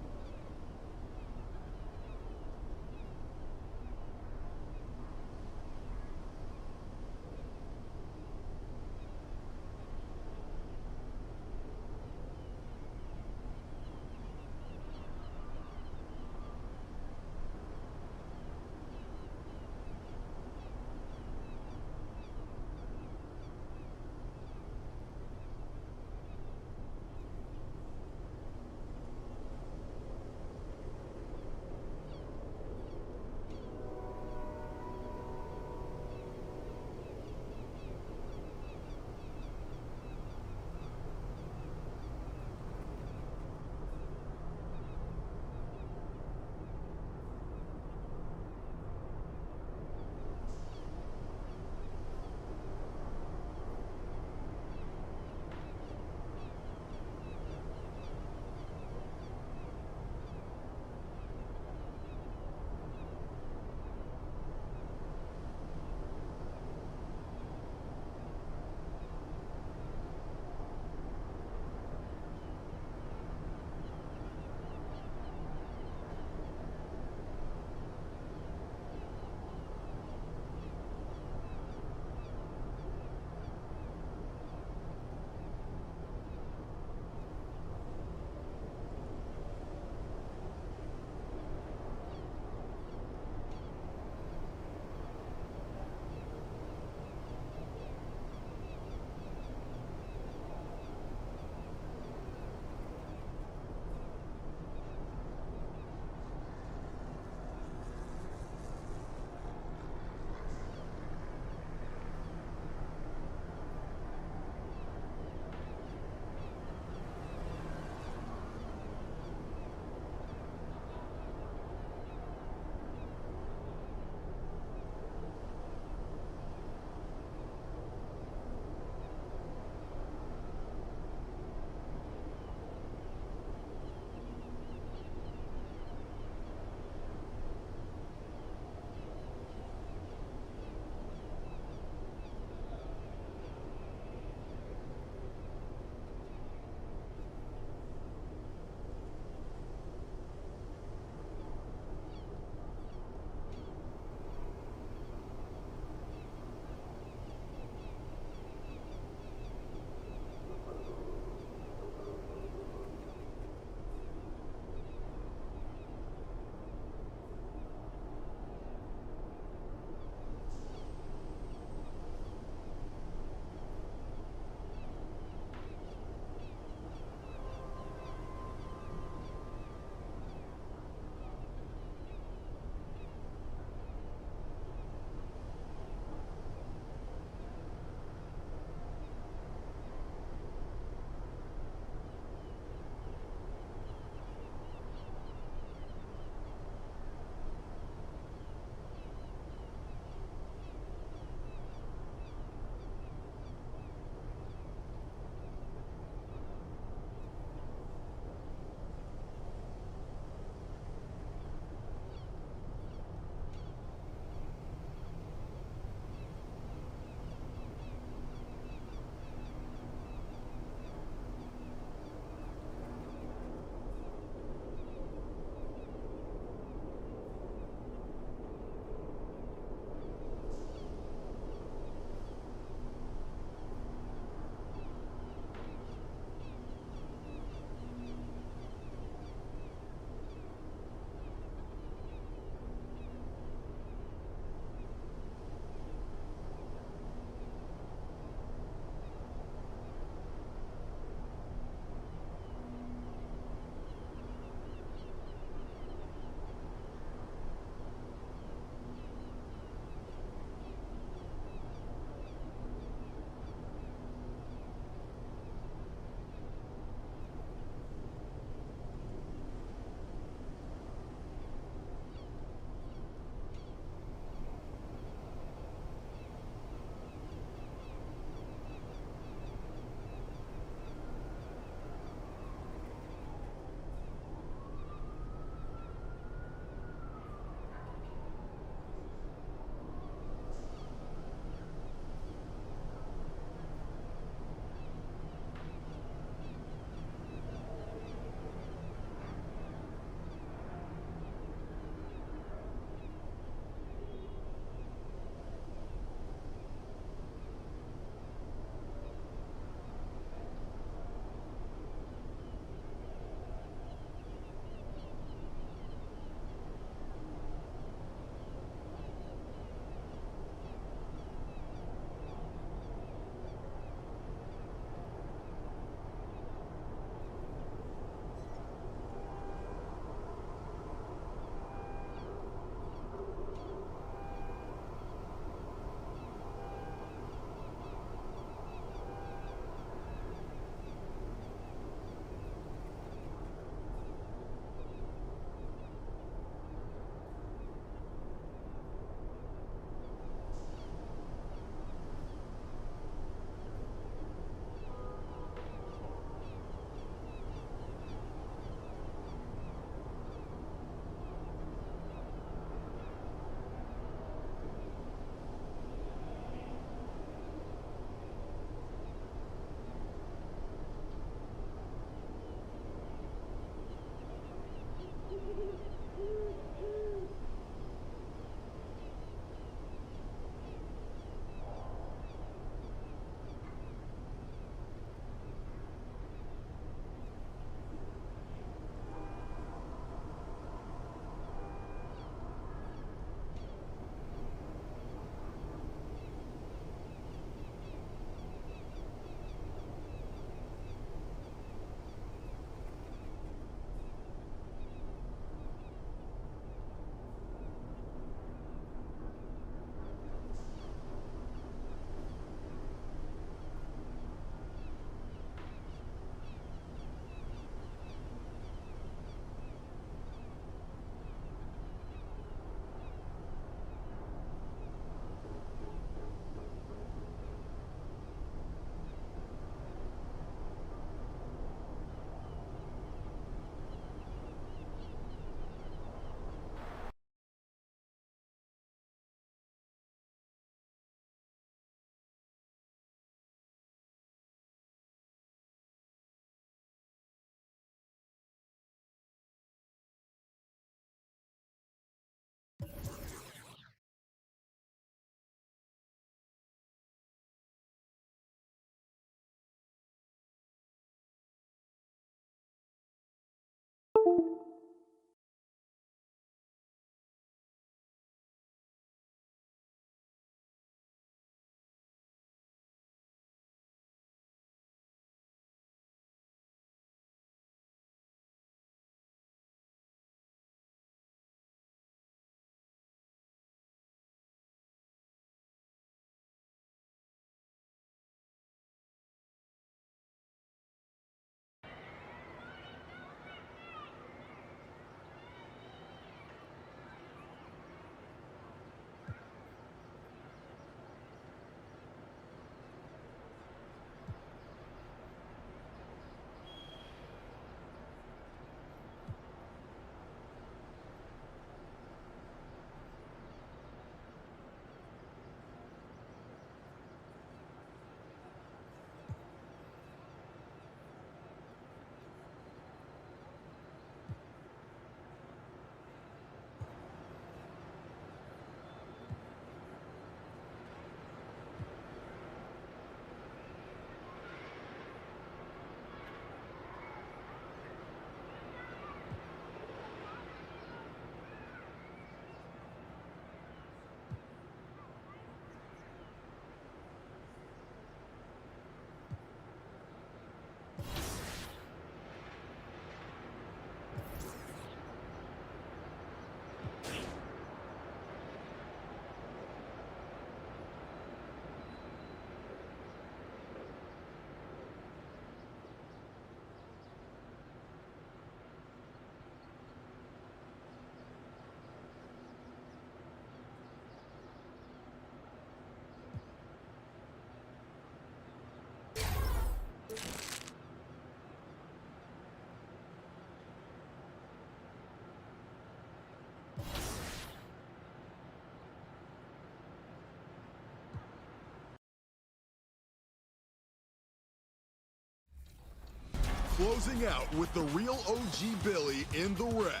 Closing out with the real OG Billy in the wreck.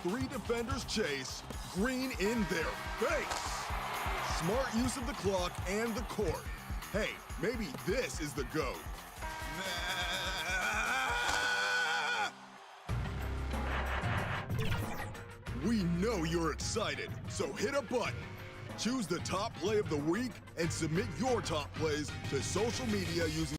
3 defenders chase, Green in their face. Smart use of the clock and the court. Hey, maybe this is the GOAT. We know you're excited, so hit a button. Choose the top play of the week and submit your top plays to social media using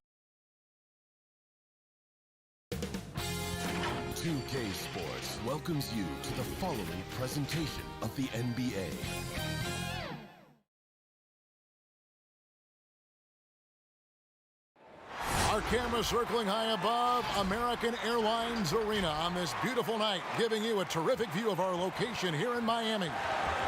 2K Sports welcomes you to the following presentation of the NBA. Our camera circling high above American Airlines Arena on this beautiful night, giving you a terrific view of our location here in Miami.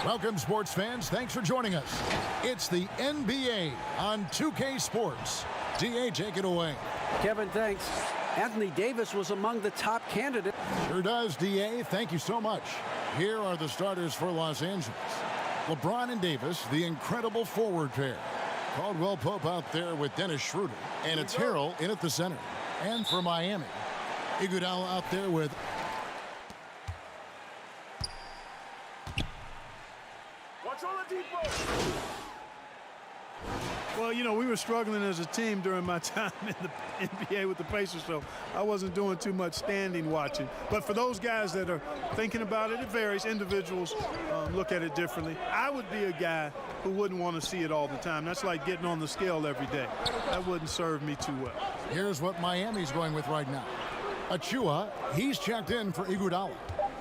Welcome, sports fans. Thanks for joining us. It's the NBA on 2K Sports. DA, take it away. Kevin, thanks. Anthony Davis was among the top candidates. Sure does, DA. Thank you so much. Here are the starters for Los Angeles. LeBron and Davis, the incredible forward pair. Caldwell Pope out there with Dennis Schroeder. And it's Harrell in at the center. And for Miami, Iguodala out there with Well, you know, we were struggling as a team during my time in the NBA with the Pacers, so I wasn't doing too much standing watching. But for those guys that are thinking about it, it varies. Individuals look at it differently. I would be a guy who wouldn't want to see it all the time. That's like getting on the scale every day. That wouldn't serve me too well. Here's what Miami's going with right now. Achua, he's checked in for Iguodala.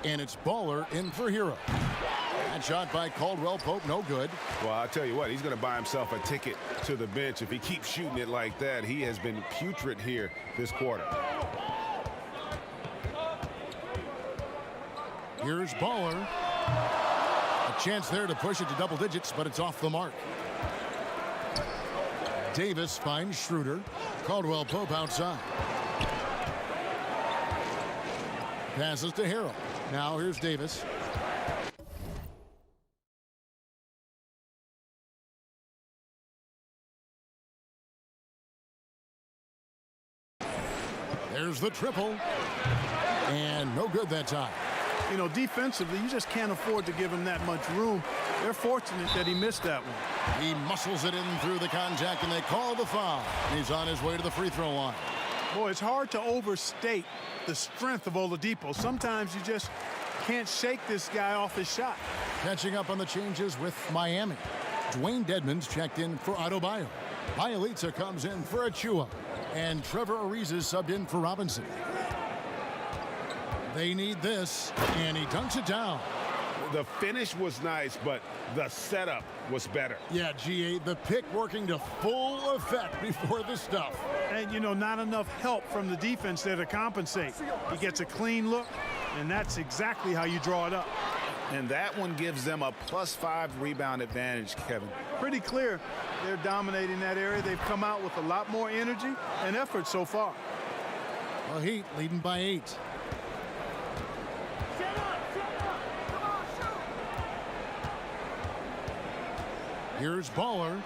And it's Baller in for Hero. That shot by Caldwell Pope, no good. Well, I'll tell you what, he's going to buy himself a ticket to the bench. If he keeps shooting it like that, he has been putrid here this quarter. Here's Baller. A chance there to push it to double digits, but it's off the mark. Davis finds Schroeder. Caldwell Pope outside. Passes to Harrell. Now here's Davis. There's the triple. And no good that time. You know, defensively, you just can't afford to give him that much room. They're fortunate that he missed that one. He muscles it in through the contact, and they call the foul. He's on his way to the free throw line. Boy, it's hard to overstate the strength of Oladipo. Sometimes you just can't shake this guy off his shot. Catching up on the changes with Miami. Dwayne Dedmon's checked in for Adebayo. Bielitsa comes in for Achua. And Trevor Ariza is subbed in for Robinson. They need this, and he dunks it down. The finish was nice, but the setup was better. Yeah, GA, the pick working to full effect before the stuff. And, you know, not enough help from the defense there to compensate. He gets a clean look, and that's exactly how you draw it up. And that one gives them a +5 rebound advantage, Kevin. Pretty clear they're dominating that area. They've come out with a lot more energy and effort so far. Well, Heat leading by 8. Here's Baller.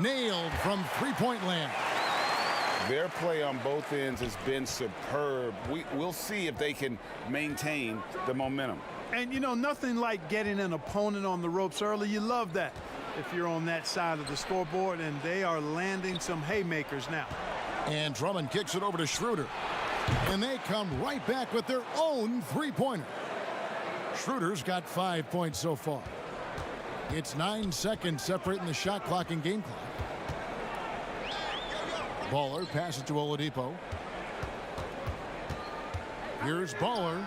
Nailed from three-point land. Their play on both ends has been superb. We'll see if they can maintain the momentum. And, you know, nothing like getting an opponent on the ropes early. You love that if you're on that side of the scoreboard, and they are landing some haymakers now. And Drummond kicks it over to Schroeder. And they come right back with their own three-pointer. Schroeder's got 5 points so far. It's 9 seconds separating the shot clock and game clock. Baller passes to Oladipo. Here's Baller.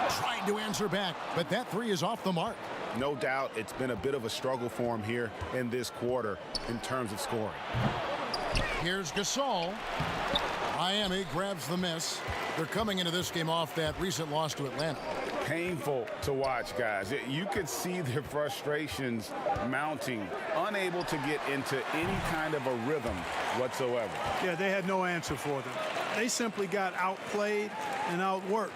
Trying to answer back, but that three is off the mark. No doubt it's been a bit of a struggle for him here in this quarter in terms of scoring. Here's Gasol. Miami grabs the miss. They're coming into this game off that recent loss to Atlanta. Painful to watch, guys. You could see their frustrations mounting, unable to get into any kind of a rhythm whatsoever. Yeah, they had no answer for them. They simply got outplayed and outworked.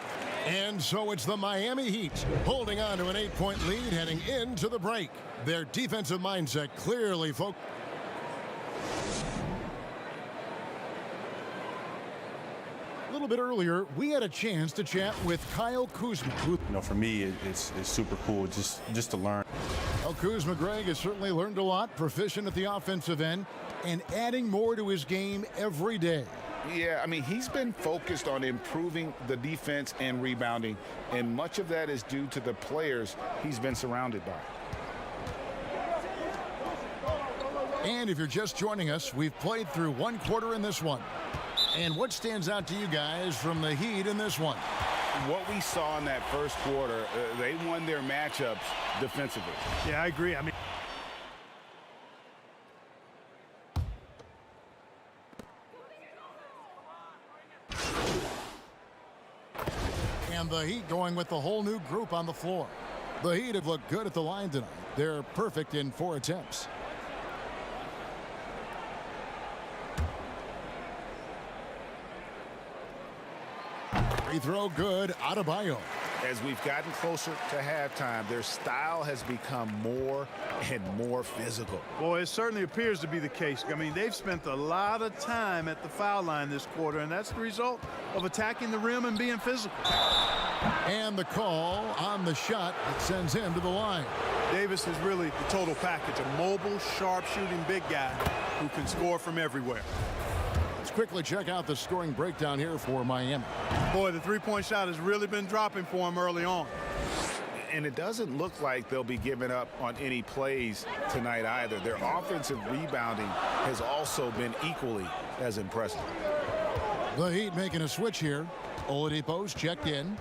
And so it's the Miami Heat holding on to an 8-point lead heading into the break. Their defensive mindset clearly focused. little bit earlier, we had a chance to chat with Kyle Kuzma. For me, it's super cool just to learn. Well, Kuzma, Greg, has certainly learned a lot, proficient at the offensive end, and adding more to his game every day. Yeah, I mean, he's been focused on improving the defense and rebounding, and much of that is due to the players he's been surrounded by. And if you're just joining us, we've played through one quarter in this one. And what stands out to you guys from the Heat in this one? What we saw in that first quarter, they won their matchups defensively. Yeah, I agree. I mean, and the Heat going with the whole new group on the floor. The Heat have looked good at the line tonight. They're perfect in 4 attempts. Free throw good. Adebayo. As we've gotten closer to halftime, their style has become more and more physical. Boy, it certainly appears to be the case. I mean, they've spent a lot of time at the foul line this quarter, and that's the result of attacking the rim and being physical. And the call on the shot that sends him to the line. Davis is really the total package, a mobile, sharp-shooting big guy who can score from everywhere. Let's quickly check out the scoring breakdown here for Miami. Boy, the three-point shot has really been dropping for him early on. And it doesn't look like they'll be giving up on any plays tonight either. Their offensive rebounding has also been equally as impressive. The Heat making a switch here. Oladipo's checked in,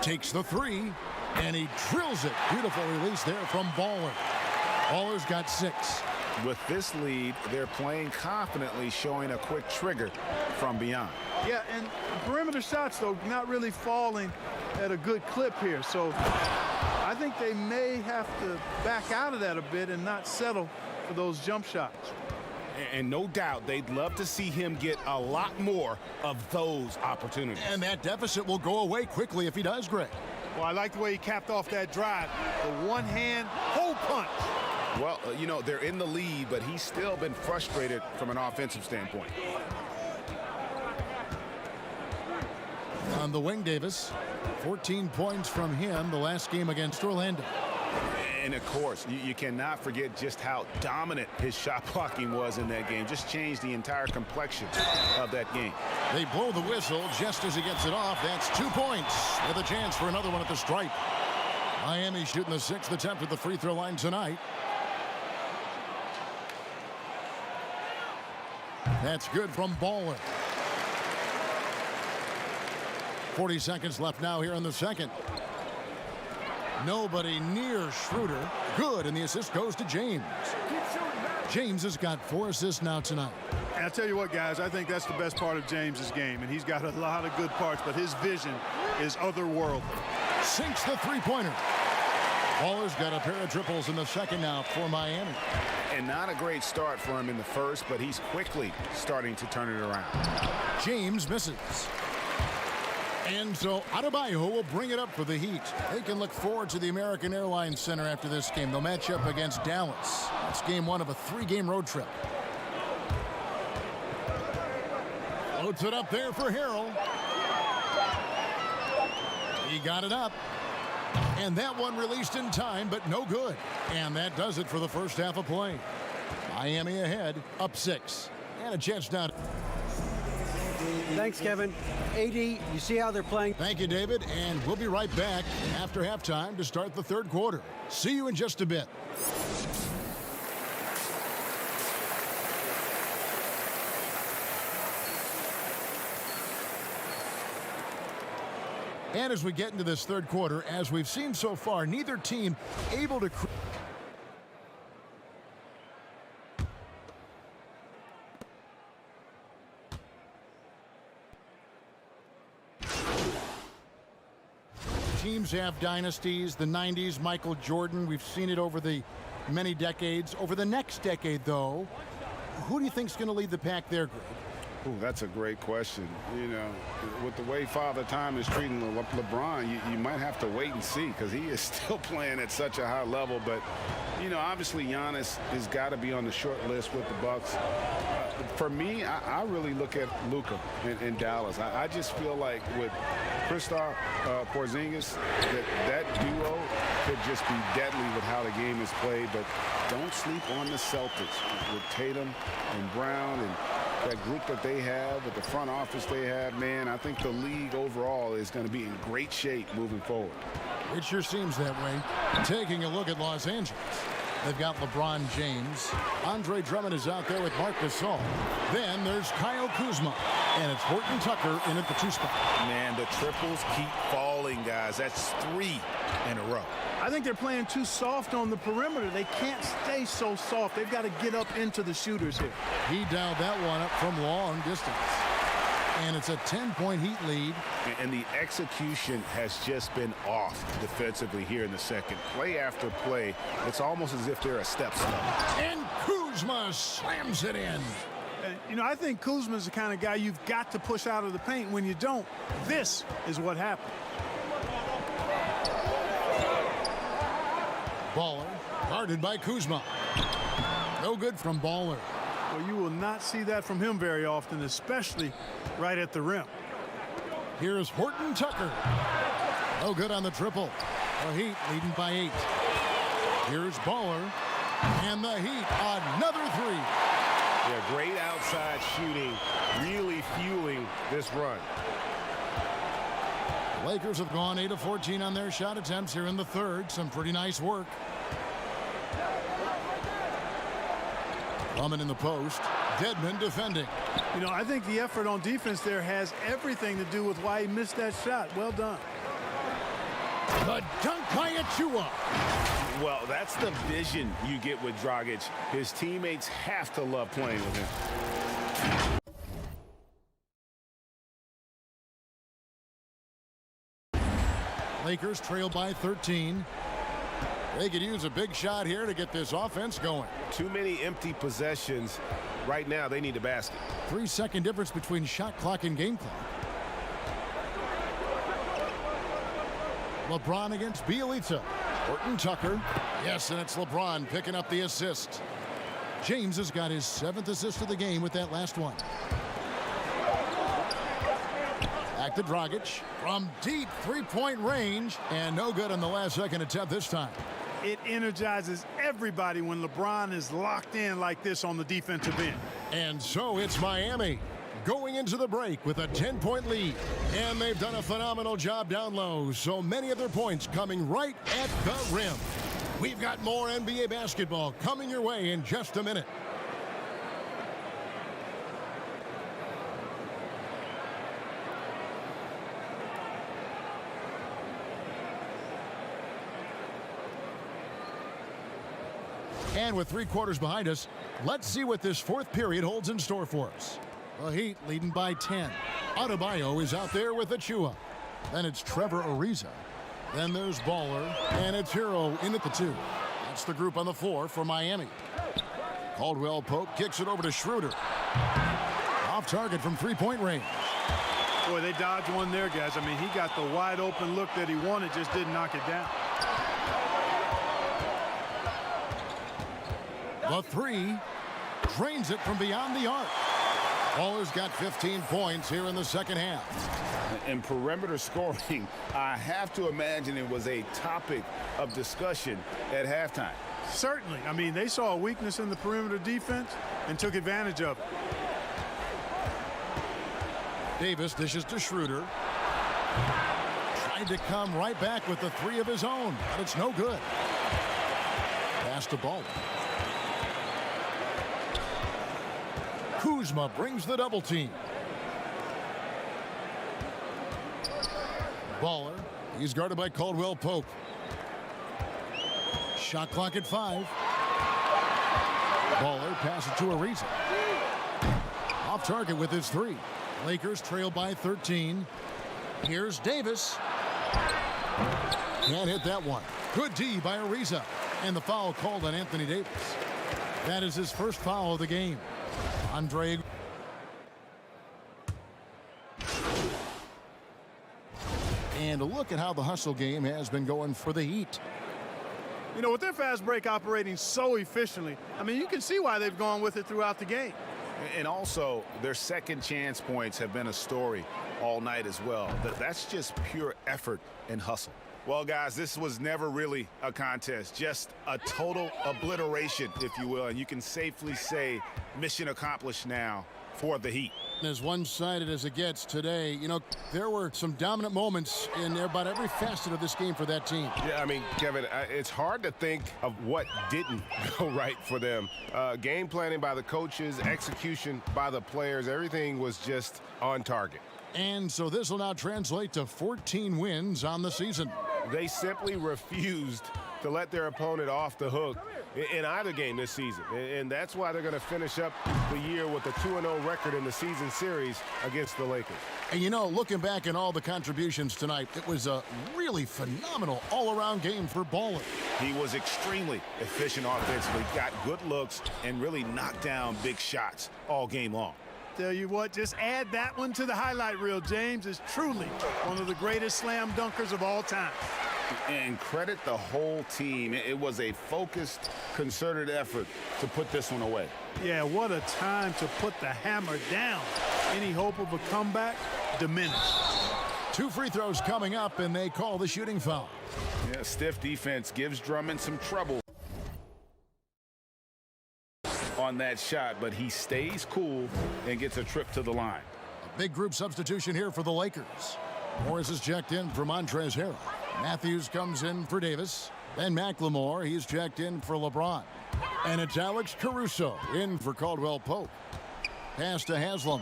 takes the three, and he drills it. Beautiful release there from Baller. Baller's got 6. With this lead, they're playing confidently, showing a quick trigger from beyond. Yeah, and perimeter shots, though, not really falling at a good clip here. So I think they may have to back out of that a bit and not settle for those jump shots. And no doubt they'd love to see him get a lot more of those opportunities. And that deficit will go away quickly if he does, Greg. Well, I like the way he capped off that drive. The one-hand hole punch. Well, you know, they're in the lead, but he's still been frustrated from an offensive standpoint. On the wing, Davis. 14 points from him the last game against Orlando. And, of course, you cannot forget just how dominant his shot blocking was in that game. Just changed the entire complexion of that game. They blow the whistle just as he gets it off. That's 2 points with a chance for another one at the stripe. Miami shooting the 6th attempt at the free throw line tonight. That's good from Baller. 40 seconds left now here in the second. Nobody near Schroeder. Good, and the assist goes to James. James has got 4 assists now tonight. And I'll tell you what, guys, I think that's the best part of James's game, and he's got a lot of good parts, but his vision is otherworldly. Sinks the three-pointer. Baller's got a pair of triples in the second now for Miami. And not a great start for him in the first, but he's quickly starting to turn it around. James misses. And so Adebayo will bring it up for the Heat. They can look forward to the American Airlines Center after this game. They'll match up against Dallas. That's game 1 of a 3-game road trip. Loads it up there for Harrell. He got it up. And that one released in time, but no good. And that does it for the first half of play. Miami ahead, up 6. And a chance now. Thanks, Kevin. AD, you see how they're playing? Thank you, David. And we'll be right back after halftime to start the third quarter. See you in just a bit. And as we get into this third quarter, as we've seen so far, neither team able to... Teams have dynasties. The 90s, Michael Jordan. We've seen it over the many decades. Over the next decade, though, who do you think is going to lead the pack there, Greg? Ooh, that's a great question. You know, with the way Father Time is treating LeBron, you might have to wait and see because he is still playing at such a high level. But, you know, obviously Giannis has got to be on the short list with the Bucks. For me, I really look at Luka in Dallas. I just feel like with Kristaps Porzingis, that duo could just be deadly with how the game is played. But don't sleep on the Celtics with Tatum and Brown and that group that they have, with the front office they have. Man, I think the league overall is going to be in great shape moving forward. It sure seems that way. Taking a look at Los Angeles. They've got LeBron James. Andre Drummond is out there with Marc Gasol. Then there's Kyle Kuzma. And it's Horton Tucker in at the 2 spot. Man, the triples keep falling, guys. That's 3 in a row. I think they're playing too soft on the perimeter. They can't stay so soft. They've got to get up into the shooters here. He dialed that one up from long distance. And it's a 10-point Heat lead. And the execution has just been off defensively here in the second. Play after play, it's almost as if they're a step slow. And Kuzma slams it in. You know, I think Kuzma's the kind of guy you've got to push out of the paint. When you don't, this is what happened. Baller guarded by Kuzma. No good from Baller. Well, you will not see that from him very often, especially right at the rim. Here's Horton Tucker. No good on the triple. The Heat leading by 8. Here's Baller. And the Heat, another 3. Yeah, great outside shooting, really fueling this run. Lakers have gone 8 of 14 on their shot attempts here in the third. Some pretty nice work. Drummond in the post. Dedmon defending. You know, I think the effort on defense there has everything to do with why he missed that shot. Well done. The dunk by Achua. Well, that's the vision you get with Dragic. His teammates have to love playing with him. Lakers trail by 13. They could use a big shot here to get this offense going. Too many empty possessions. Right now, they need a basket. 3-second difference between shot clock and game clock. LeBron against Bielitsa. Horton Tucker. Yes, and it's LeBron picking up the assist. James has got his 7th assist of the game with that last one. Back to Dragic from deep 3-point range, and no good on the last second attempt this time. It energizes everybody when LeBron is locked in like this on the defensive end. And so it's Miami going into the break with a 10-point lead. And they've done a phenomenal job down low. So many of their points coming right at the rim. We've got more NBA basketball coming your way in just a minute. And with 3 quarters behind us, let's see what this 4th period holds in store for us. The Heat leading by 10. Adebayo is out there with Achua. Then it's Trevor Ariza. Then there's Baller, and it's Hero in at the 2. That's the group on the floor for Miami. Caldwell Pope kicks it over to Schroeder. Off target from 3-point range. Boy, they dodged one there, guys. I mean, he got the wide open look that he wanted, just didn't knock it down. The 3 drains it from beyond the arc. Baller's got 15 points here in the second half. And perimeter scoring, I have to imagine it was a topic of discussion at halftime. Certainly. I mean, they saw a weakness in the perimeter defense and took advantage of it. Davis dishes to Schroeder. Tried to come right back with the 3 of his own, but it's no good. Pass to Baller. Kuzma brings the double team. Baller. He's guarded by Caldwell Pope. Shot clock at 5. Baller passes to Ariza. Off target with his 3. Lakers trail by 13. Here's Davis. Can't hit that one. Good D by Ariza. And the foul called on Anthony Davis. That is his first foul of the game. Andre. And look at how the hustle game has been going for the Heat. You know, with their fast break operating so efficiently, I mean, you can see why they've gone with it throughout the game. And also, their second chance points have been a story all night as well. That's just pure effort and hustle. Well, guys, this was never really a contest, just a total obliteration, if you will. And you can safely say mission accomplished now for the Heat. As one-sided as it gets today, you know, there were some dominant moments in about every facet of this game for that team. Yeah, I mean, Kevin, it's hard to think of what didn't go right for them. Game planning by the coaches, execution by the players, everything was just on target. And so this will now translate to 14 wins on the season. They simply refused to let their opponent off the hook in either game this season. And that's why they're going to finish up the year with a 2-0 record in the season series against the Lakers. And, you know, looking back at all the contributions tonight, it was a really phenomenal all-around game for Ballin. He was extremely efficient offensively, got good looks, and really knocked down big shots all game long. Tell you what, just add that one to the highlight reel. James is truly one of the greatest slam dunkers of all time. And credit the whole team. It was a focused, concerted effort to put this one away. Yeah, what a time to put the hammer down. Any hope of a comeback diminished. 2 free throws coming up, and they call the shooting foul. Yeah, stiff defense gives Drummond some trouble on that shot, but he stays cool and gets a trip to the line. A big group substitution here for the Lakers. Morris is checked in for Montrezl Harrell. Matthews comes in for Davis. Then McLemore, he's checked in for LeBron. And it's Alex Caruso in for Caldwell Pope. Pass to Haslam.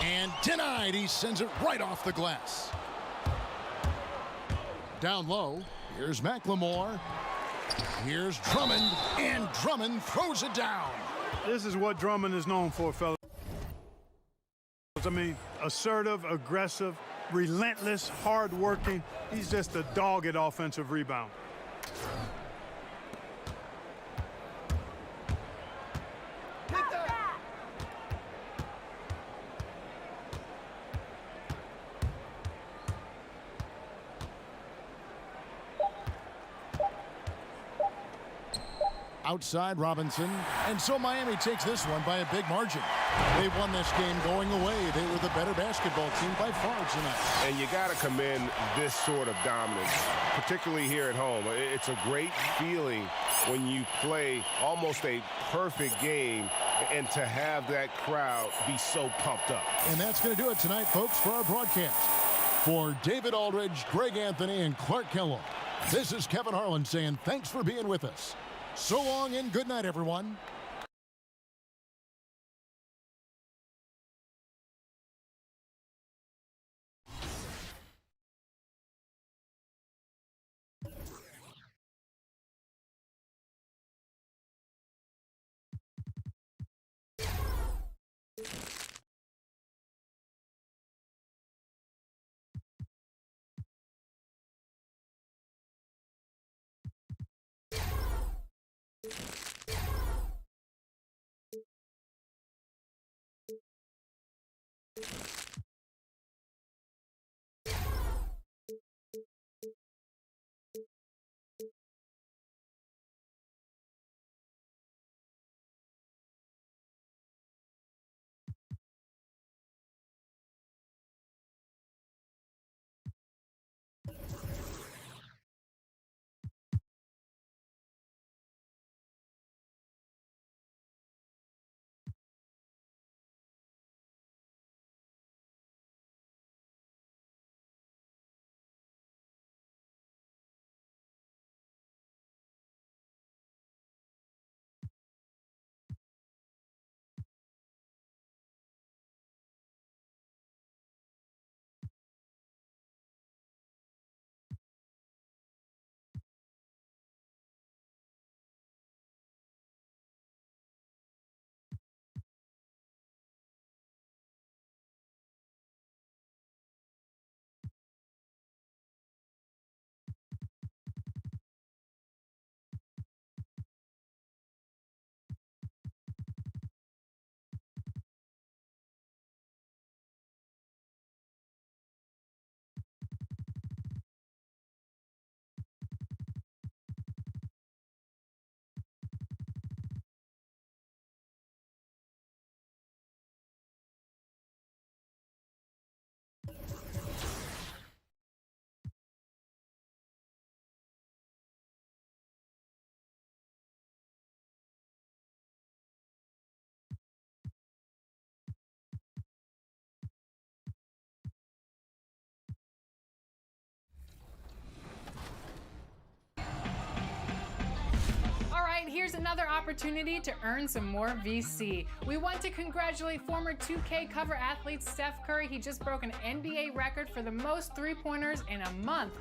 And denied. He sends it right off the glass. Down low, here's McLemore. Here's Drummond. And Drummond throws it down. This is what Drummond is known for, fellas. I mean, assertive, aggressive, relentless, hard-working. He's just a dogged offensive rebound. Outside Robinson. And so Miami takes this one by a big margin. They won this game going away. They were the better basketball team by far tonight. And you got to commend this sort of dominance, particularly here at home. It's a great feeling when you play almost a perfect game and to have that crowd be so pumped up. And that's going to do it tonight, folks, for our broadcast. For David Aldridge, Greg Anthony, and Clark Kellogg, this is Kevin Harlan saying thanks for being with us. So long and good night, everyone. here's another opportunity to earn some more VC. We want to congratulate former 2K cover athlete Steph Curry. He just broke an NBA record for the most three-pointers in a month.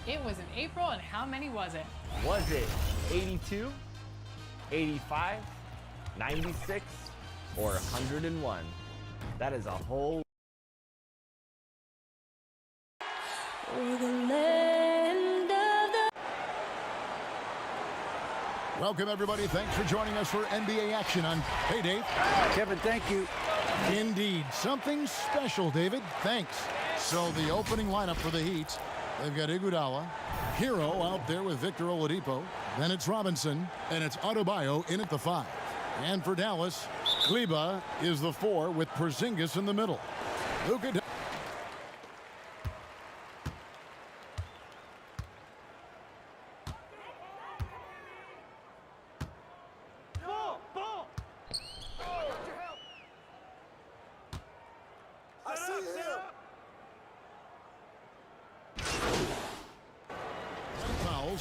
It was in April, and how many was it? Was it 82, 85, 96, or 101? That is a whole... Welcome, everybody. Thanks for joining us for NBA action on Hey, Dave. Kevin, thank you. Indeed. Something special, David. Thanks. So the opening lineup for the Heat, they've got Iguodala, Hero out there with Victor Oladipo. Then it's Robinson, and it's Adebayo in at the 5. And for Dallas, Kleber is the 4 with Porzingis in the middle. Luka.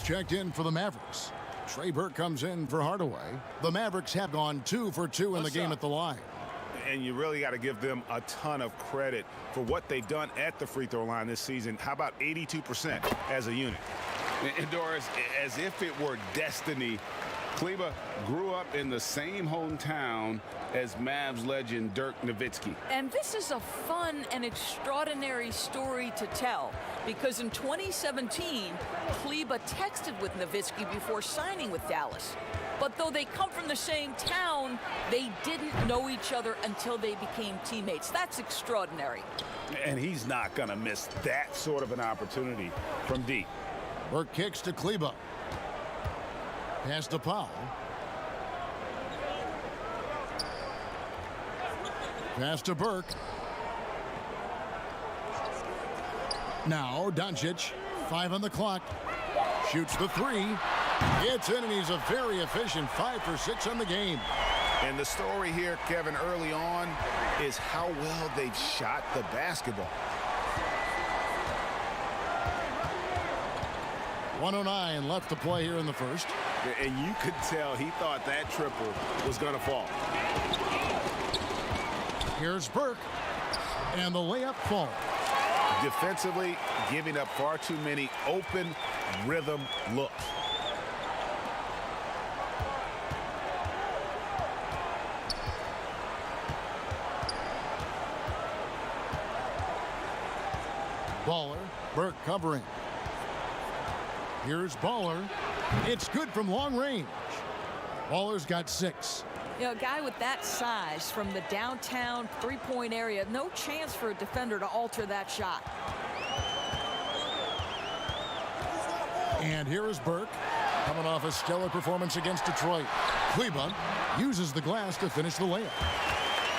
Checked in for the Mavericks. Trey Burke comes in for Hardaway. The Mavericks have gone 2 for 2 in the game at the line. And you really got to give them a ton of credit for what they've done at the free throw line this season. How about 82% as a unit? And Doris, as if it were destiny, Kleber grew up in the same hometown as Mavs legend Dirk Nowitzki. And this is a fun and extraordinary story to tell, because in 2017, Kleber texted with Nowitzki before signing with Dallas. But though they come from the same town, they didn't know each other until they became teammates. That's extraordinary. And he's not going to miss that sort of an opportunity from deep. Burke kicks to Kleber. Pass to Powell. Pass to Burke. Now Doncic, 5 on the clock. Shoots the 3. It's in, and he's a very efficient 5 for 6 on the game. And the story here, Kevin, early on is how well they've shot the basketball. 109 left to play here in the first. And you could tell he thought that triple was going to fall. Here's Burke, and the layup falls. Defensively, giving up far too many open rhythm looks. Baller, Burke covering. Here's Baller. It's good from long range. Baller's got 6. You know, a guy with that size from the downtown three-point area, no chance for a defender to alter that shot. And here is Burke, coming off a stellar performance against Detroit. Kleber uses the glass to finish the layup.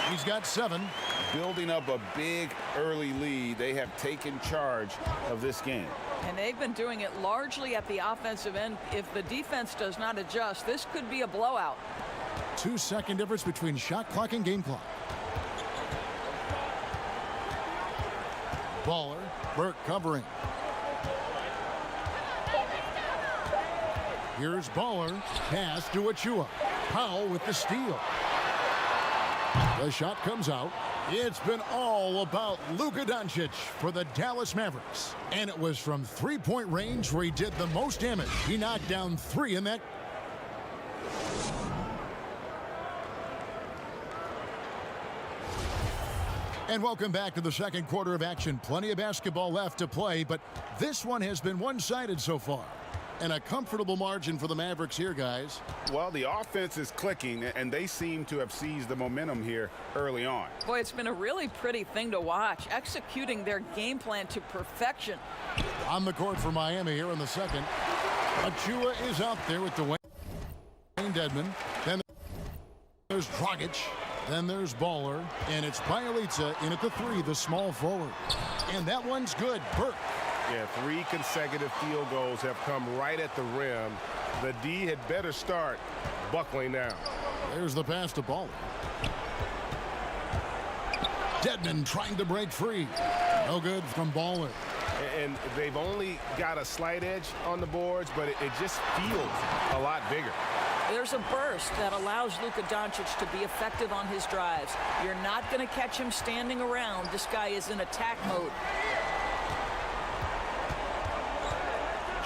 He's got 7. Building up a big early lead, they have taken charge of this game. And they've been doing it largely at the offensive end. If the defense does not adjust, this could be a blowout. 2-second difference between shot clock and game clock. Baller, Burke covering. Here's Baller, pass to Achua. Powell with the steal. The shot comes out. It's been all about Luka Doncic for the Dallas Mavericks. And it was from three-point range where he did the most damage. He knocked down 3 in that. And welcome back to the second quarter of action. Plenty of basketball left to play, but this one has been one-sided so far. And a comfortable margin for the Mavericks here, guys. Well, the offense is clicking, and they seem to have seized the momentum here early on. Boy, it's been a really pretty thing to watch, executing their game plan to perfection. On the court for Miami here in the second. Achua is out there with Dwayne Dedmon. Then there's Dragic. Then there's Baller. And it's Bjelica in at the 3, the small forward. And that one's good. Burke. Yeah, 3 consecutive field goals have come right at the rim. The D had better start buckling down. There's the pass to Baller. Dedmon trying to break free. No good from Baller. And they've only got a slight edge on the boards, but it just feels a lot bigger. There's a burst that allows Luka Doncic to be effective on his drives. You're not going to catch him standing around. This guy is in attack mode.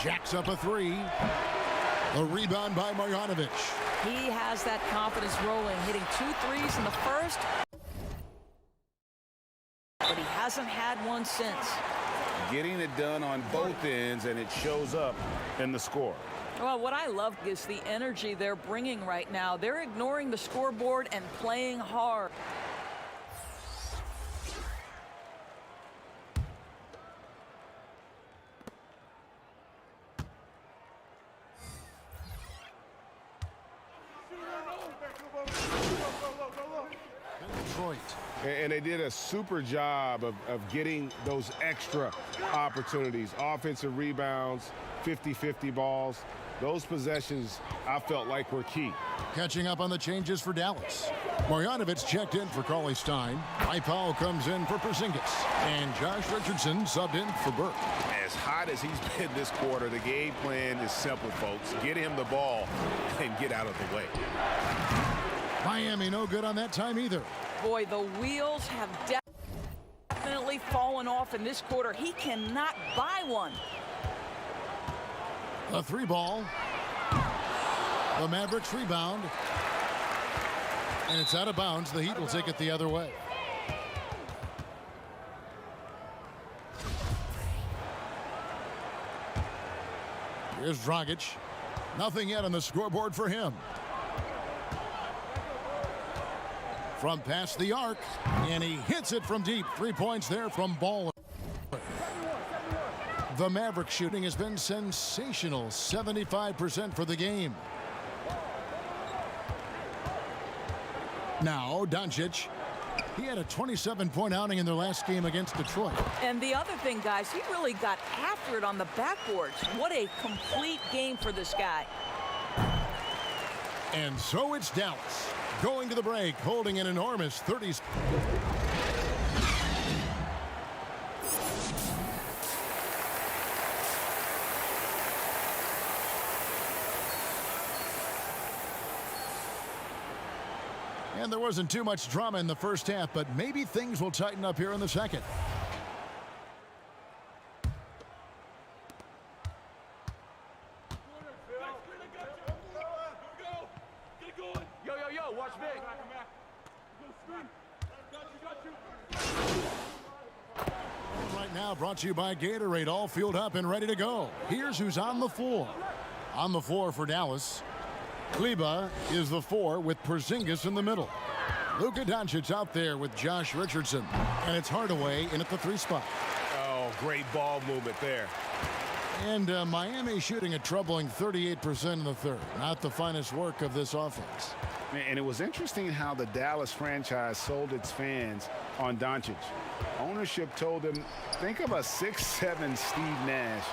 Jacks up a three. A rebound by Marjanovic. He has that confidence rolling, hitting 2 threes in the first, but he hasn't had one since. Getting it done on both ends, and it shows up in the score. Well, what I love is the energy they're bringing right now. They're ignoring the scoreboard and playing hard. Detroit. And they did a super job of getting those extra opportunities. Offensive rebounds, 50-50 balls. Those possessions, I felt like, were key. Catching up on the changes for Dallas. Marjanovic checked in for Cauley Stein. Mike Powell comes in for Porzingis. And Josh Richardson subbed in for Burke. As hot as he's been this quarter, the game plan is simple, folks. Get him the ball and get out of the way. Miami no good on that time either. Boy, the wheels have definitely fallen off in this quarter. He cannot buy one. A 3-ball. The Mavericks rebound. And it's out of bounds. The Heat will take it the other way. Here's Dragic. Nothing yet on the scoreboard for him. From past the arc, and he hits it from deep. 3 points there from Ball. The Maverick shooting has been sensational. 75% for the game. Now, Doncic. He had a 27-point outing in their last game against Detroit. And the other thing, guys, he really got after it on the backboards. What a complete game for this guy. And so it's Dallas. Going to the break, holding an enormous 30s. And there wasn't too much drama in the first half, but maybe things will tighten up here in the second. Right now, brought to you by Gatorade, all fueled up and ready to go. Here's who's on the floor. On the floor for Dallas, Kleber is the 4 with Porzingis in the middle. Luka Doncic out there with Josh Richardson. And it's Hardaway in at the 3 spot. Oh, great ball movement there. And Miami shooting a troubling 38% in the third. Not the finest work of this offense. And it was interesting how the Dallas franchise sold its fans on Doncic. Ownership told them, think of a 6'7" Steve Nash.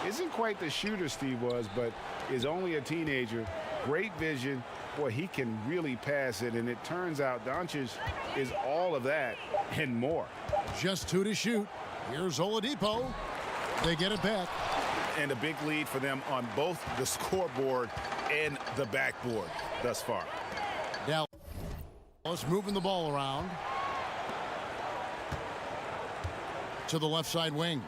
Isn't quite the shooter Steve was, but is only a teenager. Great vision. Boy, he can really pass it. And it turns out Doncic is all of that and more. Just 2 to shoot. Here's Oladipo. They get it back. And a big lead for them on both the scoreboard and the backboard thus far. Dallas moving the ball around to the left side wing.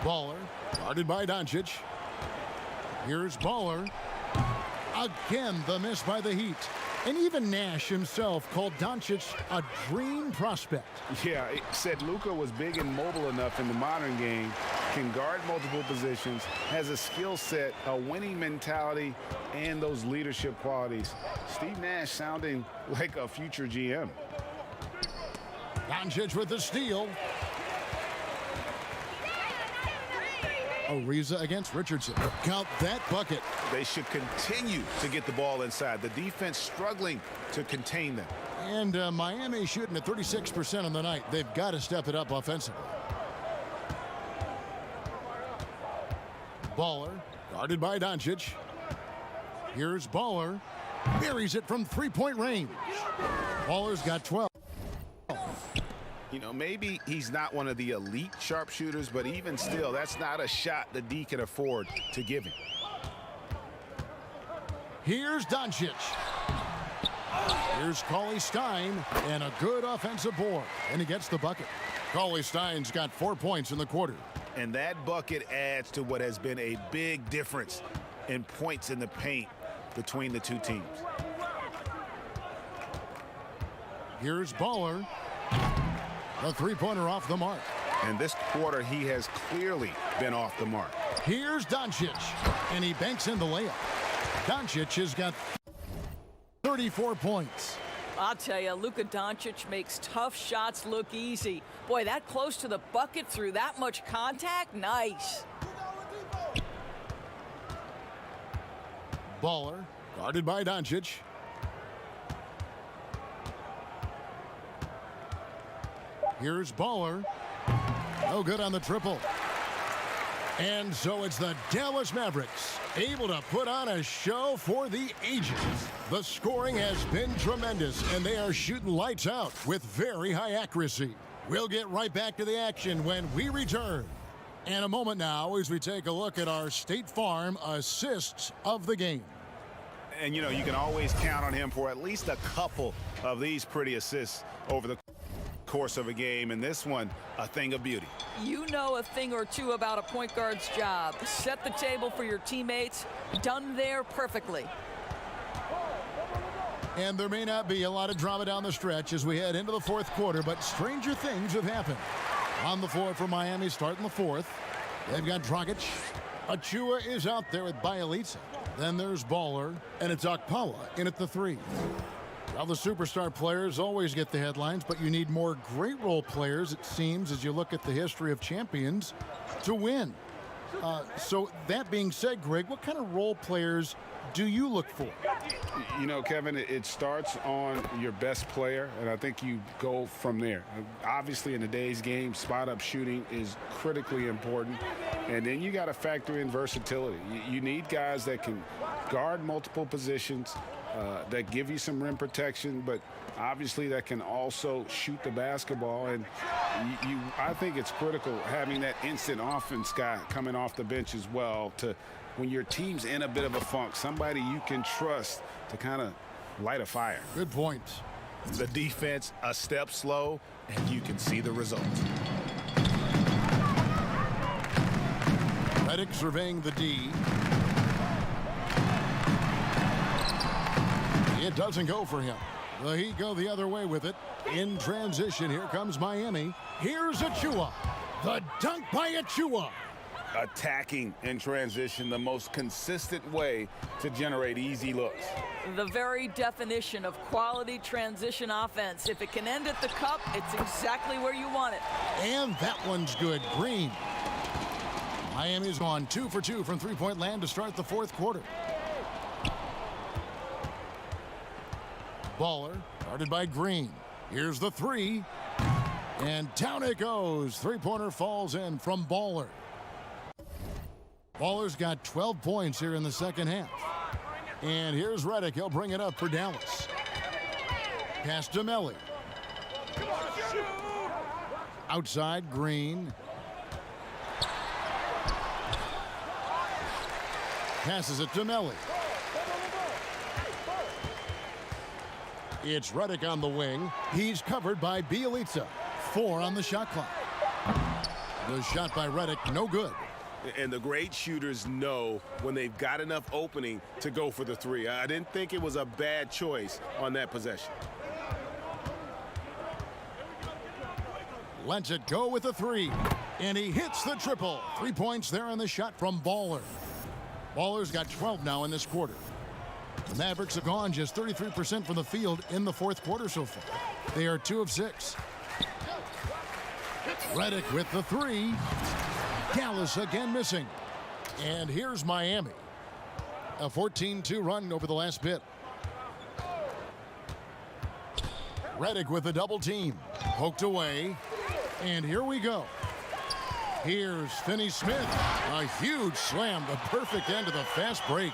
Baller guarded by Doncic. Here's Baller. Again, the miss by the Heat. And even Nash himself called Doncic a dream prospect. Yeah, it said Luka was big and mobile enough in the modern game, can guard multiple positions, has a skill set, a winning mentality, and those leadership qualities. Steve Nash sounding like a future GM. Doncic with the steal. Ariza against Richardson. Count that bucket. They should continue to get the ball inside. The defense struggling to contain them. And Miami shooting at 36% on the night. They've got to step it up offensively. Baller guarded by Doncic. Here's Baller. Buries it from 3-point range. Baller's got 12. You know, maybe he's not one of the elite sharpshooters, but even still, that's not a shot the D can afford to give him. Here's Doncic. Here's Cauley-Stein, and a good offensive board, and he gets the bucket. Cauley-Stein's got 4 points in the quarter. And that bucket adds to what has been a big difference in points in the paint between the two teams. Here's Baller. A three-pointer off the mark. And this quarter, he has clearly been off the mark. Here's Doncic, and he banks in the layup. Doncic has got 34 points. I'll tell you, Luka Doncic makes tough shots look easy. Boy, that close to the bucket through that much contact, nice. Baller, guarded by Doncic. Here's Baller. No good on the triple. And so it's the Dallas Mavericks able to put on a show for the ages. The scoring has been tremendous, and they are shooting lights out with very high accuracy. We'll get right back to the action when we return. And a moment now as we take a look at our State Farm assists of the game. And, you know, you can always count on him for at least a couple of these pretty assists over the course of a game, and this one a thing of beauty. You know a thing or two about a point guard's job. Set the table for your teammates. Done there perfectly. And there may not be a lot of drama down the stretch as we head into the fourth quarter, but stranger things have happened. On the floor for Miami starting the fourth. They've got Dragic. Achua is out there with Bielitsa. Then there's Baller, and it's Okpala in at the three. Well, the superstar players always get the headlines, but you need more great role players, it seems, as you look at the history of champions, to win. So that being said, Greg, what kind of role players do you look for? You know, Kevin, it starts on your best player, and I think you go from there. Obviously, in today's game, spot-up shooting is critically important, and then you got to factor in versatility. You need guys that can guard multiple positions, that give you some rim protection, but obviously that can also shoot the basketball. And I think it's critical having that instant offense guy coming off the bench as well, to when your team's in a bit of a funk, somebody you can trust to kind of light a fire. Good point. The defense a step slow, and you can see the results. Redick surveying the D. It doesn't go for him. The Heat go the other way with it. In transition, here comes Miami. Here's Achua. The dunk by Achua. Attacking in transition, the most consistent way to generate easy looks. The very definition of quality transition offense. If it can end at the cup, it's exactly where you want it. And that one's good. Green. Miami's gone 2 for 2 from three-point land to start the fourth quarter. Baller, guarded by Green. Here's the three. And down it goes. Three-pointer falls in from Baller. Baller's got 12 points here in the second half. And here's Redick. He'll bring it up for Dallas. Pass to Melli. Outside, Green. Passes it to Melli. It's Redick on the wing. He's covered by Bielitsa. 4 on the shot clock. The shot by Redick, no good. And the great shooters know when they've got enough opening to go for the three. I didn't think it was a bad choice on that possession. Lets it go with the three. And he hits the triple. 3 points there on the shot from Baller. Baller's got 12 now in this quarter. The Mavericks have gone just 33% from the field in the fourth quarter so far. They are 2 of 6. Redick with the three. Dallas again missing. And here's Miami. A 14-2 run over the last bit. Redick with a double team. Poked away. And here we go. Here's Finney-Smith. A huge slam. The perfect end of the fast break.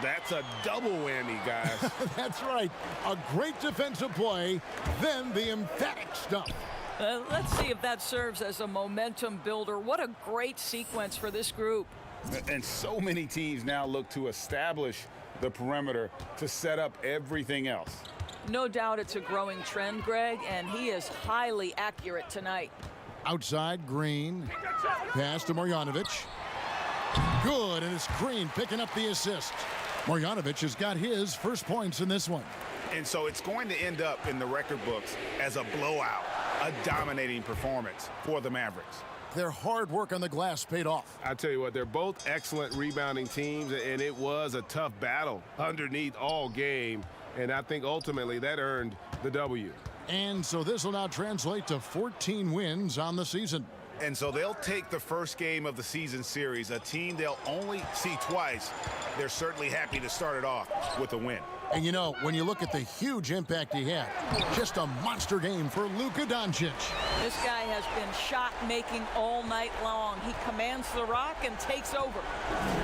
That's a double whammy, guys. That's right. A great defensive play. Then the emphatic stuff. Let's see if that serves as a momentum builder. What a great sequence for this group. And so many teams now look to establish the perimeter to set up everything else. No doubt it's a growing trend, Greg, and he is highly accurate tonight. Outside, Green. Pass to Marjanovic. Good, and it's Green picking up the assist. Marjanovic has got his first points in this one. And so it's going to end up in the record books as a blowout, a dominating performance for the Mavericks. Their hard work on the glass paid off. I tell you what, they're both excellent rebounding teams, and it was a tough battle underneath all game. And I think ultimately that earned the W. And so this will now translate to 14 wins on the season. And so they'll take the first game of the season series, a team they'll only see twice. They're certainly happy to start it off with a win. And you know, when you look at the huge impact he had, just a monster game for Luka Doncic. This guy has been shot-making all night long. He commands the rock and takes over.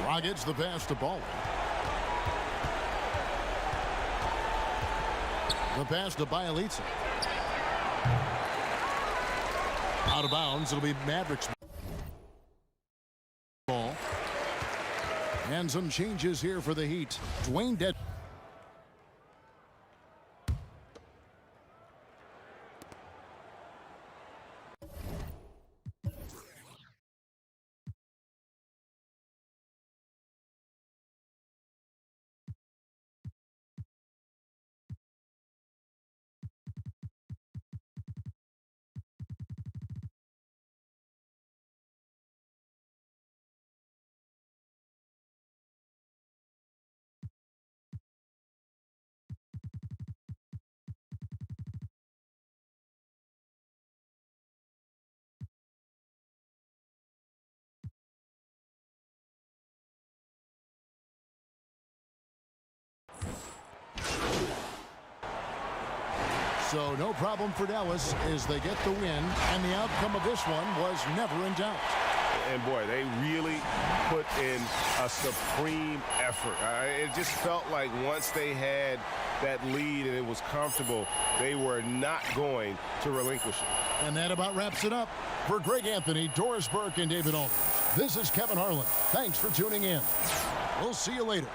Rockets the pass to Ball. The pass to Bielitsa. Out of bounds, it'll be Mavericks ball. And some changes here for the Heat. Dwayne Dedmon. So no problem for Dallas as they get the win, and the outcome of this one was never in doubt. And boy, they really put in a supreme effort. It just felt like once they had that lead and it was comfortable, they were not going to relinquish it. And that about wraps it up. For Greg Anthony, Doris Burke, and David Aldridge, this is Kevin Harlan. Thanks for tuning in. We'll see you later.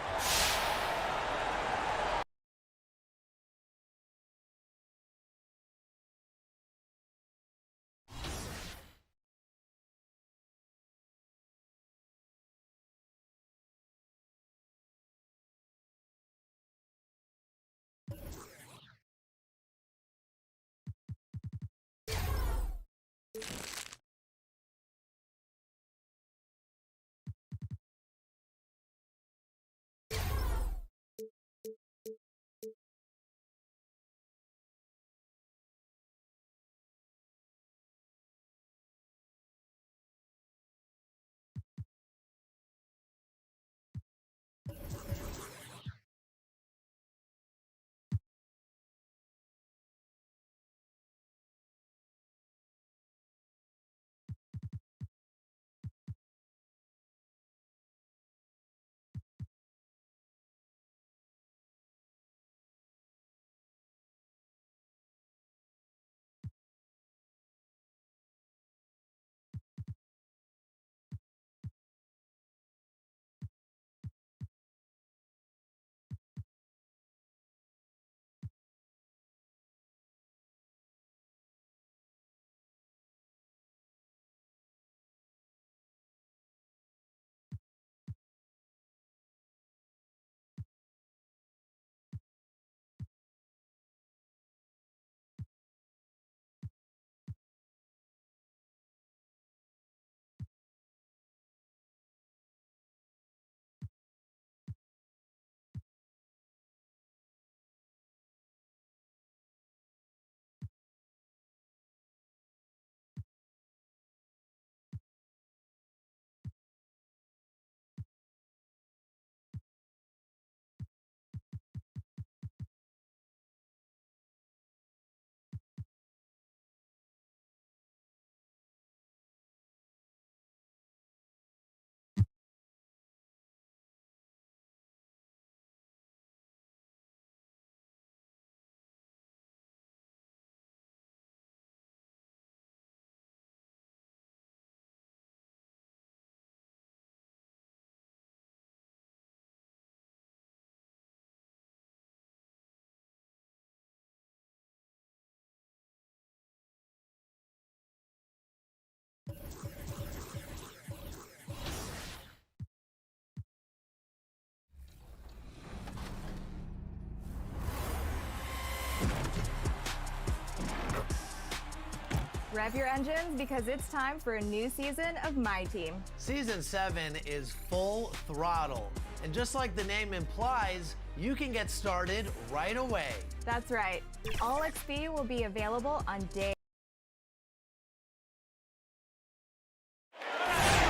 Rev your engines because it's time for a new season of My Team. Season 7 is full throttle. And just like the name implies, you can get started right away. That's right. All XP will be available on day.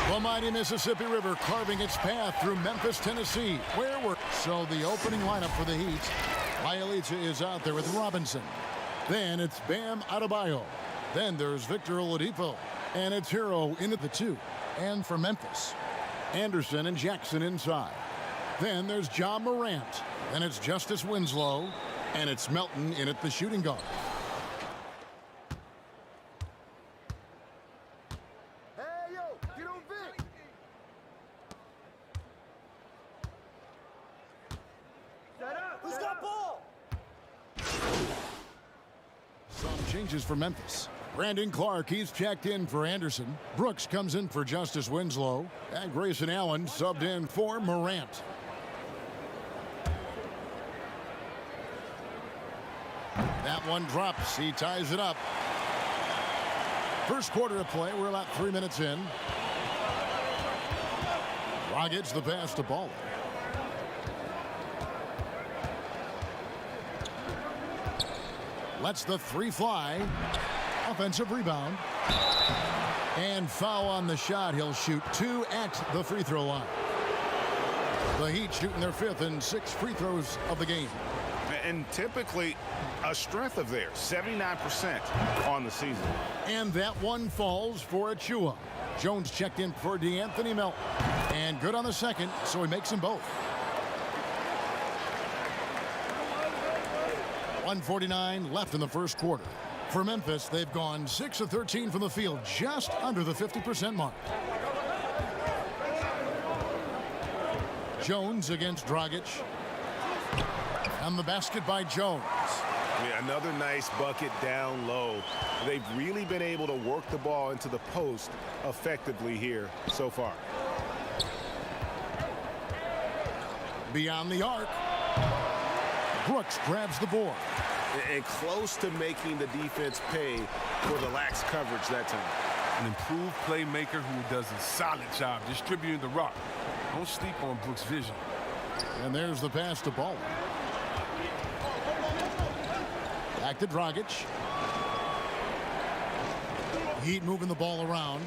The mighty Mississippi River carving its path through Memphis, Tennessee, where we're... So the opening lineup for the Heat. Bialica is out there with Robinson. Then it's Bam Adebayo. Then there's Victor Oladipo. And it's Hero into the 2. And for Memphis, Anderson and Jackson inside. Then there's John Morant. Then it's Justice Winslow. And it's Melton in at the shooting guard. Hey, yo, get on Vic. Set up. Who's got ball? Some changes for Memphis. Brandon Clark, he's checked in for Anderson. Brooks comes in for Justice Winslow. And Grayson Allen subbed in for Morant. That one drops. He ties it up. First quarter of play. We're about 3 minutes in. Dragic the pass to Baller. Lets the 3 fly. Offensive rebound. And foul on the shot. He'll shoot 2 at the free throw line. The Heat shooting their 5th and 6th free throws of the game. And typically a strength of theirs, 79% on the season. And that one falls for Achua. Jones checked in for DeAnthony Melton. And good on the second, so he makes them both. 1:49 left in the first quarter. For Memphis, they've gone 6 of 13 from the field, just under the 50% mark. Jones against Dragic. And the basket by Jones. Yeah, another nice bucket down low. They've really been able to work the ball into the post effectively here so far. Beyond the arc. Brooks grabs the board. And close to making the defense pay for the lax coverage that time. An improved playmaker who does a solid job distributing the rock. Don't sleep on Brooks' vision. And there's the pass to Baller. Back to Dragic. Heat moving the ball around.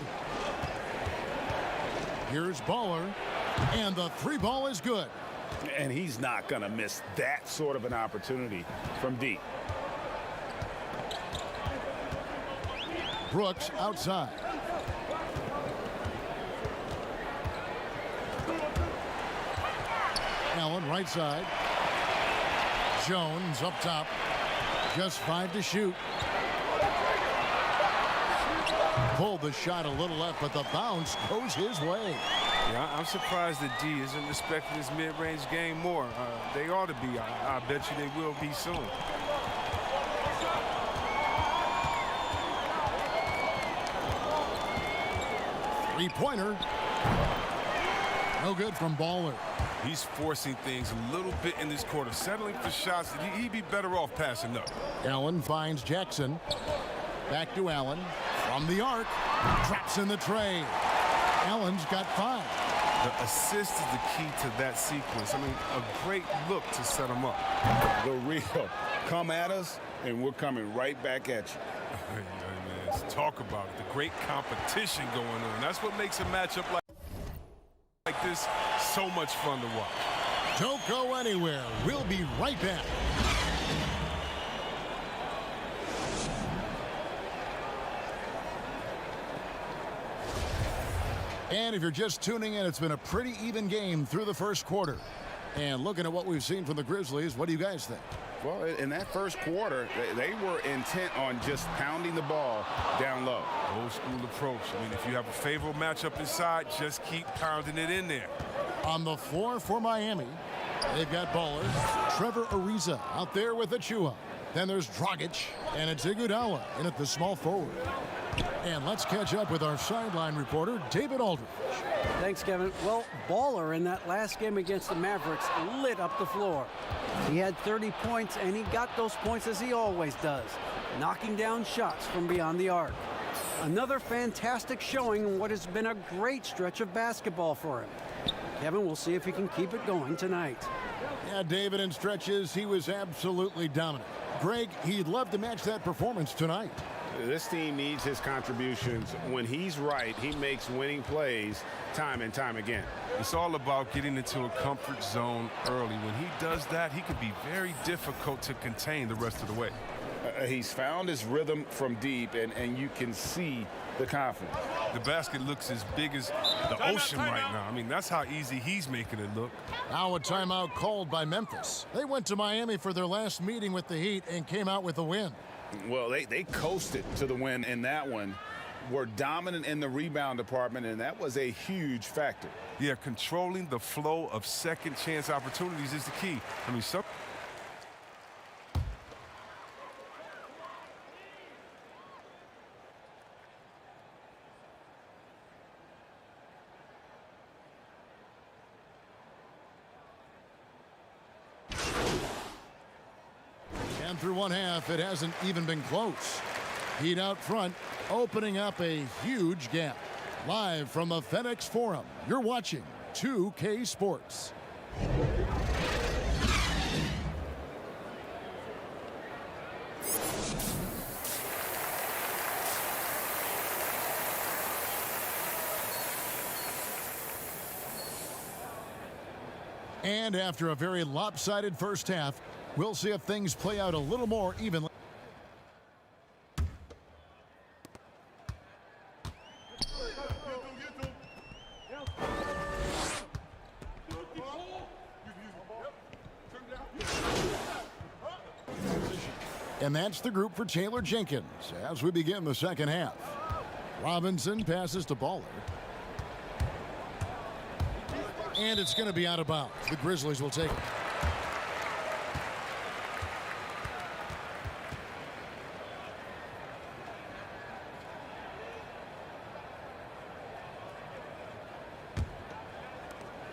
Here's Baller. And the 3 ball is good. And he's not going to miss that sort of an opportunity from deep. Brooks outside. Allen right side. Jones up top. Just 5 to shoot. Pulled the shot a little left, but the bounce goes his way. Yeah, I'm surprised that D isn't respecting his mid-range game more. They ought to be. I bet you they will be soon. Three-pointer. No good from Baller. He's forcing things a little bit in this quarter, settling for shots that he'd be better off passing up. Allen finds Jackson. Back to Allen. From the arc. Traps in the tray. Allen's got 5. The assist is the key to that sequence. I mean, a great look to set him up. The real come at us, and we're coming right back at you. Hey, man, let's talk about it. The great competition going on. That's what makes a matchup like this so much fun to watch. Don't go anywhere. We'll be right back. And if you're just tuning in, it's been a pretty even game through the first quarter. And looking at what we've seen from the Grizzlies, what do you guys think? Well, in that first quarter, they were intent on just pounding the ball down low. Old school approach. I mean, if you have a favorable matchup inside, just keep pounding it in there. On the floor for Miami, they've got Baller, Trevor Ariza out there with Achua. Then there's Dragic, and it's Iguodala in at the small forward. And let's catch up with our sideline reporter, David Aldridge. Thanks, Kevin. Well, Baller in that last game against the Mavericks lit up the floor. He had 30 points, and he got those points as he always does, knocking down shots from beyond the arc. Another fantastic showing in what has been a great stretch of basketball for him. Kevin, we'll see if he can keep it going tonight. Yeah, David, in stretches, he was absolutely dominant. Greg, he'd love to match that performance tonight. This team needs his contributions. When he's right, he makes winning plays time and time again. It's all about getting into a comfort zone early. When he does that, he can be very difficult to contain the rest of the way. He's found his rhythm from deep, and you can see the confidence. The basket looks as big as the ocean right now. I mean, that's how easy he's making it look. Now a timeout called by Memphis. They went to Miami for their last meeting with the Heat and came out with a win. Well, they coasted to the win in that one. Were dominant in the rebound department, and that was a huge factor. Yeah, controlling the flow of second chance opportunities is the key. I mean, And through one half, it hasn't even been close. Heat out front, opening up a huge gap. Live from the FedEx Forum, you're watching 2K Sports. And after a very lopsided first half, we'll see if things play out a little more evenly. And that's the group for Taylor Jenkins as we begin the second half. Robinson passes to Baller. And it's going to be out of bounds. The Grizzlies will take it.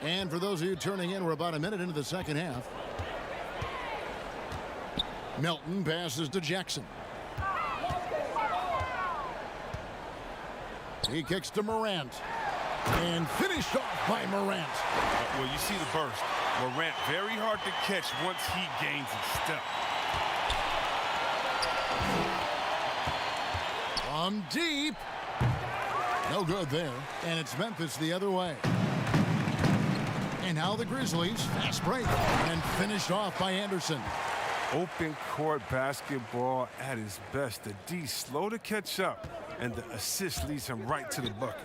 And for those of you turning in, we're about a minute into the second half. Melton passes to Jackson. He kicks to Morant. And finished off by Morant. Well, you see the burst. Morant very hard to catch once he gains his step. From deep. No good there. And it's Memphis the other way. And now the Grizzlies, fast break, and finished off by Anderson. Open court basketball at his best. The D slow to catch up, and the assist leads him right to the bucket.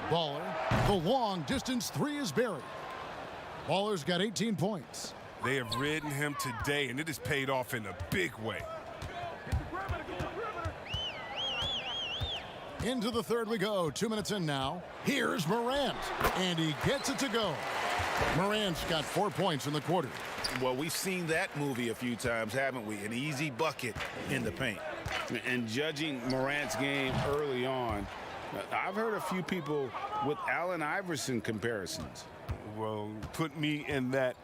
Baller, the long distance three is buried. Baller's got 18 points. They have ridden him today, and it has paid off in a big way. Into the third we go. 2 minutes in now. Here's Morant, and he gets it to go. Morant's got 4 points in the quarter. Well, we've seen that movie a few times, haven't we? An easy bucket in the paint. And judging Morant's game early on, I've heard a few people with Allen Iverson comparisons. Well, put me in that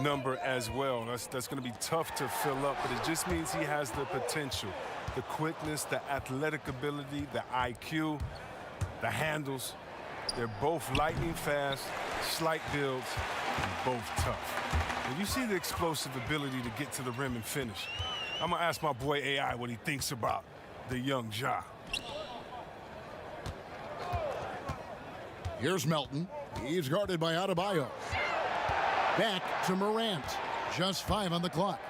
number as well. That's going to be tough to fill up, but it just means he has the potential, the quickness, the athletic ability, the IQ, the handles. They're both lightning fast, slight builds, and both tough. And you see the explosive ability to get to the rim and finish. I'm going to ask my boy AI what he thinks about the young Ja. Here's Melton. He's guarded by Adebayo. Back to Morant. Just 5 on the clock.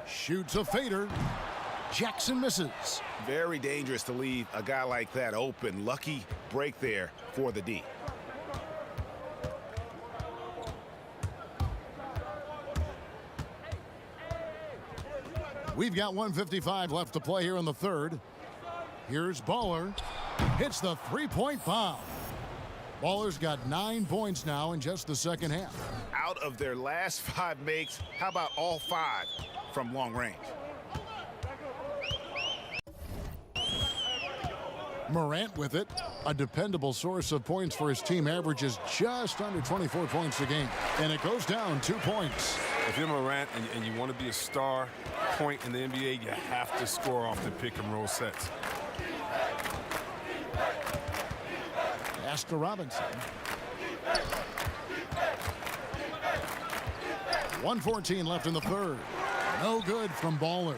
Shoots a fader. Jackson misses. Very dangerous to leave a guy like that open. Lucky break there for the D. We've got 1:55 left to play here in the third. Here's Baller. Hits the three-point bomb. Baller's got 9 points now in just the second half. Out of their last 5 makes, how about all 5 from long range? Morant with it. A dependable source of points for his team, averages just under 24 points a game. And it goes down 2 points. If you're Morant and you want to be a star point in the NBA, you have to score off the pick and roll sets. Oscar Robinson. 1:14 left in the third. No good from Baller.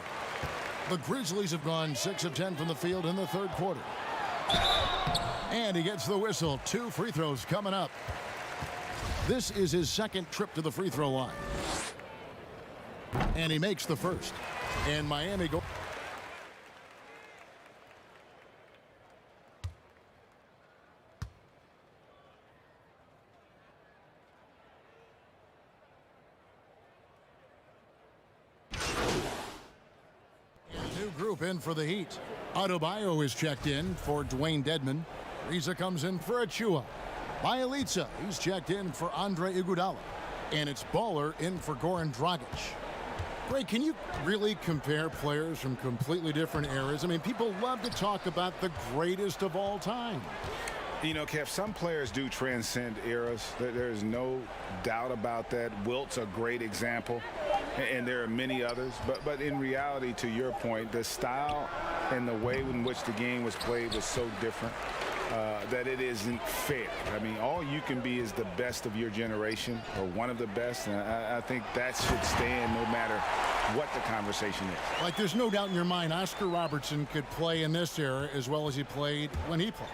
The Grizzlies have gone 6 of 10 from the field in the third quarter. And he gets the whistle. 2 free throws coming up. This is his second trip to the free throw line. And he makes the first. And Miami go. Group in for the Heat. Adebayo is checked in for Dwayne Dedmon. Riza comes in for Achua. Bjelica, he's checked in for Andre Iguodala. And it's Baller in for Goran Dragic. Ray, can you really compare players from completely different eras? I mean, people love to talk about the greatest of all time. You know, Kev, some players do transcend eras. There's no doubt about that. Wilt's a great example, and there are many others. But in reality, to your point, the style and the way in which the game was played was so different that it isn't fair. I mean, all you can be is the best of your generation, or one of the best, and I think that should stand no matter what the conversation is. Like, there's no doubt in your mind Oscar Robertson could play in this era as well as he played when he played.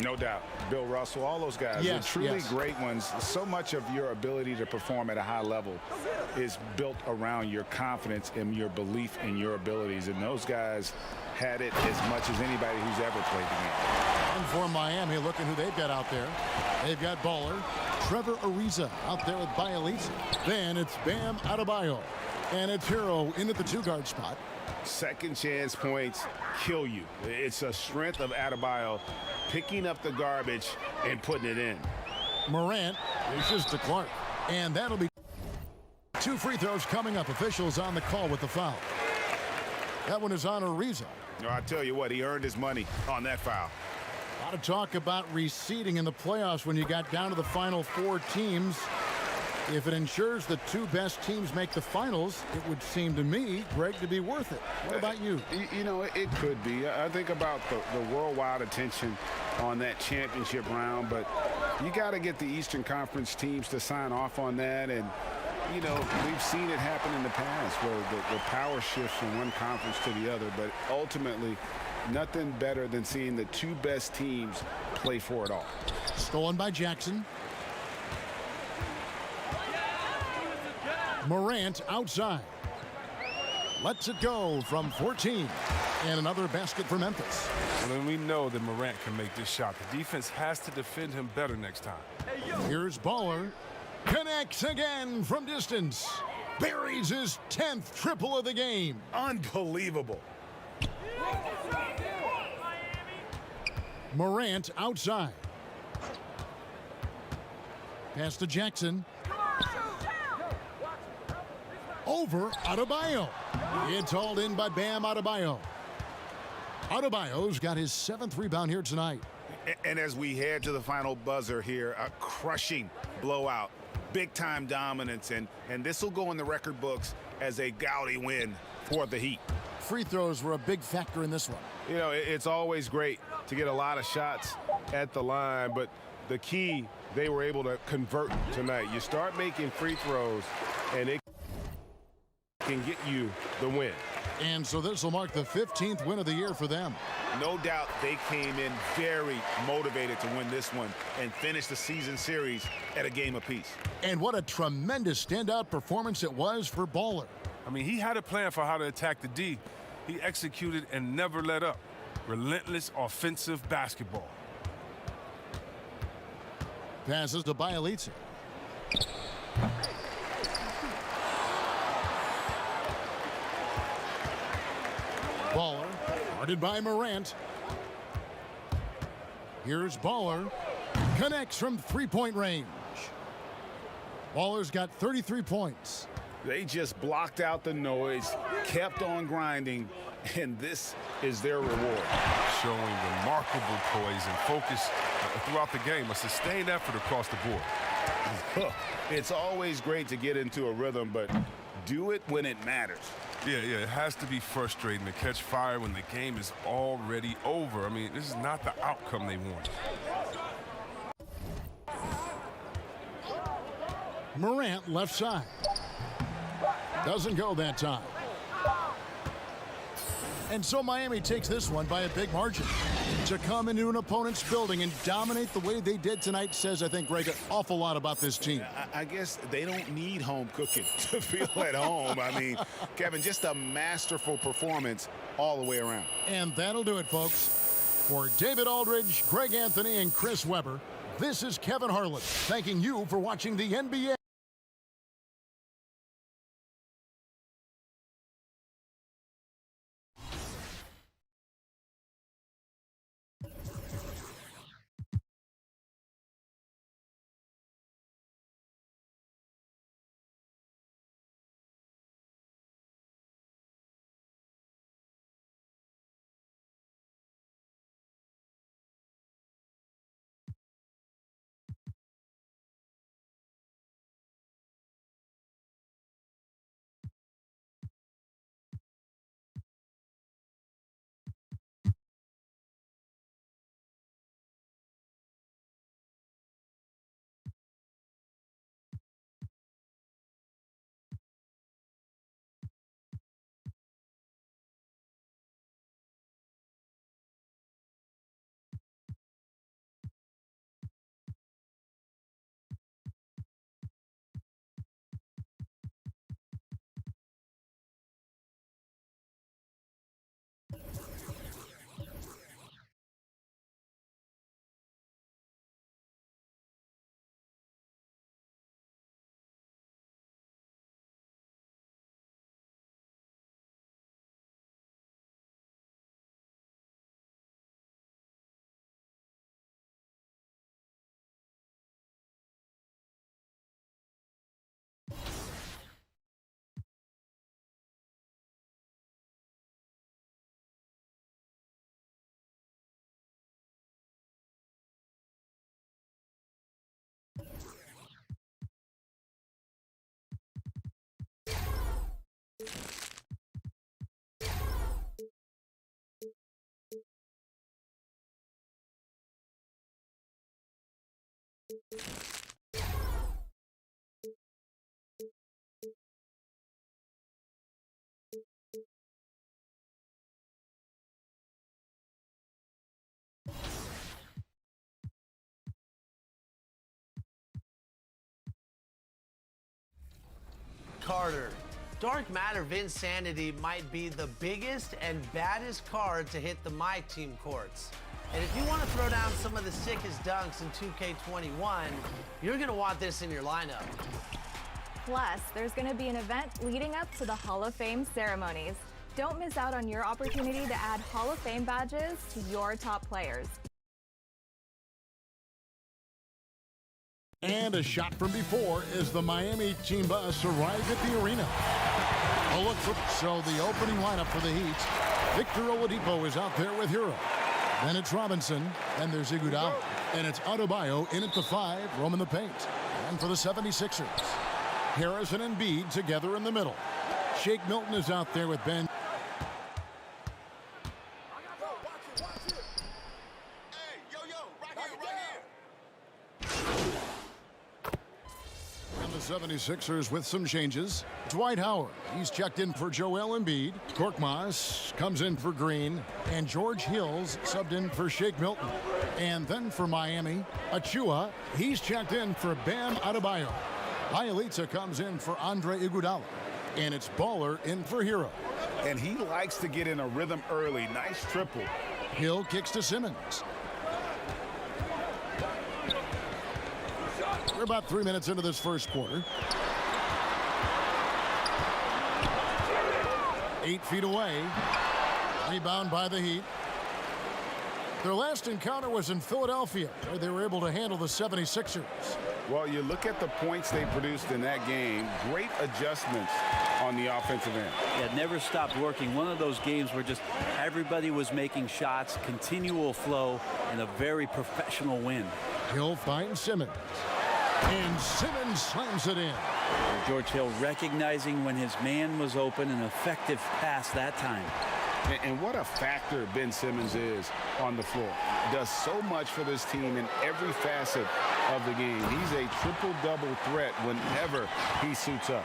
No doubt. Bill Russell, all those guys, yes, are truly yes. great ones. So much of your ability to perform at a high level is built around your confidence and your belief in your abilities. And those guys had it as much as anybody who's ever played the game. And for Miami, look at who they've got out there. They've got Baller, Trevor Ariza out there with Bjelica. Then it's Bam Adebayo. And it's Hero in at the 2-guard spot. Second chance points kill you. It's a strength of Adebayo picking up the garbage and putting it in. Morant dishes to Clark. And that'll be 2 free throws coming up. Officials on the call with the foul. That one is on Ariza. I tell you what, he earned his money on that foul. A lot of talk about reseeding in the playoffs when you got down to the final 4 teams. If it ensures the 2 best teams make the finals, it would seem to me, Greg, to be worth it. What about you? You know, it could be. I think about the worldwide attention on that championship round, but you got to get the Eastern Conference teams to sign off on that. And, you know, we've seen it happen in the past where the power shifts from one conference to the other. But ultimately, nothing better than seeing the 2 best teams play for it all. Stolen by Jackson. Morant outside. Lets it go from 14. And another basket for Memphis. Well, then we know that Morant can make this shot. The defense has to defend him better next time. Here's Baller. Connects again from distance. Buries his 10th triple of the game. Unbelievable. Morant outside. Pass to Jackson. Over Adebayo. It's hauled in by Bam Adebayo. Adebayo's got his 7th rebound here tonight. And as we head to the final buzzer here, a crushing blowout. Big-time dominance, and this will go in the record books as a gaudy win for the Heat. Free throws were a big factor in this one. You know, it's always great to get a lot of shots at the line, but the key, they were able to convert tonight. You start making free throws, and it can get you the win. And so this will mark the 15th win of the year for them. No doubt they came in very motivated to win this one and finish the season series at a game apiece. And what a tremendous standout performance it was for Baller. I mean, he had a plan for how to attack the D. He executed and never let up. Relentless offensive basketball. Passes to Bjelica. Baller, guarded by Morant. Here's Baller. Connects from 3-point range. Baller's got 33 points. They just blocked out the noise, kept on grinding, and this is their reward. Showing remarkable poise and focus throughout the game, a sustained effort across the board. It's always great to get into a rhythm, but do it when it matters. Yeah, it has to be frustrating to catch fire when the game is already over. I mean, this is not the outcome they want. Morant left side. Doesn't go that time. And so Miami takes this one by a big margin. To come into an opponent's building and dominate the way they did tonight says, I think, Greg, an awful lot about this team. I guess they don't need home cooking to feel at home. I mean, Kevin, just a masterful performance all the way around. And that'll do it, folks. For David Aldridge, Greg Anthony, and Chris Webber, this is Kevin Harlan thanking you for watching the NBA. Carter. Dark Matter Vinsanity might be the biggest and baddest card to hit the My Team courts. And if you want to throw down some of the sickest dunks in 2K21, you're going to want this in your lineup. Plus, there's going to be an event leading up to the Hall of Fame ceremonies. Don't miss out on your opportunity to add Hall of Fame badges to your top players. And a shot from before as the Miami team bus arrived at the arena. A look for the opening lineup for the Heat. Victor Oladipo is out there with Hero. Then it's Robinson, and there's Iguodala. And it's Adebayo in at the 5, roaming the paint. And for the 76ers, Harris and Embiid together in the middle. Shake Milton is out there with Ben. And the 76ers with some changes. Dwight Howard, he's checked in for Joel Embiid. Korkmaz comes in for Green. And George Hills subbed in for Shake Milton. And then for Miami, Achua, he's checked in for Bam Adebayo. Bielitsa comes in for Andre Iguodala. And it's Baller in for Hero. And he likes to get in a rhythm early. Nice triple. Hill kicks to Simmons. We're about 3 minutes into this first quarter. 8 feet away. Rebound by the Heat. Their last encounter was in Philadelphia, where they were able to handle the 76ers. Well, you look at the points they produced in that game. Great adjustments on the offensive end. Yeah, never stopped working. One of those games where just everybody was making shots, continual flow, and a very professional win. Hill finds Simmons. And Simmons slams it in. George Hill recognizing when his man was open, an effective pass that time. And what a factor Ben Simmons is on the floor. Does so much for this team in every facet of the game. He's a triple-double threat whenever he suits up.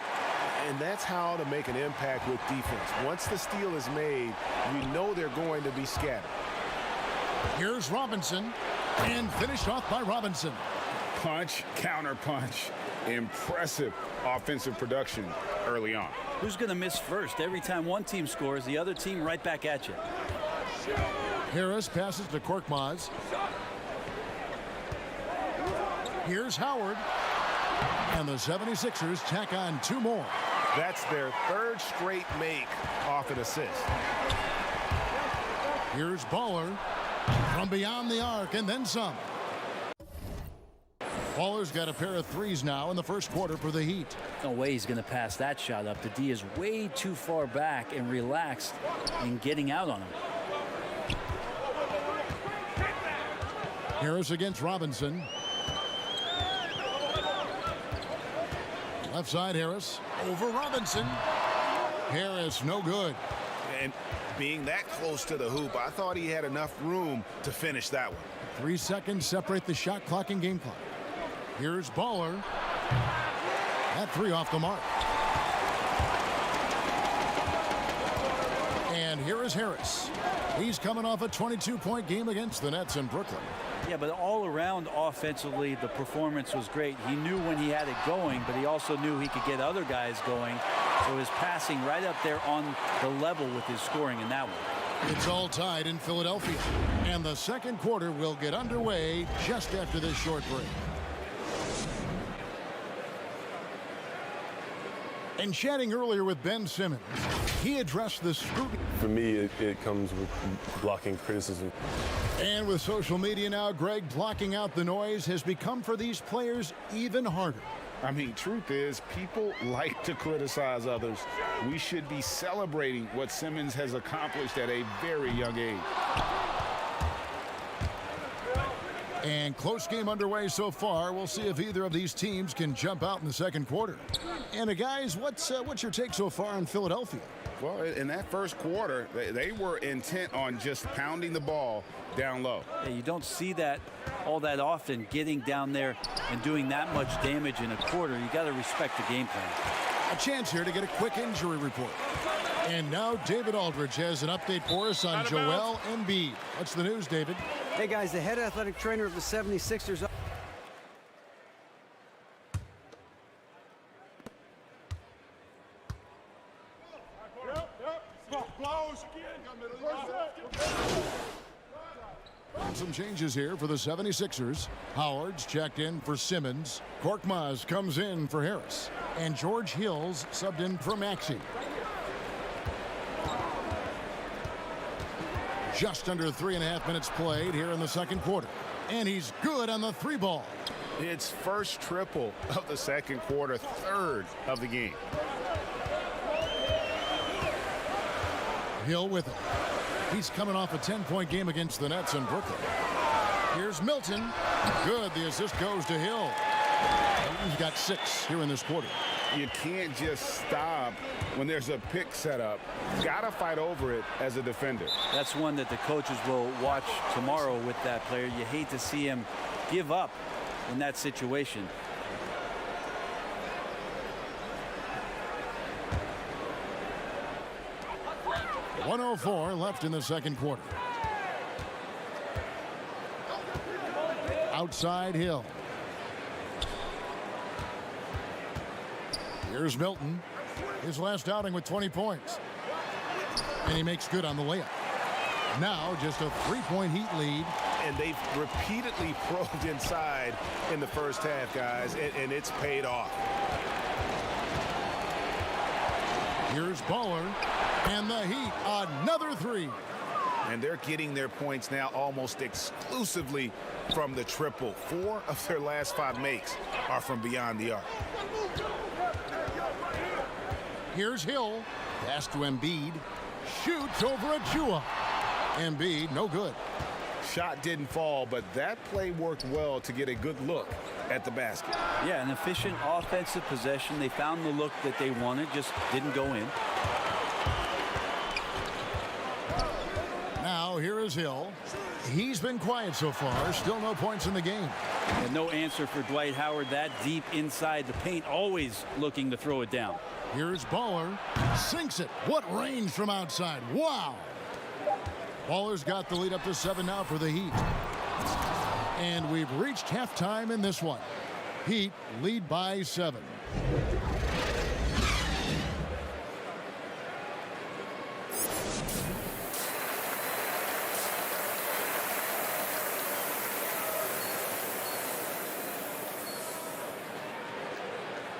And that's how to make an impact with defense. Once the steal is made, you know they're going to be scattered. Here's Robinson, and finished off by Robinson. Punch, counter punch. Impressive offensive production early on. Who's going to miss first? Every time one team scores, the other team right back at you. Harris passes to Korkmaz. Here's Howard. And the 76ers tack on 2 more. That's their 3rd straight make off an assist. Here's Baller from beyond the arc and then some. Baller's got a pair of threes now in the first quarter for the Heat. No way he's going to pass that shot up. The D is way too far back and relaxed in getting out on him. Harris against Robinson. Left side Harris over Robinson. Harris no good. And being that close to the hoop, I thought he had enough room to finish that one. 3 seconds separate the shot clock and game clock. Here's Baller. That 3 off the mark. And here is Harris. He's coming off a 22-point game against the Nets in Brooklyn. Yeah, but all around offensively, the performance was great. He knew when he had it going, but he also knew he could get other guys going. So his passing right up there on the level with his scoring in that one. It's all tied in Philadelphia. And the second quarter will get underway just after this short break. And chatting earlier with Ben Simmons, he addressed the scrutiny. For me, it comes with blocking criticism. And with social media now, Greg, blocking out the noise has become for these players even harder. I mean, truth is, people like to criticize others. We should be celebrating what Simmons has accomplished at a very young age. And close game underway so far. We'll see if either of these teams can jump out in the second quarter. And guys, what's your take so far on Philadelphia? Well, in that first quarter, they were intent on just pounding the ball down low. Yeah, you don't see that all that often, getting down there and doing that much damage in a quarter. You got to respect the game plan. A chance here to get a quick injury report. And now David Aldridge has an update for us on Joel Embiid. What's the news, David? Hey, guys, the head athletic trainer of the 76ers. Some changes here for the 76ers. Howard's checked in for Simmons. Korkmaz comes in for Harris. And George Hill's subbed in for Maxey. Just under 3.5 minutes played here in the second quarter. And he's good on the 3 ball. It's first triple of the second quarter, 3rd of the game. Hill with it. He's coming off a 10-point game against the Nets in Brooklyn. Here's Milton. Good. The assist goes to Hill. He's got 6 here in this quarter. You can't just stop when there's a pick set up. Got to fight over it as a defender. That's one that the coaches will watch tomorrow with that player. You hate to see him give up in that situation. .104 left in the second quarter. Outside Hill. Here's Milton. His last outing with 20 points. And he makes good on the layup. Now just a 3-point Heat lead. And they've repeatedly probed inside in the first half, guys, and it's paid off. Here's Baller. And the Heat, another 3. And they're getting their points now almost exclusively from the triple. 4 of their last 5 makes are from beyond the arc. Here's Hill. Pass to Embiid. Shoots over Achua. Embiid, no good. Shot didn't fall, but that play worked well to get a good look at the basket. Yeah, an efficient offensive possession. They found the look that they wanted, just didn't go in. Now So here is Hill. He's been quiet so far. Still no points in the game. And no answer for Dwight Howard that deep inside the paint, always looking to throw it down. Here's Baller. Sinks it. What range from outside. Wow. Baller's got the lead up to 7 now for the Heat. And we've reached halftime in this one. Heat lead by 7.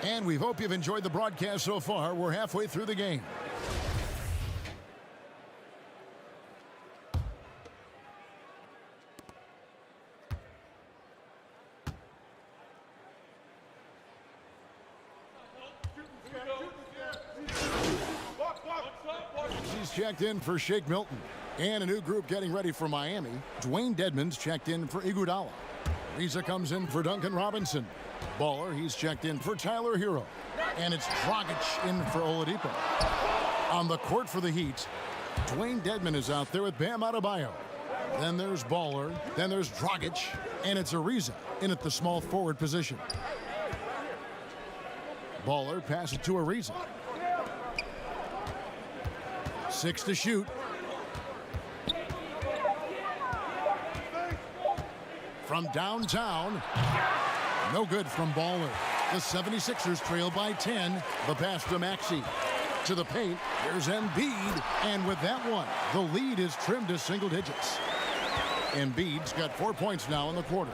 And we hope you've enjoyed the broadcast so far. We're halfway through the game. She's checked in for Shake Milton. And a new group getting ready for Miami. Dwayne Dedmon's checked in for Iguodala. Riza comes in for Duncan Robinson. Baller, he's checked in for Tyler Hero. And it's Dragic in for Oladipo. On the court for the Heat, Dwayne Dedmon is out there with Bam Adebayo. Then there's Baller. Then there's Dragic. And it's Ariza in at the small forward position. Baller passes it to Ariza. 6 to shoot. From downtown, no good from Baller. The 76ers trail by 10. The pass to Maxey. To the paint, there's Embiid. And with that one, the lead is trimmed to single digits. Embiid's got 4 points now in the quarter.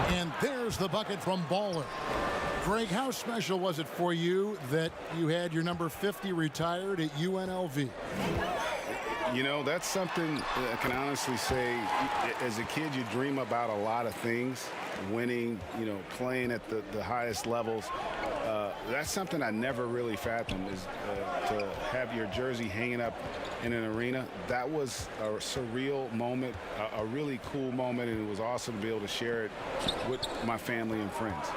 And there's the bucket from Baller. Greg, how special was it for you that you had your number 50 retired at UNLV? You know, that's something I can honestly say. As a kid, you dream about a lot of things. Winning, you know, playing at the highest levels. That's something I never really fathomed, is to have your jersey hanging up in an arena. That was a surreal moment, a really cool moment, and it was awesome to be able to share it with my family and friends.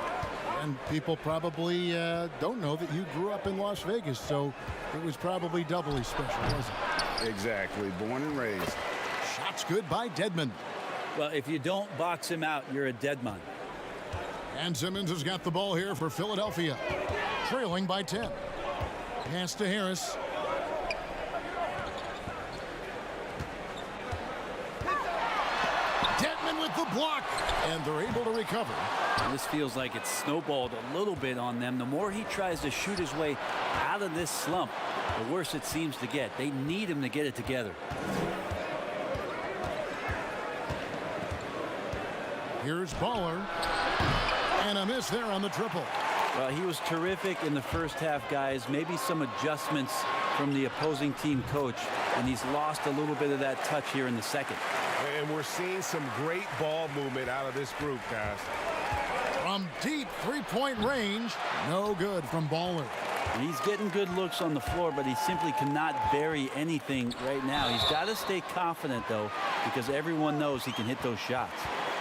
And people probably don't know that you grew up in Las Vegas, so it was probably doubly special, wasn't it? Exactly. Born and raised. Shots good by Dedmon. Well, if you don't box him out, you're a dead man. And Simmons has got the ball here for Philadelphia. Trailing by 10. Pass to Harris. Dedmon with the block. And they're able to recover. This feels like it's snowballed a little bit on them. The more he tries to shoot his way out of this slump, the worse it seems to get. They need him to get it together. Here's Baller. And a miss there on the triple. Well, he was terrific in the first half, guys. Maybe some adjustments from the opposing team coach, and he's lost a little bit of that touch here in the second. And we're seeing some great ball movement out of this group, guys. From deep three-point range, no good from Baller. And he's getting good looks on the floor, but he simply cannot bury anything right now. He's got to stay confident, though, because everyone knows he can hit those shots.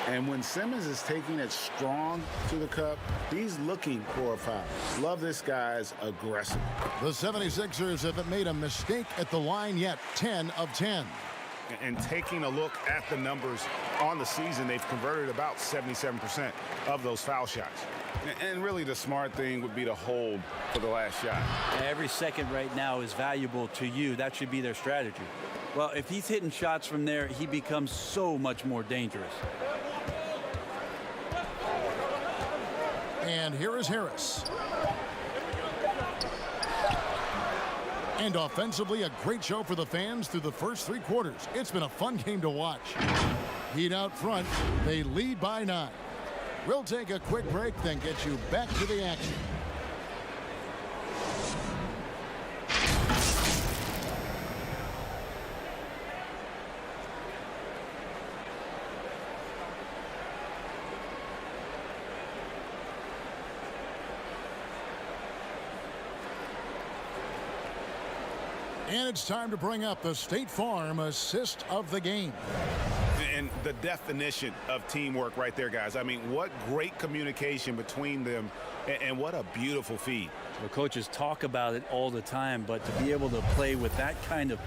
And when Simmons is taking it strong to the cup, he's looking for a foul. Love this guy's aggressive. The 76ers haven't made a mistake at the line yet. 10 of 10. And taking a look at the numbers on the season, they've converted about 77% of those foul shots. And really the smart thing would be to hold for the last shot. Every second right now is valuable to you. That should be their strategy. Well, if he's hitting shots from there, he becomes so much more dangerous. And here is Harris. And offensively, a great show for the fans through the first 3 quarters. It's been a fun game to watch. Heat out front. They lead by 9. We'll take a quick break, then get you back to the action. And it's time to bring up the State Farm assist of the game. And the definition of teamwork right there, guys. I mean, what great communication between them, and what a beautiful feed. Well, coaches talk about it all the time, but to be able to play with that kind of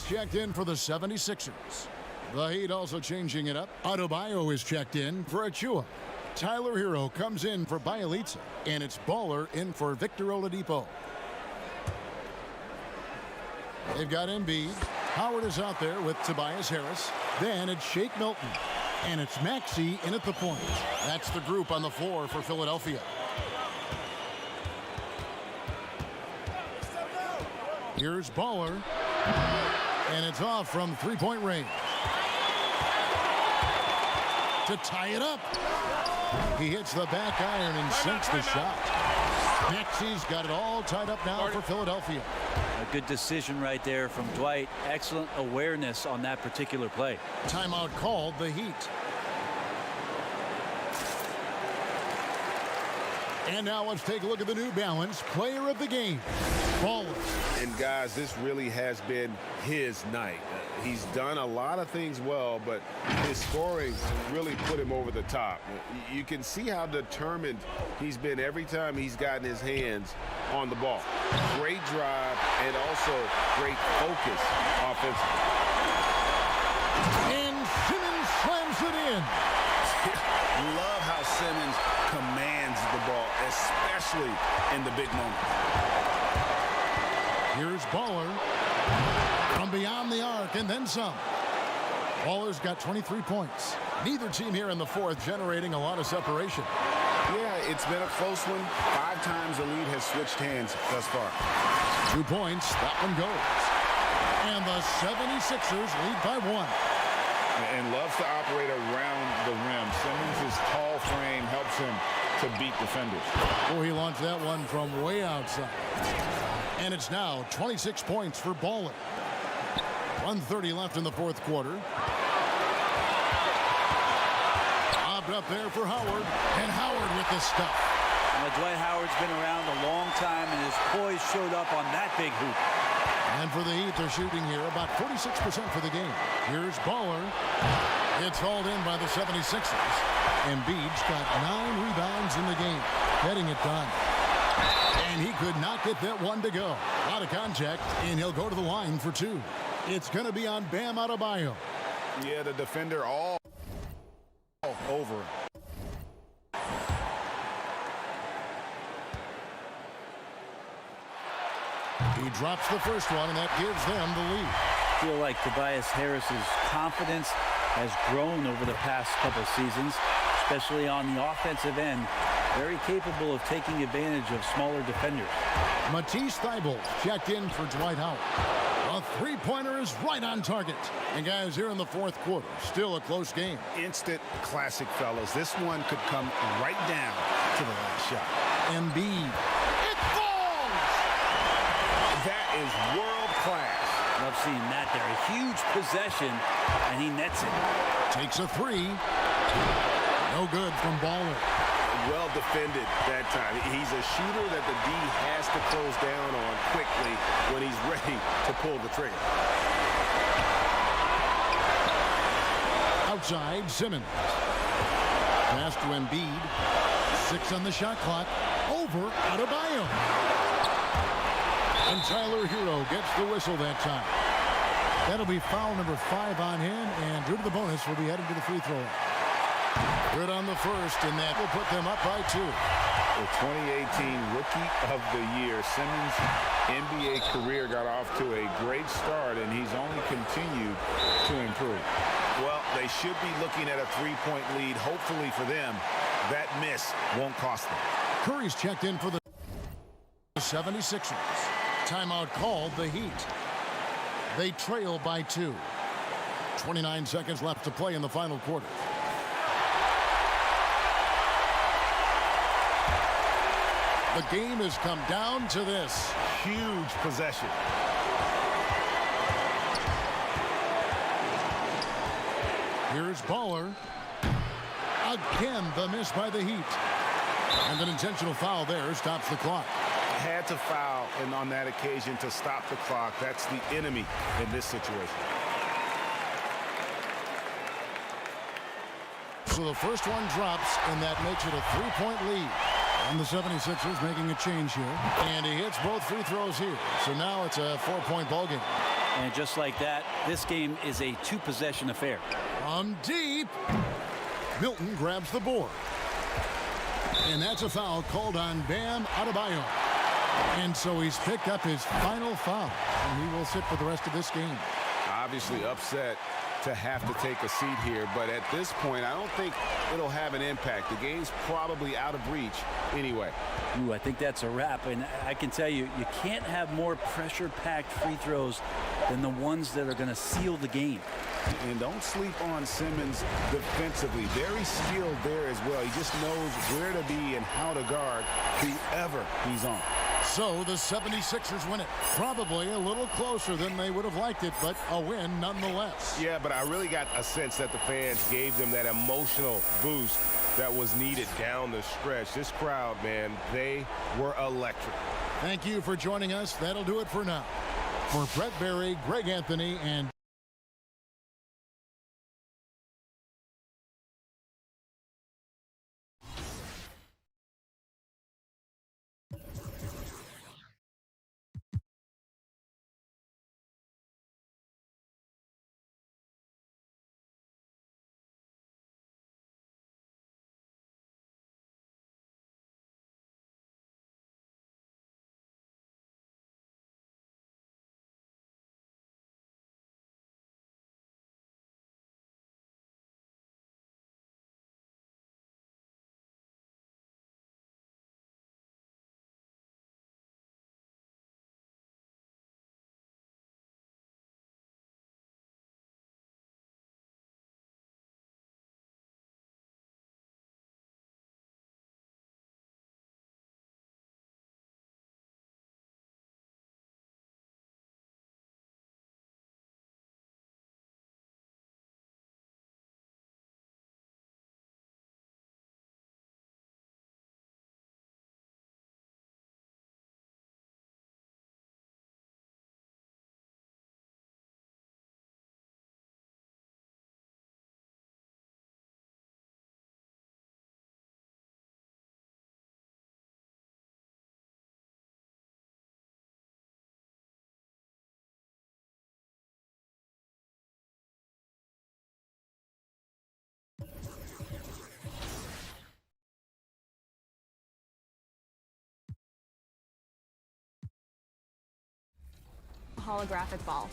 checked in for the 76ers. The Heat also changing it up. Adebayo is checked in for Achua. Tyler Hero comes in for Bielitsa, and it's Baller in for Victor Oladipo. They've got Embiid. Howard is out there with Tobias Harris. Then it's Shake Milton, and it's Maxey in at the point. That's the group on the floor for Philadelphia. Here's Baller, and it's off from three-point range. To tie it up. He hits the back iron and sinks the shot. Maxey's got it all tied up now for Philadelphia. A good decision right there from Dwight. Excellent awareness on that particular play. Timeout called, the Heat. And now let's take a look at the New Balance Player of the Game, Baller. And guys, this really has been his night. He's done a lot of things well, but his scoring really put him over the top. You can see how determined he's been every time he's gotten his hands on the ball. Great drive and also great focus offensively. And Simmons slams it in. Love how Simmons commands the ball, especially in the big moment. Here's Baller from beyond the arc and then some. Baller's got 23 points. Neither team here in the fourth generating a lot of separation. Yeah, it's been a close one. 5 times the lead has switched hands thus far. 2 points, that one goes. And the 76ers lead by 1. And loves to operate around the rim. Simmons' tall frame helps him to beat defenders. Oh, he launched that one from way outside. And it's now 26 points for Baller. 1:30 left in the fourth quarter. Lobbed up there for Howard. And Howard with the stuff. Dwight Howard's been around a long time, and his poise showed up on that big hoop. And for the Heat, they're shooting here about 46% for the game. Here's Baller. It's hauled in by the 76ers. Embiid's got 9 rebounds in the game, getting it done. And he could not get that one to go. A lot of contact, and he'll go to the line for 2. It's going to be on Bam Adebayo. Yeah, the defender all over him. He drops the first one, and that gives them the lead. I feel like Tobias Harris's confidence has grown over the past couple seasons, especially on the offensive end. Very capable of taking advantage of smaller defenders. Matisse Thybulle checked in for Dwight Howard. A three-pointer is right on target. And guys, here in the fourth quarter, still a close game. Instant classic, fellas. This one could come right down to the last shot. Embiid. It falls! That is world class. Love seeing that there. A huge possession, and he nets it. Takes a 3. No good from Baller. Well defended that time. He's a shooter that the D has to close down on quickly when he's ready to pull the trigger. Outside, Simmons. Pass to Embiid. 6 on the shot clock. Over Adebayo. And Tyler Hero gets the whistle that time. That'll be foul number 5 on him, and due to the bonus, will be heading to the free throw line. Good on the first, and that will put them up by 2. The 2018 Rookie of the Year. Simmons' NBA career got off to a great start, and he's only continued to improve. Well, they should be looking at a 3-point lead. Hopefully for them, that miss won't cost them. Curry's checked in for the 76ers. Timeout called, the Heat. They trail by 2. 29 seconds left to play in the final quarter. The game has come down to this. Huge possession. Here's Baller. Again, the miss by the Heat. And an intentional foul there stops the clock. Had to foul, and on that occasion to stop the clock. That's the enemy in this situation. So the first one drops, and that makes it a 3-point lead. And the 76ers making a change here. And he hits both free throws here. So now it's a 4-point ball game. And just like that, this game is a two-possession affair. Deep. Milton grabs the board. And that's a foul called on Bam Adebayo. And so he's picked up his final foul, and he will sit for the rest of this game. Obviously upset to have to take a seat here, but at this point, I don't think it'll have an impact. The game's probably out of reach anyway. Ooh, I think that's a wrap, and I can tell you, you can't have more pressure-packed free throws than the ones that are going to seal the game. And don't sleep on Simmons defensively. Very skilled there as well. He just knows where to be and how to guard whoever he's on. So the 76ers win it. Probably a little closer than they would have liked it, but a win nonetheless. Yeah, but I really got a sense that the fans gave them that emotional boost that was needed down the stretch. This crowd, man, they were electric. Thank you for joining us. That'll do it for now. For Brett Barry, Greg Anthony, and holographic ball.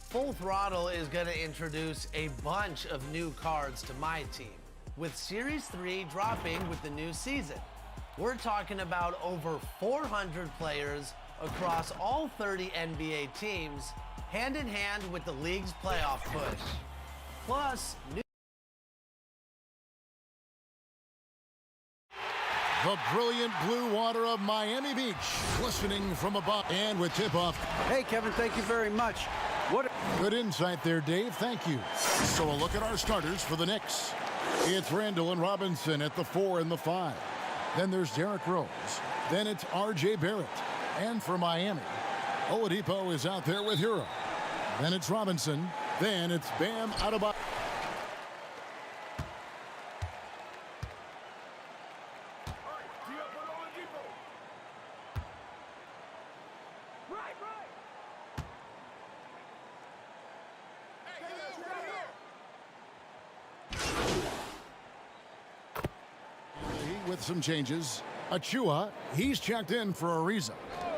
Full Throttle is going to introduce a bunch of new cards to my team, with Series 3 dropping with the new season. We're talking about over 400 players across all 30 NBA teams, hand in hand with the league's playoff push. Plus, new the brilliant blue water of Miami Beach, glistening from above. And with tip-off. Hey, Kevin, thank you very much. What good insight there, Dave. Thank you. So a look at our starters for the Knicks. It's Randall and Robinson at the 4 and the 5. Then there's Derrick Rose. Then it's R.J. Barrett. And for Miami, Oladipo is out there with Hero. Then it's Robinson. Then it's Bam Adebayo. With some changes. Achua, he's checked in for Ariza.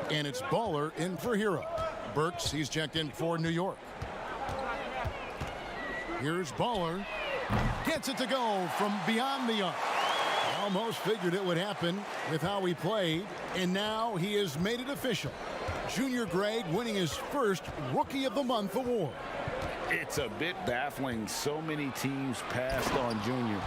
And it's Baller in for Hero. Burks, he's checked in for New York. Here's Baller. Gets it to go from beyond the arc. Almost figured it would happen with how he played. And now he has made it official. Junior Greg winning his first Rookie of the Month award. It's a bit baffling. So many teams passed on Junior.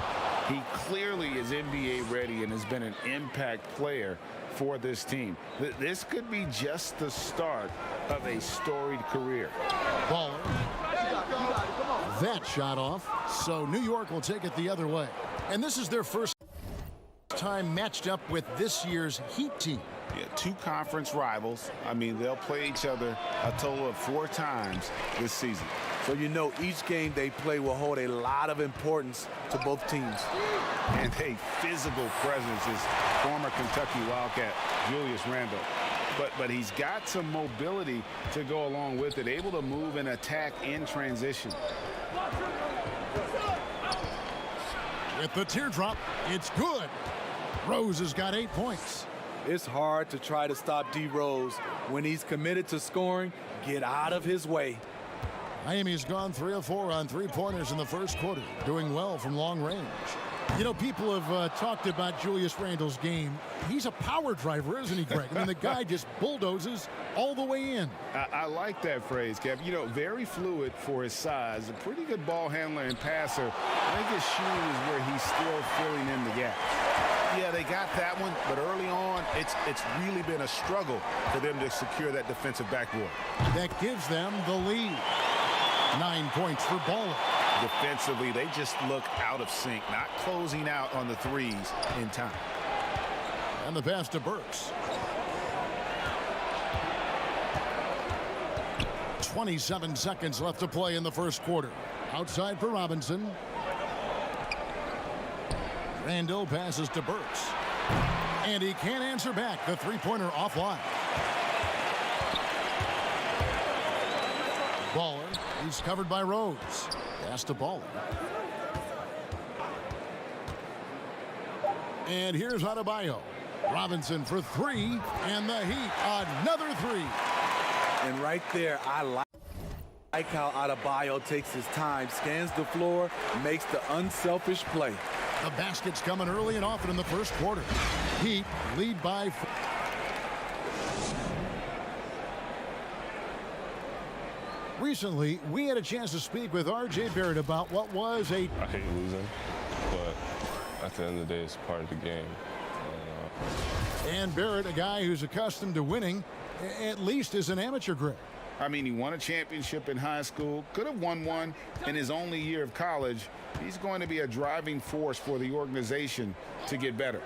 He clearly is NBA ready and has been an impact player for this team. This could be just the start of a storied career. Baller. That shot off. So New York will take it the other way. And this is their first time matched up with this year's Heat team. Yeah, two conference rivals. I mean, they'll play each other a total of 4 times this season. So you know each game they play will hold a lot of importance to both teams. And a physical presence is former Kentucky Wildcat Julius Randle. but he's got some mobility to go along with it, able to move and attack in transition. With the teardrop, it's good. Rose has got 8 points. It's hard to try to stop D. Rose. When he's committed to scoring, get out of his way. Miami's gone 3 of 4 on three-pointers in the first quarter, doing well from long range. You know, people have talked about Julius Randle's game. He's a power driver, isn't he, Greg? I mean, the guy just bulldozes all the way in. I like that phrase, Kev. You know, very fluid for his size. A pretty good ball handler and passer. I think his shooting is where he's still filling in the gap. Yeah, they got that one, but early on, it's really been a struggle for them to secure that defensive backboard. That gives them the lead. 9 points for Baller. Defensively, they just look out of sync, not closing out on the threes in time. And the pass to Burks. 27 seconds left to play in the first quarter. Outside for Robinson. Randle passes to Burks. And he can't answer back. The three-pointer offline. Baller. He's covered by Rose. Pass to Baller. And here's Adebayo. Robinson for 3. And the Heat, another 3. And right there, I like how Adebayo takes his time, scans the floor, makes the unselfish play. The basket's coming early and often in the first quarter. Heat lead by 4. Recently, we had a chance to speak with R.J. Barrett about what was a... I hate losing, but at the end of the day, it's part of the game. And Barrett, a guy who's accustomed to winning, at least as an amateur, Greg. I mean, he won a championship in high school, could have won one in his only year of college. He's going to be a driving force for the organization to get better.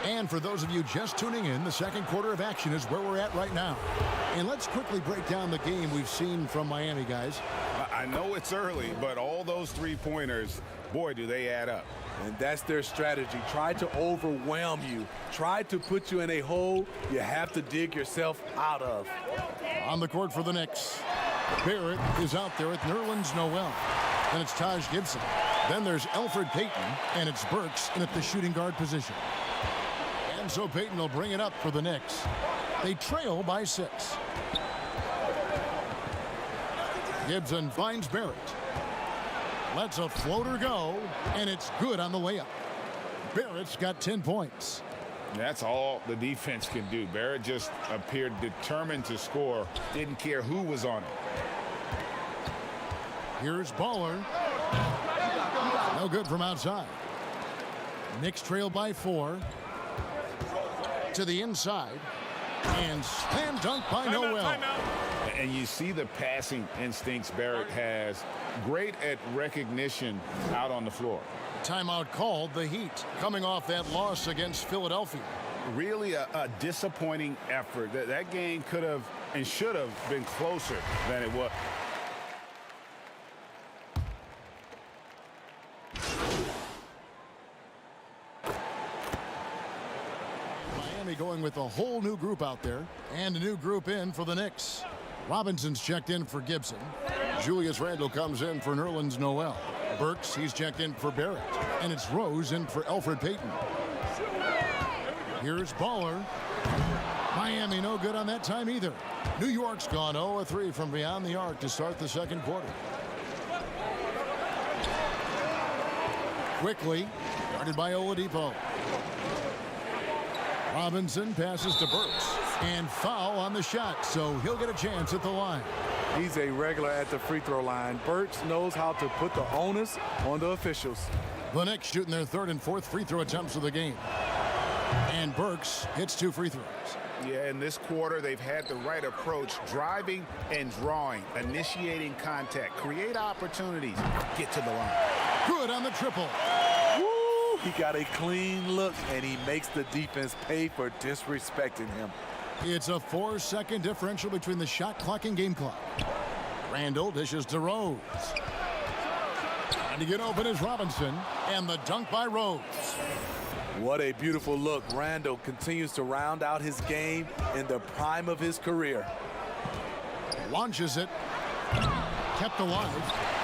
And for those of you just tuning in, the second quarter of action is where we're at right now. And let's quickly break down the game we've seen from Miami, guys. I know it's early, but all those three-pointers, boy, do they add up. And that's their strategy. Try to overwhelm you. Try to put you in a hole you have to dig yourself out of. On the court for the Knicks, Barrett is out there with Nerlens Noel. Then it's Taj Gibson. Then there's Elfrid Payton, and it's Burks in at the shooting guard position. And so Payton will bring it up for the Knicks. They trail by 6. Gibson finds Barrett. Lets a floater go, and it's good on the layup. Barrett's got 10 points. That's all the defense can do. Barrett just appeared determined to score. Didn't care who was on it. Here's Baller. No good from outside. Knicks trail by 4. To the inside. And slam dunk by Noel. And you see the passing instincts Barrett has. Great at recognition out on the floor. Timeout called. The Heat coming off that loss against Philadelphia. Really a disappointing effort. That game could have and should have been closer than it was. Miami going with a whole new group out there and a new group in for the Knicks. Robinson's checked in for Gibson. Julius Randle comes in for Nerlens Noel. Burks, he's checked in for Barrett. And it's Rose in for Elfrid Payton. Here's Baller. Miami no good on that time either. New York's gone 0-3 from beyond the arc to start the second quarter. Quickly, guarded by Oladipo. Robinson passes to Burks. And foul on the shot, so he'll get a chance at the line. He's a regular at the free throw line. Burks knows how to put the onus on the officials. The Knicks shooting their 3rd and 4th free throw attempts of the game. And Burks hits 2 free throws. Yeah, in this quarter, they've had the right approach, driving and drawing, initiating contact, create opportunities, get to the line. Good on the triple. Woo! He got a clean look, and he makes the defense pay for disrespecting him. It's a 4-second differential between the shot clock and game clock. Randle dishes to Rose. Trying to get open is Robinson, and the dunk by Rose. What a beautiful look. Randall continues to round out his game in the prime of his career. Launches it. Kept alive.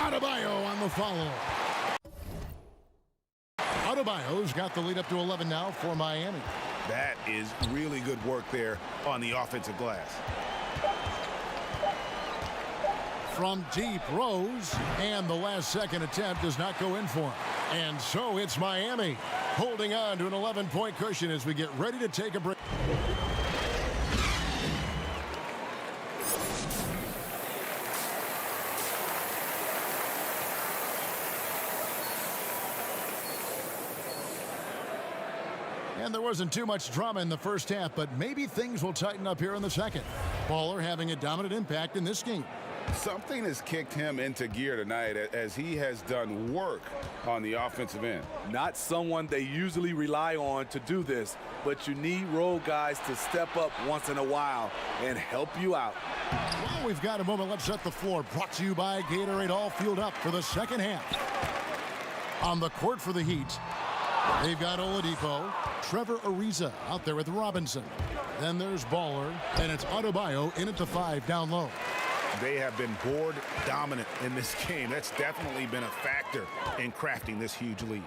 Adebayo on the follow. Adebayo's got the lead up to 11 now for Miami. That is really good work there on the offensive glass. From deep, Rose, and the last second attempt does not go in for him. And so it's Miami holding on to an 11-point cushion as we get ready to take a break. And there wasn't too much drama in the first half, but maybe things will tighten up here in the second. Baller having a dominant impact in this game. Something has kicked him into gear tonight as he has done work on the offensive end. Not someone they usually rely on to do this, but you need role guys to step up once in a while and help you out. Well, we've got a moment. Let's set the floor. Brought to you by Gatorade. All fueled up for the second half. On the court for the Heat, they've got Oladipo, Trevor Ariza out there with Robinson. Then there's Baller, and it's Adebayo in at the 5 down low. They have been board dominant in this game. That's definitely been a factor in crafting this huge lead.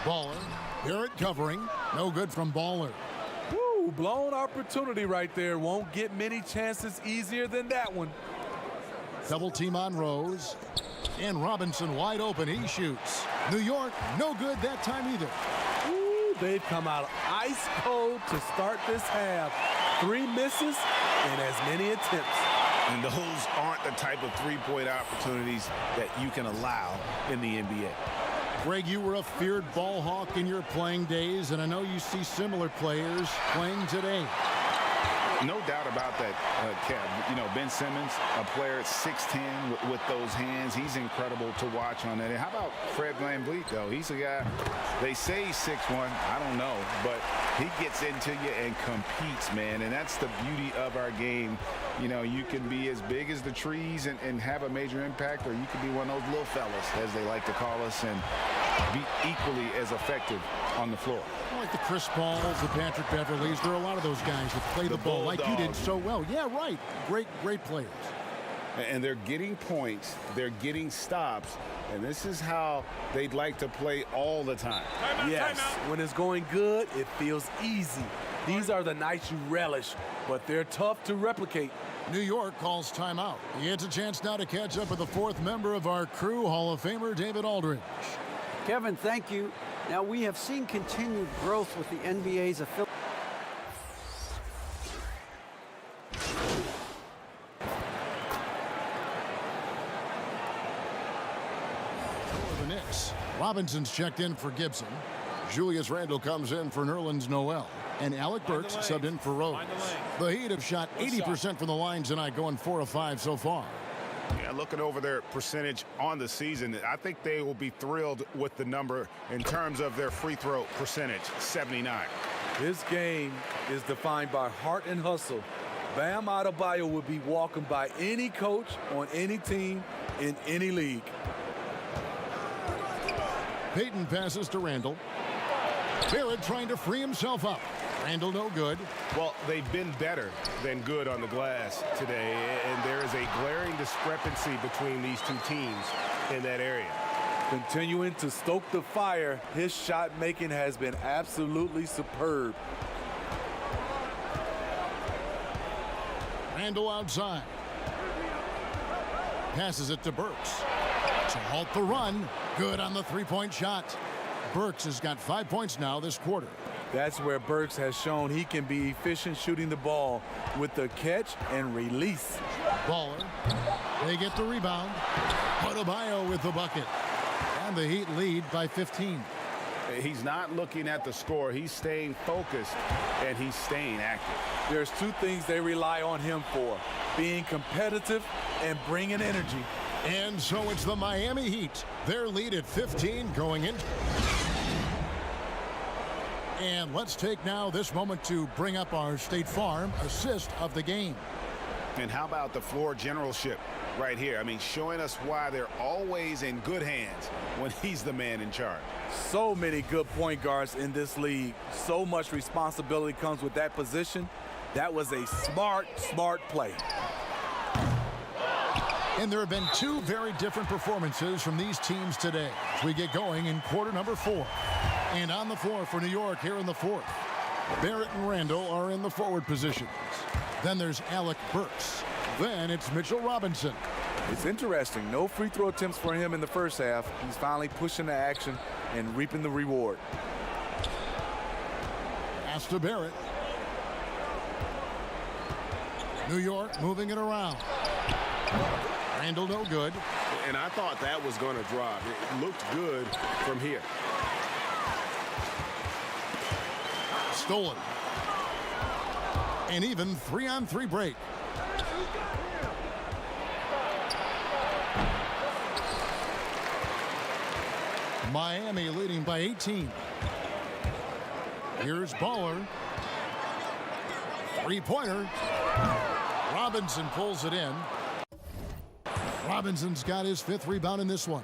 Baller, Barrett covering. No good from Baller. Woo, blown opportunity right there. Won't get many chances easier than that one. Double team on Rose. And Robinson wide open. He shoots. New York, no good that time either. Ooh, they've come out ice cold to start this half. 3 misses and as many attempts. And those aren't the type of three-point opportunities that you can allow in the NBA. Greg, you were a feared ball hawk in your playing days, and I know you see similar players playing today. No doubt about that, Kev. You know, Ben Simmons, a player at 6'10" with those hands. He's incredible to watch on that. And how about Fred VanVleet, though? He's a guy, they say he's 6'1". I don't know. But he gets into you and competes, man. And that's the beauty of our game. You know, you can be as big as the trees and have a major impact, or you can be one of those little fellas, as they like to call us, and be equally as effective on the floor. Like the Chris Pauls, the Patrick Beverleys, there are a lot of those guys that play the ball like you did so well. Yeah, right. Great players. And they're getting points. They're getting stops. And this is how they'd like to play all the time. Yes, when it's going good, it feels easy. These are the nights you relish, but they're tough to replicate. New York calls timeout. He gets a chance now to catch up with the 4th member of our crew, Hall of Famer David Aldridge. Kevin, thank you. Now, we have seen continued growth with the NBA's affiliate. For the Knicks, Robinson's checked in for Gibson. Julius Randle comes in for Nerlens Noel. And Alec Burks subbed in for Rose. The Heat have shot 80% from the line tonight, going 4 of 5 so far. Yeah, looking over their percentage on the season, I think they will be thrilled with the number in terms of their free throw percentage, 79. This game is defined by heart and hustle. Bam Adebayo would be welcomed by any coach on any team in any league. Payton passes to Randle. Barrett trying to free himself up. Randle no good. Well, they've been better than good on the glass today, and there is a glaring discrepancy between these two teams in that area. Continuing to stoke the fire, his shot making has been absolutely superb. Randle outside. Passes it to Burks. To halt the run. Good on the three-point shot. Burks has got 5 points now this quarter. That's where Burks has shown he can be efficient shooting the ball with the catch and release. Baller. They get the rebound. Adebayo with the bucket. And the Heat lead by 15. He's not looking at the score. He's staying focused, and he's staying active. There's 2 things they rely on him for: being competitive and bringing energy. And so it's the Miami Heat. Their lead at 15 going in. And let's take now this moment to bring up our State Farm assist of the game. And how about the floor generalship right here. I mean, showing us why they're always in good hands when he's the man in charge. So many good point guards in this league. So much responsibility comes with that position. That was a smart play. And there have been two very different performances from these teams today as we get going in quarter number 4. And on the floor for New York here in the 4th, Barrett and Randall are in the forward positions. Then there's Alec Burks. Then it's Mitchell Robinson. It's interesting. No free throw attempts for him in the first half. He's finally pushing the action and reaping the reward. Pass to Barrett. New York moving it around. Randall no good. And I thought that was going to drop. It looked good from here. Stolen. An even 3-on-3 break. Miami leading by 18. Here's Baller. Three-pointer. Robinson pulls it in. Robinson's got his 5th rebound in this one.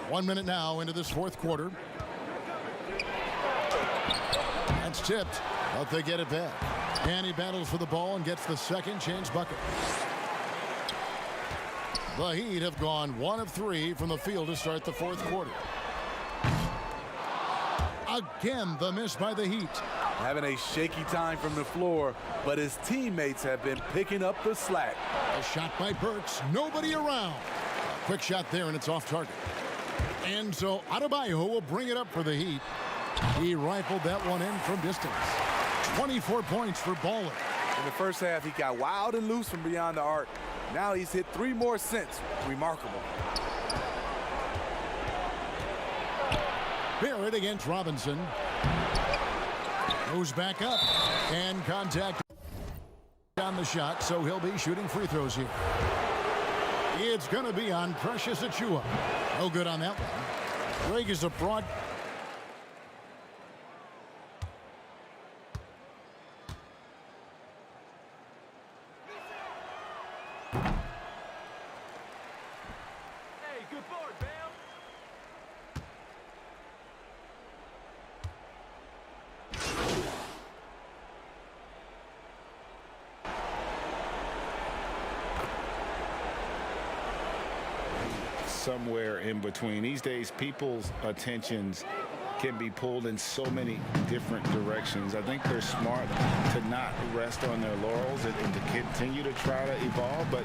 1 minute now into this 4th quarter. That's tipped, but they get it back. And he battles for the ball and gets the second chance bucket. The Heat have gone 1 of 3 from the field to start the 4th quarter. Again, the miss by the Heat. Having a shaky time from the floor, but his teammates have been picking up the slack. A shot by Burks, nobody around. A quick shot there, and it's off target. And so Adebayo will bring it up for the Heat. He rifled that one in from distance. 24 points for Baller. In the first half, he got wild and loose from beyond the arc. Now he's hit 3 more since. Remarkable. Barrett against Robinson. Goes back up. And contact on the shot, so he'll be shooting free throws here. It's going to be on Precious Achiuwa. No good on that one. Greg is a broad. Somewhere in between. These days, people's attentions can be pulled in so many different directions. I think they're smart to not rest on their laurels and to continue to try to evolve. But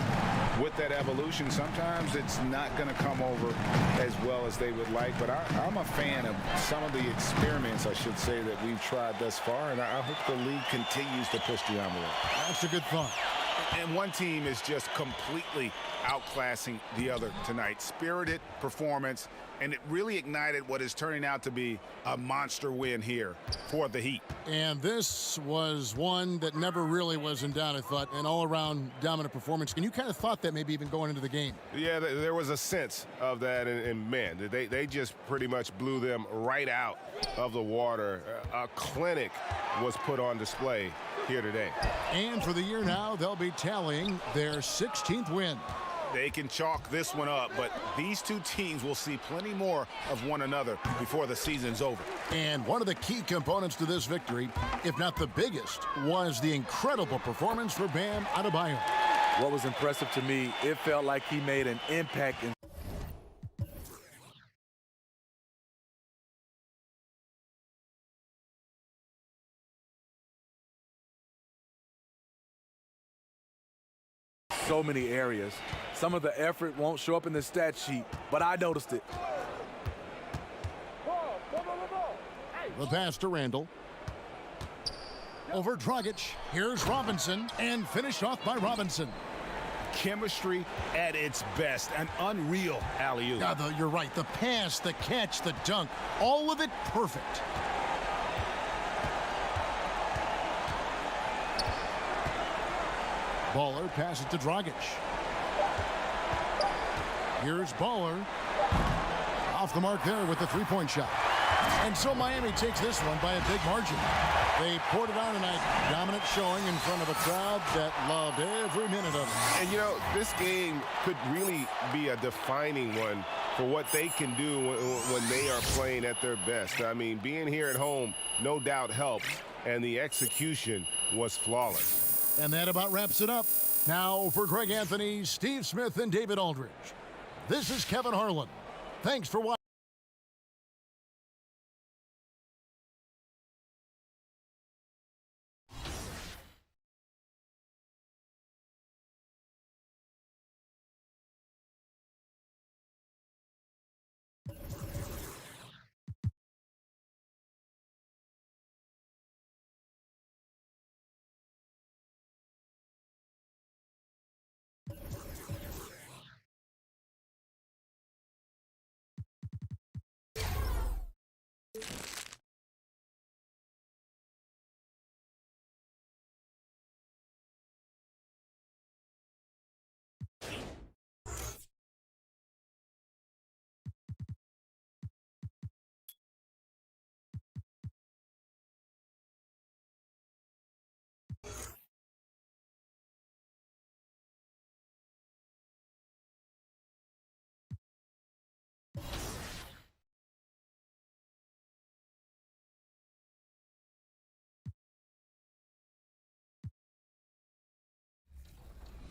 with that evolution, sometimes it's not going to come over as well as they would like. But I'm a fan of some of the experiments, I should say, that we've tried thus far. And I hope the league continues to push the envelope. That's a good thought. And one team is just completely outclassing the other tonight. Spirited performance, and it really ignited what is turning out to be a monster win here for the Heat. And this was one that never really was in doubt, I thought, an all-around dominant performance. And you kind of thought that maybe even going into the game. Yeah, there was a sense of that, and man, they just pretty much blew them right out of the water. A clinic was put on display here today. And for the year now, they'll be tallying their 16th win. They can chalk this one up, but these two teams will see plenty more of one another before the season's over. And one of the key components to this victory, if not the biggest, was the incredible performance for Bam Adebayo. What was impressive to me, it felt like he made an impact in so many areas. Some of the effort won't show up in the stat sheet, but I noticed it. The pass to Randall. Over Dragic. Here's Robinson, and finished off by Robinson. Chemistry at its best. An unreal alley-oop. You're right. The pass, the catch, the dunk, all of it perfect. Baller passes to Dragic. Here's Baller. Off the mark there with the three-point shot. And so Miami takes this one by a big margin. They poured it on tonight. Dominant showing in front of a crowd that loved every minute of it. And, you know, this game could really be a defining one for what they can do when they are playing at their best. I mean, being here at home no doubt helps, and the execution was flawless. And that about wraps it up. Now for Greg Anthony, Steve Smith, and David Aldridge, this is Kevin Harlan. Thanks for watching.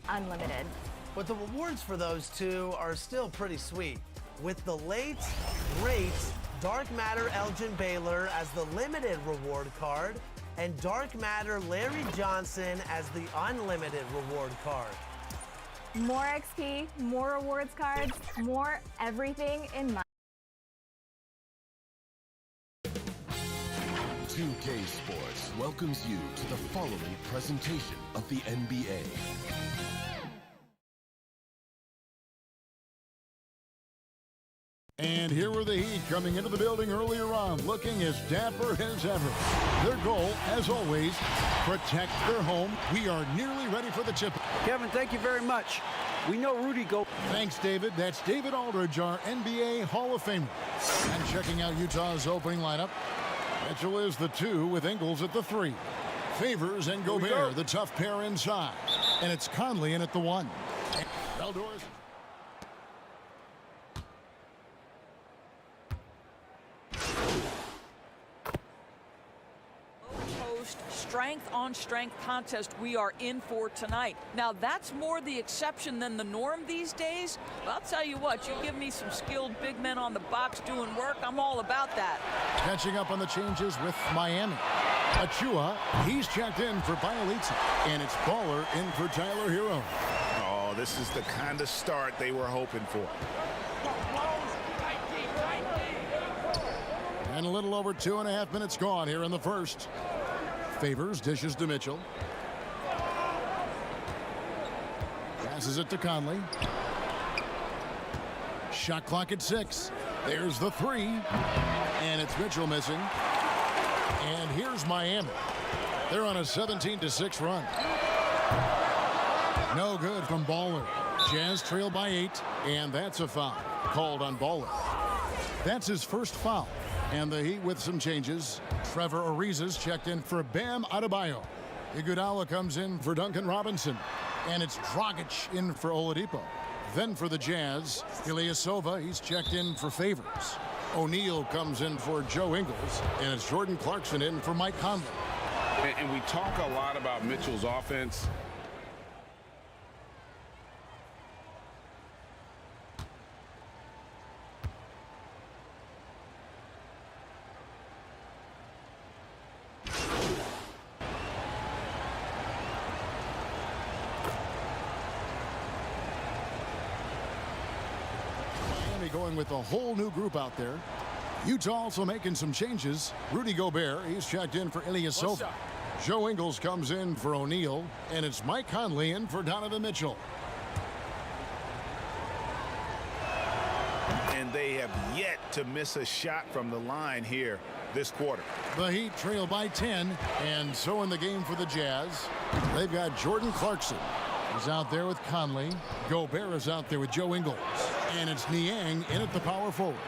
Unlimited. But the rewards for those two are still pretty sweet. With the late, great Dark Matter Elgin Baylor as the limited reward card, and Dark Matter Larry Johnson as the unlimited reward card. More XP, more rewards cards, more everything in my 2K Sports welcomes you to the following presentation of the NBA. And here were the Heat coming into the building earlier on, looking as dapper as ever. Their goal, as always, protect their home. We are nearly ready for the tip. Kevin, thank you very much. We know Rudy Gobert. Thanks, David. That's David Aldridge, our NBA Hall of Famer. And checking out Utah's opening lineup, Mitchell is the 2 with Ingles at the 3. Favors and Gobert, the tough pair inside. And it's Conley in at the 1. Eldor's. Strength-on-strength contest we are in for tonight. Now, that's more the exception than the norm these days. But I'll tell you what, you give me some skilled big men on the box doing work, I'm all about that. Catching up on the changes with Miami. Achua, he's checked in for Bielitsa. And it's Baller in for Tyler Hero. Oh, this is the kind of start they were hoping for. And a little over 2.5 minutes gone here in the first. Favors, dishes to Mitchell. Passes it to Conley. Shot clock at 6. There's the 3. And it's Mitchell missing. And here's Miami. They're on a 17-6 run. No good from Baller. Jazz trail by 8. And that's a foul called on Baller. That's his first foul. And the Heat with some changes. Trevor Ariza's checked in for Bam Adebayo. Iguodala comes in for Duncan Robinson. And it's Dragic in for Oladipo. Then for the Jazz, Ilyasova, he's checked in for Favors. O'Neal comes in for Joe Ingles. And it's Jordan Clarkson in for Mike Conley. And we talk a lot about Mitchell's offense. Going with a whole new group out there. Utah also making some changes. Rudy Gobert, he's checked in for Ilyasova. Joe Ingles comes in for O'Neal, and it's Mike Conley in for Donovan Mitchell. And they have yet to miss a shot from the line here this quarter. The Heat trail by 10, and so in the game for the Jazz, they've got Jordan Clarkson. He's out there with Conley. Gobert is out there with Joe Ingles. And it's Niang in at the power forward.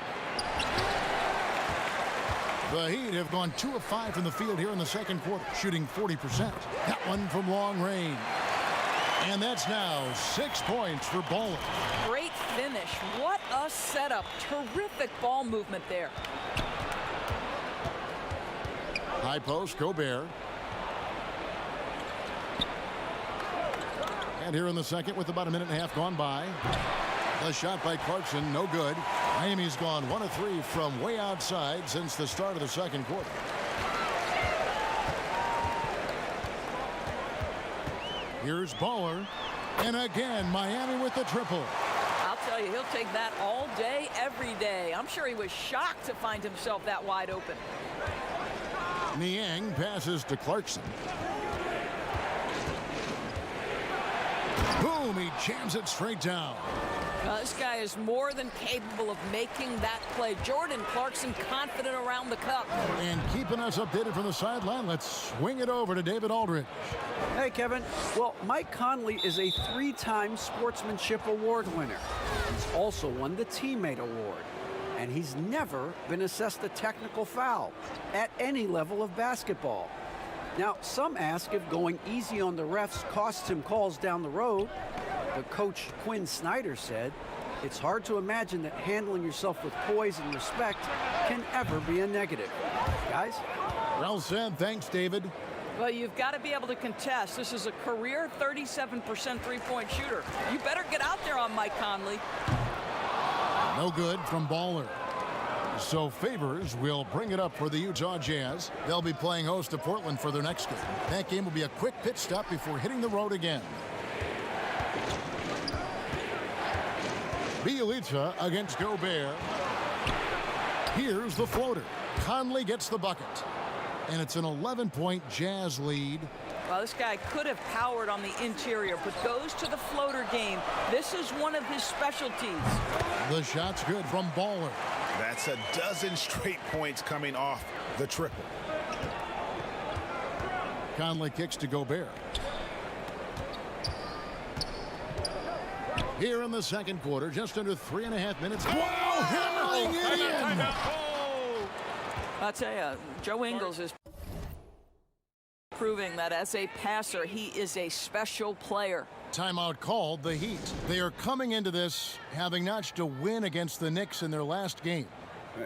The Heat have gone 2 of 5 from the field here in the second quarter, shooting 40%. That one from long range. And that's now 6 points for Bowler. Great finish. What a setup. Terrific ball movement there. High post, Gobert. And here in the second with about a minute and a half gone by. The shot by Clarkson, no good. Miami's gone 1 of 3 from way outside since the start of the second quarter. Here's Bowler. And again, Miami with the triple. I'll tell you, he'll take that all day, every day. I'm sure he was shocked to find himself that wide open. Niang passes to Clarkson. Boom, he jams it straight down. This guy is more than capable of making that play. Jordan Clarkson confident around the cup. And keeping us updated from the sideline, let's swing it over to David Aldridge. Hey, Kevin. Well, Mike Conley is a 3-time Sportsmanship Award winner. He's also won the Teammate Award. And he's never been assessed a technical foul at any level of basketball. Now, some ask if going easy on the refs costs him calls down the road. But Coach Quinn Snyder said, it's hard to imagine that handling yourself with poise and respect can ever be a negative. Guys? Well said. Thanks, David. Well, you've got to be able to contest. This is a career 37% three-point shooter. You better get out there on Mike Conley. No good from Bowler. So Favors will bring it up for the Utah Jazz. They'll be playing host to Portland for their next game. That game will be a quick pit stop before hitting the road again. Bielitsa against Gobert. Here's the floater. Conley gets the bucket. And it's an 11-point Jazz lead. Well, this guy could have powered on the interior, but goes to the floater game. This is one of his specialties. The shot's good from Bowler. That's a dozen straight points coming off the triple. Conley kicks to Gobert. Here in the second quarter, just under 3.5 minutes. Wow, hammering it in! I'll tell you, Joe Ingles is proving that as a passer, he is a special player. Timeout called. The Heat. They are coming into this having notched a win against the Knicks in their last game.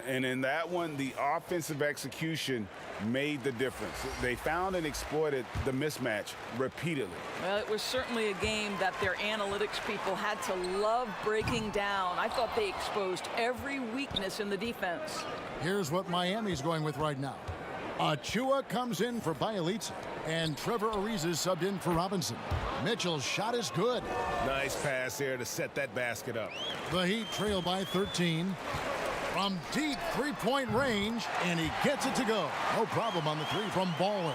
And in that one, the offensive execution made the difference. They found and exploited the mismatch repeatedly. Well, it was certainly a game that their analytics people had to love breaking down. I thought they exposed every weakness in the defense. Here's what Miami's going with right now. Achua comes in for Bielitsa, and Trevor Ariza subbed in for Robinson. Mitchell's shot is good. Nice pass there to set that basket up. The Heat trail by 13. From deep three-point range, and he gets it to go. No problem on the three from Bowler.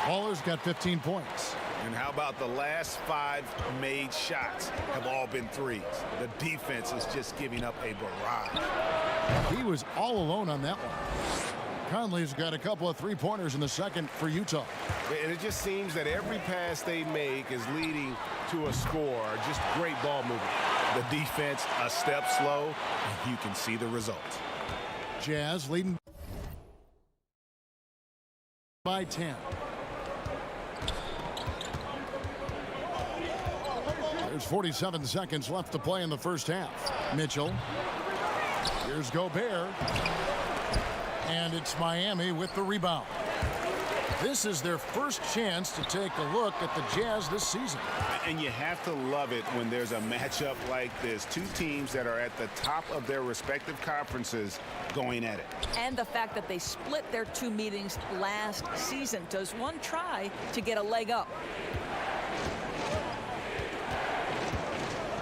Bowler's got 15 points. And how about the last 5 made shots have all been threes? The defense is just giving up a barrage. He was all alone on that one. Conley's got a couple of three-pointers in the second for Utah. And it just seems that every pass they make is leading to a score. Just great ball movement. The defense a step slow, and you can see the results. Jazz leading by 10. There's 47 seconds left to play in the first half. Mitchell. Here's Gobert. And it's Miami with the rebound. This is their first chance to take a look at the Jazz this season. And you have to love it when there's a matchup like this. Two teams that are at the top of their respective conferences going at it. And the fact that they split their 2 meetings last season. Does one try to get a leg up?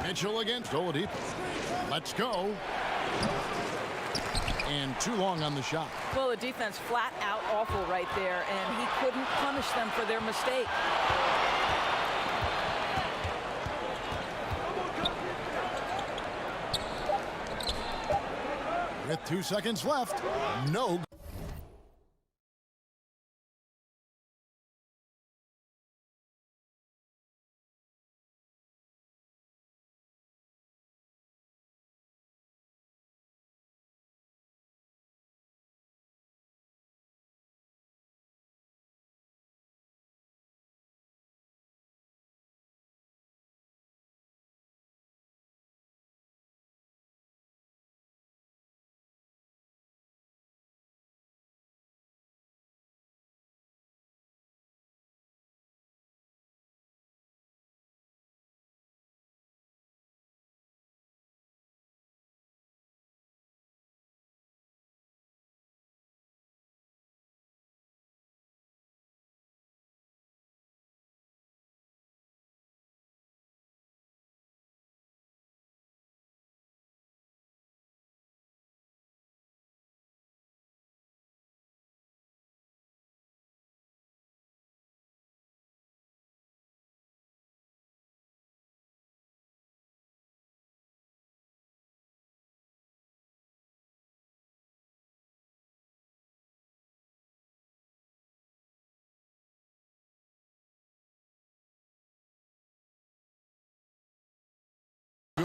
Mitchell against Oladipo. Let's go. And too long on the shot. Well, the defense flat out awful right there, and he couldn't punish them for their mistake. With 2 seconds left, no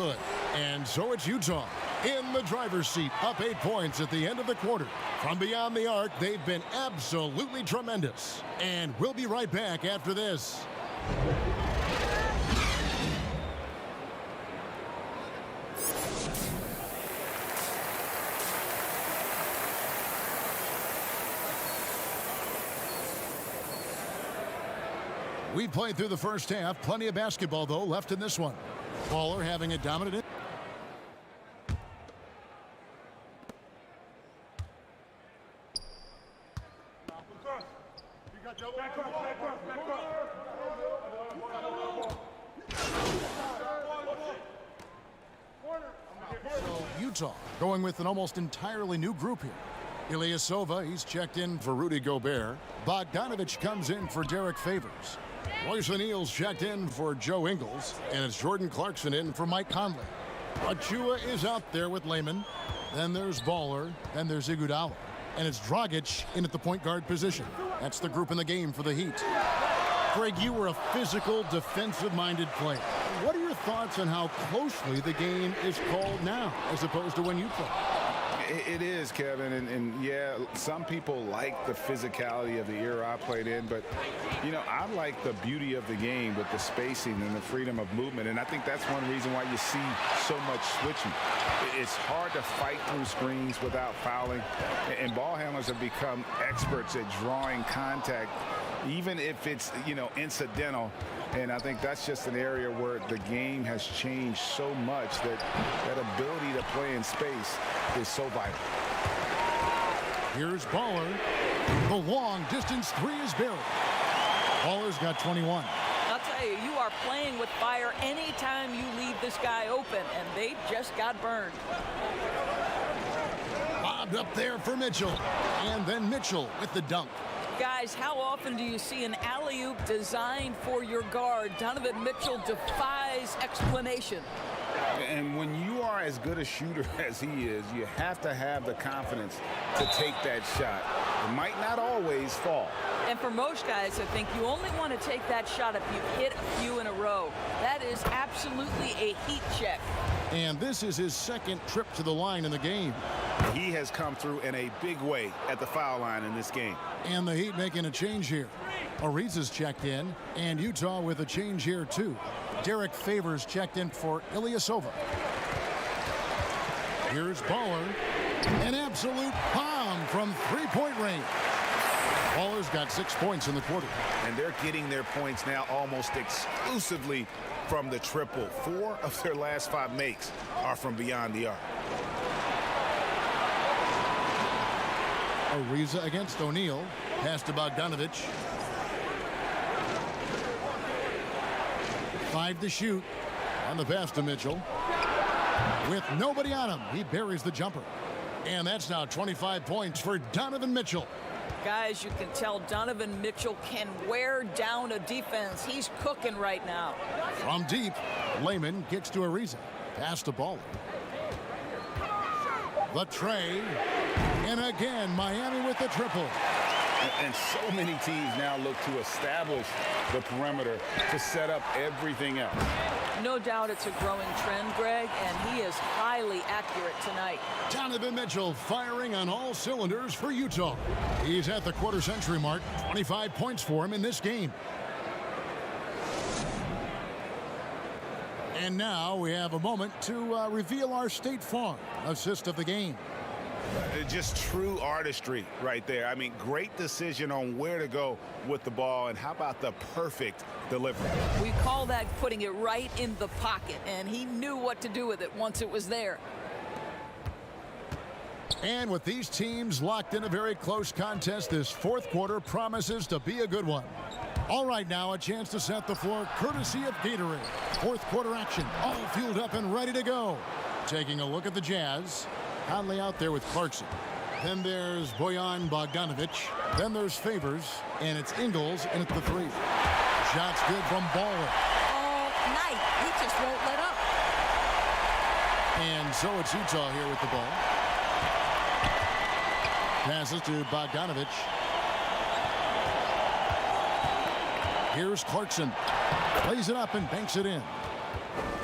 good. And so it's Utah in the driver's seat, up 8 points at the end of the quarter. From beyond the arc, they've been absolutely tremendous. And we'll be right back after this. We played through the first half. Plenty of basketball, though, left in this one. Baller having a dominant. So Utah going with an almost entirely new group here. Ilyasova, he's checked in for Rudy Gobert. Bogdanovich comes in for Derek Favors. Royce O'Neal's checked in for Joe Ingles, and it's Jordan Clarkson in for Mike Conley. Achua is out there with Layman. Then there's Baller. Then there's Iguodala. And it's Dragic in at the point guard position. That's the group in the game for the Heat. Greg, you were a physical, defensive-minded player. What are your thoughts on how closely the game is called now as opposed to when you played? It is, Kevin, and yeah, some people like the physicality of the era I played in, but, you know, I like the beauty of the game with the spacing and the freedom of movement, and I think that's one reason why you see so much switching. It's hard to fight through screens without fouling, and ball handlers have become experts at drawing contact, even if it's, you know, incidental. And I think that's just an area where the game has changed so much that that ability to play in space is so vital. Here's Baller. The long distance three is buried. Baller's got 21. I'll tell you, you are playing with fire anytime you leave this guy open, and they just got burned. Lobbed up there for Mitchell. And then Mitchell with the dunk. Guys, how often do you see an alley-oop designed for your guard? Donovan Mitchell defies explanation. And when you are as good a shooter as he is, you have to have the confidence to take that shot. It might not always fall. And for most guys, I think you only want to take that shot if you've hit a few in a row. That is absolutely a heat check. And this is his second trip to the line in the game. He has come through in a big way at the foul line in this game. And the Heat making a change here. Ariza's checked in, and Utah with a change here too. Derek Favors checked in for Ilyasova. Here's Baller. An absolute bomb from three-point range. Baller's got 6 points in the quarter. And they're getting their points now almost exclusively from the triple. 4 of their last 5 makes are from beyond the arc. Ariza against O'Neal. Pass to Bogdanovich. 5 to shoot. On the pass to Mitchell. With nobody on him, he buries the jumper. And that's now 25 points for Donovan Mitchell. Guys, you can tell Donovan Mitchell can wear down a defense. He's cooking right now. From deep, Layman kicks to Ariza. Pass to Baller. The tray. And again, Miami with the triple. And so many teams now look to establish the perimeter to set up everything else. No doubt it's a growing trend, Greg, and he is highly accurate tonight. Donovan Mitchell firing on all cylinders for Utah. He's at the quarter-century mark. 25 points for him in this game. And now we have a moment to reveal our State Farm assist of the game. Just true artistry right there. I mean, great decision on where to go with the ball, and how about the perfect delivery? We call that putting it right in the pocket, and he knew what to do with it once it was there. And with these teams locked in a very close contest, this fourth quarter promises to be a good one. All right, now a chance to set the floor courtesy of Gatorade. Fourth quarter action, all fueled up and ready to go. Taking a look at the Jazz. Conley out there with Clarkson. Then there's Bojan Bogdanovich. Then there's Favors, and it's Ingles in at the three. Shots good from Baller. All night, he just won't let up. And so it's Utah here with the ball. Passes to Bogdanovich. Here's Clarkson. Plays it up and banks it in.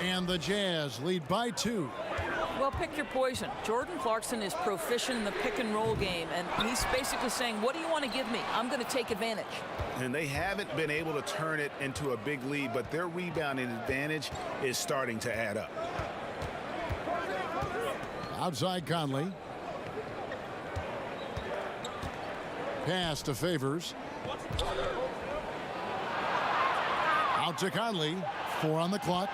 And the Jazz lead by 2. Well, pick your poison. Jordan Clarkson is proficient in the pick and roll game, and he's basically saying, what do you want to give me? I'm going to take advantage. And they haven't been able to turn it into a big lead, but their rebounding advantage is starting to add up. Outside Conley. Pass to Favors. Out to Conley. 4 on the clock.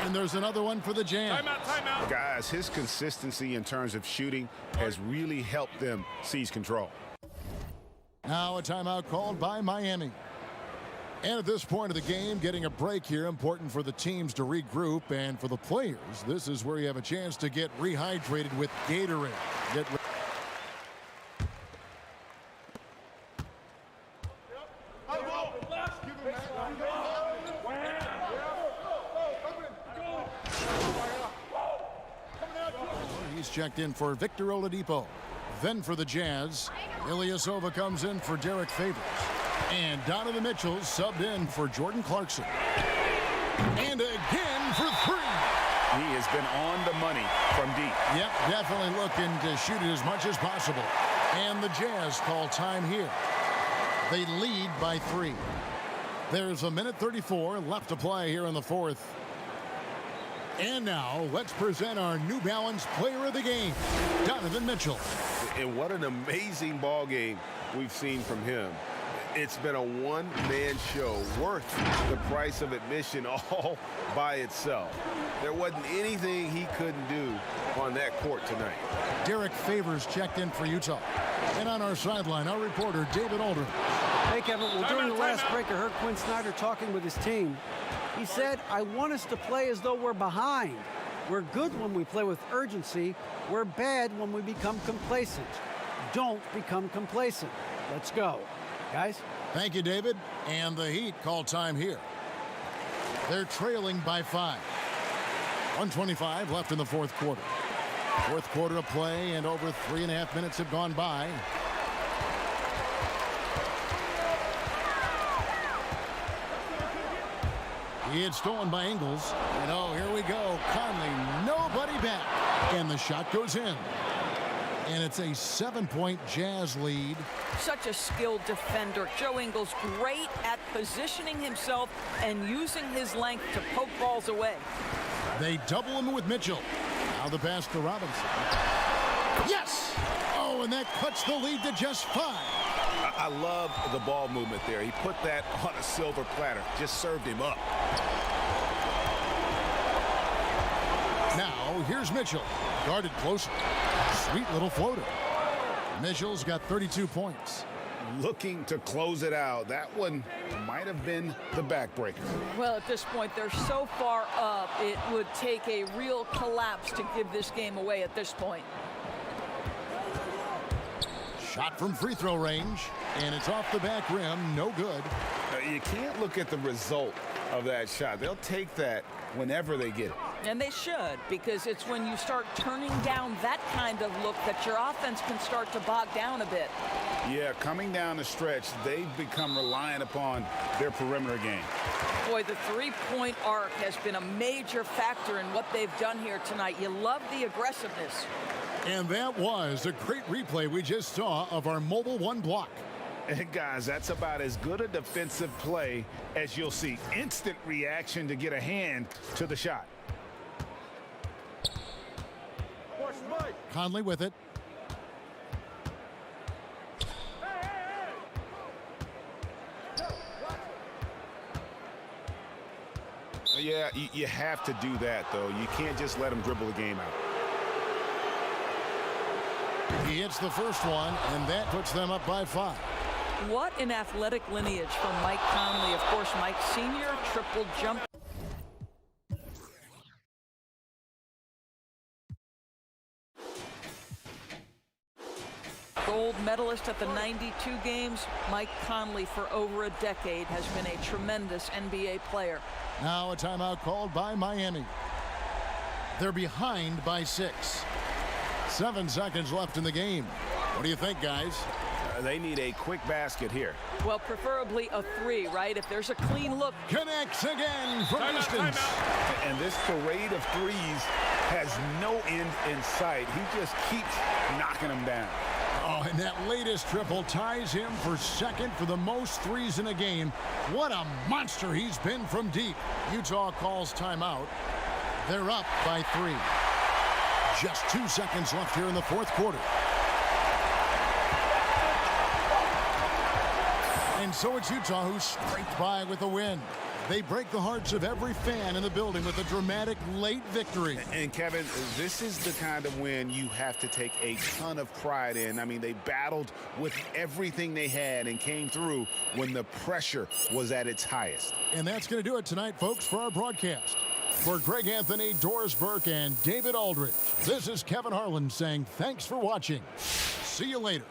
And there's another one for the Jazz. Timeout. Guys, his consistency in terms of shooting has really helped them seize control. Now a timeout called by Miami. And at this point of the game, getting a break here, important for the teams to regroup. And for the players, this is where you have a chance to get rehydrated with Gatorade. He's checked in for Victor Oladipo. Then for the Jazz, Ilyasova comes in for Derek Favors. And Donovan Mitchell subbed in for Jordan Clarkson. And again for 3. He has been on the money from deep. Yep, definitely looking to shoot it as much as possible. And the Jazz call time here. They lead by 3. There's a minute 34 left to play here in the fourth. And now let's present our New Balance player of the game, Donovan Mitchell. And what an amazing ball game we've seen from him. It's been a one-man show worth the price of admission all by itself. There wasn't anything he couldn't do on that court tonight. Derek Favors checked in for Utah. And on our sideline, our reporter, David Aldridge. Hey, Kevin. Well, during the last break, I heard Quinn Snyder talking with his team. He said, I want us to play as though we're behind. We're good when we play with urgency. We're bad when we become complacent. Don't become complacent. Let's go. Guys? Thank you, David. And the Heat call time here. They're trailing by 5. 1:25 left in the fourth quarter. Fourth quarter of play, and over 3.5 minutes have gone by. It's stolen by Ingles. And oh, here we go. Conley, nobody back. And the shot goes in. And it's a 7-point Jazz lead. Such a skilled defender. Joe Ingles great at positioning himself and using his length to poke balls away. They double him with Mitchell. Now the pass to Robinson. Yes! Oh, and that cuts the lead to just 5. I love the ball movement there. He put that on a silver platter. Just served him up. Now, here's Mitchell. Guarded closer. Sweet little floater. Mitchell's got 32 points. Looking to close it out. That one might have been the backbreaker. Well, at this point, they're so far up, it would take a real collapse to give this game away at this point. Shot from free throw range, and it's off the back rim. No good. You can't look at the result of that shot. They'll take that whenever they get it. And they should, because it's when you start turning down that kind of look that your offense can start to bog down a bit. Yeah, coming down the stretch, they've become reliant upon their perimeter game. Boy, the three-point arc has been a major factor in what they've done here tonight. You love the aggressiveness. And that was a great replay we just saw of our Mobile One block. And guys, that's about as good a defensive play as you'll see. Instant reaction to get a hand to the shot. Conley with it. Yeah, you have to do that, though. You can't just let him dribble the game out. He hits the first one, and that puts them up by 5. What an athletic lineage from Mike Conley. Of course, Mike Sr., triple jump. Gold medalist at the 92 games, Mike Conley for over a decade has been a tremendous NBA player. Now a timeout called by Miami. They're behind by 6. 7 seconds left in the game. What do you think, guys? They need a quick basket here. Well, preferably a 3, right? If there's a clean look. Connects again from distance. And this parade of threes has no end in sight. He just keeps knocking them down. Oh, and that latest triple ties him for second for the most threes in a game. What a monster he's been from deep. Utah calls timeout. They're up by 3. Just 2 seconds left here in the fourth quarter. And so it's Utah who scraped by with a win. They break the hearts of every fan in the building with a dramatic late victory. And Kevin, this is the kind of win you have to take a ton of pride in. I mean, they battled with everything they had and came through when the pressure was at its highest. And that's going to do it tonight, folks, for our broadcast. For Greg Anthony, Doris Burke, and David Aldridge, this is Kevin Harlan saying thanks for watching. See you later.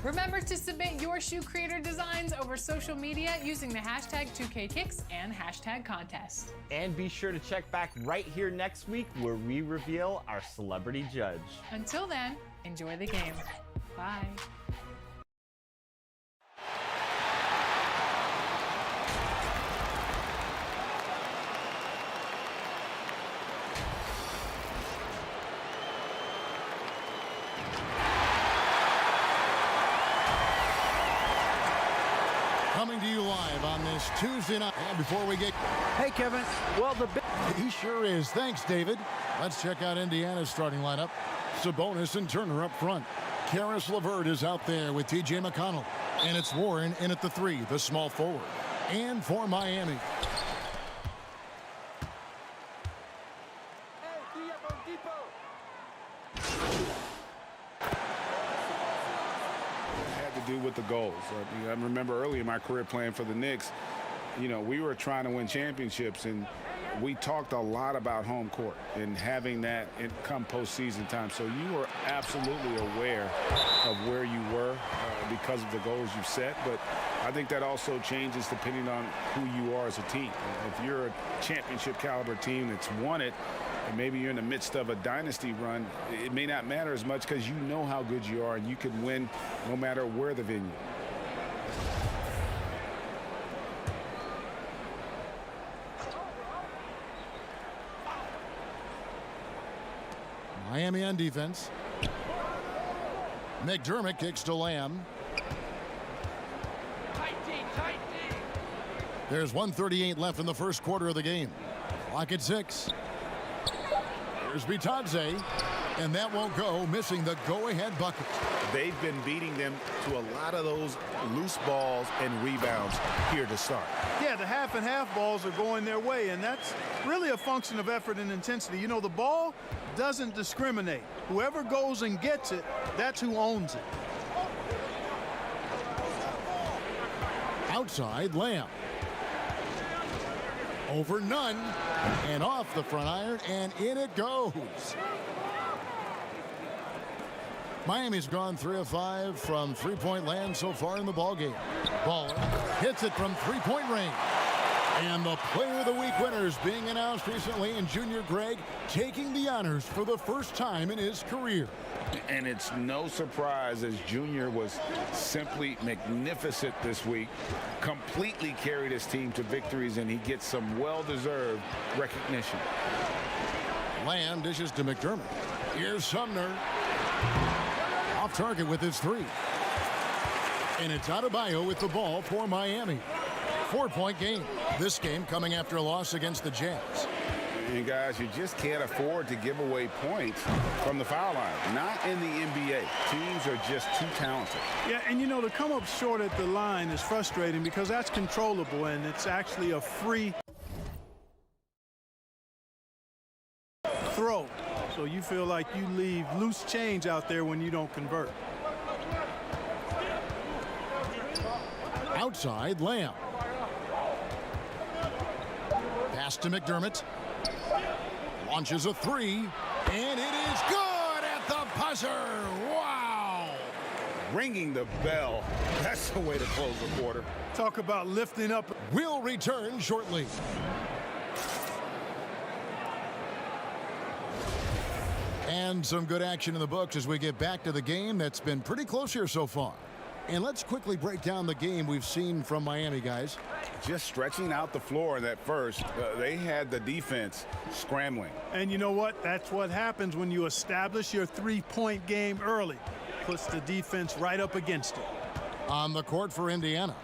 Remember to submit your shoe creator designs over social media using the hashtag 2KKicks and hashtag contest. And be sure to check back right here next week where we reveal our celebrity judge. Until then, enjoy the game. Bye. Coming to you live on this Tuesday night. And before we get... Hey, Kevin. Well, He sure is. Thanks, David. Let's check out Indiana's starting lineup. Sabonis and Turner up front. Karis LeVert is out there with T.J. McConnell. And it's Warren in at the 3, the small forward. And for Miami, do with the goals. I remember early in my career playing for the Knicks, you know, we were trying to win championships, and we talked a lot about home court and having that come postseason time. So you were absolutely aware of where you were because of the goals you set. But I think that also changes depending on who you are as a team. If you're a championship caliber team that's won it, and maybe you're in the midst of a dynasty run, it may not matter as much because you know how good you are and you can win no matter where the venue. Miami on defense. McDermott kicks to Lamb. There's 1:38 left in the first quarter of the game. Clock at 6. Here's Bitadze, and that won't go, missing the go-ahead bucket. They've been beating them to a lot of those loose balls and rebounds here to start. Yeah, the half and half balls are going their way, and that's really a function of effort and intensity. You know, the ball doesn't discriminate. Whoever goes and gets it, that's who owns it. Outside, Lamb. Over Nunn, and off the front iron, and in it goes. Miami's gone 3 of 5 from three-point land so far in the ballgame. Baller hits it from three-point range. And the Player of the Week winners being announced recently, and Junior Greg taking the honors for the first time in his career. And it's no surprise, as Junior was simply magnificent this week, completely carried his team to victories, and he gets some well-deserved recognition. Lamb dishes to McDermott. Here's Sumner. Off target with his three. And it's Adebayo with the ball for Miami. 4-point game. This game coming after a loss against the Jazz. And guys, you just can't afford to give away points from the foul line. Not in the NBA. Teams are just too talented. Yeah, and you know, to come up short at the line is frustrating because that's controllable, and it's actually a free throw. So you feel like you leave loose change out there when you don't convert. Outside, Lamb. Pass to McDermott. Launches a three, and it is good at the buzzer. Wow! Ringing the bell. That's the way to close the quarter. Talk about lifting up. We'll return shortly. And some good action in the books as we get back to the game that's been pretty close here so far. And let's quickly break down the game we've seen from Miami, guys. Just stretching out the floor in that first. They had the defense scrambling. And you know what? That's what happens when you establish your three-point game early. Puts the defense right up against it. On the court for Indiana,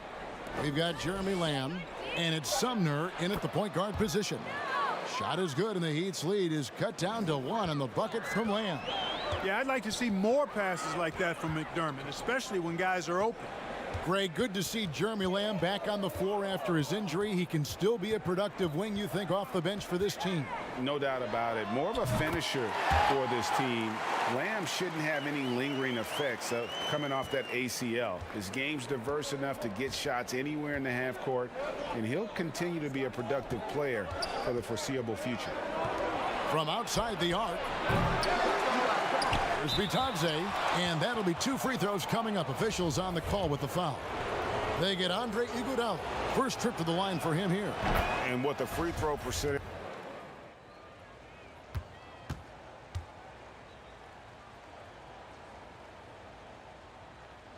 we've got Jeremy Lamb, and it's Sumner in at the point guard position. Shot is good, and the Heat's lead is cut down to 1 on the bucket from Lamb. Yeah, I'd like to see more passes like that from McDermott, especially when guys are open. Greg, good to see Jeremy Lamb back on the floor after his injury. He can still be a productive wing, you think, off the bench for this team. No doubt about it. More of a finisher for this team. Lamb shouldn't have any lingering effects coming off that ACL. His game's diverse enough to get shots anywhere in the half court, and he'll continue to be a productive player for the foreseeable future. From outside the arc, there's Bitadze, and that'll be 2 free throws coming up. Officials on the call with the foul. They get Andre Iguodala. First trip to the line for him here. And what the free throw percentage.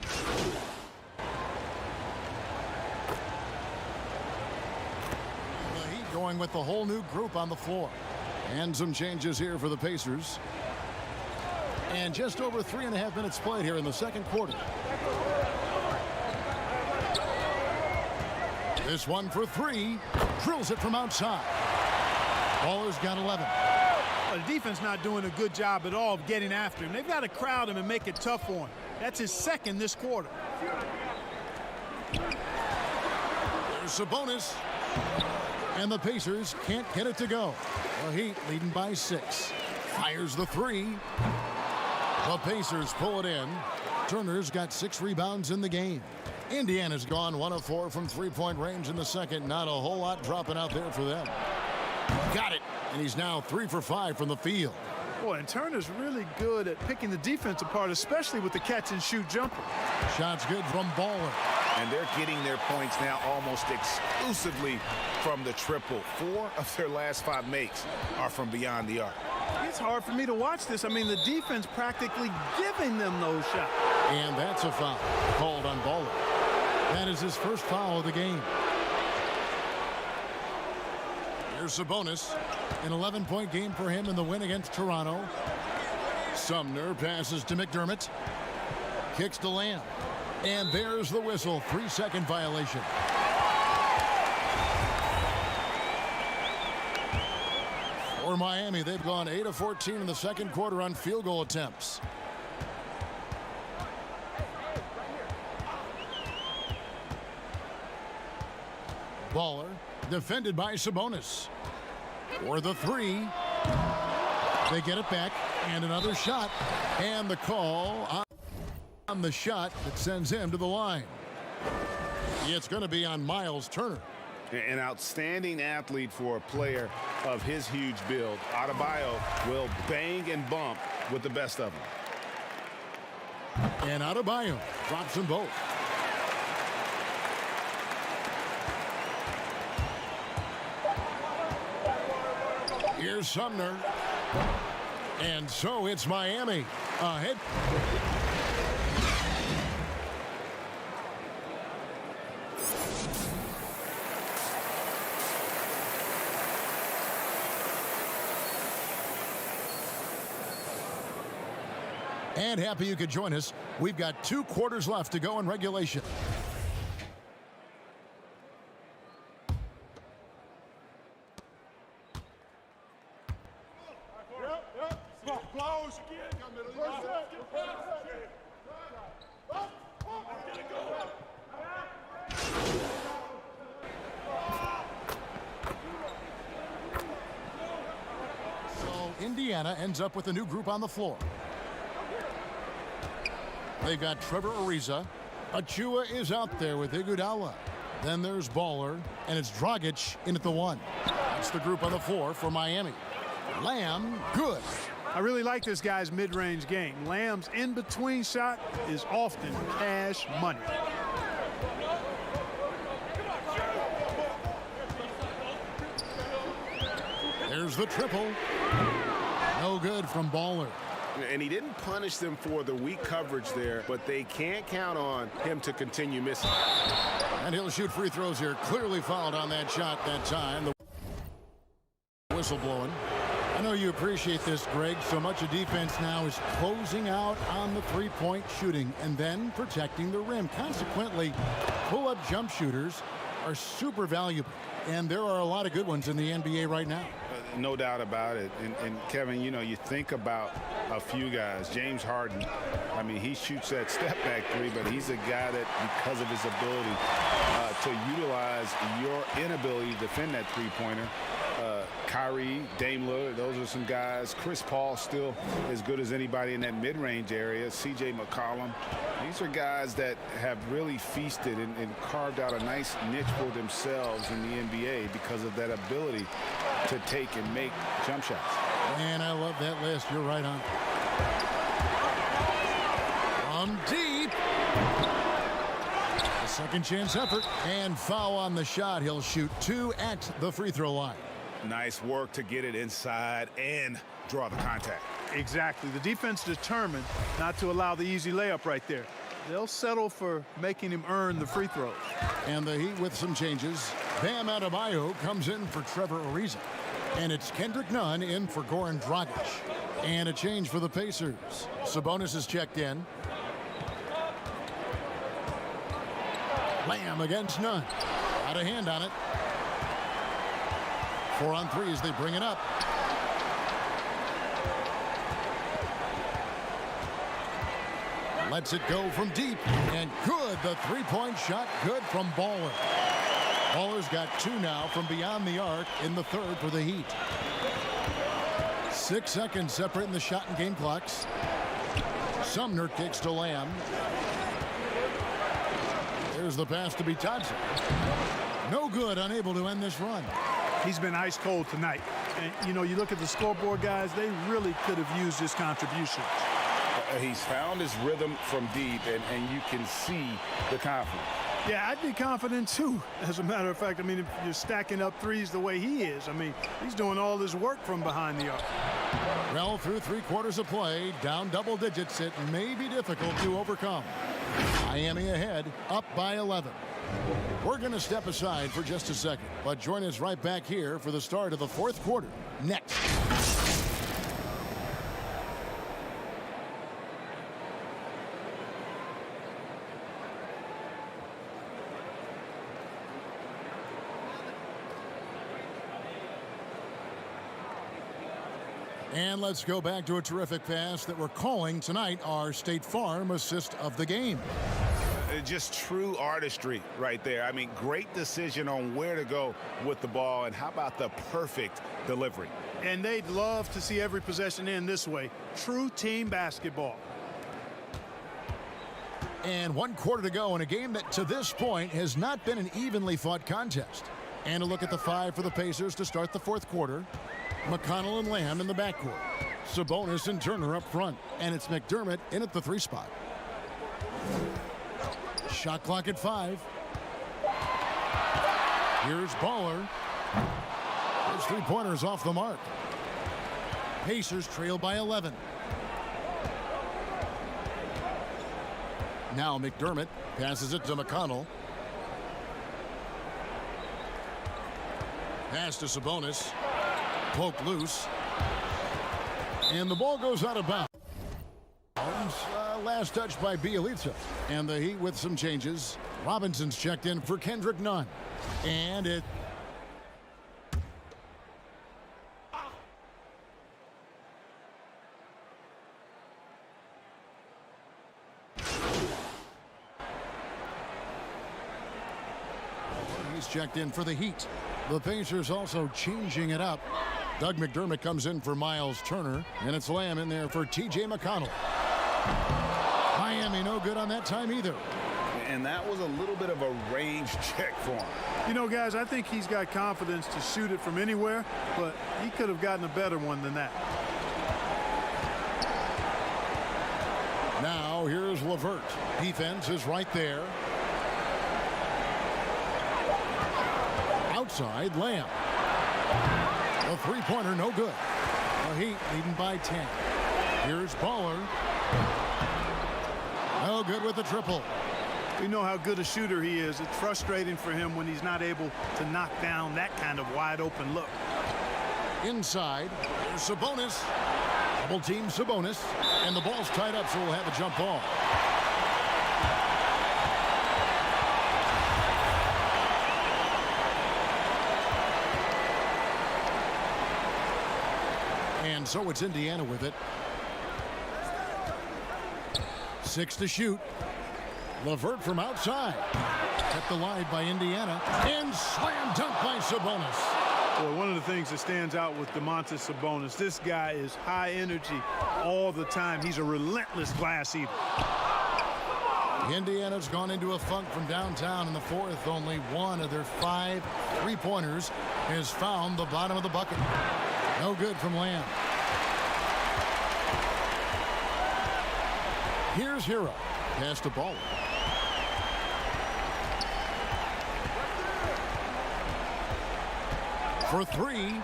The Heat going with the whole new group on the floor. And some changes here for the Pacers. And just over 3.5 minutes played here in the second quarter. This one for 3. Drills it from outside. Baller's got 11. The defense not doing a good job at all of getting after him. They've got to crowd him and make it tough for him. That's his second this quarter. There's Sabonis. And the Pacers can't get it to go. The Heat leading by 6. Fires the 3. The Pacers pull it in. Turner's got 6 rebounds in the game. Indiana's gone 1 of 4 from three-point range in the second. Not a whole lot dropping out there for them. Got it. And he's now 3 for 5 from the field. Boy, and Turner's really good at picking the defense apart, especially with the catch-and-shoot jumper. Shots good from Baller. And they're getting their points now almost exclusively from the triple. 4 of their last 5 makes are from beyond the arc. It's hard for me to watch this. I mean, the defense practically giving them those shots. And that's a foul called on Baller. That is his first foul of the game. Here's Sabonis. An 11-point game for him in the win against Toronto. Sumner passes to McDermott. Kicks to Lamb. And there's the whistle. 3-second violation. For Miami, they've gone 8 of 14 in the second quarter on field goal attempts. Baller defended by Sabonis. For the 3. They get it back. And another shot. And the call on the shot that sends him to the line. It's going to be on Miles Turner. An outstanding athlete for a player of his huge build. Adebayo will bang and bump with the best of them. And Adebayo drops them both. Here's Sumner. And so it's Miami ahead. And happy you could join us. We've got 2 quarters left to go in regulation. So Indiana ends up with a new group on the floor. They've got Trevor Ariza. Achua is out there with Iguodala. Then there's Baller, and it's Dragic in at the 1. That's the group on the floor for Miami. Lamb, good. I really like this guy's mid-range game. Lamb's in-between shot is often cash money. There's the triple. No good from Baller. And he didn't punish them for the weak coverage there, but they can't count on him to continue missing. And he'll shoot free throws here. Clearly fouled on that shot that time. The whistle blowing. I know you appreciate this, Greg. So much of defense now is closing out on the three-point shooting and then protecting the rim. Consequently, pull-up jump shooters are super valuable. And there are a lot of good ones in the NBA right now. No doubt about it. And Kevin, you know, you think about a few guys. James Harden, I mean, he shoots that step-back three, but he's a guy that, because of his ability to utilize your inability to defend that three-pointer, Kyrie, Dame Lillard, those are some guys. Chris Paul still as good as anybody in that mid-range area. C.J. McCollum. These are guys that have really feasted and carved out a nice niche for themselves in the NBA because of that ability to take and make jump shots. And I love that list. You're right on. From deep. A second chance effort and foul on the shot. He'll shoot 2 at the free throw line. Nice work to get it inside and draw the contact. Exactly. The defense determined not to allow the easy layup right there. They'll settle for making him earn the free throws. And the Heat with some changes. Bam Adebayo comes in for Trevor Ariza. And it's Kendrick Nunn in for Goran Dragic. And a change for the Pacers. Sabonis is checked in. Lamb against Nunn. Out of hand on it. 4 on 3 as they bring it up. Lets it go from deep. And good. The three-point shot good from Baller. Baller's got 2 now from beyond the arc in the third for the Heat. 6 seconds separating the shot and game clocks. Sumner kicks to Lamb. There's the pass to Bitadze. No good, unable to end this run. He's been ice cold tonight. And, you know, you look at the scoreboard, guys, they really could have used his contribution. He's found his rhythm from deep, and you can see the confidence. Yeah, I'd be confident, too. As a matter of fact, I mean, if you're stacking up threes the way he is, I mean, he's doing all this work from behind the arc. Well, through 3 quarters of play, down double digits, it may be difficult to overcome. Miami ahead, up by 11. We're going to step aside for just a second, but join us right back here for the start of the 4th quarter next. And let's go back to a terrific pass that we're calling tonight our State Farm assist of the game. Just true artistry right there. I mean, great decision on where to go with the ball, and how about the perfect delivery? And they'd love to see every possession end this way. True team basketball. And 1 quarter to go in a game that to this point has not been an evenly fought contest. And a look at the 5 for the Pacers to start the 4th quarter. McConnell and Lamb in the backcourt. Sabonis and Turner up front. And it's McDermott in at the 3 spot. Shot clock at 5. Here's Baller. His three-pointers off the mark. Pacers trail by 11. Now McDermott passes it to McConnell. Pass to Sabonis. Poke loose. And the ball goes out of bounds. Last touch by Bielitsa. And the Heat with some changes. Robinson's checked in for Kendrick Nunn. And it... He's checked in for the Heat. The Pacers also changing it up. Doug McDermott comes in for Miles Turner, and it's Lamb in there for T.J. McConnell. Miami no good on that time either. And that was a little bit of a range check for him. You know, guys, I think he's got confidence to shoot it from anywhere, but he could have gotten a better one than that. Now here's LeVert. Defense is right there. Outside, Lamb. A three-pointer, no good. The Heat leading by 10. Here's Baller. No good with the triple. We know how good a shooter he is. It's frustrating for him when he's not able to knock down that kind of wide-open look. Inside, there's Sabonis. Double team Sabonis. And the ball's tied up, so we'll have a jump ball. And so it's Indiana with it. 6 to shoot. LeVert from outside. Kept alive by Indiana. And slam dunk by Sabonis. Boy, one of the things that stands out with Domantas Sabonis, this guy is high energy all the time. He's a relentless glass eater. Indiana's gone into a funk from downtown in the fourth. Only one of their 5 three-pointers has found the bottom of the bucket. No good from Lamb. Here's Hero. Pass to Baller. For 3.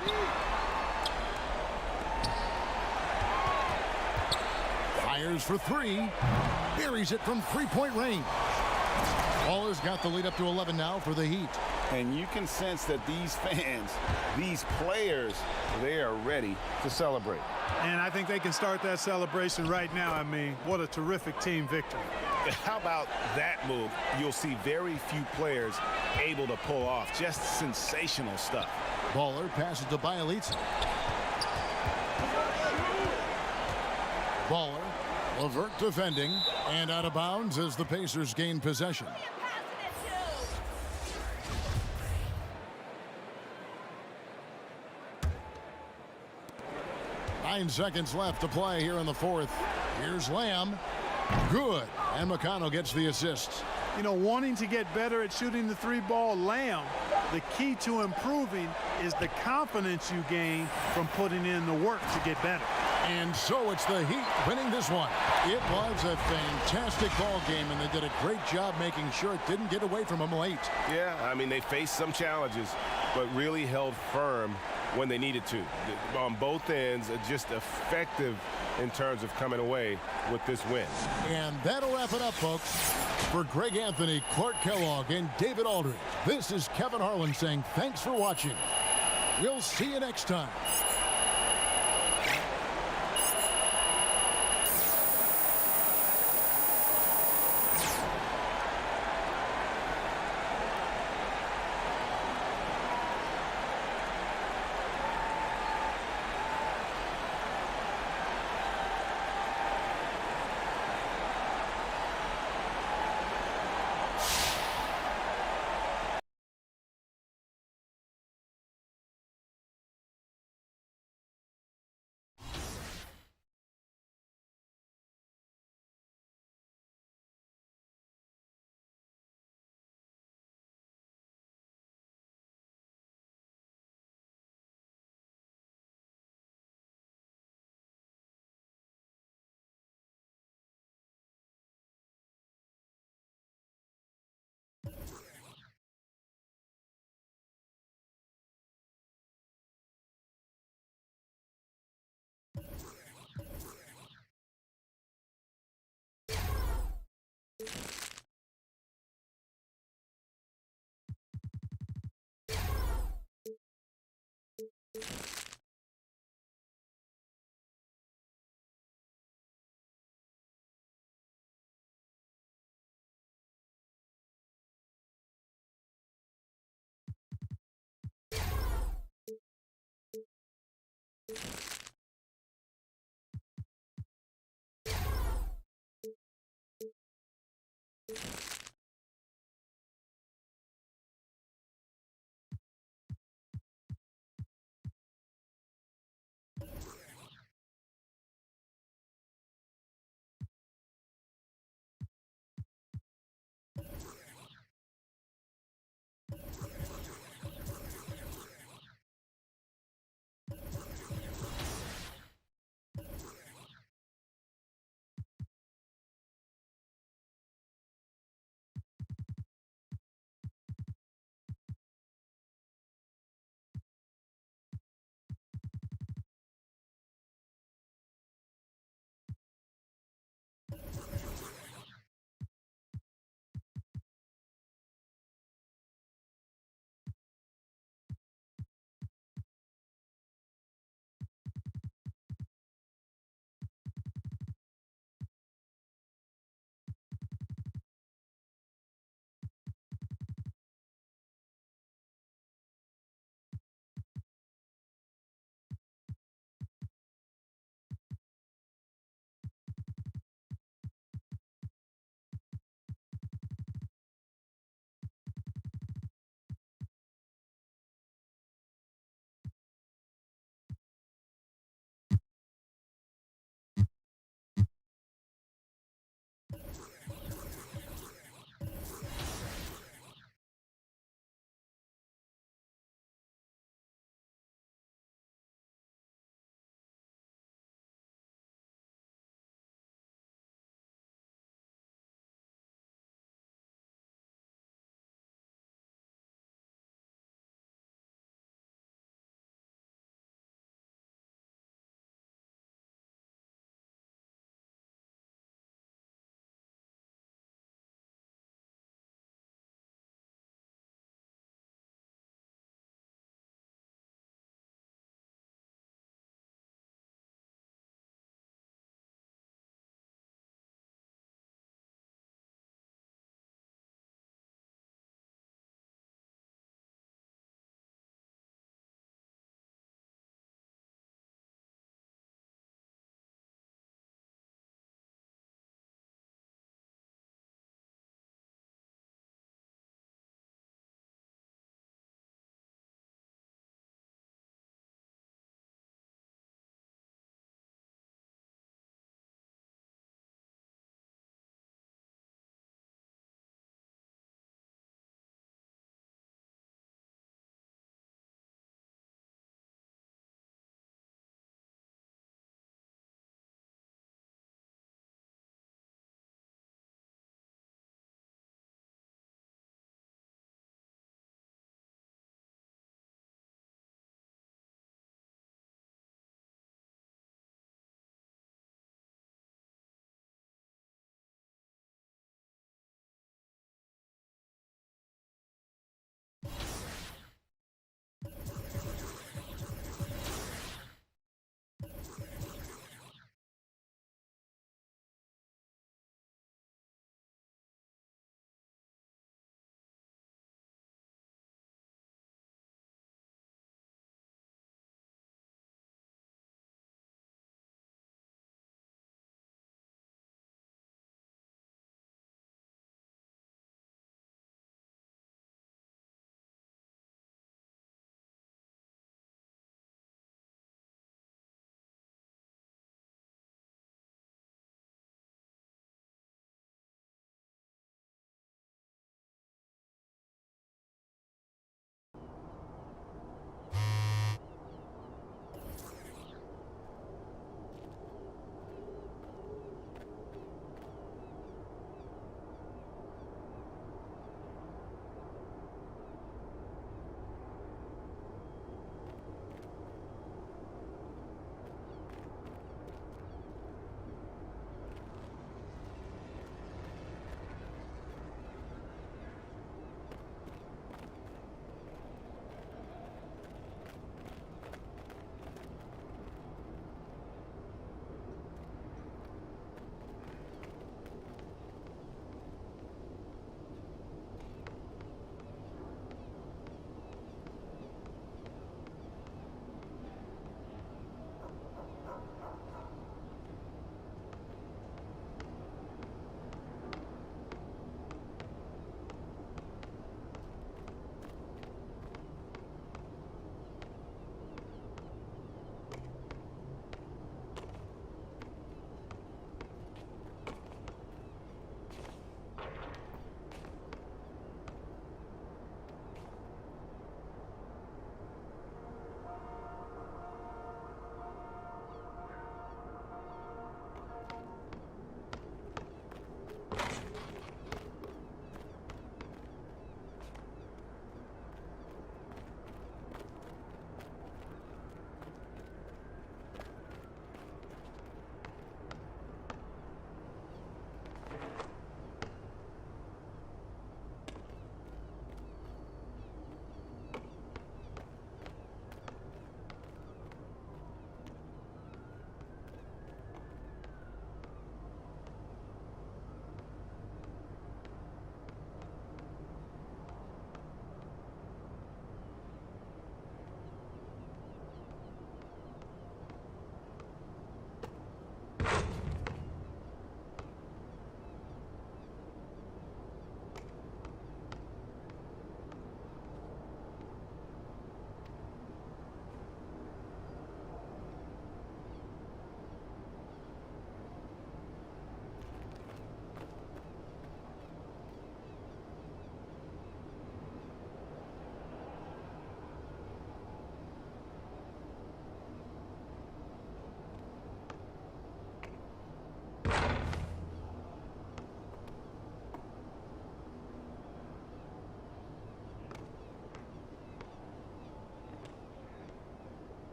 Fires for 3. Buries it from three-point range. Baller's got the lead up to 11 now for the Heat. And you can sense that these fans, these players, they are ready to celebrate. And I think they can start that celebration right now. I mean, what a terrific team victory. How about that move? You'll see very few players able to pull off. Just sensational stuff. Baller passes to Bielitsa. Baller, LeVert defending, and out of bounds as the Pacers gain possession. Nine seconds left to play here in the fourth. Here's Lamb. Good. And McConnell gets the assist. You know, wanting to get better at shooting the three-ball, Lamb, the key to improving is the confidence you gain from putting in the work to get better. And so it's the Heat winning this one. It was a fantastic ball game, and they did a great job making sure it didn't get away from them late. Yeah, I mean, they faced some challenges, but really held firm when they needed to. On both ends, just effective in terms of coming away with this win. And that'll wrap it up, folks. For Greg Anthony, Clark Kellogg, and David Aldridge, this is Kevin Harlan saying thanks for watching. We'll see you next time.